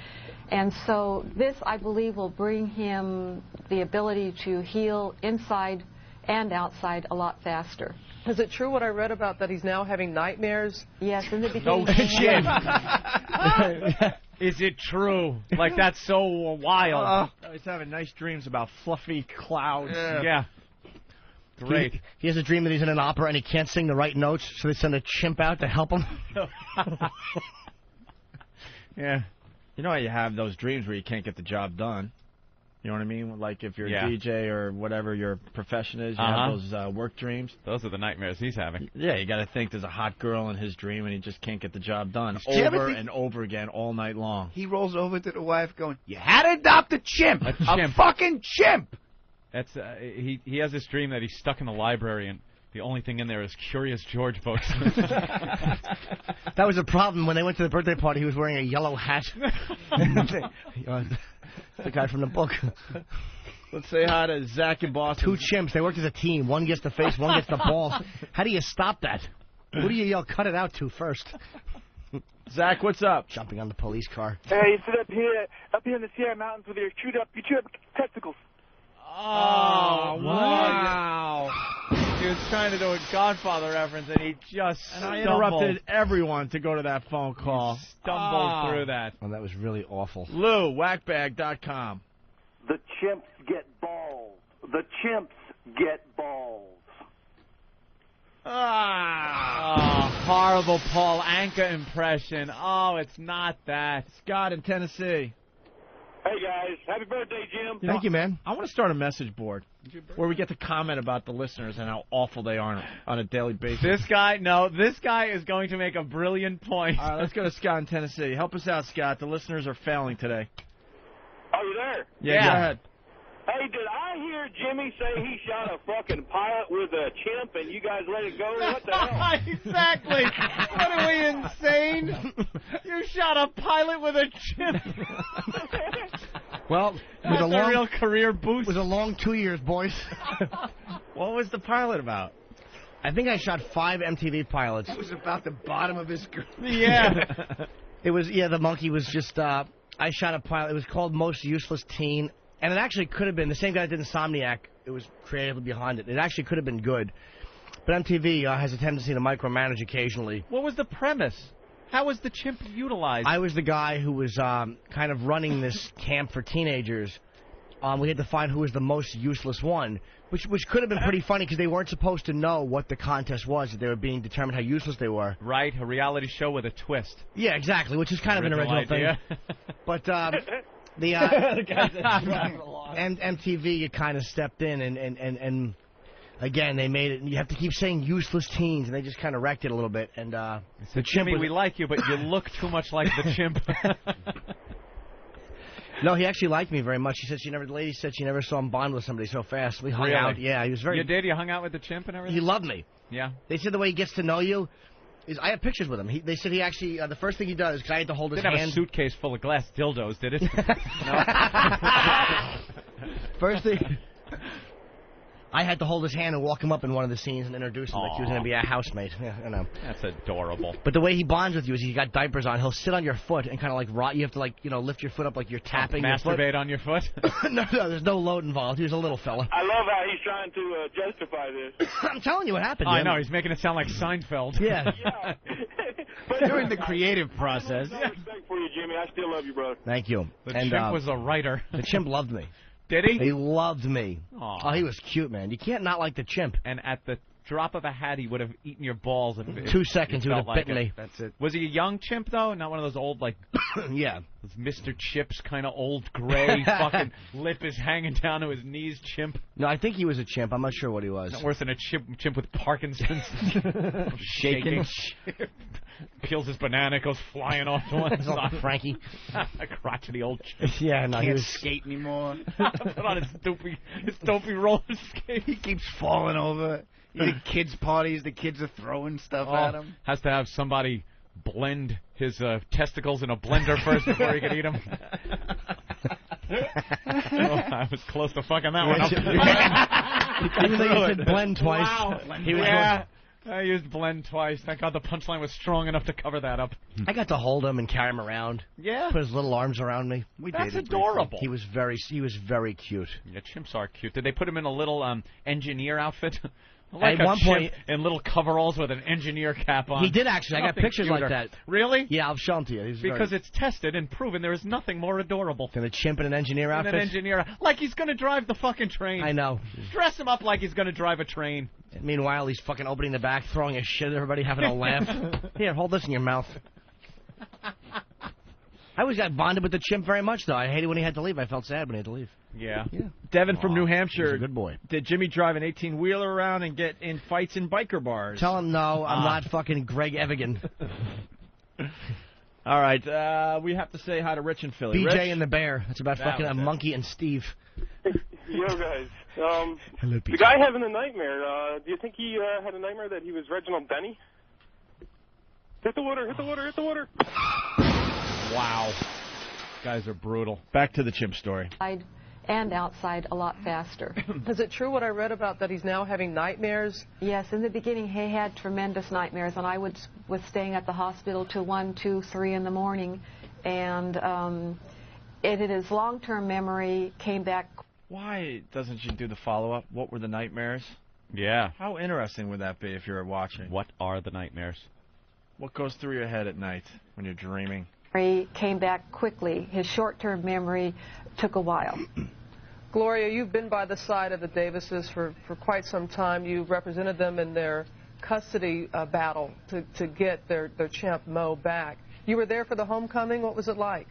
S7: And so this, I believe, will bring him the ability to heal inside and outside a lot faster.
S18: Is it true what I read about that he's now having nightmares?
S7: Yes, in the beginning.
S5: No shit. Is it true? Like, that's so wild.
S1: He's having nice dreams about fluffy clouds.
S5: Yeah. Great.
S4: He has a dream that he's in an opera and he can't sing the right notes, so they send a chimp out to help him.
S1: Yeah. You know how you have those dreams where you can't get the job done? You know what I mean? Like if you're a DJ or whatever your profession is, you have those work dreams.
S5: Those are the nightmares he's having.
S1: Yeah, you got to think there's a hot girl in his dream and he just can't get the job done over and over again all night long.
S24: He rolls over to the wife going, "You had to adopt a chimp. A fucking chimp."
S5: That's he has this dream that he's stuck in the library and the only thing in there is Curious George books.
S4: That was a problem when they went to the birthday party. He was wearing a yellow hat. The guy from the book.
S1: Let's say hi to Zach and Boston.
S4: 2 chimps. They worked as a team. One gets the face, one gets the balls. How do you stop that? Who do you yell cut it out to first?
S1: Zach, what's up?
S4: Jumping on the police car.
S3: Hey, you sit up here in the Sierra Mountains with your chewed up testicles.
S5: Oh, wow. He was trying to do a Godfather reference, and he just
S1: I interrupted everyone to go to that phone call.
S5: He stumbled through that.
S4: Oh, that was really awful.
S1: Lou, whackbag.com.
S11: The chimps get balls. The chimps get balls.
S5: Horrible Paul Anka impression. Oh, it's not that.
S1: Scott in Tennessee.
S19: Hey, guys. Happy birthday, Jim.
S4: Thank you, man.
S1: I want to start a message board where we get to comment about the listeners and how awful they are on a daily basis.
S5: This guy is going to make a brilliant point.
S1: All right, let's go to Scott in Tennessee. Help us out, Scott. The listeners are failing today.
S19: Are you there?
S1: Yeah. Go ahead.
S19: Hey, did I hear Jimmy say he shot a fucking pilot with a chimp and you guys let it go? What the hell?
S5: Exactly. What are we, insane? You shot a pilot with a chimp.
S4: Well,
S5: that's a real career boost.
S4: It was a long 2 years, boys.
S1: What was the pilot about?
S4: I think I shot 5 MTV pilots.
S24: It was about the bottom of his career.
S5: Yeah.
S4: It was, the monkey was just, I shot a pilot. It was called Most Useless Teen. And it actually could have been, the same guy that did Insomniac, it was creatively behind it. It actually could have been good. But MTV has a tendency to micromanage occasionally.
S5: What was the premise? How was the chimp utilized?
S4: I was the guy who was kind of running this camp for teenagers. We had to find who was the most useless one, which could have been pretty funny because they weren't supposed to know what the contest was. That they were being determined how useless they were.
S5: Right, a reality show with a twist.
S4: Yeah, exactly, which is kind of an original
S5: idea.
S4: thing. But the MTV kind of stepped in and again they made it. You have to keep saying useless teens, and they just kind of wrecked it a little bit. And the chimp
S5: Jimmy, we like you, but you look too much like the chimp.
S4: No, he actually liked me very much. He said the lady said she never saw him bond with somebody so fast. We hung out. Yeah, he was very.
S5: You did? You hung out with the chimp and everything?
S4: He loved me.
S5: Yeah.
S4: They said the way he gets to know you is. I have pictures with him. They said he actually the first thing he does because I had to hold his hand.
S5: Didn't have a suitcase full of glass dildos, did it?
S4: First thing. I had to hold his hand and walk him up in one of the scenes and introduce him like he was going to be a housemate. Yeah, I know.
S5: That's adorable.
S4: But the way he bonds with you is he got diapers on. He'll sit on your foot and kind of like rot. You have to lift your foot up like you're tapping your foot.
S5: Masturbate on your foot?
S4: No, there's no load involved. He was a little fella.
S13: I love how he's trying to justify this.
S4: I'm telling you what happened.
S5: I know. He's making it sound like Seinfeld.
S4: Yeah.
S8: During the creative process.
S13: No respect for you, Jimmy. I still love you, brother.
S4: Thank you.
S5: The chimp was a writer.
S4: The chimp loved me.
S5: Did he?
S4: He loved me.
S5: Aww.
S4: Oh, he was cute, man. You can't not like the chimp.
S5: And at the drop of a hat, he would have eaten your balls. If
S4: 2 seconds, he would have
S5: like
S4: bitten me.
S8: That's it.
S5: Was he a young chimp, though? Not one of those old, like...
S4: Yeah.
S5: Those Mr. Chips kind of old gray fucking lip is hanging down to his knees chimp.
S4: No, I think he was a chimp. I'm not sure what he was.
S5: Not worse than a chimp with Parkinson's. Shaking. Peels his banana, goes flying off to one side.
S4: Frankie.
S5: A crotchety old chimp.
S4: Yeah, no, he
S8: Can't
S4: was...
S8: skate anymore.
S5: Put on his dopey roller skate.
S8: He keeps falling over. He's at kids' parties. The kids are throwing stuff at him.
S5: Has to have somebody blend his testicles in a blender first before he can eat them. I was close to fucking that one up.
S4: Even though you said blend twice.
S5: Wow.
S4: He was
S5: I used blend twice. Thank God the punchline was strong enough to cover that up.
S4: I got to hold him and carry him around.
S5: Yeah.
S4: Put his little arms around me.
S5: That's adorable.
S4: He was very cute.
S5: Yeah, chimps are cute. Did they put him in a little engineer outfit?
S4: At one point,
S5: in little coveralls with an engineer cap on.
S4: He did actually. I got pictures like that.
S5: Really?
S4: Yeah, I'll show them to you.
S5: Because it's tested and proven there is nothing more adorable
S4: than a chimp in an engineer outfit.
S5: An engineer, like he's going to drive the fucking train.
S4: I know.
S5: Dress him up like he's going to drive a train.
S4: And meanwhile, he's fucking opening the back, throwing his shit at everybody, having a laugh. Here, hold this in your mouth. I always got bonded with the chimp very much, though. I hated when he had to leave. I felt sad when he had to leave.
S5: Yeah.
S1: Devin from New Hampshire.
S4: He's a good boy.
S1: Did Jimmy drive an 18-wheeler around and get in fights in biker bars?
S4: Tell him no, I'm not fucking Greg Evigan.
S1: All right, we have to say hi to Rich and Philly.
S4: BJ
S1: Rich?
S4: and the Bear. That's about fucking a monkey and Steve.
S2: Yo, guys.
S4: Hello,
S2: the guy having a nightmare, do you think he had a nightmare that he was Reginald Denny? Hit the water, hit the water, hit the water.
S5: Wow. Guys are brutal.
S1: Back to the chimp story.
S7: And outside a lot faster.
S18: Is it true what I read about that he's now having nightmares?
S7: Yes, in the beginning he had tremendous nightmares, and I was staying at the hospital till 1, 2, 3 in the morning, and his long-term memory came back.
S1: Why doesn't she do the follow-up? What were the nightmares?
S5: Yeah.
S1: How interesting would that be if you were watching?
S5: What are the nightmares?
S1: What goes through your head at night when you're dreaming?
S7: Came back quickly. His short-term memory took a while.
S18: Gloria, you've been by the side of the Davises for quite some time. You represented them in their custody battle to get their chimp Mo back. You were there for the homecoming. What was it like?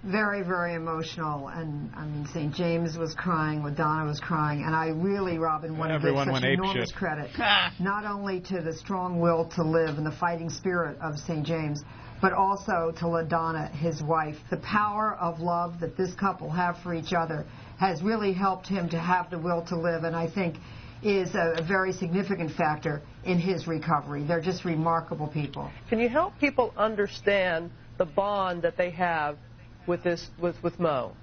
S14: Very, very emotional. And I mean, St. James was crying, LaDonna was crying, and I really, Robin, want to give such enormous credit, not only to the strong will to live and the fighting spirit of St. James, but also to LaDonna, his wife. The power of love that this couple have for each other has really helped him to have the will to live, and I think is a very significant factor in his recovery. They're just remarkable people.
S18: Can you help people understand the bond that they have with Mo?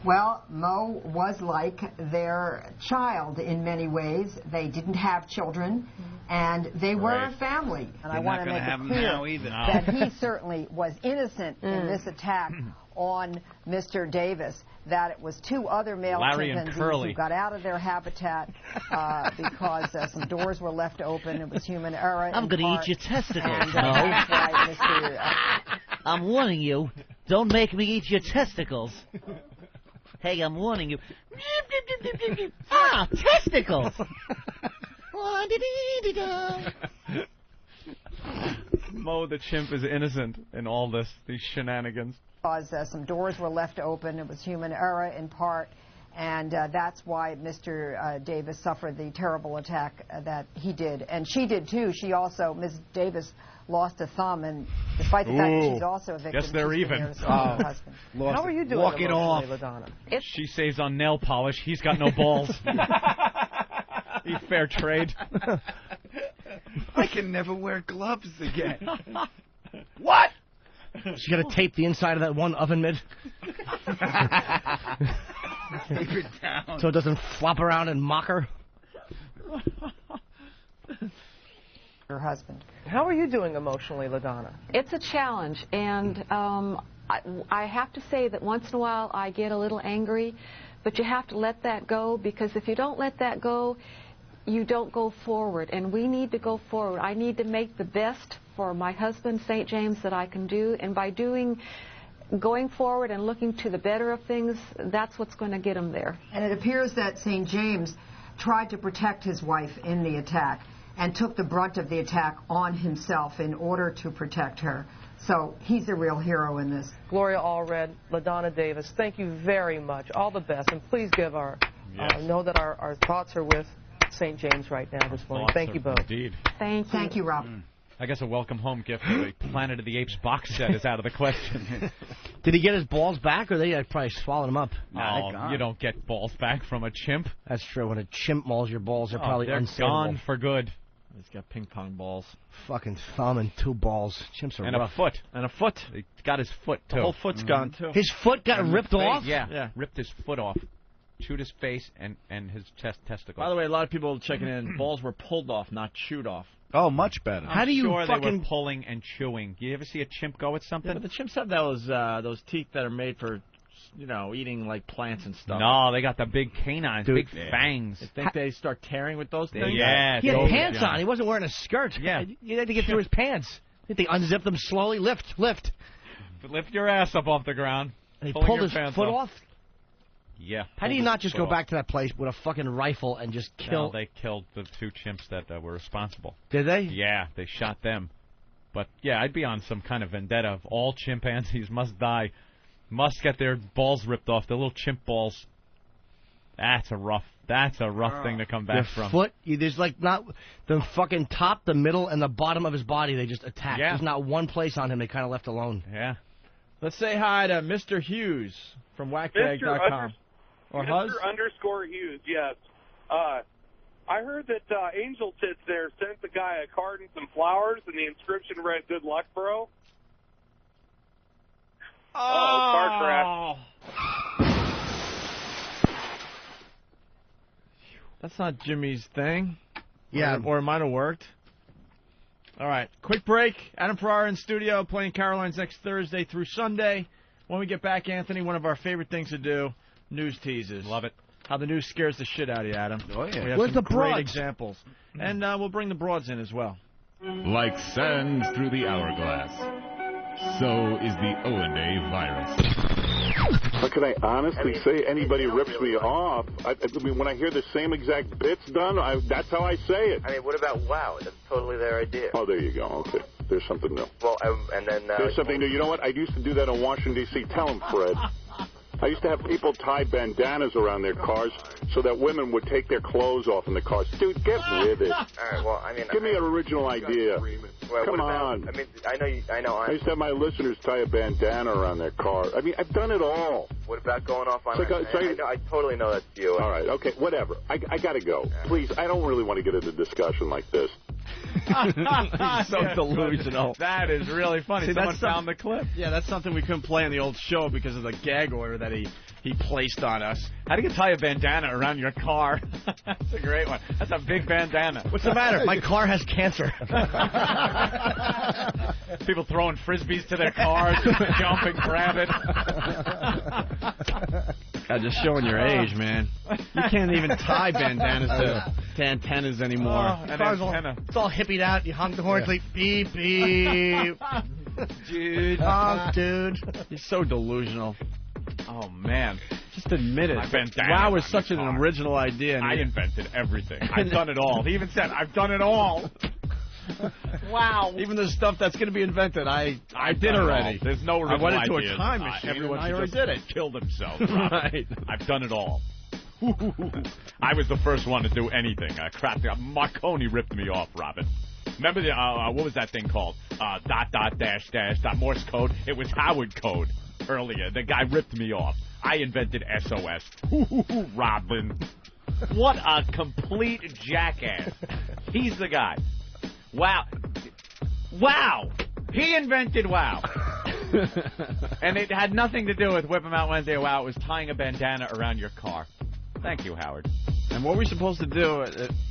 S14: Well, Mo was like their child in many ways. They didn't have children, and they were a family. And I want to make it clear that he certainly was innocent in this attack on Mr. Davis, that it was 2 other male chimpanzees who got out of their habitat because some doors were left open. It was human error.
S15: I'm going to eat your testicles, Mo.
S14: That's why Mr.
S15: I'm warning you. Don't make me eat your testicles. Hey, I'm warning you. Ah, testicles!
S5: Mo the chimp is innocent in all these shenanigans.
S14: Because some doors were left open. It was human error in part. And that's why Mr. Davis suffered the terrible attack that he did. And she did, too. She also, Ms. Davis, lost a thumb. And despite the fact that she's also a victim,
S5: guess they're even.
S14: Her husband.
S18: How are you doing
S5: Walk it off.
S18: LaDonna?
S5: She saves on nail polish. He's got no balls. Fair trade.
S24: I can never wear gloves again. What?
S4: She's got to tape the inside of that one oven mitt.
S24: Tape it down.
S4: So it doesn't flop around and mock her.
S14: Her husband.
S18: How are you doing emotionally, LaDonna?
S7: It's a challenge, and I have to say that once in a while I get a little angry, but you have to let that go, because if you don't let that go, you don't go forward, and we need to go forward. I need to make the best for my husband, St. James, that I can do, and by going forward and looking to the better of things, that's what's going to get him there.
S14: And it appears that St. James tried to protect his wife in the attack and took the brunt of the attack on himself in order to protect her. So he's a real hero in this.
S18: Gloria Allred, LaDonna Davis, thank you very much. All the best. And please give know that our thoughts are with St. James right now this morning. Thank you both.
S5: Indeed.
S14: Thank you, Rob.
S5: I guess a welcome home gift for the Planet of the Apes box set is out of the question.
S4: Did he get his balls back, or they probably swallowed them up?
S5: No, you don't get balls back from a chimp.
S4: That's true. When a chimp mauls your balls, they're probably
S5: they're
S4: unsavable.
S5: gone for good.
S1: He's got ping pong balls.
S4: Fucking thumb and 2 balls. Chimps are
S5: and
S4: rough.
S5: A foot.
S1: And a foot.
S5: He got his foot, too.
S1: The whole foot's gone, too.
S4: His foot got ripped off?
S5: Yeah, ripped his foot off. Chewed his face and his testicle.
S1: By the way, a lot of people checking in, balls were pulled off, not chewed off.
S24: Oh, much better.
S5: How do you sure they were pulling and chewing? You ever see a chimp go at something?
S1: Yeah, but the chimps have those teeth that are made for, eating like plants and stuff.
S5: No, they got the big canines, big fangs.
S1: You think they start tearing with those things?
S5: Yeah.
S4: He had pants on. He wasn't wearing a skirt.
S5: Yeah.
S4: You had to get through his pants. They unzip them slowly. Lift.
S5: Lift your ass up off the ground.
S4: And he pulled his foot off?
S5: Yeah.
S4: How do you not just go back to that place with a fucking rifle and just kill?
S5: No, they killed the 2 chimps that were responsible.
S4: Did they?
S5: Yeah, they shot them. But, yeah, I'd be on some kind of vendetta of all chimpanzees must die, must get their balls ripped off, their little chimp balls. That's a rough thing to come back from.
S4: Foot, there's like not the fucking top, the middle, and the bottom of his body they just attacked.
S5: Yeah.
S4: There's not one place on him they kind of left alone.
S5: Yeah.
S1: Let's say hi to Mr. Hughes from whackbag.com. Or Huzz?
S2: Mr. _Hughes, yes. I heard that Angel Tits there sent the guy a card and some flowers, and the inscription read, "Good luck, bro." Car crash.
S1: That's not Jimmy's thing.
S4: Yeah.
S1: Or it might have worked. All right, quick break. Adam Ferrara in studio playing Caroline's next Thursday through Sunday. When we get back, Anthony, one of our favorite things to do, news teases.
S5: Love it.
S1: How the news scares the shit out of you, Adam.
S24: Oh, yeah.
S1: We have
S4: Where's
S1: some
S4: the broads?
S1: great examples. And we'll bring the broads in as well.
S12: Like sands through the hourglass, so is the O&A virus.
S16: But can I honestly say anybody rips me off? I mean, when I hear the same exact bits done, that's how I say it.
S17: I mean, what about wow? That's totally their idea.
S16: Oh, there you go. Okay. There's something new.
S17: Well, and then...
S16: There's something new. You know what? I used to do that in Washington, D.C. Tell them, Fred. I used to have people tie bandanas around their cars so that women would take their clothes off in the cars. Dude, get with it.
S17: All right, well, I mean...
S16: Give me an original idea.
S17: Well,
S16: Come on.
S17: I mean, I know.
S16: I used to have my listeners tie a bandana around their car. I mean, I've done it all.
S17: What about going off on...
S16: I
S17: totally know that's you.
S16: All right, okay, whatever. I got to go. Please, I don't really want to get into a discussion like this.
S1: So delusional.
S5: That is really funny.
S1: See,
S5: Someone found the clip.
S1: Yeah, that's something we couldn't play on the old show because of the gag order that he placed on us.
S5: How do you tie a bandana around your car? That's a great one. That's a big bandana.
S4: What's the matter? My car has cancer.
S5: People throwing frisbees to their cars, jumping, grabbing.
S1: God, just showing your age, man. You can't even tie bandanas to antennas anymore.
S4: It's all hippied out. You honk the horn, like beep, beep.
S1: Dude.
S4: Honk, dude.
S1: He's so delusional.
S5: Oh, man.
S1: Just admit it.
S5: My bandana
S1: Wow is
S5: on
S1: such an original idea.
S5: I invented everything. I've done it all. He even said, I've done it all. Wow.
S1: Even the stuff that's going to be invented, I did already.
S5: There's no original
S1: I went into
S5: ideas.
S1: a time machine.
S5: Everyone
S1: I already
S5: just
S1: did it.
S5: Killed himself.
S1: Right.
S5: I've done it all. I was the first one to do anything. Marconi ripped me off, Robin. Remember the what was that thing called? .. Morse code. It was Howard code earlier. The guy ripped me off. I invented SOS. Robin. What a complete jackass. He's the guy. Wow. Wow. He invented wow. And it had nothing to do with Whippamow Wednesday or wow. It was tying a bandana around your car. Thank you, Howard.
S1: And what were we supposed to do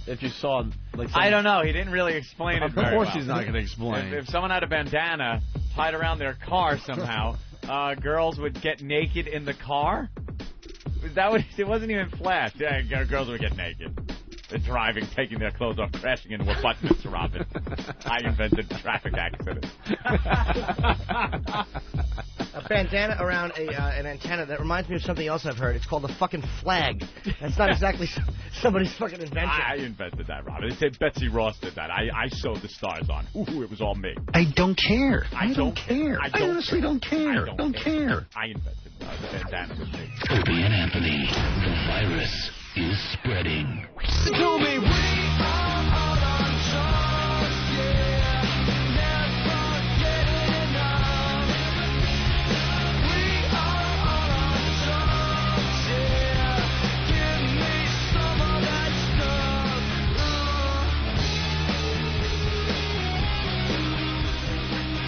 S1: if you saw, like...
S5: I don't know. He didn't really explain it very well.
S1: Of course he's not going to explain.
S5: If someone had a bandana tied around their car somehow, girls would get naked in the car? Was that what... It wasn't even flash. Yeah, girls would get naked. They're driving, taking their clothes off, crashing into abutments, Robin. I invented traffic accidents.
S4: A bandana around an antenna. That reminds me of something else I've heard. It's called a fucking flag. That's not exactly somebody's fucking invention.
S5: I invented that, Robin. They said Betsy Ross did that. I sewed the stars on. Ooh, it was all me.
S12: I don't care.
S5: I don't care.
S12: I honestly don't care. Don't care.
S5: I invented the bandana with me.
S12: Opie and Anthony. The virus is spreading.
S6: Tell me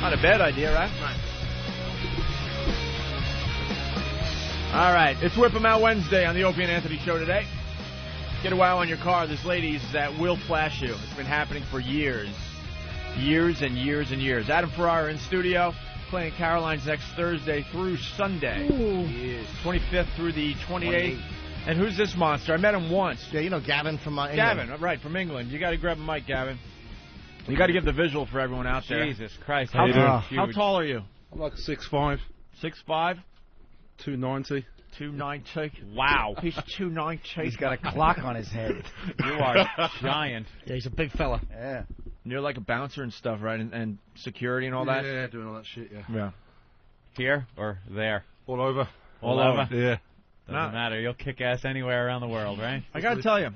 S1: Not a bad idea, right? All right, it's Whippamow Wednesday on the Opie and Anthony show today. Get a wow on your car. There's ladies that will flash you. It's been happening for years. Years and years and years. Adam Ferrara in studio, playing Caroline's next Thursday through Sunday.
S4: Ooh.
S1: 25th through the 28th. And who's this monster? I met him once.
S4: Yeah, you know Gavin from England.
S1: Gavin, right, from England. You got to grab a mic, Gavin. You got to give the visual for everyone out there.
S5: Jesus Christ.
S1: How tall are you?
S9: I'm like 6'5".
S1: 6'5"?
S9: 290.
S1: 290.
S5: Wow.
S1: He's 290.
S24: He's got a clock on his head.
S5: You are giant.
S4: Yeah, he's a big fella.
S24: Yeah.
S1: And you're like a bouncer and stuff, right? And security and all that?
S9: Yeah, doing all that shit, yeah.
S1: Yeah.
S5: Here or there?
S9: All over.
S5: All over?
S9: Yeah.
S5: Doesn't matter. You'll kick ass anywhere around the world, right?
S1: I got to tell you,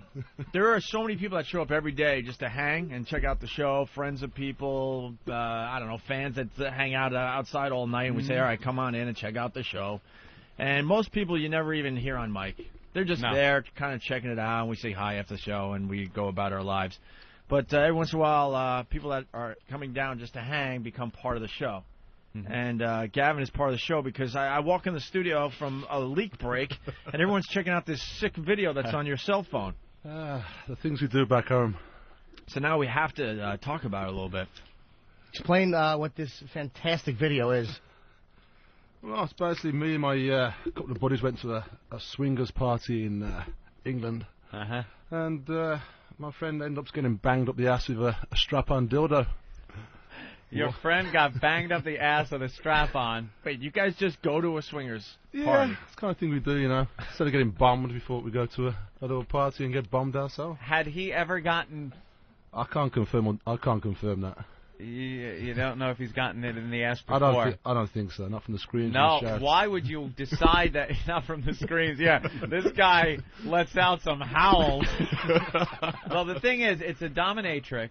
S1: there are so many people that show up every day just to hang and check out the show, friends of people, I don't know, fans that hang out outside all night, and we say, all right, come on in and check out the show. And most people you never even hear on mic. They're just there kind of checking it out, and we say hi after the show, and we go about our lives. But every once in a while, people that are coming down just to hang become part of the show. Mm-hmm. And Gavin is part of the show because I walk in the studio from a leak break, and everyone's checking out this sick video that's on your cell phone.
S9: The things we do back home.
S1: So now we have to talk about it a little bit.
S4: Explain what this fantastic video is.
S9: Well, it's basically me and my couple of buddies went to a swingers party in England.
S5: Uh-huh.
S9: And my friend ended up getting banged up the ass with a strap-on dildo.
S5: Your friend got banged up the ass with a strap-on.
S1: Wait, you guys just go to a swingers
S9: party?
S1: Yeah,
S9: it's the kind of thing we do, you know. Instead of getting bombed, we thought we'd go to a little party and get bombed ourselves.
S5: Had he ever gotten...
S9: I can't confirm that.
S5: You don't know if he's gotten it in the ass before?
S9: I don't think so. Not from the screens.
S5: No, why would you decide that? Not from the screens, yeah. This guy lets out some howls. Well, the thing is, it's a dominatrix,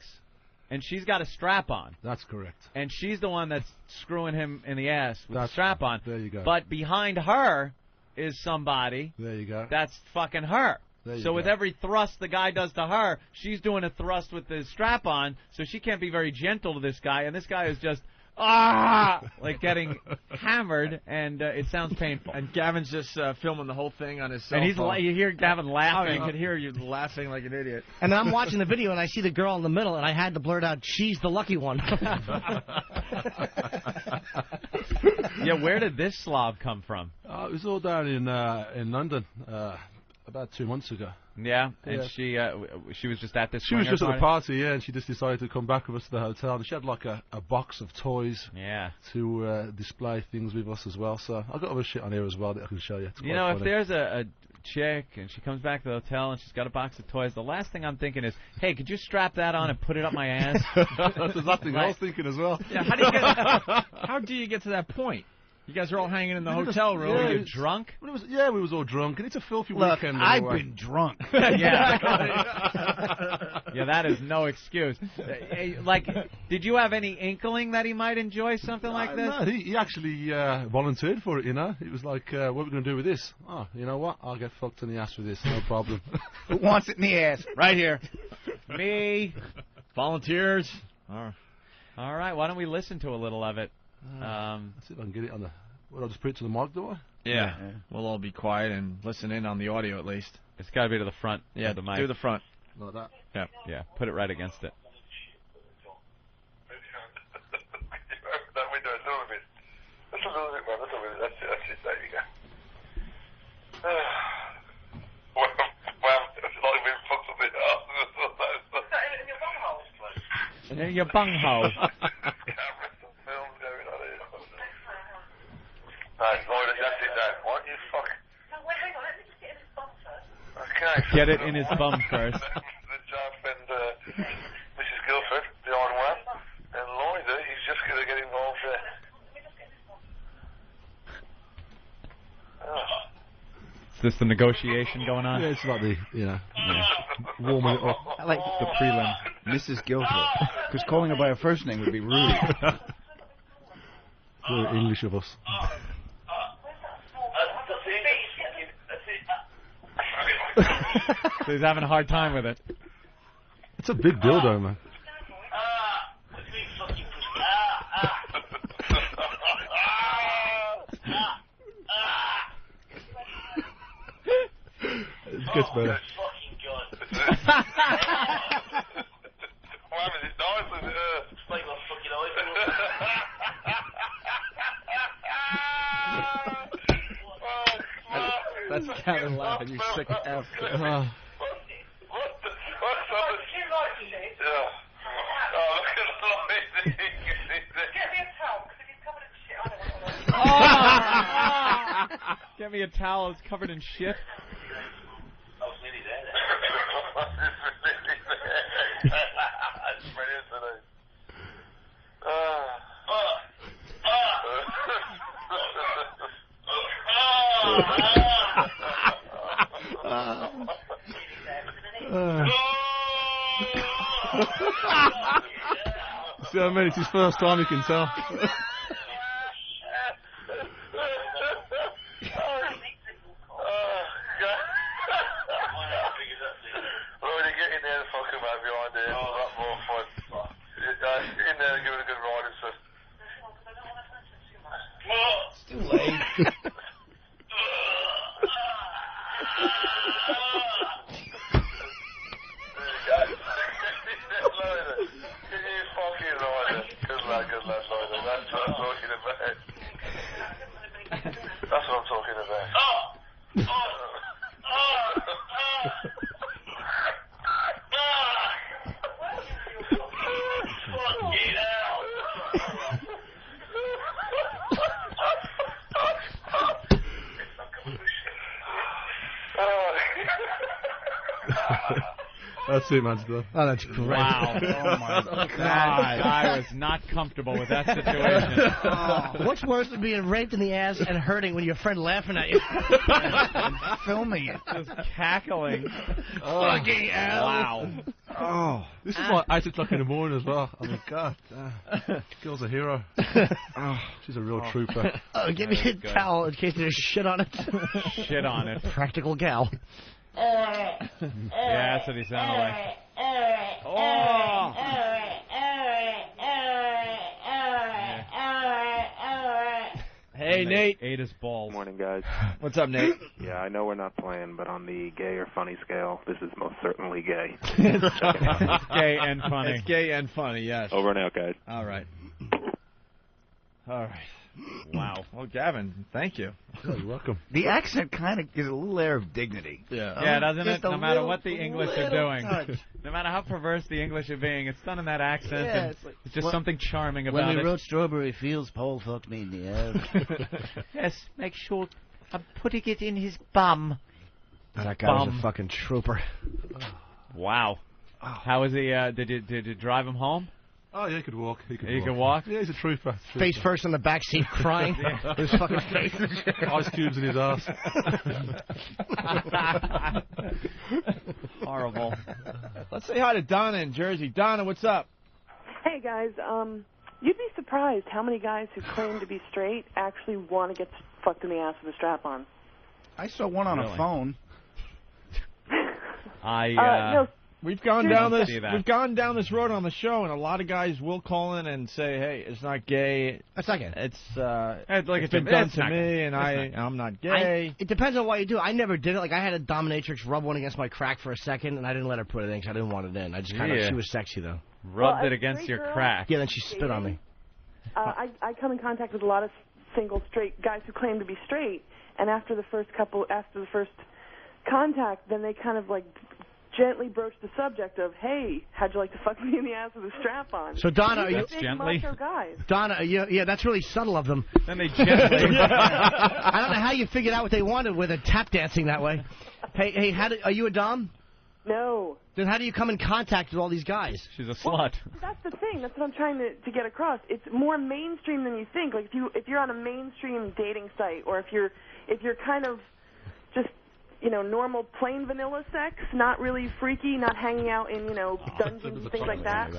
S5: and she's got a strap on.
S9: That's correct.
S5: And she's the one that's screwing him in the ass with the strap on.
S9: There you go.
S5: But behind her is somebody.
S9: There you go.
S5: That's fucking her. So with every thrust the guy does to her, she's doing a thrust with the strap on, so she can't be very gentle to this guy, and this guy is just like getting hammered, and it sounds painful.
S1: And Gavin's just filming the whole thing on his cell
S5: and
S1: phone.
S5: you hear Gavin laughing.
S1: I could hear you laughing like an idiot.
S4: And then I'm watching the video, and I see the girl in the middle, and I had to blurt out, "She's the lucky one."
S5: Yeah, where did this slob come from?
S9: It was all down in London about 2 months ago.
S5: Yeah, and she was just at this.
S9: She was just
S5: party?
S9: at the party, yeah, and she just decided to come back with us to the hotel. And she had like a box of toys, to display things with us as well. So I got other shit on here as well that I can show you. It's
S5: you know, if there's a chick and she comes back to the hotel and she's got a box of toys, the last thing I'm thinking is, hey, could you strap that on and put it up my ass?
S9: That's exactly what I was thinking as well.
S1: Yeah, how do you get to that point? You guys are all hanging in the hotel room.
S5: Were you drunk?
S9: We was all drunk, and it's a filthy
S24: Look,
S9: weekend.
S24: I've been drunk.
S5: Yeah, that is no excuse. Like, did you have any inkling that he might enjoy something like this?
S9: No, he actually volunteered for it, you know. It was like, what are we going to do with this? Oh, you know what? I'll get fucked in the ass with this, no problem.
S24: Who wants it in the ass?
S5: Right here. Me.
S1: Volunteers.
S5: All right, why don't we listen to a little of it?
S9: Let's see if I can get it on the... I'll just put it to the mic, do I?
S1: Yeah. We'll all be quiet and listen in on the audio at least.
S5: It's got to be to the front.
S1: Yeah,
S5: of the mic.
S1: do the front.
S9: Like that?
S5: Yeah. Yeah, put it right against it. Your bunghole. Get it in his bum first.
S6: Mrs. Guilford, the iron one, and Lloyder, he's just going to get involved there.
S5: Is this the negotiation going on?
S9: Yeah, it's like the, warming it up.
S24: I like the prelim. Mrs. Guilford. Because calling her by her first name would be rude.
S9: Very English of us.
S5: So he's having a hard time with it.
S9: It's a big dildo, man. It gets better.
S1: That's Kevin laughing, you sick F.
S5: Get me a towel that's covered in shit.
S9: See what I mean? It's his first time, you can tell.
S6: It's too late. That's what I'm talking about.
S9: That's it, man. Stuff.
S4: Oh, that's great.
S5: Wow. Oh, my God. That guy was not comfortable with that situation.
S4: What's worse than being raped in the ass and hurting when your friend laughing at you?
S24: And filming it.
S5: Just cackling.
S4: Fucking hell.
S5: Wow.
S9: Oh, this is like 8 o'clock in the morning as well. I mean, God, girl's a hero. She's a real trooper.
S4: Give me a towel in case there's shit on it.
S5: Shit on it.
S4: Practical gal.
S5: Yeah, that's what he sounded like. Oh!
S1: Hey, Nate.
S5: Ate his balls.
S10: Morning, guys.
S1: What's up, Nate?
S10: Yeah, I know we're not playing, but on the gay or funny scale, this is most certainly gay.
S5: It's gay and funny.
S1: It's gay and funny, yes.
S10: Over and out, guys.
S1: All right. All right.
S5: Wow.
S1: Well, Gavin, thank you.
S9: Oh, you're welcome.
S24: The accent kind of gives a little air of dignity.
S1: Yeah.
S5: Yeah, doesn't it?
S24: Just a
S5: No matter
S24: little-
S5: what the English are
S24: little
S5: doing.
S24: touch.
S5: No matter how perverse the English are being, it's done in that accent.
S24: Yeah,
S5: and
S24: it's like-
S5: it's just
S24: Well,
S5: something charming about
S24: When we
S5: it.
S24: wrote Strawberry Fields, Paul fucked me in the ass.
S15: Yes, make sure I'm putting it in his bum.
S4: That guy was a fucking trooper.
S5: Wow. How was he? Did you drive him home?
S9: Oh, yeah, he could walk. He
S5: He could walk?
S9: Yeah, he's a trooper.
S4: Face first in the back seat, crying.
S5: Yeah.
S4: His fucking face.
S9: Ice cubes in his ass.
S5: Horrible.
S1: Let's say hi to Donna in Jersey. Donna, what's up?
S21: Hey guys, you'd be surprised how many guys who claim to be straight actually want to get fucked in the ass with a strap-on.
S24: I saw one on
S5: Really?
S24: a phone.
S21: No,
S1: We've gone down this.
S5: See that.
S1: We've gone down this road on the show, and a lot of guys will call in and say, "Hey, it's not gay.
S4: That's not gay.
S1: It's
S5: Like
S1: it's been done to
S5: not
S1: me,
S5: gay.
S1: and
S5: It's
S1: I'm not gay."
S4: It depends on what you do. I never did it. Like, I had a dominatrix rub one against my crack for a second, and I didn't let her put it in because I didn't want it in. I just kind of,
S5: Yeah.
S4: she was sexy, though.
S5: Rubbed
S21: Well,
S5: it
S21: a
S5: against
S21: straight
S5: your
S21: girl-
S5: crack.
S4: Yeah, then she spit on me.
S21: I come in contact with a lot of single straight guys who claim to be straight, and after the first contact, then they kind of like gently broach the subject of, "Hey, how'd you like to fuck me in the ass with a strap on?"
S4: So, Donna, are you...
S21: These big macho guys.
S4: Donna, yeah, that's really subtle of them.
S5: Then they gently.
S4: I don't know how you figured out what they wanted with it tap dancing that way. Hey, are you a dom?
S21: No.
S4: Then how do you come in contact with all these guys?
S5: She's a slut.
S21: That's the thing. That's what I'm trying to get across. It's more mainstream than you think. Like if you're on a mainstream dating site, or if you're kind of just normal plain vanilla sex, not really freaky, not hanging out in dungeons and things like that.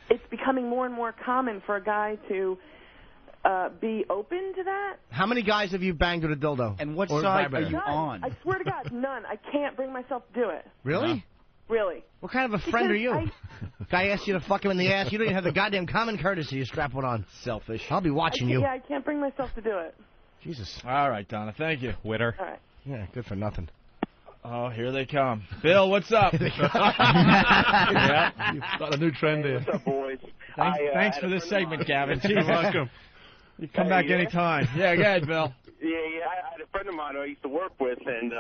S21: It's becoming more and more common for a guy to be open to that.
S4: How many guys have you banged with a dildo?
S24: And what
S4: Or
S24: side
S4: vibrator?
S24: are you
S21: None.
S24: on?
S21: I swear to God, none. I can't bring myself to do it.
S4: Really?
S21: Really.
S4: What kind of a friend are you?
S21: Because
S4: Guy asks you to fuck him in the ass. You don't even have the goddamn common courtesy to strap one on.
S1: Selfish.
S4: I'll be watching you.
S21: Yeah, I can't bring myself to do it.
S4: Jesus.
S1: All right, Donna. Thank you.
S5: Witter.
S21: All right.
S4: Yeah, good for nothing.
S1: Oh, here they come. Bill, what's up?
S9: Yeah. You've got a new trend here.
S17: What's up, boys?
S1: Thanks for this segment, Gavin.
S9: You're welcome.
S1: You come back anytime. Yeah, go ahead, Bill.
S17: Yeah, I had a friend of mine who I used to work with, and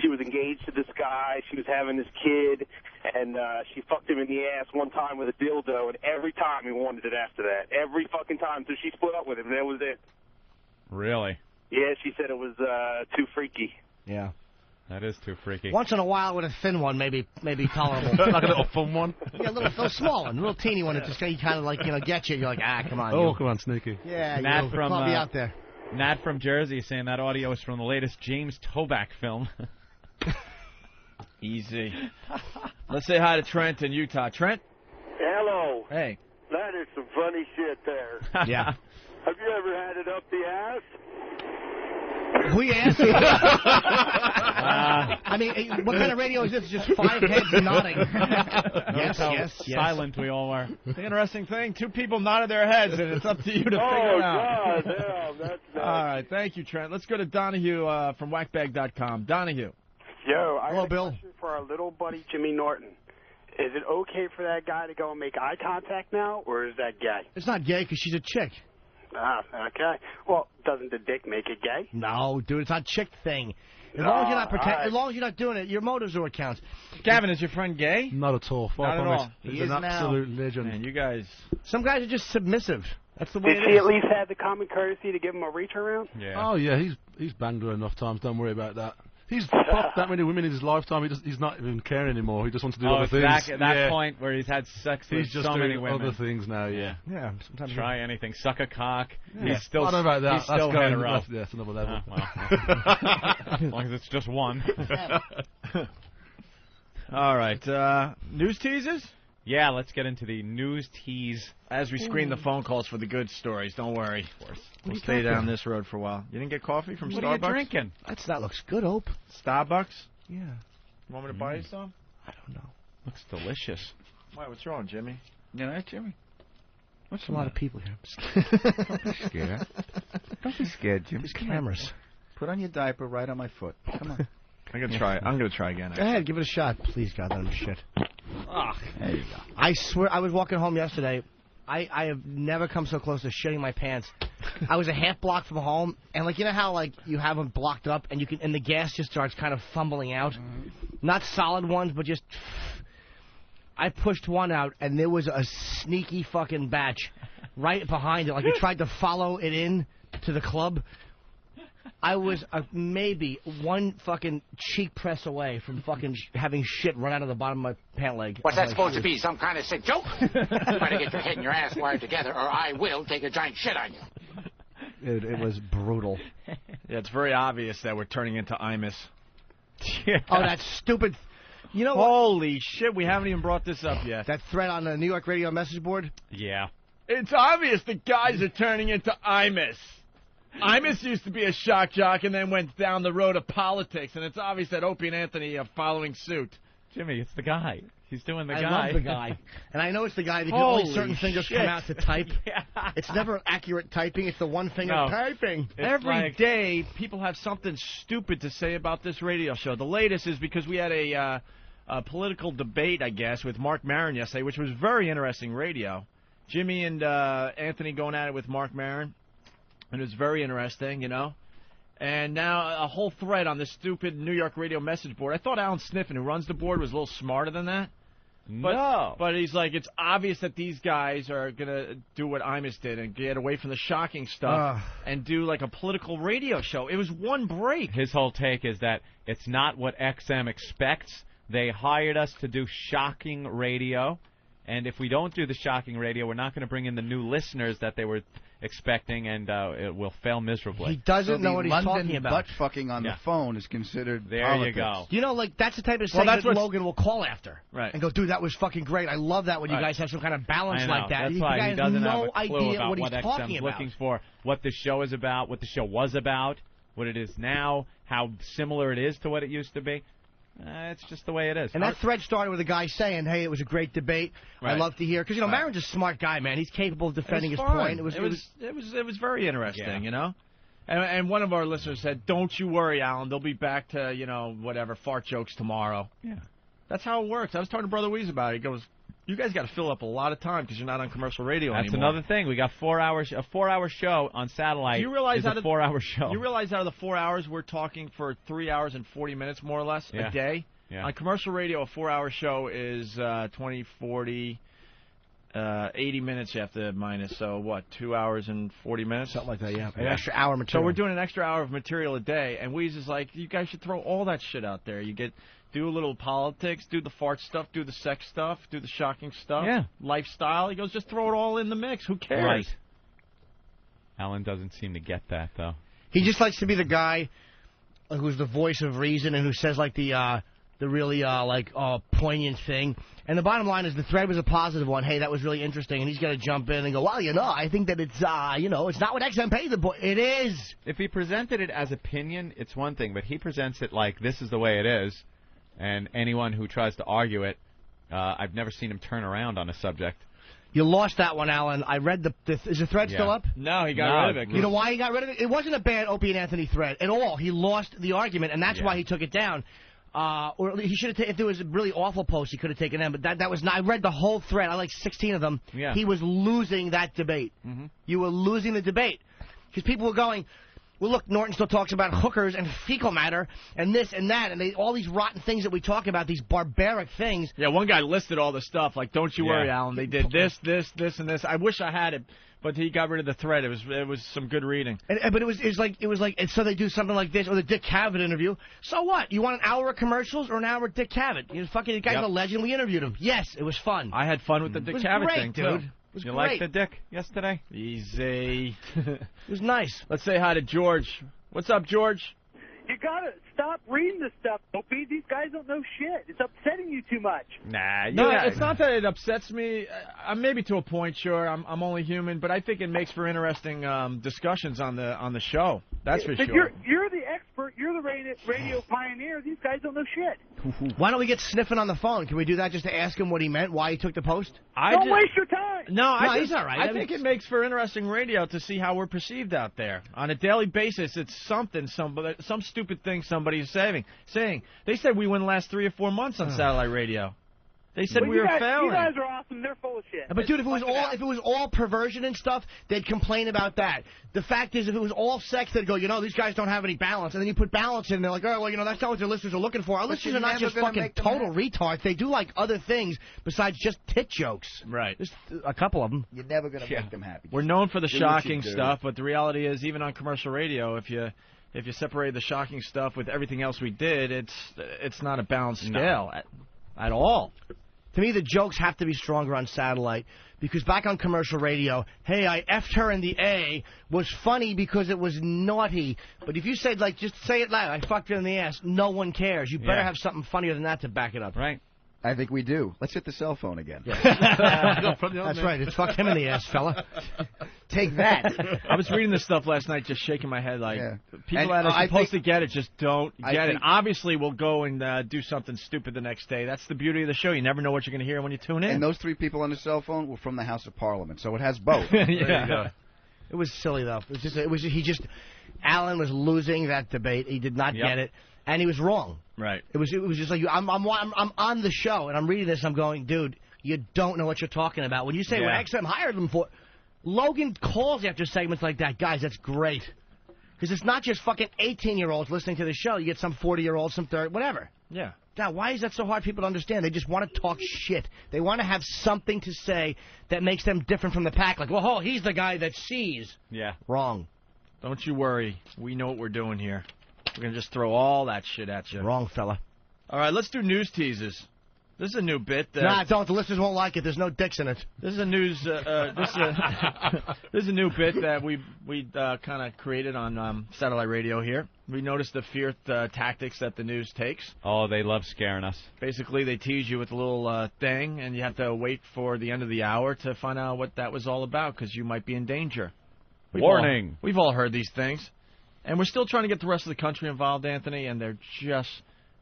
S17: she was engaged to this guy. She was having this kid, and she fucked him in the ass one time with a dildo, and every time he wanted it after that. Every fucking time. So she split up with him, and that was it.
S5: Really?
S17: Yeah, she said it was too freaky.
S4: Yeah.
S5: That is too freaky.
S4: Once in a while with a thin one, maybe tolerable.
S9: Like a little fun one.
S4: Yeah, a little small one, a little teeny one that just kind of like gets you. You're like, come on.
S9: Oh,
S4: you.
S9: come on, sneaky.
S4: Yeah,
S5: Nat from
S4: I'll be out there.
S5: Nat from Jersey saying that audio is from the latest James Toback film.
S1: Easy. Let's say hi to Trent in Utah. Trent?
S11: Hello.
S1: Hey.
S11: That is some funny shit there.
S4: Yeah.
S11: Have you ever had it up the ass?
S4: Who you asking? I mean, what kind of radio is this? Just five heads nodding. Yes, yes.
S5: Silent we all were.
S1: The interesting thing, two people nodded their heads, and it's up to you to figure it out.
S11: God, yeah, that's
S1: All right, thank you, Trent. Let's go to Donahue from whackbag.com. Donahue.
S22: Yo, I
S1: Hello,
S22: got a
S1: Bill.
S22: question for our little buddy Jimmy Norton. Is it okay for that guy to go and make eye contact now, or is that gay?
S4: It's not gay because she's a chick.
S22: Ah, okay. Well, doesn't the dick make it gay?
S4: No, dude, it's not a chick thing. As long as you're not
S22: all right.
S4: as long as you're not doing it, your motives are what counts.
S1: Gavin, is your friend gay?
S9: Not at all. Far
S1: Not
S9: from
S1: at
S9: it.
S1: all.
S9: He's an absolute legend.
S1: Man, you guys.
S4: Some guys are just submissive. That's the way
S22: Did
S4: it
S22: she
S4: is.
S22: at least have the common courtesy to give him a reach around?
S5: Yeah.
S9: Oh, yeah, he's banged her enough times. Don't worry about that. He's fucked that many women in his lifetime. He's not even caring anymore. He just wants to do other things.
S5: At that point where he's had sex with
S9: He's just
S5: so
S9: doing
S5: many women.
S9: other things now, yeah.
S4: Yeah, sometimes
S5: Try anything. Suck a cock.
S9: Yeah.
S5: He's still.
S9: I don't know about that.
S5: He's still
S9: That's going,
S5: hetero.
S9: that's another level.
S5: As long as it's just one.
S1: All right. News teasers?
S5: Yeah, let's get into the news tease.
S1: As we screen the phone calls for the good stories, don't worry. Of course. We'll stay down this road for a while. You didn't get coffee from
S5: What
S1: Starbucks?
S5: are you drinking?
S4: That looks good, Ope.
S1: Starbucks?
S4: Yeah.
S1: You want me to buy you some?
S4: I don't know.
S5: Looks delicious.
S1: Why, what's wrong, Jimmy?
S24: You know, Jimmy.
S4: What's a lot of people here?
S24: Don't be scared. Don't be scared, Jim.
S4: There's cameras.
S24: Put on your diaper right on my foot. Come on.
S1: I'm gonna try again.
S4: Go ahead, give it a shot. Please, God, let him shit.
S24: There you go.
S4: I swear, I was walking home yesterday. I have never come so close to shitting my pants. I was a half block from home, and like you know how like you have them blocked up, and the gas just starts kind of fumbling out. Not solid ones, but just. I pushed one out, and there was a sneaky fucking batch right behind it. Like it tried to follow it in to the club. I was maybe one fucking cheek press away from fucking having shit run out of the bottom of my pant leg.
S3: What's that supposed to be? Some kind of sick joke? You better get your head and your ass wired together, or I will take a giant shit on you.
S4: It was brutal.
S1: Yeah, it's very obvious that we're turning into Imus.
S4: Yeah. Oh, that's stupid. You know what?
S1: Holy shit, we haven't even brought this up yet.
S4: That thread on the New York radio message board?
S5: Yeah.
S1: It's obvious the guys are turning into Imus. Imus used to be a shock jock and then went down the road of politics, and it's obvious that Opie and Anthony are following suit.
S5: Jimmy, it's the guy. He's doing the
S4: I
S5: guy.
S4: love the guy. And I know it's the guy because only certain fingers come out to type. Yeah. It's never accurate typing. It's the one finger typing.
S1: Every day, people have something stupid to say about this radio show. The latest is because we had a political debate, I guess, with Mark Maron yesterday, which was very interesting radio. Jimmy and Anthony going at it with Mark Maron. And it was very interesting, you know. And now a whole thread on this stupid New York radio message board. I thought Alan Sniffen, who runs the board, was a little smarter than that. But he's like, it's obvious that these guys are going to do what Imus did and get away from the shocking stuff and do like a political radio show. It was one break.
S5: His whole take is that it's not what XM expects. They hired us to do shocking radio. And if we don't do the shocking radio, we're not going to bring in the new listeners that they were expecting, and it will fail miserably.
S4: He doesn't know what he's talking about.
S24: Butt fucking on the phone is considered
S5: There you go.
S4: You know, like, that's the type of thing that Logan will call after.
S1: Right.
S4: And go, dude, that was fucking great. I love that when you guys have some kind of balance like that.
S5: That's why he doesn't have a clue about
S4: what
S5: what
S4: he's talking
S5: XM's
S4: about.
S5: looking for, what the show is about, what the show was about, what it is now, how similar it is to what it used to be. It's just the way it is.
S4: And that thread started with a guy saying, hey, it was a great debate.
S1: Right.
S4: I love to hear. Because, you know, Maron's a smart guy, man. He's capable of defending his
S1: fun.
S4: point.
S1: It was very interesting, you know. And one of our listeners said, don't you worry, Alan. They'll be back to, you know, whatever, fart jokes tomorrow.
S5: Yeah.
S1: That's how it works. I was talking to Brother Weeze about it. He goes, you guys got to fill up a lot of time because you're not on commercial radio anymore.
S5: That's another thing. We got 4 hours, a 4-hour show on satellite.
S1: You realize
S5: is a 4-hour show.
S1: You realize out of the 4 hours, we're talking for 3 hours and 40 minutes, more or less, a day?
S5: Yeah.
S1: On commercial radio, a 4-hour show is 20, 40, 80 minutes you have to minus. So, what, 2 hours and 40 minutes?
S4: Something like that, yeah. An extra hour material.
S1: So we're doing an extra hour of material a day, and Weeze is like, you guys should throw all that shit out there. You do a little politics, do the fart stuff, do the sex stuff, do the shocking stuff, lifestyle. He goes, just throw it all in the mix. Who cares?
S5: Right. Alan doesn't seem to get that, though.
S4: He just likes to be the guy who's the voice of reason and who says, like, the really, poignant thing. And the bottom line is the thread was a positive one. Hey, that was really interesting. And he's going to jump in and go, well, you know, I think that it's, it's not what XM paid the boy. It is.
S5: If he presented it as opinion, it's one thing. But he presents it like this is the way it is. And anyone who tries to argue it, I've never seen him turn around on a subject.
S4: You lost that one, Alan. I read is the thread still up?
S1: No, he got rid of it.
S4: You know why he got rid of it? It wasn't a bad Opie and Anthony thread at all. He lost the argument, and that's why he took it down. Or he should have. If there was a really awful post, he could have taken them. But that was not. I read the whole thread. I like 16 of them.
S5: Yeah.
S4: He was losing that debate. You were losing the debate because people were going, well, look, Norton still talks about hookers and fecal matter and this and that and all these rotten things that we talk about, these barbaric things.
S1: Yeah, one guy listed all the stuff. Like, don't you worry, Alan. They did this, and this. I wish I had it, but he got rid of the thread. It was some good reading.
S4: But it was like and so they do something like this or the Dick Cavett interview. So what? You want an hour of commercials or an hour of Dick Cavett? You fucking the guy's a legend. We interviewed him. Yes, it was fun.
S1: I had fun with the Dick Cavett thing,
S4: dude.
S1: too.
S5: You like the Dick yesterday?
S1: Easy.
S4: It was nice.
S1: Let's say hi to George. What's up, George?
S11: You gotta stop reading this stuff, Opie. These guys don't know shit. It's upsetting you too much.
S5: Nah,
S1: it's not that it upsets me. Maybe to a point, sure. I'm only human, but I think it makes for interesting discussions on the show. That's for sure.
S11: You're the expert you're the radio pioneer. These guys don't know shit.
S4: Why don't we get sniffing on the phone? Can we do that just to ask him what he meant, why he took the post?
S11: Don't waste your time.
S1: No,
S4: he's all right.
S1: I think it makes for interesting radio to see how we're perceived out there. On a daily basis, it's some stupid thing somebody's saying. They said we wouldn't last 3 or 4 months on satellite radio. They said we were failing.
S11: You guys are awesome. They're full of shit.
S4: But dude, if it was all perversion and stuff, they'd complain about that. The fact is, if it was all sex, they'd go, these guys don't have any balance. And then you put balance in, and they're like, oh, well, that's not what their listeners are looking for. Our listeners are not just fucking total retards. They do like other things besides just tit jokes.
S1: Right.
S4: Just a couple of them.
S24: You're never gonna make them happy.
S1: We're known for the shocking stuff, but the reality is, even on commercial radio, if you separate the shocking stuff with everything else we did, it's not a balanced scale at all.
S4: To me, the jokes have to be stronger on satellite because back on commercial radio, hey, I effed her in the A was funny because it was naughty. But if you said, just say it loud, I fucked her in the ass, no one cares. You better have something funnier than that to back it up.
S5: Right.
S24: I think we do. Let's hit the cell phone again.
S4: That's right. It's fuck him in the ass, fella.
S24: Take that.
S1: I was reading this stuff last night, just shaking my head like people that are supposed to get it just don't get it. Obviously, we'll go and do something stupid the next day. That's the beauty of the show. You never know what you're going to hear when you tune in.
S24: And those 3 people on the cell phone were from the House of Parliament, so it has both.
S1: There you go.
S4: It was silly though. Alan was losing that debate. He did not get it, and he was wrong.
S1: Right.
S4: It was just like I'm on the show and I'm reading this. I'm going, dude, you don't know what you're talking about. When you say what XM hired them for, Logan calls after segments like that. Guys, that's great. Because it's not just fucking 18-year-olds listening to the show. You get some 40-year-olds, some 30, whatever.
S1: Yeah.
S4: Now, why is that so hard for people to understand? They just want to talk shit. They want to have something to say that makes them different from the pack. Like, well, he's the guy that sees.
S5: Yeah.
S4: Wrong.
S1: Don't you worry. We know what we're doing here. We're going to just throw all that shit at you.
S4: Wrong, fella.
S1: All right, let's do news teases. This is a new bit.
S4: Nah, don't. The listeners won't like it. There's no dicks in it.
S1: This is a news. This is a new bit that we kind of created on satellite radio here. We noticed the fear tactics that the news takes.
S5: Oh, they love scaring us.
S1: Basically, they tease you with a little thing, and you have to wait for the end of the hour to find out what that was all about because you might be in danger.
S5: Warning.
S1: We've all heard these things. And we're still trying to get the rest of the country involved, Anthony, and they're just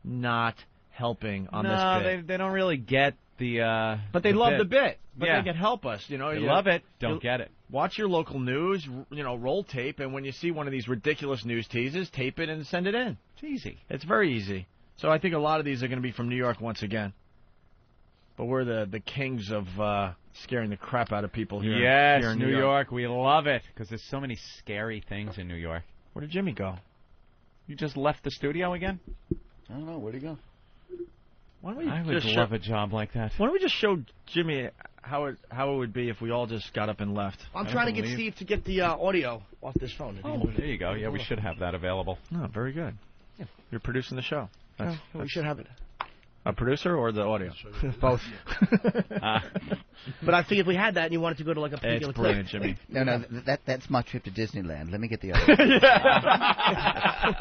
S1: not helping on this bit.
S5: No, they don't really get the
S1: But they love
S5: bit.
S1: the bit. But they can help us,
S5: They love it. Don't get it.
S1: Watch your local news, roll tape, and when you see one of these ridiculous news teases, tape it and send it in.
S5: It's easy.
S1: It's very easy. So I think a lot of these are going to be from New York once again. But we're the kings of scaring the crap out of people here.
S5: Yes,
S1: here in
S5: New York. We love it because there's so many scary things in New York.
S1: Where did Jimmy go?
S5: You just left the studio again?
S24: I don't know. Where'd he go?
S5: I would love a job like that.
S1: Why don't we just show Jimmy how it would be if we all just got up and left?
S4: I'm trying to get Steve to get the audio off this phone.
S5: Oh, there you go. Yeah, we should have that available.
S1: Oh, very good. Yeah. You're producing the show.
S4: We should have it.
S1: A producer or the audio?
S4: Both. But I think if we had that and you wanted to go to like a particular
S1: it's brilliant, Jimmy.
S24: No, that's my trip to Disneyland. Let me get the other.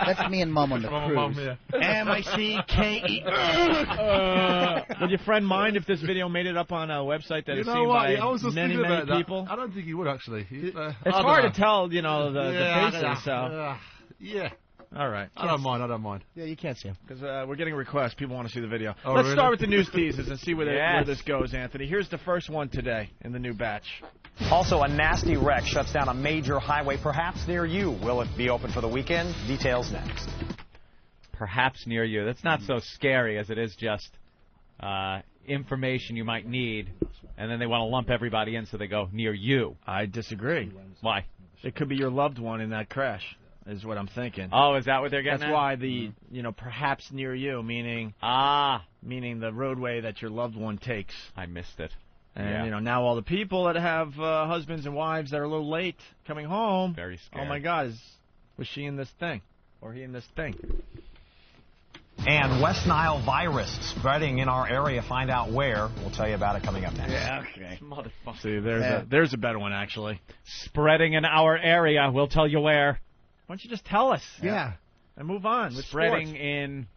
S24: That's me and Mom on the cruise.
S4: M-I-C-K-E.
S1: Would your friend mind if this video made it up on a website that is seen by many people?
S9: I don't think he would actually.
S1: It's hard to tell, the faces. So.
S9: Yeah.
S1: All right.
S9: I don't mind.
S4: Yeah, you can't see him.
S1: Because we're getting requests. People want to see the video.
S9: Oh,
S1: Let's
S9: really?
S1: start with the news teases and see where this goes, Anthony. Here's the first one today in the new batch.
S13: Also, a nasty wreck shuts down a major highway, perhaps near you. Will it be open for the weekend? Details next.
S5: Perhaps near you. That's not so scary as it is just information you might need, and then they want to lump everybody in, so they go near you.
S1: I disagree.
S5: Why?
S1: It could be your loved one in that crash. Is what I'm thinking.
S5: Oh, is that what they're getting
S1: That's
S5: at?
S1: why the, perhaps near you, meaning the roadway that your loved one takes.
S5: I missed it.
S1: And, now all the people that have husbands and wives that are a little late coming home.
S5: Very scary.
S1: Oh, my God, was she in this thing? Or he in this thing?
S13: And West Nile virus spreading in our area. Find out where. We'll tell you about it coming up next.
S24: Yeah, okay.
S5: Motherfucker.
S1: See, there's a better one, actually.
S5: Spreading in our area. We'll tell you where.
S1: Why don't you just tell us?
S4: Yeah.
S1: And move on with
S5: Spreading
S1: sports.
S5: in,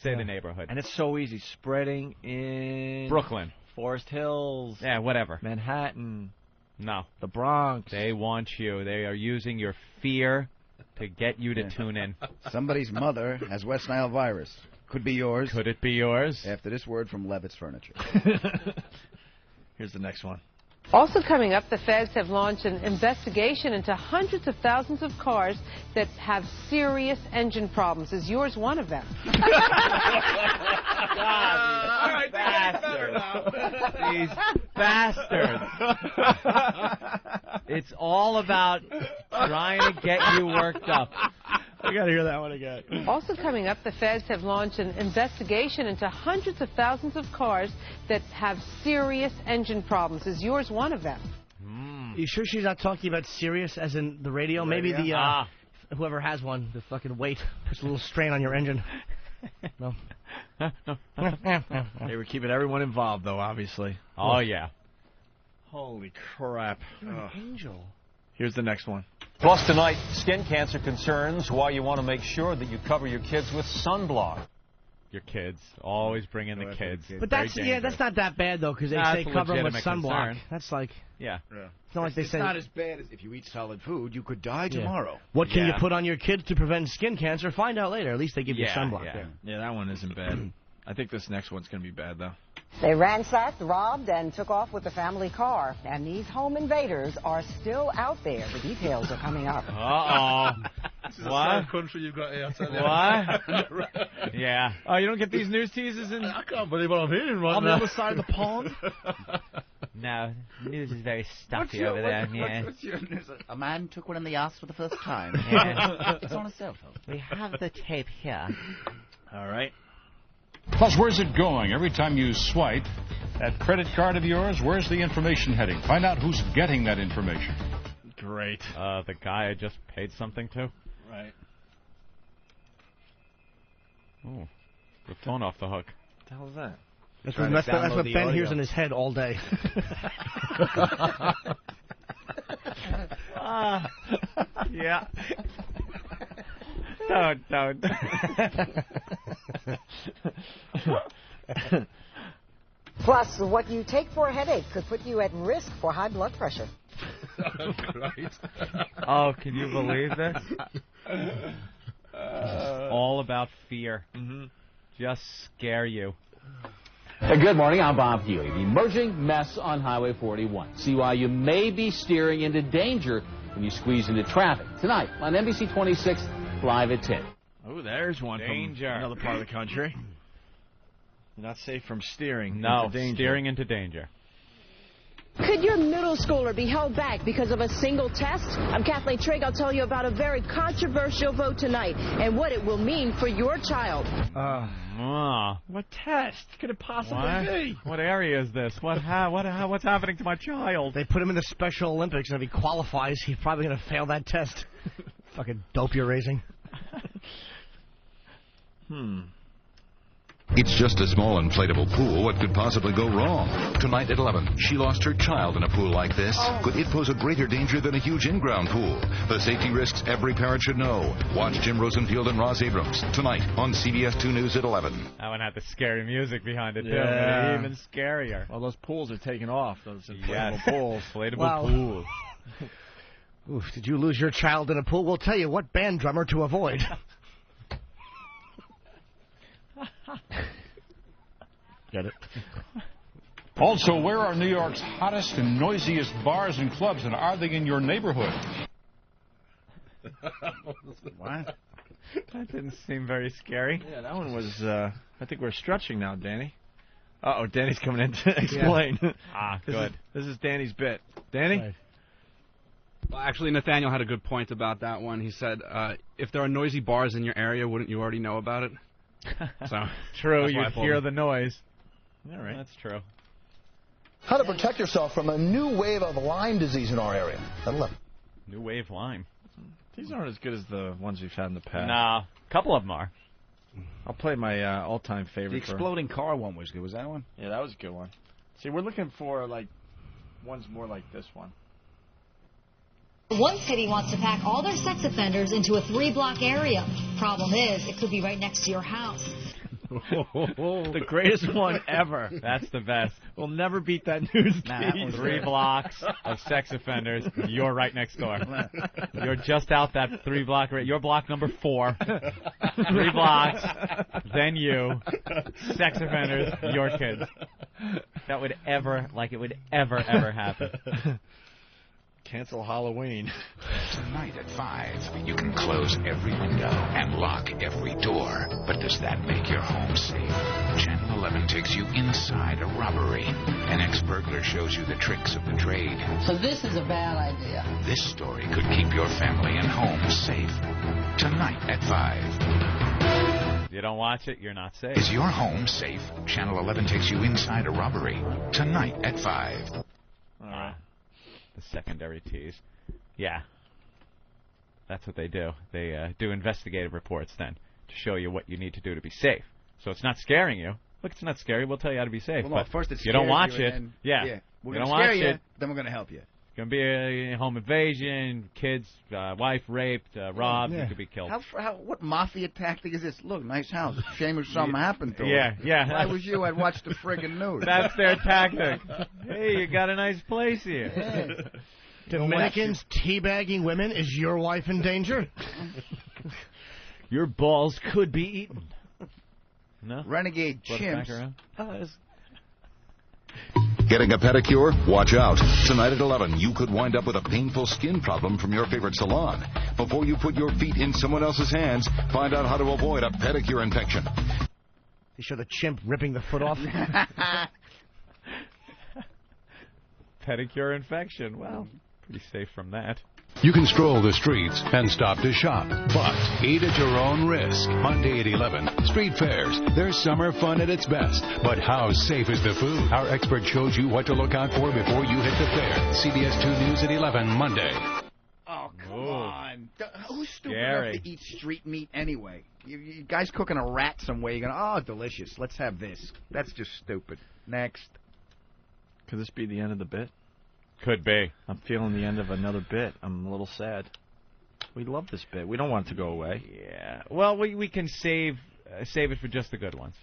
S5: say the neighborhood.
S1: And it's so easy. Spreading in
S5: Brooklyn.
S1: Forest Hills.
S5: Yeah, whatever.
S1: Manhattan.
S5: No.
S1: The Bronx.
S5: They want you. They are using your fear to get you to tune in.
S24: Somebody's mother has West Nile virus. Could be yours.
S5: Could it be yours?
S24: After this word from Levitt's Furniture.
S1: Here's the next one.
S18: Also coming up, the feds have launched an investigation into hundreds of thousands of cars that have serious engine problems. Is yours one of them?
S5: All right, bastards. These bastards. It's all about trying to get you worked up.
S1: I got to hear that one again.
S18: Also coming up, the feds have launched an investigation into hundreds of thousands of cars that have serious engine problems. Is yours one of them?
S4: You sure she's not talking about serious as in the radio? Maybe the whoever has one, the fucking weight puts a little strain on your engine. No.
S1: They were keeping everyone involved, though, obviously.
S5: Oh, yeah.
S1: Holy crap.
S4: You're an angel.
S1: Here's the next one.
S8: Plus tonight, skin cancer concerns, why you want to make sure that you cover your kids with sunblock.
S5: Your kids. Always bring in the kids.
S4: But that's that's not that bad though, because they say cover them with sunblock.
S5: Concern.
S4: That's like
S5: yeah.
S4: It's not like they say.
S24: It's not as bad as if you eat solid food, you could die tomorrow.
S4: What can you put on your kids to prevent skin cancer? Find out later. At least they give you sunblock.
S1: Yeah, that one isn't bad. I think this next one's going to be bad though.
S19: They ransacked, robbed, and took off with the family car. And these home invaders are still out there. The details are coming up.
S5: Uh-oh.
S9: This is the
S5: What?
S9: same country you've got here. I tell you.
S5: What? Yeah.
S1: Oh, you don't get these news teases
S9: I can't believe what I'm hearing right
S1: on
S9: now.
S1: the other side of the pond?
S15: No, news is very stuffy over there.
S24: What's your news? A man took one in the ass for the first time.
S15: Yeah.
S24: It's on a cell phone.
S15: We have the tape here.
S1: All right.
S20: Plus, where's it going? Every time you swipe that credit card of yours, where's the information heading? Find out who's getting that information.
S1: Great.
S5: The guy I just paid something to?
S1: Right.
S5: Oh, the phone off the hook.
S1: What the hell is that?
S4: That's what Ben hears in his head all day.
S5: Yeah. Don't.
S19: Plus, what you take for a headache could put you at risk for high blood pressure.
S9: Right.
S5: Oh, can you believe this? It's all about fear. Just scare you.
S23: Hey, good morning. I'm Bob Healy. The emerging mess on Highway 41. See why you may be steering into danger when you squeeze into traffic. Tonight on NBC 26, live at 10.
S1: Oh, there's one
S5: Danger.
S1: from another part of the country. You're not safe from steering
S5: No,
S1: into danger.
S5: steering into danger.
S25: Could your middle schooler be held back because of a single test? I'm Kathleen Trigg. I'll tell you about a very controversial vote tonight and what it will mean for your child.
S1: What test could it possibly be?
S5: What area is this? What's happening to my child?
S4: They put him in the Special Olympics, and if he qualifies, he's probably going to fail that test. Fucking dope you're raising.
S26: It's just a small inflatable pool. What could possibly go wrong? Tonight at 11, she lost her child in a pool like this. Could it pose a greater danger than a huge in-ground pool? The safety risks every parent should know. Watch Jim Rosenfield and Ross Abrams tonight on CBS 2 News at 11.
S5: That one had the scary music behind it, too.
S1: Yeah.
S5: Even scarier.
S1: Well, those pools are taking off. Those inflatable pools.
S5: Inflatable pools.
S4: Oof, did you lose your child in a pool? We'll tell you what band drummer to avoid.
S1: Get it?
S20: Also, where are New York's hottest and noisiest bars and clubs, and are they in your neighborhood?
S5: What? That didn't seem very scary.
S1: Yeah, that one was, I think we're stretching now, Danny. Uh-oh, Danny's coming in to explain.
S5: Good.
S1: This is Danny's bit. Danny?
S27: Right. Well, actually, Nathaniel had a good point about that one. He said, if there are noisy bars in your area, wouldn't you already know about it? So
S5: True, you'd hear the noise.
S1: All right.
S5: That's true.
S28: How to protect yourself from a new wave of Lyme disease in our area.
S5: New wave Lyme.
S1: These aren't as good as the ones we've had in the past.
S5: Nah, a couple of them are.
S1: I'll play my all-time favorite.
S24: The exploding car one was good. Was that one?
S1: Yeah, that was a good one. See, we're looking for, like, ones more like this one.
S29: One city wants to pack all their sex offenders into a 3-block area. Problem is, it could be right next to your house.
S1: The greatest one ever.
S5: That's the best.
S1: We'll never beat that news
S5: Nah,
S1: tease.
S5: 3 blocks of sex offenders. You're right next door. You're just out that 3 block. You're block number 4. 3 blocks. Then you. Sex offenders. Your kids. That would ever happen.
S1: Cancel Halloween.
S26: Tonight at 5, you can close every window and lock every door. But does that make your home safe? Channel 11 takes you inside a robbery. An ex-burglar shows you the tricks of the trade.
S2: So this is a bad idea.
S26: This story could keep your family and home safe. Tonight at 5.
S5: If you don't watch it, you're not safe.
S26: Is your home safe? Channel 11 takes you inside a robbery. Tonight at 5.
S5: All right. The secondary tease. Yeah. That's what they do. They do investigative reports then to show you what you need to do to be safe. So it's not scaring you. Look, it's not scary. We'll tell you how to be safe.
S24: Well, no,
S5: but
S24: first it
S5: you don't
S24: scares
S5: watch
S24: you,
S5: it.
S24: and then,
S5: Yeah.
S24: We're
S5: you
S24: going
S5: don't
S24: to
S5: watch
S24: scare you,
S5: it.
S24: then we're going to help you.
S5: It's going to be a home invasion, kids, wife raped, robbed, you could be killed.
S24: What mafia tactic is this? Look, nice house. Shame if something happened to it.
S5: Yeah.
S24: If I was you, I'd watch the friggin' news.
S5: That's their tactic. Hey, you got a nice place here.
S24: Yeah.
S4: Dominicans teabagging women. Is your wife in danger?
S5: Your balls could be eaten. No?
S24: Renegade chimps.
S26: Getting a pedicure? Watch out. Tonight at 11, you could wind up with a painful skin problem from your favorite salon. Before you put your feet in someone else's hands, find out how to avoid a pedicure infection.
S4: They show the chimp ripping the foot off.
S5: Pedicure infection. Well, pretty safe from that.
S20: You can stroll the streets and stop to shop, but eat at your own risk. Monday at 11, street fairs. There's summer fun at its best, but how safe is the food? Our expert shows you what to look out for before you hit the fair. CBS 2 News at 11, Monday.
S24: Oh, come on. Who's stupid
S5: Scary.
S24: enough to eat street meat anyway? You guys cooking a rat somewhere, you're going, oh, delicious. Let's have this. That's just stupid. Next.
S1: Could this be the end of the bit?
S5: Could be.
S1: I'm feeling the end of another bit. I'm a little sad. We love this bit. We don't want it to go away.
S5: Yeah. Well, we can save it for just the good ones.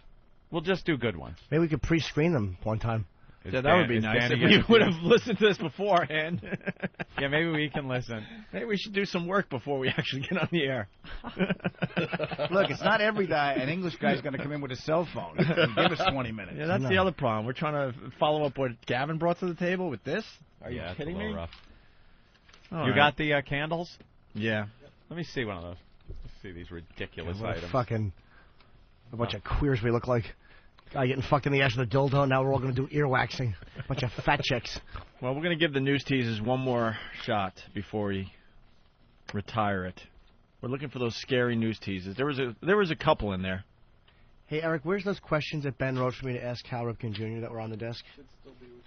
S5: We'll just do good ones.
S4: Maybe we could pre-screen them one time.
S1: Yeah, that would be nice if we would have listened to this beforehand.
S5: Yeah, maybe we can listen.
S1: Maybe we should do some work before we actually get on the air.
S24: Look, it's not every guy, an English guy's going to come in with a cell phone and give us 20 minutes.
S1: Yeah, that's the other problem. We're trying to follow up what Gavin brought to the table with this. Are you kidding me?
S5: Rough.
S1: All
S5: You
S1: right.
S5: got the candles?
S1: Yeah.
S5: Let me see one of those. Let's see these ridiculous
S4: What a
S5: items.
S4: fucking a bunch of queers we look like. Guy getting fucked in the ass with a dildo. Now we're all going to do earwaxing. Bunch of fat chicks.
S1: Well, we're going to give the news teasers one more shot before we retire it. We're looking for those scary news teasers. There was a couple in there.
S4: Hey, Eric, where's those questions that Ben wrote for me to ask Cal Ripken Jr. that were on the desk?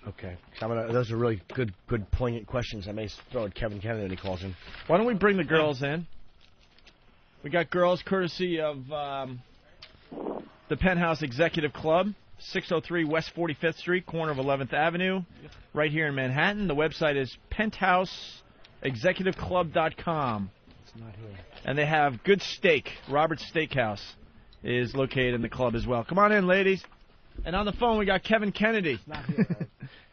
S4: Okay. Those are really good, poignant questions. I may throw at Kevin Kennedy when he calls in.
S1: Why don't we bring the girls in? We got girls courtesy of the Penthouse Executive Club, 603 West 45th Street, corner of 11th Avenue, right here in Manhattan. The website is penthouseexecutiveclub.com.
S4: It's not here.
S1: And they have good steak. Robert's Steakhouse is located in the club as well. Come on in, ladies. And on the phone, we got Kevin Kennedy.
S4: It's not here, right?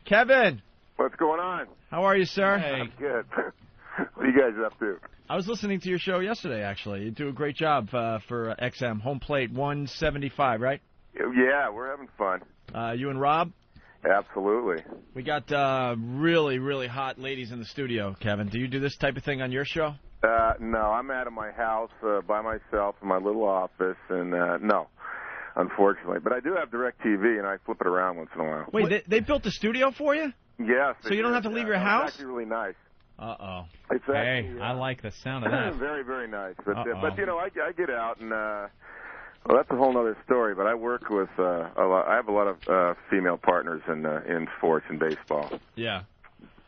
S1: Kevin.
S6: What's going on?
S1: How are you, sir?
S6: I'm good. What are you guys up to?
S1: I was listening to your show yesterday, actually. You do a great job for XM. Home plate 175, right?
S6: Yeah, we're having fun.
S1: You and Rob?
S6: Absolutely.
S1: We got really, really hot ladies in the studio, Kevin. Do you do this type of thing on your show?
S6: No, I'm out of my house by myself in my little office, and no, unfortunately. But I do have DirecTV, and I flip it around once in a while.
S1: Wait, they built a studio for you?
S6: Yes.
S1: So you don't have to leave your house?
S6: It's actually really nice.
S1: Uh-oh.
S6: It's
S5: Hey,
S6: actually,
S5: I like the sound of that.
S6: Very, very nice. But you know, I get out and well, that's a whole other story. But I work with I have a lot of female partners in sports and baseball.
S1: Yeah.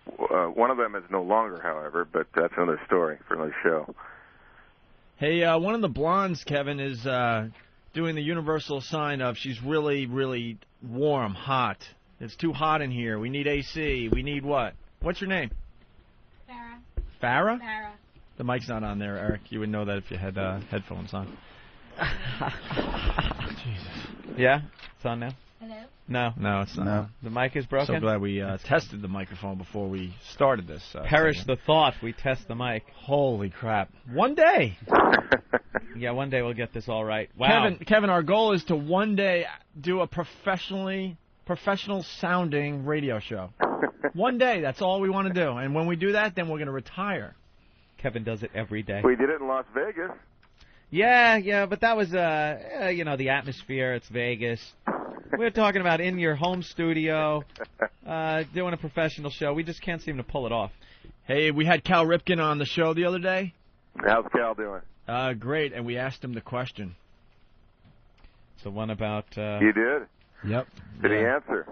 S6: One of them is no longer, however, but that's another story for another show.
S1: Hey, one of the blondes, Kevin, is doing the universal sign of she's really, really warm, hot. It's too hot in here. We need AC. We need what? What's your name?
S7: Farrah.
S1: Farrah? The mic's not on there, Eric. You would know that if you had headphones on.
S5: Yeah? It's on now?
S25: Hello?
S1: No, it's not.
S5: No. The mic is broken?
S1: So glad we tested the microphone before we started this.
S5: Perish
S1: segment.
S5: the thought we test the mic.
S1: Holy crap. One day.
S5: Yeah, one day we'll get this all right. Wow.
S1: Kevin, our goal is to one day do a professional sounding radio show. One day, that's all we want to do. And when we do that, then we're going to retire.
S5: Kevin does it every day.
S6: We did it in Las Vegas.
S5: Yeah, but that was, the atmosphere. It's Vegas. We're talking about in your home studio, doing a professional show. We just can't seem to pull it off.
S1: Hey, we had Cal Ripken on the show the other day.
S6: How's Cal doing?
S1: Great, and we asked him the question.
S5: It's the one about...
S6: You did?
S1: Yep.
S6: Did he answer?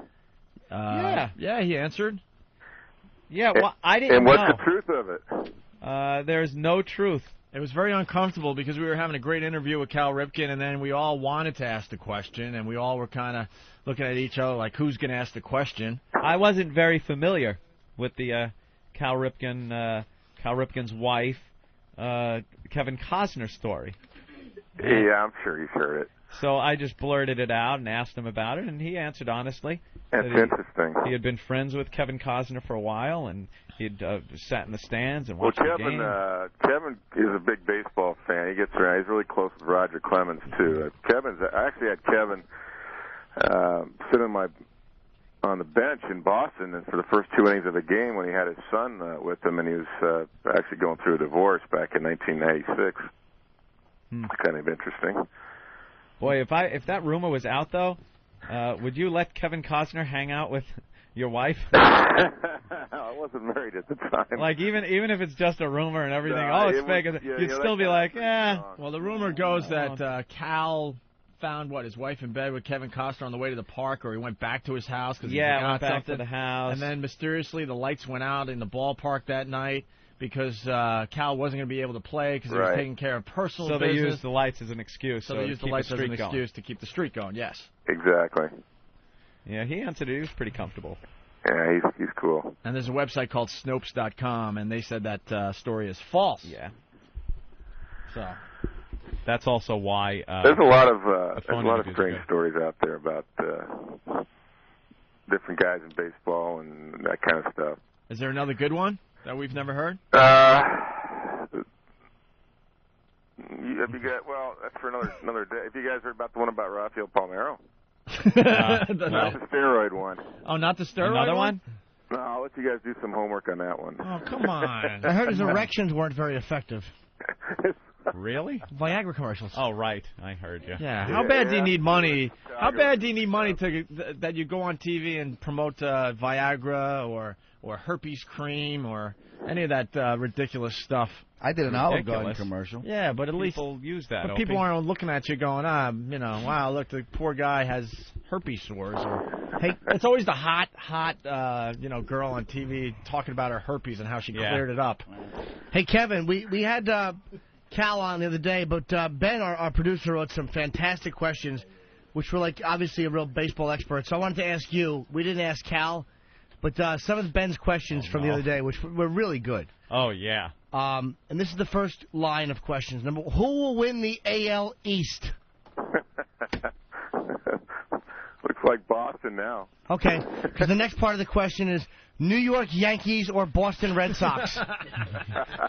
S1: Yeah, he answered.
S5: Yeah, well, I didn't
S6: And
S5: know.
S6: what's the truth of it?
S5: There's no truth.
S1: It was very uncomfortable because we were having a great interview with Cal Ripken, and then we all wanted to ask the question, and we all were kind of looking at each other like, who's going to ask the question?
S5: I wasn't very familiar with the Cal Ripken's wife, Kevin Costner story.
S6: Yeah, I'm sure he's heard it.
S5: So I just blurted it out and asked him about it, and he answered honestly.
S6: That's interesting.
S5: He had been friends with Kevin Costner for a while, and he'd sat in the stands and watched the game.
S6: Kevin is a big baseball fan. He gets around. He's really close with Roger Clemens, too. I actually had Kevin sitting on the bench in Boston and for the first 2 innings of the game when he had his son with him, and he was actually going through a divorce back in 1986. Kind of interesting.
S5: Boy, if that rumor was out, though, would you let Kevin Costner hang out with your wife?
S6: I wasn't married at the time.
S5: Like, even if it's just a rumor and everything, it's fake, you'd still be like,
S1: Well, the rumor goes that Cal found, his wife in bed with Kevin Costner on the way to the park, or he went back to his house because he forgot
S5: went back
S1: something.
S5: to the house.
S1: And then mysteriously the lights went out in the ballpark that night because Cal wasn't going to be able to play because he was taking care of personal business.
S5: So they used the lights as an excuse.
S1: So they used the lights as an excuse to keep the streak going, yes.
S6: Exactly.
S5: Yeah, he answered it. He was pretty comfortable.
S6: Yeah, he's cool.
S1: And there's a website called Snopes.com, and they said that story is false.
S5: Yeah.
S1: So
S5: that's also why
S6: there's a lot of strange stories out there about different guys in baseball and that kind of stuff.
S1: Is there another good one that we've never heard?
S6: That's for another day. Have you guys heard about the one about Rafael Palmeiro? Not the steroid one.
S1: Oh, not the steroid
S5: Another one?
S6: No, I'll let you guys do some homework on that one.
S1: Oh, come on.
S4: I heard his erections weren't very effective.
S5: Really?
S4: Viagra commercials.
S5: Oh, right. I heard you.
S1: Yeah. How bad do you need money? How bad do you need money that you go on TV and promote Viagra or herpes cream or any of that ridiculous stuff?
S24: I did an Olive Garden commercial.
S1: Yeah, but at least
S5: people use that.
S1: But people aren't looking at you going, wow, look, the poor guy has herpes sores. Or, hey, it's always the hot, girl on TV talking about her herpes and how she cleared it up.
S4: Hey, Kevin, we had Cal on the other day, but Ben, our producer, wrote some fantastic questions, which were obviously a real baseball expert. So I wanted to ask you. We didn't ask Cal, but some of Ben's questions from the other day, which were really good.
S5: Oh, yeah.
S4: And this is the first line of questions. Number, who will win the AL East?
S6: Looks like Boston now.
S4: Okay, because the next part of the question is New York Yankees or Boston Red Sox.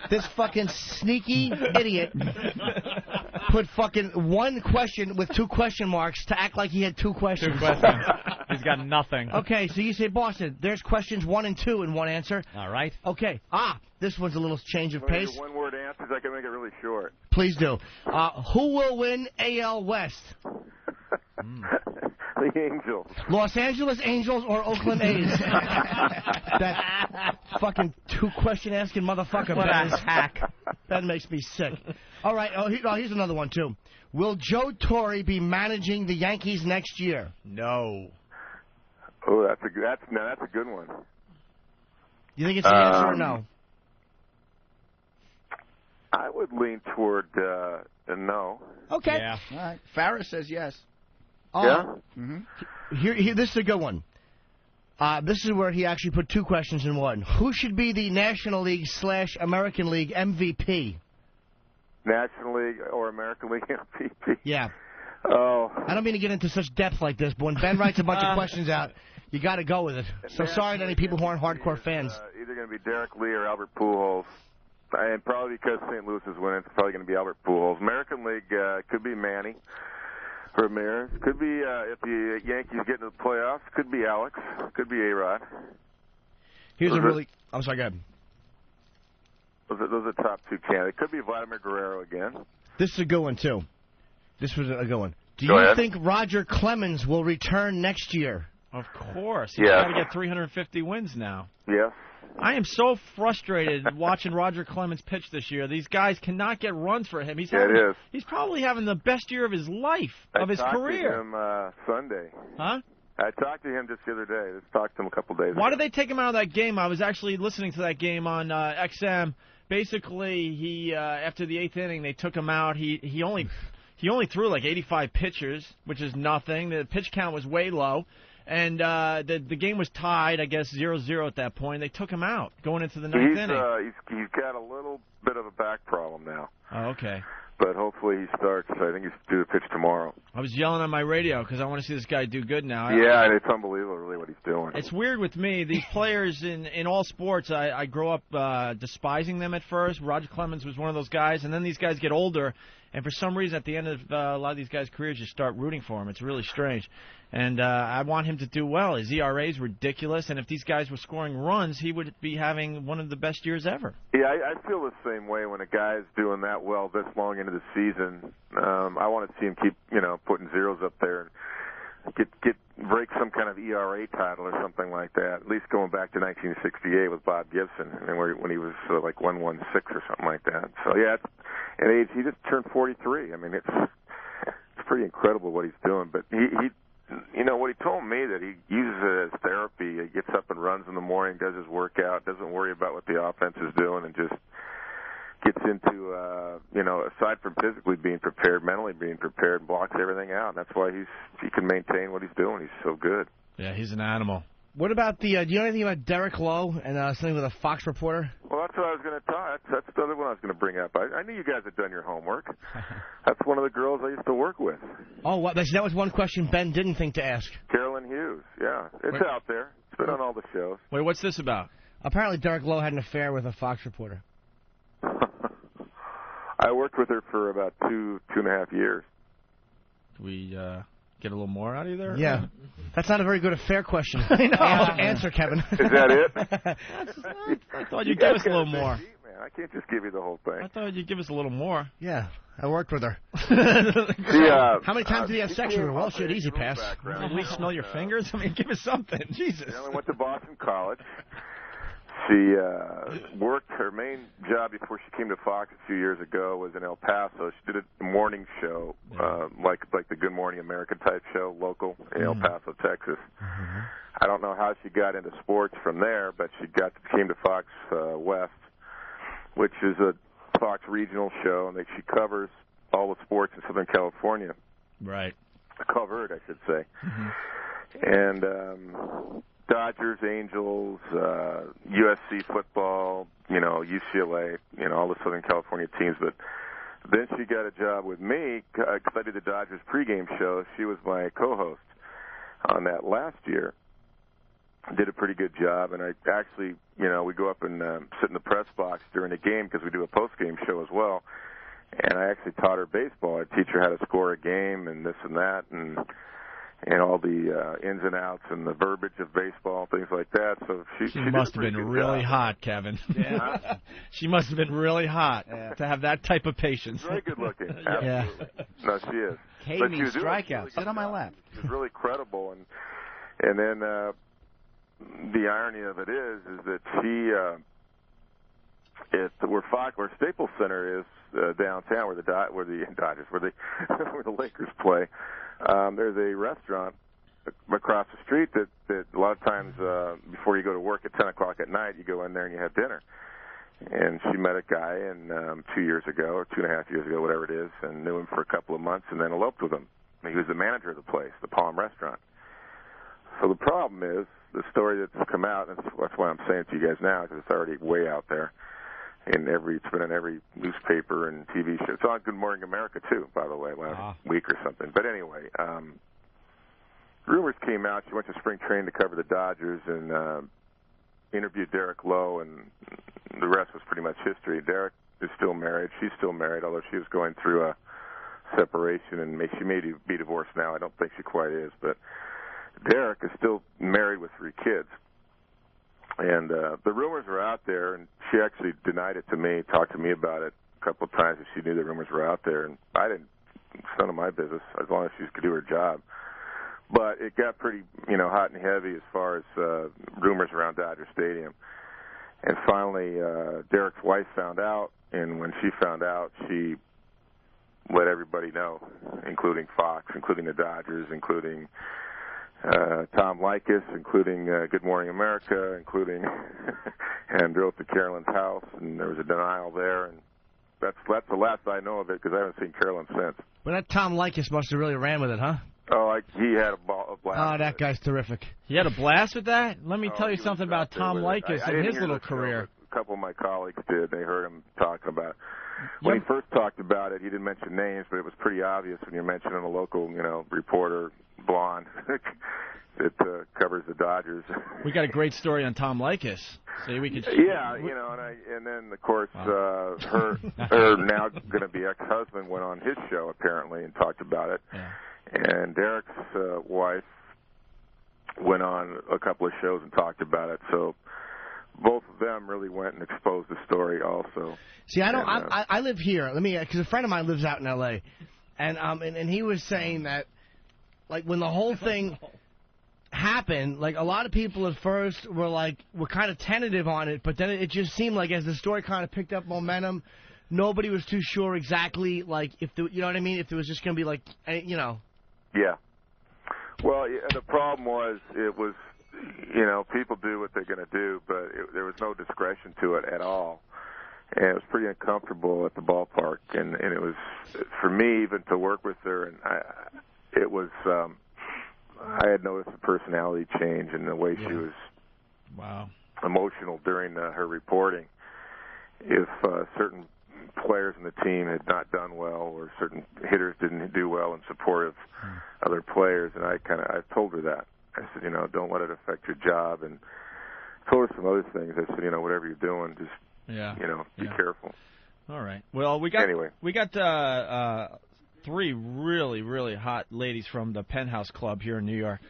S4: This fucking sneaky idiot put fucking one question with 2 question marks to act like he had 2 questions.
S5: 2 questions. He's got nothing.
S4: Okay, so you say Boston. There's questions 1 and 2 in one answer.
S5: All right.
S4: Okay. This one's a little change of pace.
S6: One-word answers. I can make it really short.
S4: Please do. Who will win AL West?
S6: The Angels.
S4: Los Angeles Angels or Oakland A's? That fucking 2 question asking motherfucker.
S5: What a hack.
S4: That makes me sick. All right. Here's another one too. Will Joe Torre be managing the Yankees next year?
S1: No.
S6: Oh, that's a good one.
S4: You think it's an yes or no?
S6: I would lean toward a no.
S4: Okay.
S5: Yeah.
S24: All right. Farrah says yes.
S6: Yeah?
S24: Mm-hmm.
S4: Here, this is a good one. This is where he actually put 2 questions in one. Who should be the National League / American League MVP?
S6: National League or American League MVP?
S4: Yeah.
S6: Oh.
S4: I don't mean to get into such depth like this, but when Ben writes a bunch of questions out, you got to go with it. So sorry to any people who aren't hardcore fans.
S6: Either going to be Derek Lee or Albert Pujols. And probably because St. Louis is winning, it's probably going to be Albert Pujols. American League could be Manny Ramirez. Could be, if the Yankees get into the playoffs, could be Alex. Could be A-Rod.
S4: Here's a really... I'm sorry, go ahead.
S6: Those are the top two candidates. Could be Vladimir Guerrero again.
S4: This is a good one, too. This was a good one. Do
S6: Go
S4: you
S6: ahead.
S4: think Roger Clemens will return next year?
S1: Of course. He's got to get 350 wins now.
S6: Yes.
S1: I am so frustrated watching Roger Clemens pitch this year. These guys cannot get runs for him. He's probably having the best year of his life, of his career.
S6: I talked to him Sunday.
S1: Huh?
S6: I talked to him just the other day. Just talked to him a couple days ago.
S1: Why did they take him out of that game? I was actually listening to that game on XM. Basically, he after the 8th inning, they took him out. He only threw like 85 pitches, which is nothing. The pitch count was way low. And the game was tied, I guess, 0-0 at that point. They took him out going into the 9th inning.
S6: He's got a little bit of a back problem now.
S1: Oh, okay.
S6: But hopefully he starts. I think he's due to pitch tomorrow.
S1: I was yelling on my radio because I want to see this guy do good now.
S6: Yeah, and it's unbelievable, really, what he's doing.
S1: It's weird with me. These players in all sports, I grow up despising them at first. Roger Clemens was one of those guys, and then these guys get older, and for some reason at the end of a lot of these guys' careers, you start rooting for him. It's really strange. And I want him to do well. His ERA is ridiculous, and if these guys were scoring runs, he would be having one of the best years ever.
S6: Yeah, I feel the same way when a guy's doing that well this long into the season. I want to see him keep, putting zeros up there and break some kind of ERA title or something like that. At least going back to 1968 with Bob Gibson, when he was like 116 or something like that. So yeah, at age he just turned 43. I mean, it's pretty incredible what he's doing. But he what he told me that he uses it as therapy. He gets up and runs in the morning, does his workout, doesn't worry about what the offense is doing, and just gets into, aside from physically being prepared, mentally being prepared, and blocks everything out. And that's why he can maintain what he's doing. He's so good.
S1: Yeah, he's an animal.
S4: What about do you know anything about Derek Lowe and something with a Fox reporter?
S6: Well, that's what I was going to talk. That's the other one I was going to bring up. I knew you guys had done your homework. That's one of the girls I used to work with.
S4: Oh, that was one question Ben didn't think to ask.
S6: Carolyn Hughes, yeah. It's out there. It's been on all the shows.
S1: Wait, what's this about?
S4: Apparently Derek Lowe had an affair with a Fox reporter.
S6: I worked with her for about 2.5 years.
S1: Can we get a little more out of you there?
S4: Yeah. That's not a very good affair question.
S1: I know.
S4: Answer, Kevin.
S6: Is that it?
S1: I thought you'd give us a little more.
S6: Deep, man. I can't just give you the whole thing.
S1: I thought you'd give us a little more.
S4: Yeah, I worked with her. How many times did he have sex with her? Well, shit, easy pass.
S1: At least smell your fingers? I mean, give us something. Jesus.
S6: She only went to Boston College. She worked, her main job before she came to Fox a few years ago was in El Paso. She did a morning show, like the Good Morning America type show, local in El Paso, Texas. I don't know how she got into sports from there, but she came to Fox West, which is a Fox regional show, and she covers all the sports in Southern California.
S1: Right.
S6: Covered, I should say. And Dodgers, Angels, USC football, UCLA, all the Southern California teams. But then she got a job with me because I did the Dodgers pregame show. She was my co-host on that last year. Did a pretty good job, and I actually, we go up and sit in the press box during the game because we do a post-game show as well. And I actually taught her baseball. I teach her how to score a game and this and that, and all the ins and outs and the verbiage of baseball, things like that. So she
S1: must have been really hot, Kevin.
S6: Yeah.
S1: She must have been really hot to have that type of patience.
S6: Very good looking.
S1: Yeah.
S6: No, she is.
S24: K
S6: But
S24: means
S6: she was
S24: strikeout.
S6: really
S24: Sit on my lap.
S6: She's really credible, and then the irony of it is that she, where Staples Center is downtown, where the Lakers play. There's a restaurant across the street that a lot of times before you go to work at 10 o'clock at night, you go in there and you have dinner. And she met a guy 2 years ago or 2.5 years ago, whatever it is, and knew him for a couple of months and then eloped with him. He was the manager of the place, the Palm Restaurant. So the problem is the story that's come out, and that's why I'm saying it to you guys now because it's already way out there, It's been in every newspaper and TV show. It's on Good Morning America too, by the way, last week or something. But anyway, rumors came out. She went to spring training to cover the Dodgers and interviewed Derek Lowe, and the rest was pretty much history. Derek is still married. She's still married, although she was going through a separation, and she may be divorced now. I don't think she quite is, but Derek is still married with 3 kids. And the rumors were out there, and she actually denied it to me, talked to me about it a couple of times if she knew the rumors were out there. And I didn't, it's none of my business, as long as she could do her job. But it got pretty, hot and heavy as far as rumors around Dodger Stadium. And finally, Derek's wife found out, and when she found out, she let everybody know, including Fox, including the Dodgers, including Tom Likas, including Good Morning America, including and drove to Carolyn's house, and there was a denial there, and that's the last I know of it because I haven't seen Carolyn since.
S4: Well, that Tom Likas must have really ran with it, huh?
S6: Oh, he had a blast.
S4: Oh, that guy's terrific.
S1: He had a blast with that? Let me tell you something about Tom Likas and his little career.
S6: A couple of my colleagues did. They heard him talking about it. When he first talked about it, he didn't mention names, but it was pretty obvious when you're mentioning a local, reporter, blonde, that covers the Dodgers.
S1: We got a great story on Tom Likas. See, we could.
S6: Yeah, and then of course her now going to be ex-husband went on his show apparently and talked about it, and Derek's wife went on a couple of shows and talked about it. So both of them really went and exposed the story also.
S4: See, I live here. Because a friend of mine lives out in L.A. And he was saying that, like, when the whole thing happened, like, a lot of people at first were kind of tentative on it, but then it just seemed like as the story kind of picked up momentum, nobody was too sure exactly, like, if the, you know what I mean, if it was just going to be like,
S6: Yeah. Well, the problem was it was, people do what they're going to do, but there was no discretion to it at all. And it was pretty uncomfortable at the ballpark. And it was, for me, even to work with her, and I had noticed a personality change in the way she was emotional during her reporting. If certain players in the team had not done well, or certain hitters didn't do well in support of other players, and I told her that. I said, don't let it affect your job, and I told her some other things. I said, whatever you're doing, just be careful.
S1: All right. Well, we got 3 really, really hot ladies from the Penthouse Club here in New York.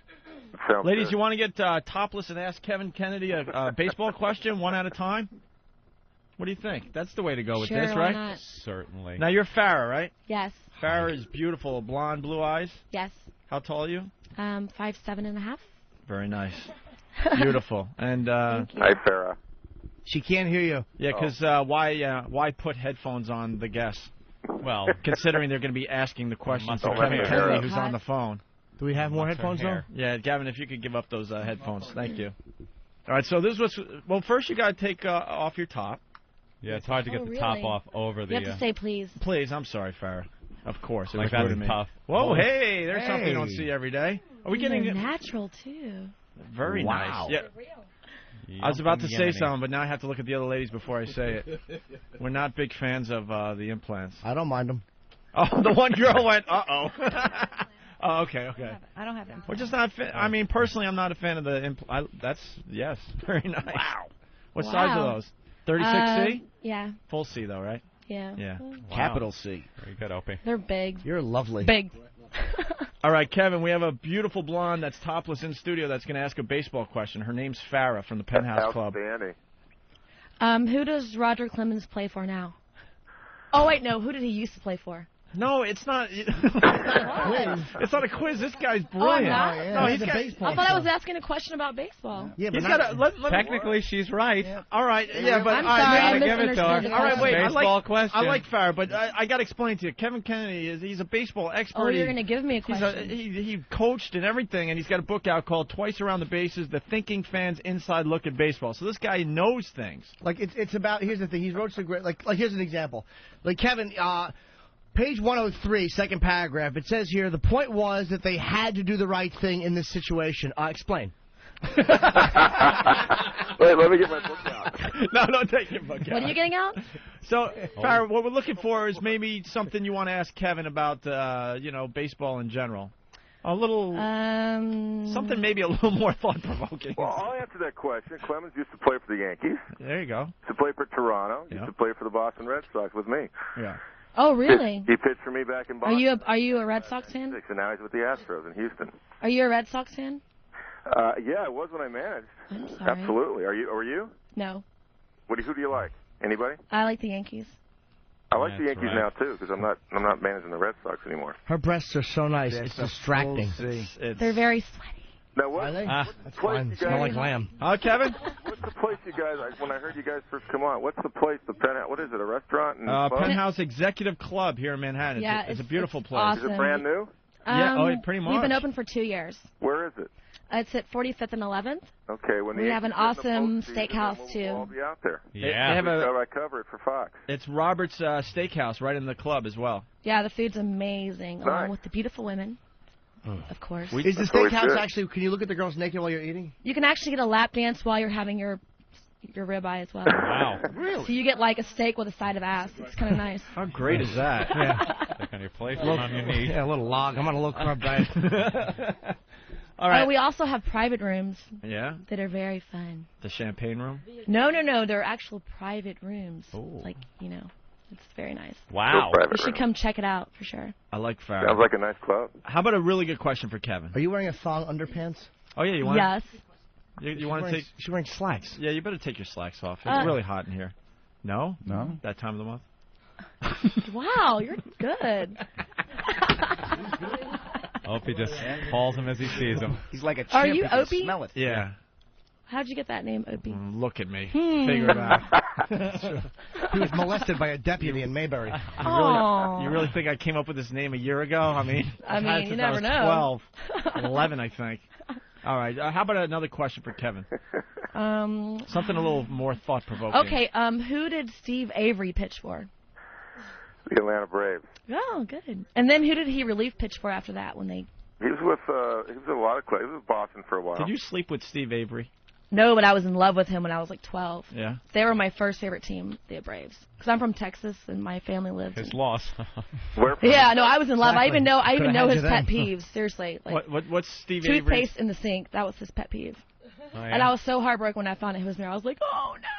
S1: Ladies, you want to get topless and ask Kevin Kennedy a baseball question one at a time? What do you think? That's the way to go with this, right?
S7: Not?
S5: Certainly.
S1: Now, you're Farrah, right?
S7: Yes.
S1: Farrah is beautiful, blonde, blue eyes?
S7: Yes.
S1: How tall are you?
S7: 5'7.5".
S1: Very nice. Beautiful. And
S6: hi, Farrah.
S4: She can't hear you.
S1: Yeah, because why put headphones on the guests? Well, considering they're going to be asking the questions to Kevin Kennedy, who's on the phone.
S4: Do we have more headphones, though?
S1: Yeah, Gavin, if you could give up those headphones. Thank you. All right, so this was... Well, first you got to take off your top.
S5: Yeah, it's hard to get the top off over the...
S7: You have to say please.
S1: Please, I'm sorry, Farrah. Of course. It
S5: like
S1: was
S5: that's tough.
S1: Whoa, hey, there's something you don't see every day. Are we getting...
S7: They're natural, too.
S1: Very nice. Yeah. I was about to say something, but now I have to look at the other ladies before I say it. We're not big fans of the implants.
S4: I don't mind them.
S1: Oh, the one girl went, uh-oh. Oh, okay.
S7: I don't have implants.
S1: We're just not I mean, personally, I'm not a fan of the implants. Yes, very nice. Wow. What size are those? 36C?
S7: Yeah.
S1: Full C, though, right?
S7: Yeah.
S1: Wow.
S4: Capital C.
S5: Very good, Opie.
S7: They're big.
S4: You're lovely.
S7: Big.
S1: All right, Kevin, we have a beautiful blonde that's topless in studio that's going to ask a baseball question. Her name's Farrah from the Penthouse Club.
S7: Who does Roger Clemens play for now? Oh, wait, no. Who did he used to play for?
S1: No, it's not. It's not a quiz. This guy's brilliant.
S7: No, he's a baseball. I thought I was asking a question about baseball.
S1: Yeah, but
S5: technically she's right.
S1: Yeah. All right, but
S7: I'm sorry, I misunderstood.
S1: All right, wait.
S5: Baseball question.
S1: I like Farrah, but I got to explain to you. Kevin Kennedy he's a baseball expert.
S7: Oh, you're going to give me a question.
S1: He coached and everything, and he's got a book out called Twice Around the Bases: The Thinking Fan's Inside Look at Baseball. So this guy knows things.
S4: Like it's about. Here's the thing. He wrote some great. Like here's an example. Like Kevin. Page 103, second paragraph. It says here, the point was that they had to do the right thing in this situation. Explain.
S6: Wait, let me get my book out.
S1: No, don't take your book out.
S7: What are you getting out?
S1: So, Farrah, what we're looking for is maybe something you want to ask Kevin about, baseball in general. A little, something maybe a little more thought-provoking.
S6: Well, I'll answer that question. Clemens used to play for the Yankees.
S1: There you go.
S6: Used to play for Toronto. Used to play for the Boston Red Sox with me.
S1: Yeah.
S7: Oh, really?
S6: He pitched for me back in Boston.
S7: Are you a Red Sox fan?
S6: And now he's with the Astros in Houston.
S7: Are you a Red Sox fan?
S6: Yeah, I was when I managed.
S7: I'm sorry.
S6: Absolutely. Are you?
S7: No.
S6: Who do you like? Anybody?
S7: I like the Yankees.
S6: I like the Yankees now too because I'm not managing the Red Sox anymore.
S4: Her breasts are so nice. It's distracting.
S7: They're very sweaty.
S6: Now what?
S4: Are they?
S6: That's
S4: fine.
S6: You
S4: Smell
S6: guys,
S4: like lamb.
S1: Kevin?
S6: What's the place you guys? When I heard you guys first come on, what's the place? The Penthouse? What is it? A restaurant? And
S1: Penthouse Executive Club here in Manhattan.
S7: Yeah,
S1: it's a beautiful place.
S7: awesome.
S6: Is it brand new?
S1: Pretty much.
S7: We've been open for 2 years.
S6: Where is it?
S7: It's at 45th and 11th.
S6: Okay.
S7: We have an awesome steakhouse too.
S6: We'll be out there.
S1: Yeah. They have
S6: I cover it for Fox.
S1: It's Robert's Steakhouse right in the club as well.
S7: Yeah, the food's amazing, along with the beautiful women, of course.
S4: Is the steakhouse actually? Can you look at the girls naked while you're eating?
S7: You can actually get a lap dance while you're having your ribeye as well.
S1: Wow.
S4: Really?
S7: So you get like a steak with a side of ass. It's kind of nice.
S1: How great is that?
S4: Yeah.
S5: Stick on your plate, one on your knee.
S4: Yeah, a little log. I'm on a low carb diet.
S1: All right.
S7: We also have private rooms.
S1: Yeah.
S7: That are very fun.
S1: The champagne room?
S7: No. They're actual private rooms. Like, it's very nice.
S1: Wow.
S7: You should come check it out for sure.
S1: I like Farrah.
S6: Sounds like a nice club.
S1: How about a really good question for Kevin?
S4: Are you wearing a thong underpants?
S1: Oh, yeah, you want
S7: Yes.
S1: You want to take...
S4: She's wearing slacks.
S1: Yeah, you better take your slacks off. It's really hot in here. No?
S24: No.
S1: That time of the month?
S7: Wow, you're good.
S5: Opie just calls him as he sees him.
S24: He's like a chimp.
S7: Are you
S24: He can
S7: Opie?
S24: smell it.
S1: Yeah.
S7: How'd you get that name, Opie?
S1: Look at me. Figure it out.
S4: He was molested by a deputy in Mayberry.
S1: You really think I came up with this name a year ago? I mean,
S7: you never know.
S1: 12, 11, I think. All right. How about another question for Kevin? Something a little more thought-provoking.
S7: Okay. Who did Steve Avery pitch for?
S6: The Atlanta Braves.
S7: Oh, good. And then who did he relief pitch for after that when they...
S6: He was with a lot of clubs. He was with Boston for a while.
S1: Did you sleep with Steve Avery?
S7: No, but I was in love with him when I was like 12.
S1: Yeah.
S7: They were my first favorite team, the Braves. Because I'm from Texas and my family lives.
S5: His loss.
S6: Where?
S7: Yeah, no, I was in love.
S4: Exactly.
S7: I even know his
S4: Could've had
S7: pet
S4: you
S7: peeves. Seriously, like
S1: What's Steve Avery?
S7: toothpaste in the sink. That was his pet peeve.
S5: Oh, yeah.
S7: And I was so heartbroken when I found out he was there. I was like, oh no.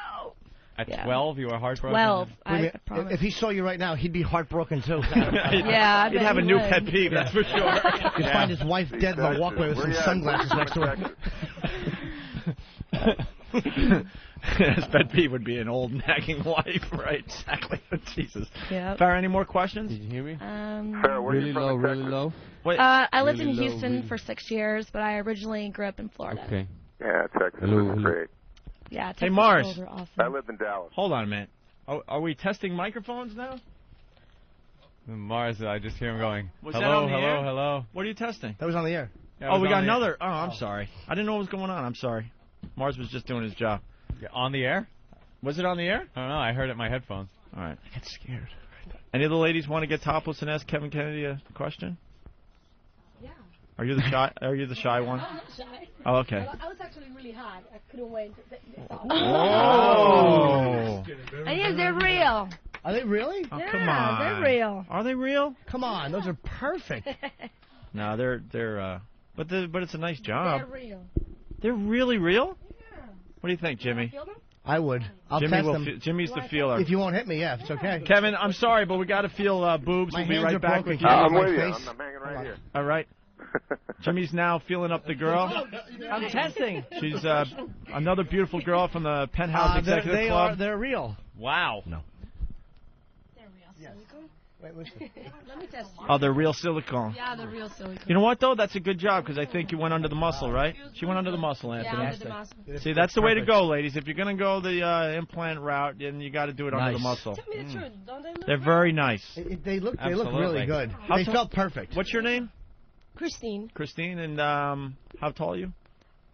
S5: At 12, you were heartbroken?
S7: 12.
S4: I
S7: promise.
S4: if he saw you right now, he'd be heartbroken too.
S7: Yeah,
S1: He'd have a new pet peeve, that's for sure.
S4: You'd find his wife dead in the walkway with some sunglasses next to her.
S1: His pet peeve would be an old nagging wife, right? Exactly. Jesus.
S7: Yeah.
S1: Farrah, any more questions?
S5: Did you hear me?
S6: Farrah, where
S5: Really
S6: you from
S5: low,
S6: in
S5: really
S6: Texas?
S5: low.
S1: Wait.
S7: I lived in Houston for 6 years, but I originally grew up in Florida.
S5: Okay.
S6: Yeah, Texas is great.
S7: Yeah, Texas
S1: Hey, Mars.
S7: schools are awesome.
S6: I lived in Dallas.
S1: Hold on a minute. Are we testing microphones now?
S5: Mars, I just hear him going,
S1: Was that
S5: hello,
S1: on the
S5: hello,
S1: air?
S5: hello.
S1: What are you testing?
S4: That was on the air.
S5: Yeah, it
S1: Oh,
S5: was
S1: we
S5: on
S1: got
S5: the air.
S1: another. Oh, I'm sorry. I didn't know what was going on. I'm sorry. Mars was just doing his job.
S5: Yeah, on the air?
S1: Was it on the air?
S5: I don't know. I heard it in my headphones.
S1: All right.
S4: I get scared.
S1: Any of the ladies want to get topless and ask Kevin Kennedy a question?
S2: Yeah.
S1: Are you the shy one?
S2: I'm not shy.
S1: Oh, okay.
S2: I was actually really hot. I couldn't wait.
S1: Oh.
S7: And yes, they're real.
S4: Are they really?
S1: Oh,
S7: Yeah,
S1: come on.
S7: they're real.
S1: Are they real?
S4: Come on, those are perfect.
S1: No, they're but it's a nice job.
S2: They're real.
S1: They're really real? Yeah. What do you think, Jimmy?
S4: I would. I'll
S1: Jimmy
S4: test
S1: will
S4: them.
S1: Jimmy's the feeler.
S4: If you won't hit me, yeah, it's okay.
S1: Kevin, I'm sorry, but we got to feel boobs.
S4: My
S1: We'll be
S4: hands
S1: right
S4: are
S1: back
S4: broken.
S1: with you.
S6: I'm
S4: My
S6: with you.
S4: face.
S6: I'm hanging right here.
S1: All right. Jimmy's now feeling up the girl.
S4: I'm testing.
S1: She's another beautiful girl from the Penthouse Executive Club.
S4: They're real.
S1: Wow.
S4: No.
S2: They're real silicone.
S4: Wait, listen.
S2: Let me test you.
S1: Oh, they're real silicone.
S2: Yeah, they're real silicone.
S1: You know what, though? That's a good job, because I think you went under the muscle, right? She went under the muscle, Anthony.
S2: Yeah, under the muscle.
S1: See, that's the way to go, ladies. If you're going to go the implant route, then you got to do it under the muscle.
S2: Tell me the truth. Don't they look
S1: They're very nice.
S4: They look
S5: Absolutely.
S4: really good. They felt perfect.
S1: What's your name?
S2: Christine.
S1: Christine, and how tall are you?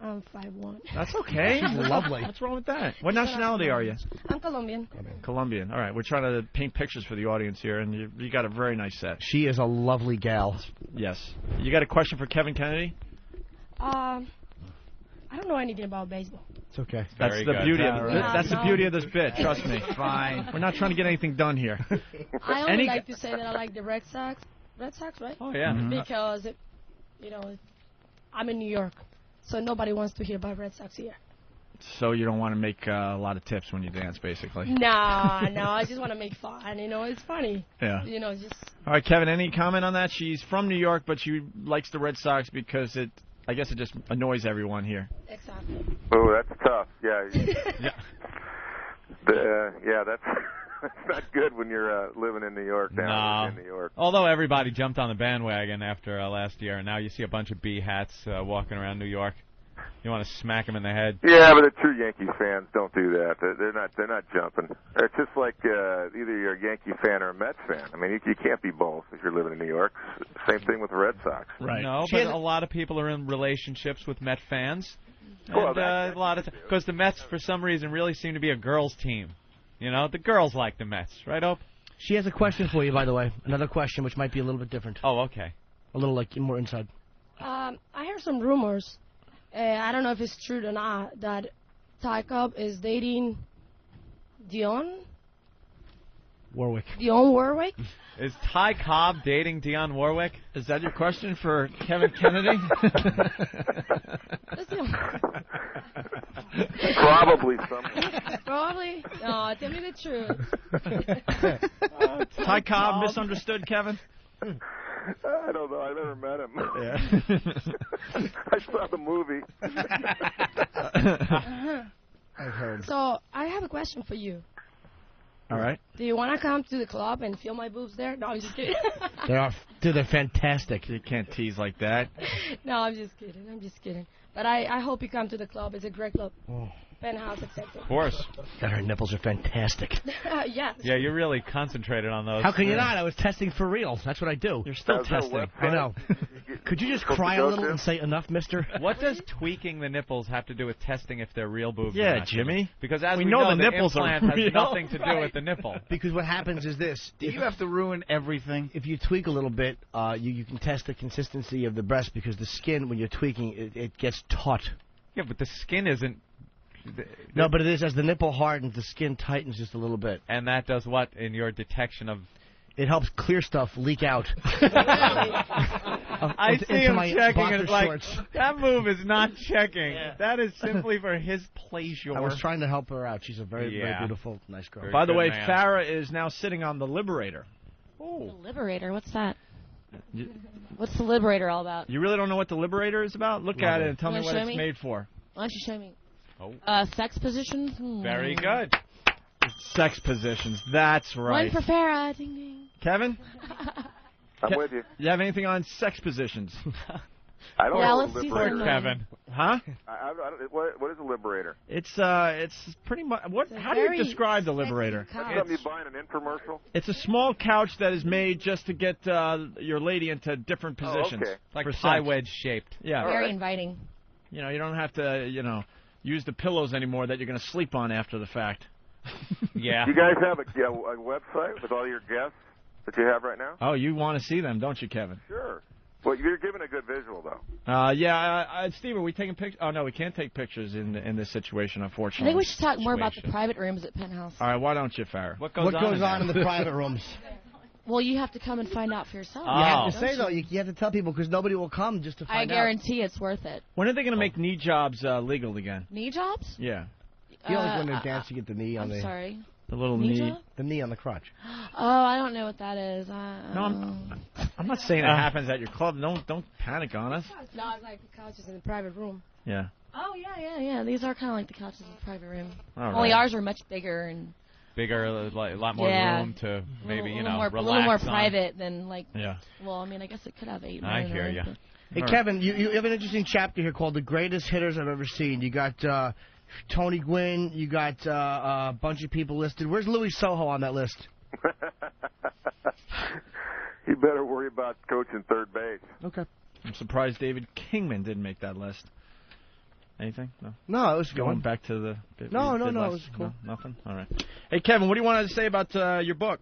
S2: I'm 5'1".
S1: That's okay.
S4: She's lovely.
S1: What's wrong with that? What nationality are you?
S2: I'm Colombian.
S1: Colombian. All right, we're trying to paint pictures for the audience here, and you got a very nice set.
S4: She is a lovely gal.
S1: Yes. You got a question for Kevin Kennedy?
S2: I I don't know anything about baseball.
S4: It's okay.
S1: That's
S5: Very
S1: the
S5: good.
S1: beauty of
S2: Yeah,
S1: it. That's the
S2: no.
S1: beauty of this bit. Trust me.
S4: Fine.
S1: We're not trying to get anything done here.
S2: I only like to say that I like the Red Sox. Red Sox, right?
S5: Oh, yeah. Mhm.
S2: Because, I'm in New York, so nobody wants to hear about Red Sox here.
S1: So you don't want to make a lot of tips when you dance, basically.
S2: No, I just want to make fun. It's funny.
S1: Yeah.
S2: Just.
S1: All right, Kevin, any comment on that? She's from New York, but she likes the Red Sox because I guess it just annoys everyone here.
S2: Exactly.
S6: Oh, that's tough. Yeah. That's not good when you're living in New York now. In New York.
S5: Although everybody jumped on the bandwagon after last year, and now you see a bunch of B hats walking around New York. You want to smack them in the head.
S6: Yeah, but the true Yankees fans don't do that. They're not jumping. It's just like either you're a Yankee fan or a Mets fan. I mean, you can't be both if you're living in New York. Same thing with the Red Sox.
S1: Right.
S5: No, but a lot of people are in relationships with Met fans.
S6: Well,
S5: And, a lot of because the Mets, for some reason, really seem to be a girls' team. The girls like the Mets, right, Ope?
S4: She has a question for you, by the way. Another question, which might be a little bit different.
S5: Oh, okay.
S4: A little more inside.
S2: I heard some rumors. I don't know if it's true or not that Ty Cobb is dating Dionne
S4: Warwick.
S5: Is Ty Cobb dating Dionne Warwick?
S1: Is that your question for Kevin Kennedy?
S6: Probably something.
S2: Probably. No, tell me the truth.
S1: Ty Cobb misunderstood, Kevin?
S6: I don't know. I never met him.
S1: Yeah.
S6: I saw the movie.
S4: I've heard.
S2: So, I have a question for you.
S1: All right.
S2: Do you want to come to the club and feel my boobs there? No, I'm just kidding.
S4: They're fantastic.
S1: You can't tease like that.
S2: No, I'm just kidding. But I hope you come to the club. It's a great club.
S4: Oh.
S2: Penthouse Executive.
S5: Of course.
S4: God, her nipples are fantastic.
S2: Yes.
S5: Yeah, you're really concentrated on those.
S4: How can you not? I was testing for real. That's what I do.
S1: You're still testing.
S4: I know. Could you just cry a little and say, enough, mister?
S5: What does tweaking the nipples have to do with testing if they're real boobs?
S1: Yeah,
S5: or not?
S1: Jimmy.
S5: Because as
S1: we
S5: we
S1: know the nipples
S5: implant
S1: are real.
S5: has nothing to do with the nipple.
S4: Because what happens is this.
S24: Do you have to ruin everything?
S4: If you tweak a little bit, you can test the consistency of the breast because the skin, when you're tweaking, it gets taut.
S5: Yeah, but the skin isn't...
S4: No, but it is. As the nipple hardens, the skin tightens just a little bit.
S5: And that does what in your detection of...
S4: It helps clear stuff leak out.
S5: I see him checking and it's like,
S4: shorts.
S5: that move is not checking. Yeah. That is simply for his pleasure.
S4: I was trying to help her out. She's a very beautiful, nice girl.
S1: By the way, Farrah is now sitting on the Liberator.
S7: Oh. The Liberator? What's that? What's the Liberator all about?
S1: You really don't know what the Liberator is about? Look at it and tell me what it's made for.
S7: Why don't you show me?
S5: Oh.
S7: Sex positions?
S5: Very good.
S1: Sex positions. That's right.
S7: One for Farrah. Ding, ding.
S1: Kevin?
S6: I'm with you.
S1: You have anything on sex positions?
S6: I don't know what
S7: let's see
S6: Liberator
S7: some,
S6: is.
S5: Kevin.
S1: Huh?
S6: What is a Liberator?
S1: It's pretty much how do you describe the Liberator?
S6: Something you buy in an infomercial?
S1: It's a small couch that is made just to get your lady into different positions.
S6: Okay.
S5: Like
S1: for
S5: pie
S1: sex.
S5: wedge shaped.
S1: Yeah.
S7: Very inviting.
S1: You don't have to, use the pillows anymore that you're going to sleep on after the fact.
S5: Yeah.
S6: You guys have a website with all your guests that you have right now?
S1: Oh, you want to see them, don't you, Kevin?
S6: Sure. Well, you're giving a good visual, though.
S1: Steve, are we taking pictures? Oh, no, we can't take pictures in this situation,
S7: I
S1: unfortunately.
S7: think we should talk more about the private rooms at Penthouse.
S1: All right, why don't you, Farrah?
S5: What goes
S4: on in the private rooms?
S7: Well, you have to come and find out for yourself.
S4: You have to say, though, you have to tell people because nobody will come just to find out.
S7: I guarantee it's worth it.
S1: When are they going to make knee jobs legal again?
S7: Knee jobs?
S1: Yeah.
S4: You always when they're dancing, you get the knee on
S7: I'm sorry.
S1: The little
S7: knee.
S1: knee.
S4: The knee on the crotch.
S7: Oh, I don't know what that is.
S1: No, I'm not saying it happens at your club. Don't panic on us.
S2: No, I like the couches in the private room.
S1: Yeah.
S7: Oh, yeah. These are kind of like the couches in the private room.
S1: All
S7: Only
S1: right.
S7: ours are much bigger and...
S5: Bigger, a lot more room to maybe, relax
S7: a little more
S5: on.
S7: private than, like...
S1: Yeah.
S7: Well, I mean, I guess it could have 8.
S5: I hear you.
S4: Hey, Kevin, you have an interesting chapter here called The Greatest Hitters I've Ever Seen. You got Tony Gwynn. You got a bunch of people listed. Where's Louis Soho on that list?
S6: You better worry about coaching third base.
S4: Okay.
S1: I'm surprised David Kingman didn't make that list. Anything? No.
S4: No, it was
S1: going
S4: good.
S1: back to the.
S4: No,
S1: it
S4: was cool.
S1: No, nothing. All right. Hey, Kevin, what do you want to say about your book?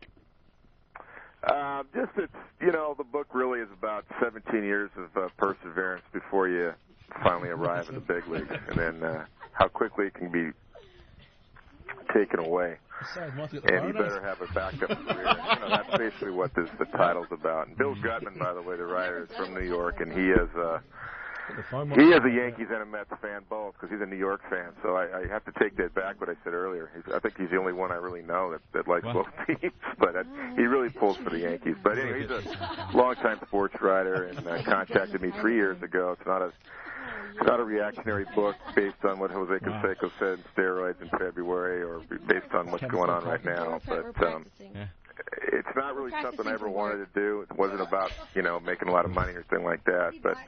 S6: The book really is about 17 years of perseverance before you finally arrive in the big leagues, and then how quickly it can be taken away. And you better have a backup career. That's basically what the title's about. And Bill Gutman, by the way, the writer, is from New York, and he is a Yankees and a Mets fan both, because he's a New York fan. So I have to take that back, what I said earlier. I think he's the only one I really know that likes both teams. But he really pulls for the Yankees. But anyway, he's a longtime sports writer, and contacted me 3 years ago. It's not a reactionary book based on what Jose Canseco said in steroids in February, or based on what's going on right now. But it's not really something I ever wanted to do. It wasn't about, making a lot of money or anything like that. But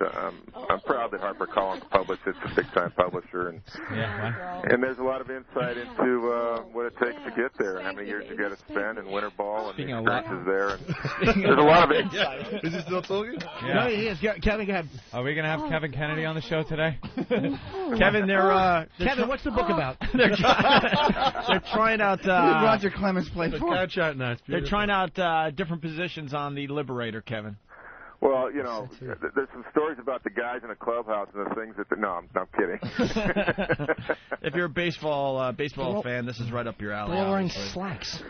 S6: I'm proud that HarperCollins published it. It's a big-time publisher. And there's a lot of insight into what it takes to get there, and how many years you got to spend in winter ball, and the experiences there. And there's a lot of insight.
S9: Is he still talking?
S5: Yeah.
S4: No, he is. Kevin, go ahead.
S5: Are we going to have Kevin Kennedy on the show today?
S1: Kevin,
S4: Kevin, what's the book about?
S1: They're trying out.
S24: Who did Roger Clemens play for?
S9: Couch out now.
S1: They're trying out different positions on the Liberator, Kevin.
S6: Well, there's some stories about the guys in the clubhouse and the things that. No, I'm kidding.
S1: If you're a baseball fan, this is right up your alley.
S4: They're wearing slacks.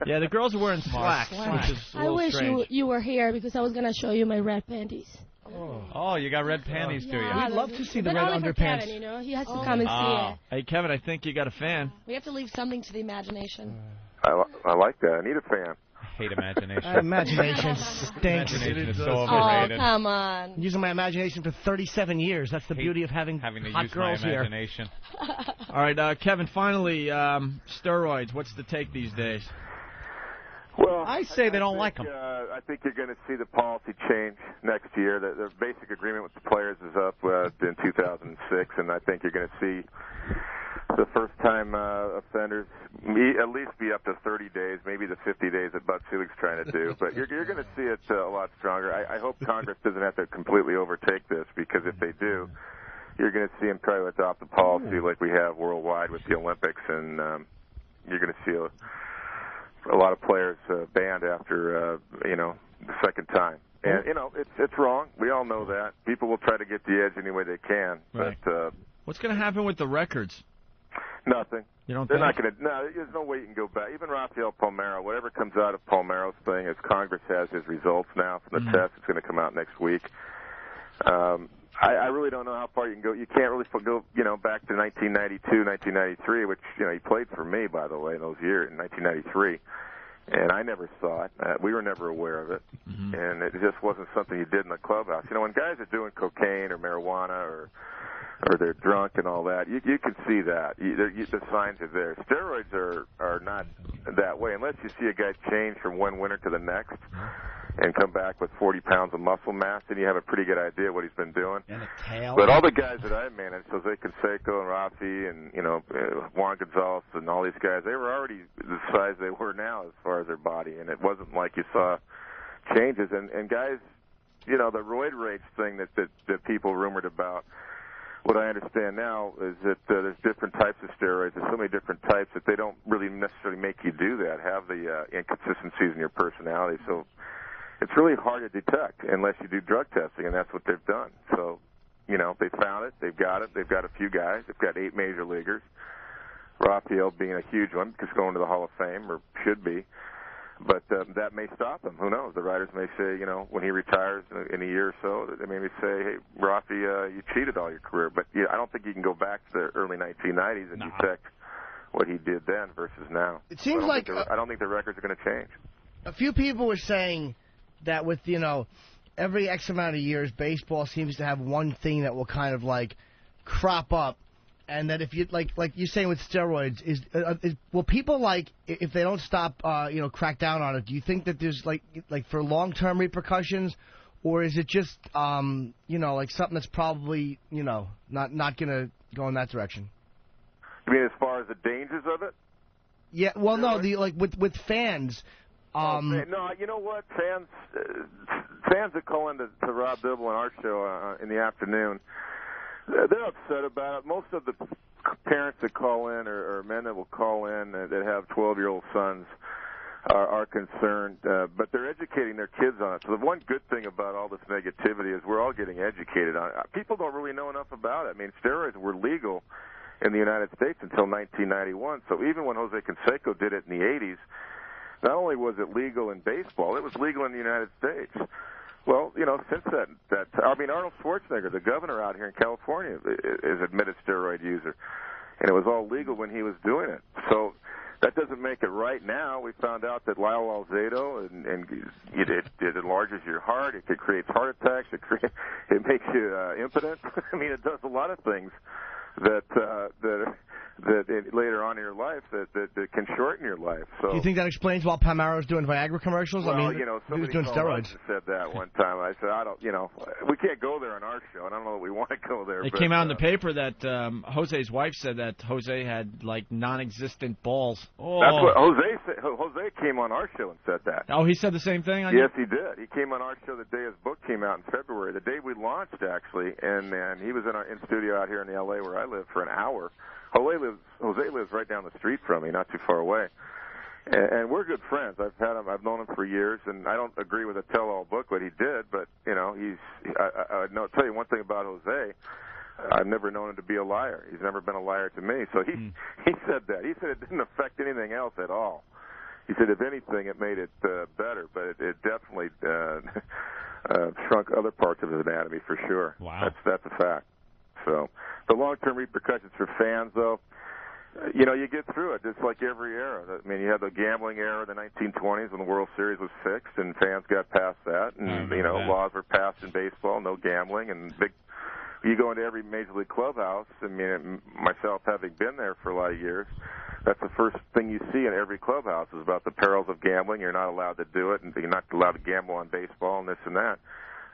S1: Yeah, the girls are wearing slacks. Which is a
S2: I
S1: little
S2: wish
S1: strange.
S2: you were here, because I was going to show you my red panties.
S5: Oh, you got red panties, do you?
S4: We'd love to see the
S2: But
S4: red
S2: only for
S4: underpants.
S2: Kevin, he has to come and see it.
S1: Hey, Kevin, I think you got a fan.
S7: We have to leave something to the imagination.
S6: I like that. I need a fan.
S5: I hate imagination.
S4: Imagination stinks.
S5: Imagination is so
S2: Oh,
S5: overrated.
S2: come on.
S4: Using my imagination for 37 years. That's the beauty of having
S5: to
S4: hot
S5: use
S4: girls
S5: my
S4: here.
S5: imagination.
S1: All right, Kevin, finally, steroids. What's the take these days?
S6: Well,
S5: I say they don't like them.
S6: I think you're going to see the policy change next year. The basic agreement with the players is up in 2006, and I think you're going to see the first-time offenders at least be up to 30 days, maybe the 50 days that Bud Selig's trying to do. But you're going to see it a lot stronger. I hope Congress doesn't have to completely overtake this, because if they do, you're going to see them try to adopt a policy like we have worldwide with the Olympics, and you're going to see a lot of players banned after the second time. And it's wrong. We all know that. People will try to get the edge any way they can.
S1: Right.
S6: But
S1: what's going to happen with the records?
S6: Nothing.
S1: You don't
S6: They're
S1: think?
S6: not going to. No, there's no way you can go back. Even Rafael Palmeiro, whatever comes out of Palmeiro's thing, as Congress has his results now from the test, it's going to come out next week. I really don't know how far you can go. You can't really go, back to 1992, 1993, which, he played for me, by the way, in those years, in 1993. And I never saw it. We were never aware of it. And it just wasn't something you did in the clubhouse. When guys are doing cocaine or marijuana or they're drunk and all that, you can see that. The signs are there. Steroids are not that way, unless you see a guy change from one winter to the next and come back with 40 pounds of muscle mass, then you have a pretty good idea what he's been doing.
S24: And a tail.
S6: But all the guys that I managed, Jose Canseco and Rafi and, Juan Gonzalez and all these guys, they were already the size they were now as far as their body, and it wasn't like you saw changes. And guys, the roid rage thing that people rumored about, what I understand now is that there's different types of steroids. There's so many different types that they don't really necessarily make you do that, have the inconsistencies in your personality. So it's really hard to detect unless you do drug testing, and that's what they've done. So, they found it. They've got it. They've got a few guys. They've got 8 major leaguers. Rafael being a huge one, because going to the Hall of Fame, or should be. But that may stop him. Who knows? The writers may say, when he retires in a year or so, they may say, hey, Rafi, you cheated all your career. But I don't think you can go back to the early 1990s and detect what he did then versus now.
S4: It seems like
S6: I don't think the records are going to change.
S4: A few people were saying that with, every X amount of years, baseball seems to have one thing that will kind of, crop up. And that if you, like you're saying with steroids, will people, if they don't stop, crack down on it, do you think that there's, like for long-term repercussions, or is it just, something that's probably, not going to go in that direction?
S6: You mean as far as the dangers of it?
S4: Yeah, well, no, with fans.
S6: No, you know what? Fans that call in to Rob Dibble and our show in the afternoon, they're upset about it. Most of the parents that call in or men that will call in that have 12-year-old sons are concerned, but they're educating their kids on it. So the one good thing about all this negativity is we're all getting educated on it. People don't really know enough about it. I mean, steroids were legal in the United States until 1991. So even when Jose Canseco did it in the 80s, not only was it legal in baseball, it was legal in the United States. Well, you know, since that I mean, Arnold Schwarzenegger, the governor out here in California, is admitted steroid user, and it was all legal when he was doing it. So that doesn't make it right now. We found out that Lyle Alzado, and it enlarges your heart. It creates heart attacks. It makes you impotent. I mean, it does a lot of things that later on in your life that can shorten your life. So
S4: do you think that explains why Palmero's doing Viagra commercials?
S6: Well,
S4: I mean,
S6: you know,
S4: he was
S6: somebody
S4: doing
S6: called
S4: steroids.
S6: us and said that one time. I said, we can't go there on our show, and I don't know that we want to go there.
S1: It came out in the paper that Jose's wife said that Jose had, like, non-existent balls. Oh.
S6: That's what Jose said. Jose came on our show and said that.
S1: Oh, he said the same thing?
S6: Yes, he did. He came on our show the day his book came out in February, the day we launched, actually, and he was in studio out here in L.A. where I live for an hour. Jose lives right down the street from me, not too far away, and we're good friends. I've known him for years, and I don't agree with the tell-all book what he did, but you know, I'll tell you one thing about Jose. I've never known him to be a liar. He's never been a liar to me. So he said that. He said it didn't affect anything else at all. He said if anything, it made it better, but it definitely shrunk other parts of his anatomy for sure.
S5: Wow,
S6: that's a fact. So the long-term repercussions for fans, though, you know, you get through it. It's like every era. I mean, you had the gambling era, the 1920s, when the World Series was fixed, and fans got past that, and you know, laws were passed in baseball, no gambling, and you go into every major league clubhouse. I mean, myself having been there for a lot of years, that's the first thing you see in every clubhouse is about the perils of gambling. You're not allowed to do it, and you're not allowed to gamble on baseball and this and that.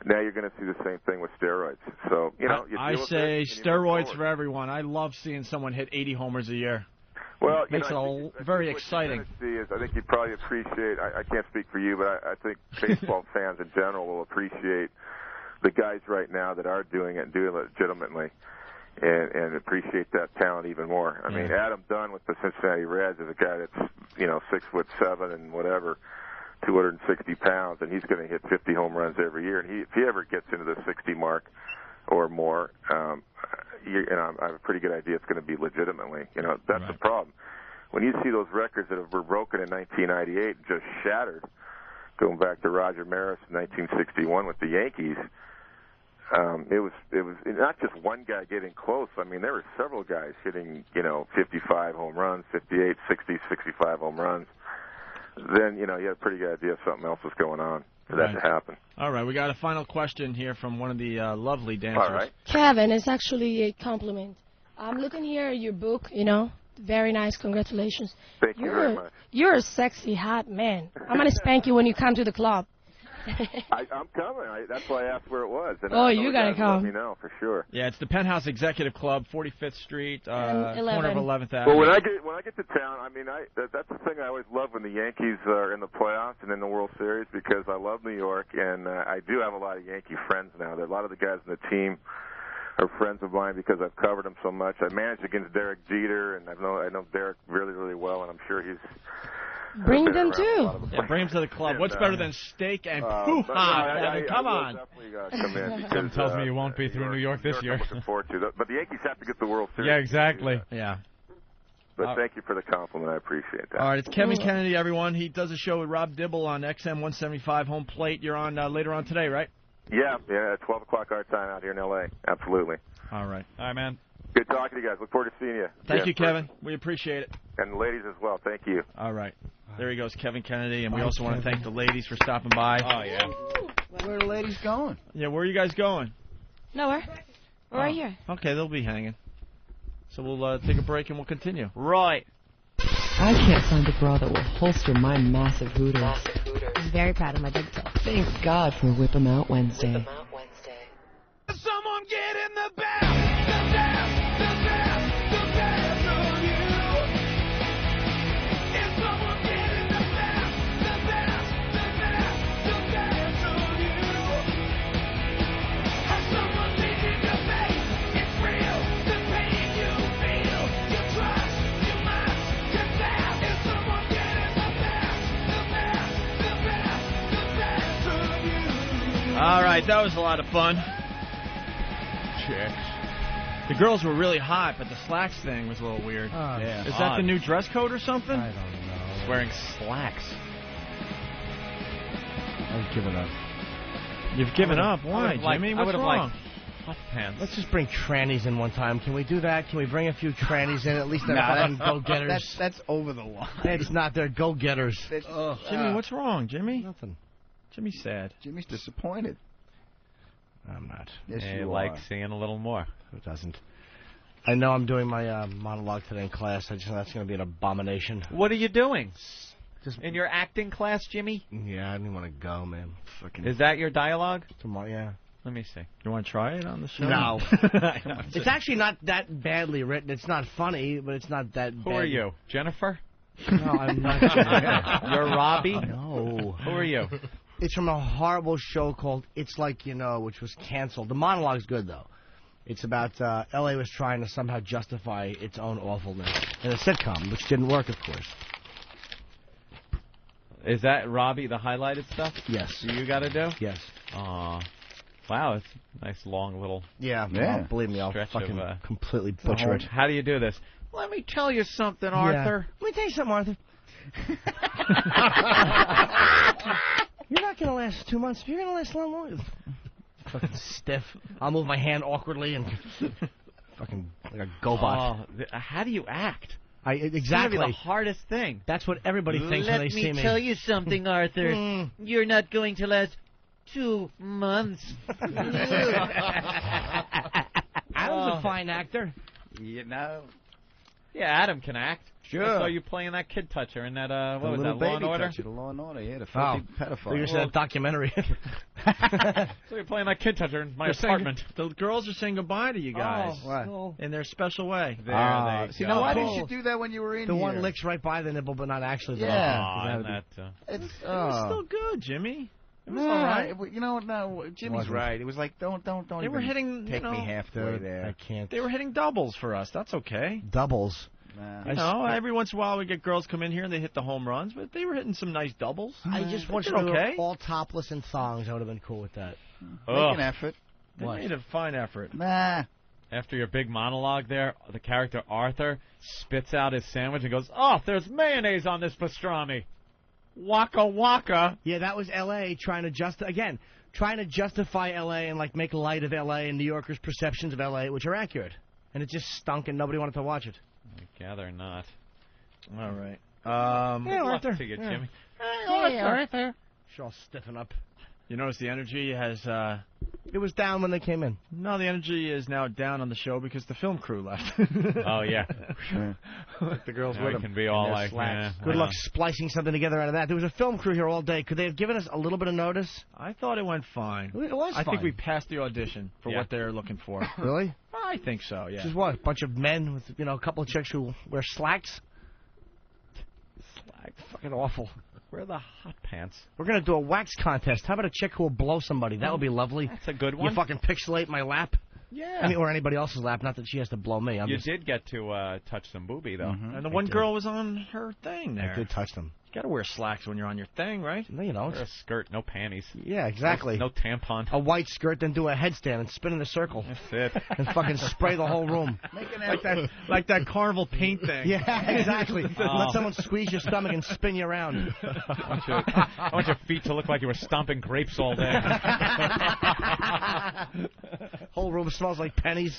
S6: Now you're going to see the same thing with steroids. So, you know,
S1: I say steroids for everyone. I love seeing someone hit 80 homers a year.
S6: Well,
S1: it makes it very exciting.
S6: I think you probably appreciate, I can't speak for you, but I think baseball fans in general will appreciate the guys right now that are doing it and doing it legitimately and appreciate that talent even more. I mean, Adam Dunn with the Cincinnati Reds is a guy that's, you know, 6'7" and whatever, 260 pounds, and he's going to hit 50 home runs every year. And if he ever gets into the 60 mark or more, I have a pretty good idea it's going to be legitimately. You know, that's the problem. When you see those records that were broken in 1998 and just shattered, going back to Roger Maris in 1961 with the Yankees, it was not just one guy getting close. I mean, there were several guys hitting, you know, 55 home runs, 58, 60, 65 home runs. Then, you know, you had a pretty good idea if something else was going on for that to happen.
S1: All right, we got a final question here from one of the lovely dancers.
S6: All right.
S2: Kevin, it's actually a compliment. I'm looking here at your book, you know. Very nice, congratulations.
S6: Thank you very much.
S2: You're a sexy, hot man. I'm going to spank you when you come to the club.
S6: I'm coming. That's why I asked where it was. And
S2: you got to come.
S6: Let me know, for sure.
S1: Yeah, it's the Penthouse Executive Club, 45th Street, corner of 11th Avenue.
S6: Well, when I get to town, I mean, that's the thing I always love when the Yankees are in the playoffs and in the World Series, because I love New York, and I do have a lot of Yankee friends now. A lot of the guys on the team are friends of mine because I've covered them so much. I managed against Derek Jeter, and I know Derek really, really well, and I'm sure he's...
S2: Bring them too.
S1: Yeah, bring them to the club. What's better than steak and hoo-ha, Kevin? Come on.
S6: Kevin
S5: tells me you won't be through New York this year.
S6: I'm looking forward to that. But the Yankees have to get the World Series.
S5: Yeah, exactly.
S1: Yeah.
S6: But thank you for the compliment. I appreciate that.
S1: All right, it's Kevin Kennedy, everyone. He does a show with Rob Dibble on XM 175 Home Plate. You're on later on today, right?
S6: Yeah, at 12 o'clock our time out here in L.A. Absolutely.
S1: All right. All right, man.
S6: Good talking to you guys. Look forward to seeing you.
S1: Thank you, Kevin. We appreciate it.
S6: And the ladies as well. Thank you.
S1: All right. There he goes, Kevin Kennedy. And we also want to thank the ladies for stopping by.
S5: Oh, yeah.
S24: Where are the ladies going?
S1: Yeah, where are you guys going?
S7: Nowhere. We're right here.
S1: Okay, they'll be hanging. So we'll take a break and we'll continue.
S5: Right.
S3: I can't find a bra that will holster my massive hooters.
S7: I'm very proud of my big toe.
S3: Thank God for Whippamow Wednesday.
S10: Someone get in the best, the best, the best, the best of you. If someone get in the best, the best, the best, the best of you. Has someone made you the face? It's real, the pain you feel. You trust, you must confess. If someone get in the best, the
S1: right, that was a lot of fun.
S5: Chicks.
S1: The girls were really hot, but the slacks thing was a little weird.
S5: Yeah.
S1: Is that the new dress code or something?
S4: I don't know.
S5: He's wearing slacks.
S4: I've given up.
S1: You've given up? Why, Jimmy? What's wrong?
S5: Hot pants.
S4: Let's just bring trannies in one time. Can we do that? Can we bring a few trannies in? At least they're fucking go-getters.
S24: That's over the line.
S4: It's not. They're go-getters.
S1: Jimmy, what's wrong, Jimmy?
S4: Nothing.
S1: Jimmy's sad.
S24: Jimmy's disappointed.
S4: I'm not.
S24: Yes,
S5: Hey,
S24: you
S5: like
S24: are.
S5: seeing a little more.
S4: Who doesn't? I know I'm doing my monologue today in class. I just know that's going to be an abomination.
S5: What are you doing?
S4: Just
S5: in your acting class, Jimmy?
S4: Yeah, I didn't want to go, man. Fucking.
S5: Is that your dialogue?
S4: Tomorrow, yeah.
S5: Let me see.
S1: You want to try it on the show?
S4: No. It's actually not that badly written. It's not funny, but it's not that bad.
S5: Who are you? Jennifer?
S4: No, I'm not Jennifer.
S5: You're Robbie?
S4: No.
S5: Who are you?
S4: It's from a horrible show called It's Like You Know, which was canceled. The monologue's good, though. It's about L.A. was trying to somehow justify its own awfulness in a sitcom, which didn't work, of course.
S5: Is that Robbie, the highlighted stuff?
S4: Yes.
S5: You got to do?
S4: Yes.
S5: Wow, it's a nice long little
S4: Yeah. Well, believe me, I'll
S5: stretch
S4: fucking
S5: of,
S4: completely butcher it.
S5: How do you do this? Let me tell you something, Arthur.
S4: Let me tell you something, Arthur. You're not going to last 2 months. You're going to last a lot longer. Fucking stiff. I'll move my hand awkwardly and fucking like a GoBot.
S5: How do you act?
S4: Exactly.
S5: It's gonna be the hardest thing.
S4: That's what everybody thinks when they see me.
S15: Let me tell you something, Arthur. You're not going to last 2 months.
S4: Adam's a fine actor.
S24: You know.
S5: Yeah, Adam can act.
S24: Sure.
S5: I saw you playing that kid toucher in that, what was
S24: little
S5: that, Law and
S24: baby
S5: Order?
S24: toucher, the Law and Order, yeah, the filthy pedophile.
S4: You said a documentary.
S5: So you're playing that kid toucher in my
S1: They're
S5: apartment.
S1: The girls are saying goodbye to you guys. In their special way.
S5: There they
S24: See,
S5: go.
S24: now why didn't you do that when you were in
S4: The
S24: here?
S4: one licks right by the nipple, but not actually.
S24: Yeah.
S1: It was still good, Jimmy. It was
S24: No,
S1: all right.
S24: you know what? No, Jimmy's
S4: Wasn't.
S24: right. It was like, don't
S1: They
S24: even
S1: were hitting,
S24: take me half the way there.
S4: I can't.
S1: They were hitting doubles for us. That's okay.
S4: Doubles.
S24: Nah.
S1: You know, every once in a while we get girls come in here and they hit the home runs, but they were hitting some nice doubles.
S4: I just want
S1: They
S4: you
S1: did
S4: to
S1: okay.
S4: all topless in thongs. I would have been cool with that.
S24: Make an effort.
S1: They
S4: What?
S1: made a fine effort.
S24: Nah.
S5: After your big monologue there, the character Arthur spits out his sandwich and goes, "Oh, there's mayonnaise on this pastrami." Waka waka.
S4: Yeah, that was L.A. trying to justify L.A. and like make light of L.A. and New Yorkers' perceptions of L.A., which are accurate. And it just stunk, and nobody wanted to watch it.
S5: I gather not.
S1: All right.
S4: Yeah,
S5: Good luck
S4: Arthur.
S5: to you,
S4: Yeah.
S5: Jimmy.
S4: Hey, Arthur. Sure, I'll stiffen up.
S1: You notice the energy has...
S4: It was down when they came in.
S1: No, the energy is now down on the show because the film crew left.
S5: Oh, yeah.
S1: The girls
S5: Now
S1: with
S5: we
S1: them.
S5: can be all
S1: in their
S5: like,
S1: slacks.
S5: yeah,
S4: Good luck splicing something together out of that. There was a film crew here all day. Could they have given us a little bit of notice?
S1: I thought it went fine.
S4: It was
S1: I think
S4: fine.
S1: we passed the audition for
S5: Yeah.
S1: what they're looking for.
S4: Really?
S1: I think so, yeah.
S4: Just what? A bunch of men with, a couple of chicks who wear slacks?
S5: Slacks.
S4: Fucking awful.
S5: Where are the hot pants?
S4: We're going to do a wax contest. How about a chick who will blow somebody? That would be lovely.
S5: That's a good one.
S4: You fucking pixelate my lap.
S1: Yeah.
S4: Or anybody else's lap. Not that she has to blow me.
S5: You did get to touch some boobie, though.
S1: And the one girl was on her thing there.
S4: I did touch them.
S1: You got to wear slacks when you're on your thing, right?
S4: No, you don't.
S5: Wear a skirt, no panties.
S4: Yeah, exactly.
S5: No tampon.
S4: A white skirt, then do a headstand and spin in a circle.
S5: That's it.
S4: And fucking spray the whole room.
S1: Like that Carnival paint thing.
S4: Yeah, exactly.
S5: Oh.
S4: Let someone squeeze your stomach and spin you around.
S5: I want your feet to look like you were stomping grapes all day.
S4: Whole room smells like pennies.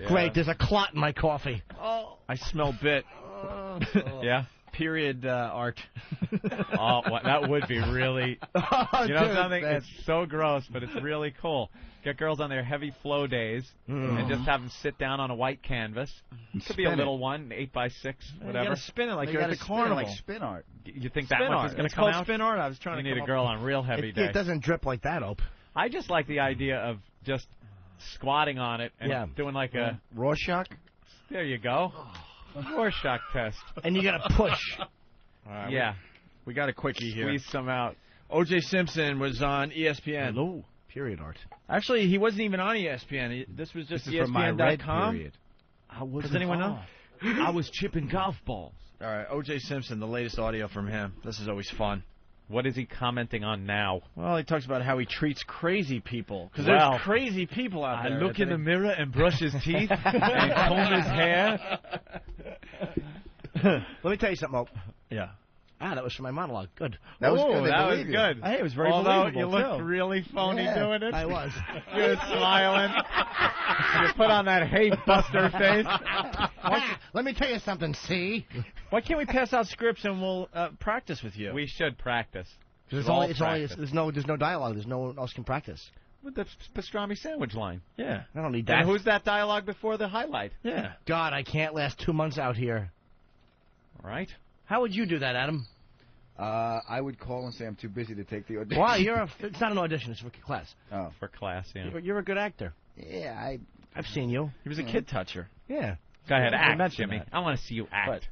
S4: Great. There's a clot in my coffee.
S1: Oh. I smell bit.
S5: Yeah?
S1: Period art.
S5: Oh, that would be really... You know
S4: dude,
S5: something?
S4: that's-
S5: It's so gross, but it's really cool. Get girls on their heavy flow days and just have them sit down on a white canvas. Could be a
S24: Spin
S5: little one, 8x6,
S1: You
S5: whatever.
S1: gotta spin it like
S24: You
S1: you're at
S24: gotta
S1: the
S24: spin it
S1: carnival.
S24: like spin art.
S5: You think
S1: Spin
S5: that one
S1: art.
S5: is going
S1: It's
S5: to come
S1: called
S5: out?
S1: spin art. I was trying
S5: You
S1: to
S5: need
S1: come
S5: a girl on real heavy day.
S4: It doesn't drip like that, Ope.
S5: I just like the idea of just squatting on it and
S4: Yeah.
S5: doing like a...
S24: Rorschach?
S5: There you go. Rorschach test.
S4: And you gotta push.
S1: All right,
S5: Yeah.
S1: we got a quickie here.
S5: Squeeze some out.
S1: O.J. Simpson was on ESPN.
S4: Hello. Period art.
S1: Actually, he wasn't even on ESPN. This was just
S24: This is from my red
S1: ESPN.com.
S24: period.
S1: Does anyone know?
S15: I was chipping golf balls.
S1: All right, O.J. Simpson, the latest audio from him. This is always fun.
S5: What is he commenting on now?
S1: Well, he talks about how he treats crazy people. Because
S5: Well,
S1: there's crazy people out there.
S5: I look in the mirror and brush his teeth and comb his hair.
S4: Let me tell you something, Ope.
S1: Yeah.
S4: That was for my monologue. Good.
S1: That was good. That was good.
S4: Hey, it was very
S1: Although
S4: believable,
S1: you looked
S4: too.
S1: really phony doing it.
S4: I was.
S1: You were smiling. You put on that hate buster face.
S4: Let me tell you something, see?
S1: Why can't we pass out scripts and we'll practice with you?
S5: We should practice.
S4: There's no dialogue. There's no one else can practice.
S5: With the pastrami sandwich line.
S1: Yeah.
S4: I don't need that.
S5: And who's that dialogue before the highlight?
S1: Yeah.
S4: God, I can't last 2 months out here.
S5: All right.
S4: How would you do that, Adam?
S24: I would call and say I'm too busy to take the audition.
S4: Wow, it's not an audition. It's for class.
S24: Oh.
S5: For class, yeah.
S4: You're a good actor.
S24: Yeah,
S4: I've seen you.
S1: He was a kid toucher.
S4: Yeah.
S5: Go ahead,
S1: I
S5: act,
S1: mentioned
S5: Jimmy.
S1: that.
S5: I want to see you act.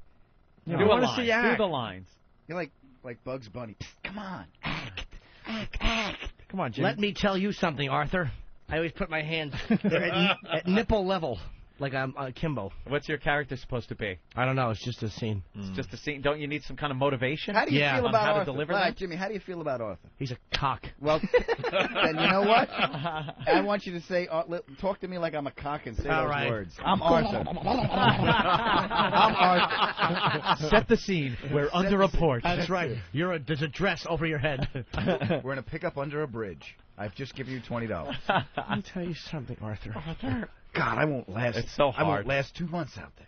S1: But,
S5: do
S1: I want to
S5: lines.
S1: see you act.
S5: Do the lines.
S24: You're like Bugs Bunny. Come on, act.
S1: Come on, Jimmy.
S4: Let me tell you something, Arthur. I always put my hands at nipple level, like I'm Kimbo.
S5: What's your character supposed to be?
S4: I don't know. It's just a scene.
S5: It's just a scene. Don't you need some kind of motivation?
S24: How do you feel
S5: on
S24: about
S5: how
S24: Arthur?
S5: to deliver
S24: All
S5: that?
S24: right, Jimmy, how do you feel about Arthur?
S4: He's a cock.
S24: Well, then you know what? I want you to say, talk to me like I'm a cock and say
S4: All
S24: those
S4: right.
S24: words. I'm Arthur. I'm Arthur.
S5: Set the scene. We're under a porch.
S4: That's right. There's a dress over your head.
S24: We're going to pick up under a bridge. I've just given you $20.
S4: Let me tell you something, Arthur.
S24: God, I won't last.
S5: It's so hard.
S24: I won't last 2 months out there.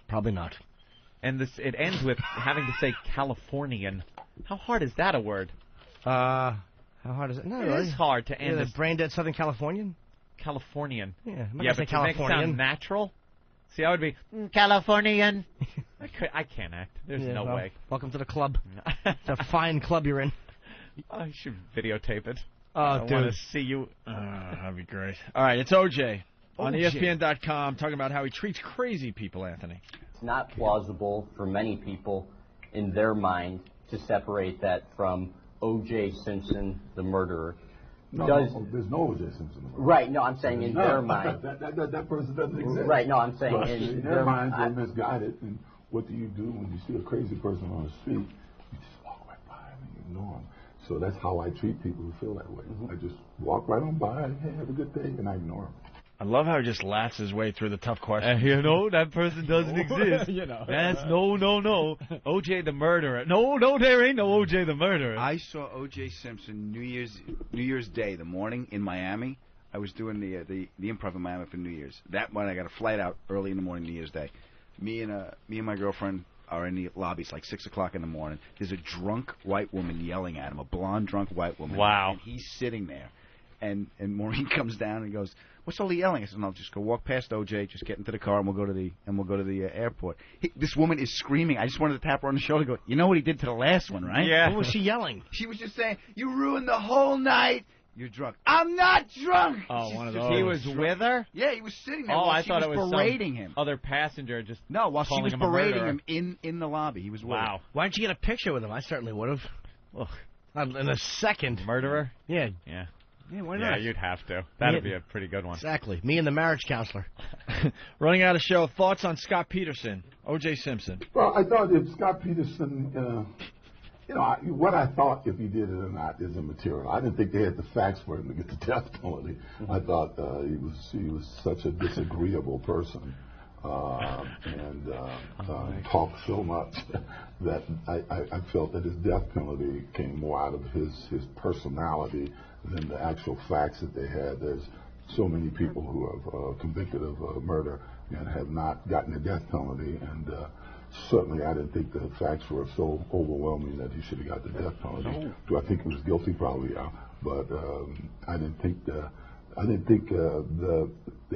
S4: Probably not.
S5: And it ends with having to say Californian. How hard is that a word?
S4: How hard is it? No,
S5: It is hard to end
S4: the
S5: this.
S4: brain dead Southern Californian.
S5: Californian.
S4: Yeah, I'm not
S5: Yeah,
S4: gonna say
S5: but to make it
S4: Californian.
S5: sound natural. See, I would be Californian. I can't act. There's
S4: Yeah,
S5: no
S4: well,
S5: way.
S4: Welcome to the club. It's a fine club you're in.
S5: I should videotape it.
S4: Oh,
S5: I
S4: dude.
S5: want to see you.
S1: That'd be great. All right, it's OJ on
S4: OJ.
S1: ESPN.com talking about how he treats crazy people, Anthony.
S11: It's not plausible for many people in their mind to separate that from O.J. Simpson, the murderer.
S12: No, there's no O.J. Simpson.
S11: Right, no, I'm saying in their mind.
S12: That person doesn't exist.
S11: Right, no, I'm saying
S12: But
S11: in
S12: their minds, they're misguided. And what do you do when you see a crazy person on the street? You just walk right by them and ignore them. So that's how I treat people who feel that way. I just walk right on by, hey, have a good day, and I ignore them.
S1: I love how he just laughs his way through the tough questions.
S5: You know, that person doesn't exist.
S1: You know.
S5: That's no. O.J. the murderer. No, there ain't no O.J. the murderer.
S24: I saw O.J. Simpson New Year's Day, the morning in Miami. I was doing the improv in Miami for New Year's. That one, I got a flight out early in the morning, New Year's Day. Me and my girlfriend are in the lobby. It's like 6 o'clock in the morning. There's a drunk white woman yelling at him, a blonde drunk white woman.
S5: Wow.
S24: And he's sitting there, and Maureen comes down and goes, "What's all the yelling?" I said, "No, just go walk past OJ, just get into the car, and we'll go to the airport." This woman is screaming. I just wanted to tap her on the shoulder and go, "You know what he did to the last one, right?"
S5: Yeah.
S4: What was she yelling?
S24: She was just saying, "You ruined the whole night. You're drunk." I'm not drunk.
S1: Oh,
S24: She's
S1: one of
S24: just-
S1: those.
S5: He was with her?
S24: Yeah, he was sitting there.
S5: Oh,
S24: while
S5: I
S24: she
S5: thought
S24: was
S5: it was
S24: berating
S5: some
S24: him.
S5: other passenger just
S24: No, while she
S5: calling
S24: was
S5: him a
S24: berating
S5: murderer.
S24: him in the lobby. He was with her.
S5: Wow.
S4: Why didn't you get a picture with him? I certainly would have. In a second.
S5: Murderer?
S4: Yeah.
S5: Yeah.
S4: Yeah, why
S5: Yeah,
S4: not?
S5: you'd have to. That'd be a pretty good one.
S4: Exactly. Me and the marriage counselor.
S1: Running out of show. Thoughts on Scott Peterson, O.J. Simpson?
S12: Well, I thought if Scott Peterson, what I thought if he did it or not is immaterial. I didn't think they had the facts for him to get the death penalty. I thought he was such a disagreeable person and talked so much that I felt that his death penalty came more out of his personality than the actual facts that they had. There's so many people who have convicted of murder and have not gotten a death penalty, and certainly I didn't think the facts were so overwhelming that he should have got the death penalty.
S5: No.
S12: Do I think he was guilty? Probably, yeah. But I didn't think the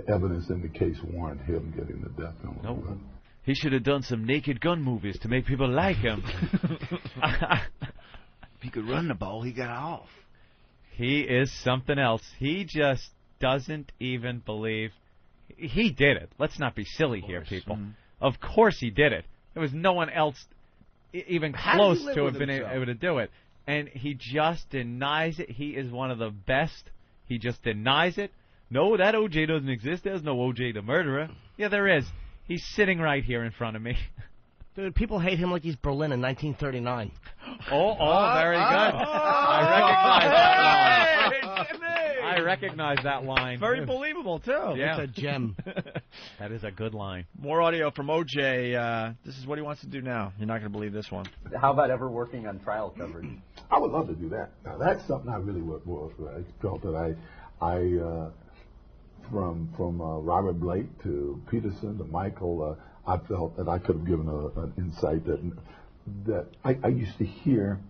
S12: evidence in the case warranted him getting the death penalty.
S5: No. He should have done some Naked Gun movies to make people like him.
S24: If he could run the ball, he got off.
S5: He is something else. He just doesn't even believe he did it. Let's not be silly here, people. Of course he did it. There was no one else even close to have been able to do it. And he just denies it. He is one of the best. He just denies it. No, that O.J. doesn't exist. There's no O.J. the murderer. Yeah, there is. He's sitting right here in front of me.
S4: Dude, people hate him like he's Berlin in 1939.
S5: Very good. I recognize that line.
S1: Very believable, too.
S5: Yeah.
S4: It's a gem.
S5: That is a good line.
S1: More audio from OJ. This is what he wants to do now. You're not going to believe this one.
S11: How about ever working on trial coverage?
S12: I would love to do that. Now, that's something I really I felt that I from Robert Blake to Peterson to Michael, I felt that I could have given an insight that I used to hear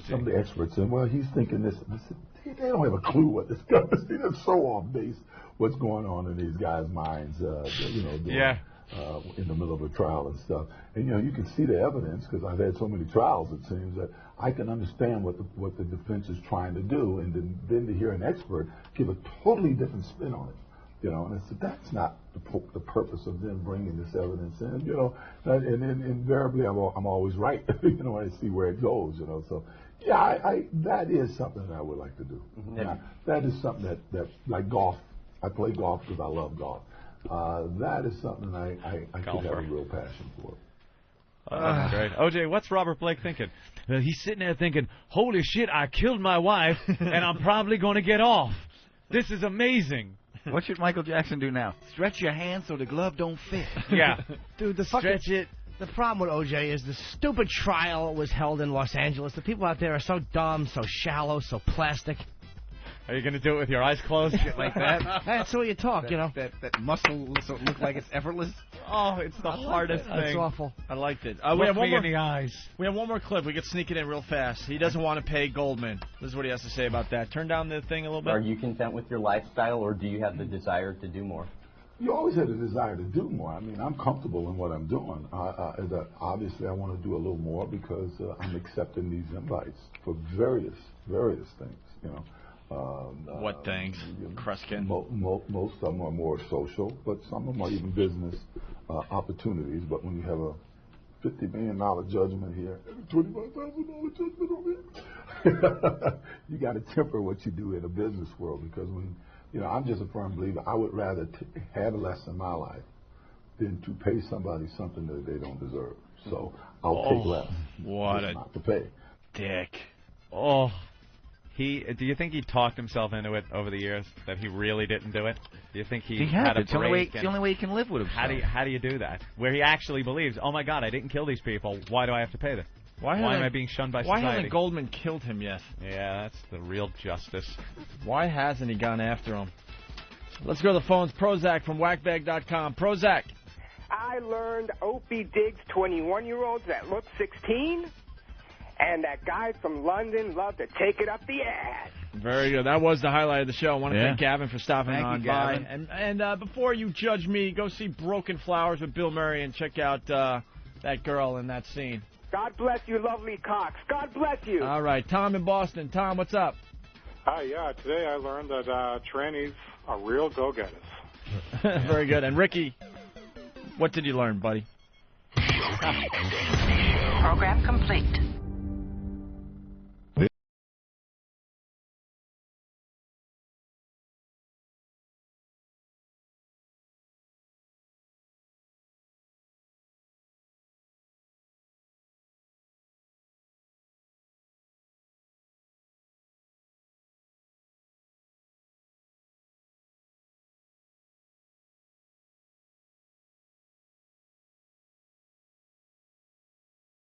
S12: some of the experts saying, well, he's thinking this. And I said, they don't have a clue what this guy is. They're so off base what's going on in these guys' minds, in the middle of a trial and stuff. And, you can see the evidence because I've had so many trials, it seems, that I can understand what the defense is trying to do. And then to hear an expert give a totally different spin on it. And I said, that's not the purpose of them bringing this evidence in, and invariably I'm always right, when I see where it goes, so, yeah, that is something that I would like to do. Mm-hmm. Now, that is something that, like golf, I play golf because I love golf. That is something I could have a real passion for.
S5: Great. OJ, what's Robert Blake thinking? He's sitting there thinking, holy shit, I killed my wife, and I'm probably going to get off. This is amazing.
S8: What should Michael Jackson do now? Stretch your hand so the glove don't fit.
S5: Yeah.
S4: Dude, the problem with OJ is the stupid trial was held in Los Angeles. The people out there are so dumb, so shallow, so plastic.
S5: Are you going to do it with your eyes closed? Shit like that?
S4: That's the way you talk,
S8: That muscle look like it's effortless.
S5: Oh, it's the hardest thing.
S4: That's awful.
S1: I liked it.
S5: We have one more in the eyes.
S1: We have one more clip. We could sneak it in real fast. He doesn't want to pay Goldman. This is what he has to say about that. Turn down the thing a little bit.
S11: Are you content with your lifestyle, or do you have the desire to do more?
S12: You always have the desire to do more. I mean, I'm comfortable in what I'm doing. Obviously, I want to do a little more because I'm accepting these invites for various things,
S1: what things? Kruskin?
S12: Most of them are more social, but some of them are even business opportunities. But when you have a $50 million judgment here, $25,000 judgment over here, you got to temper what you do in a business world because when I'm just a firm believer. I would rather have less in my life than to pay somebody something that they don't deserve. So I'll take less.
S1: What a
S12: not to pay.
S1: Dick.
S5: Oh. Do you think he talked himself into it over the years? That he really didn't do it? Do you think he had a break?
S8: It's the only way he can live with himself.
S5: How do you do that? Where he actually believes, oh my God, I didn't kill these people. Why do I have to pay them? Why am I being shunned by society?
S1: Why hasn't Goldman killed him yet?
S5: Yeah, that's the real justice.
S1: Why hasn't he gone after him? Let's go to the phones. Prozac from whackbag.com. Prozac.
S13: I learned Opie digs 21-year-olds that look 16. And that guy from London loved to take it up the ass.
S1: Very good. That was the highlight of the show. I want to thank Gavin for stopping on by.
S8: Gavin.
S1: And before you judge me, go see Broken Flowers with Bill Murray and check out that girl in that scene.
S13: God bless you, lovely cocks. God bless you.
S1: All right. Tom in Boston. Tom, what's up?
S14: Hi, today I learned that trannies are real go-getters.
S1: Very good. And Ricky, what did you learn, buddy?
S16: Program complete.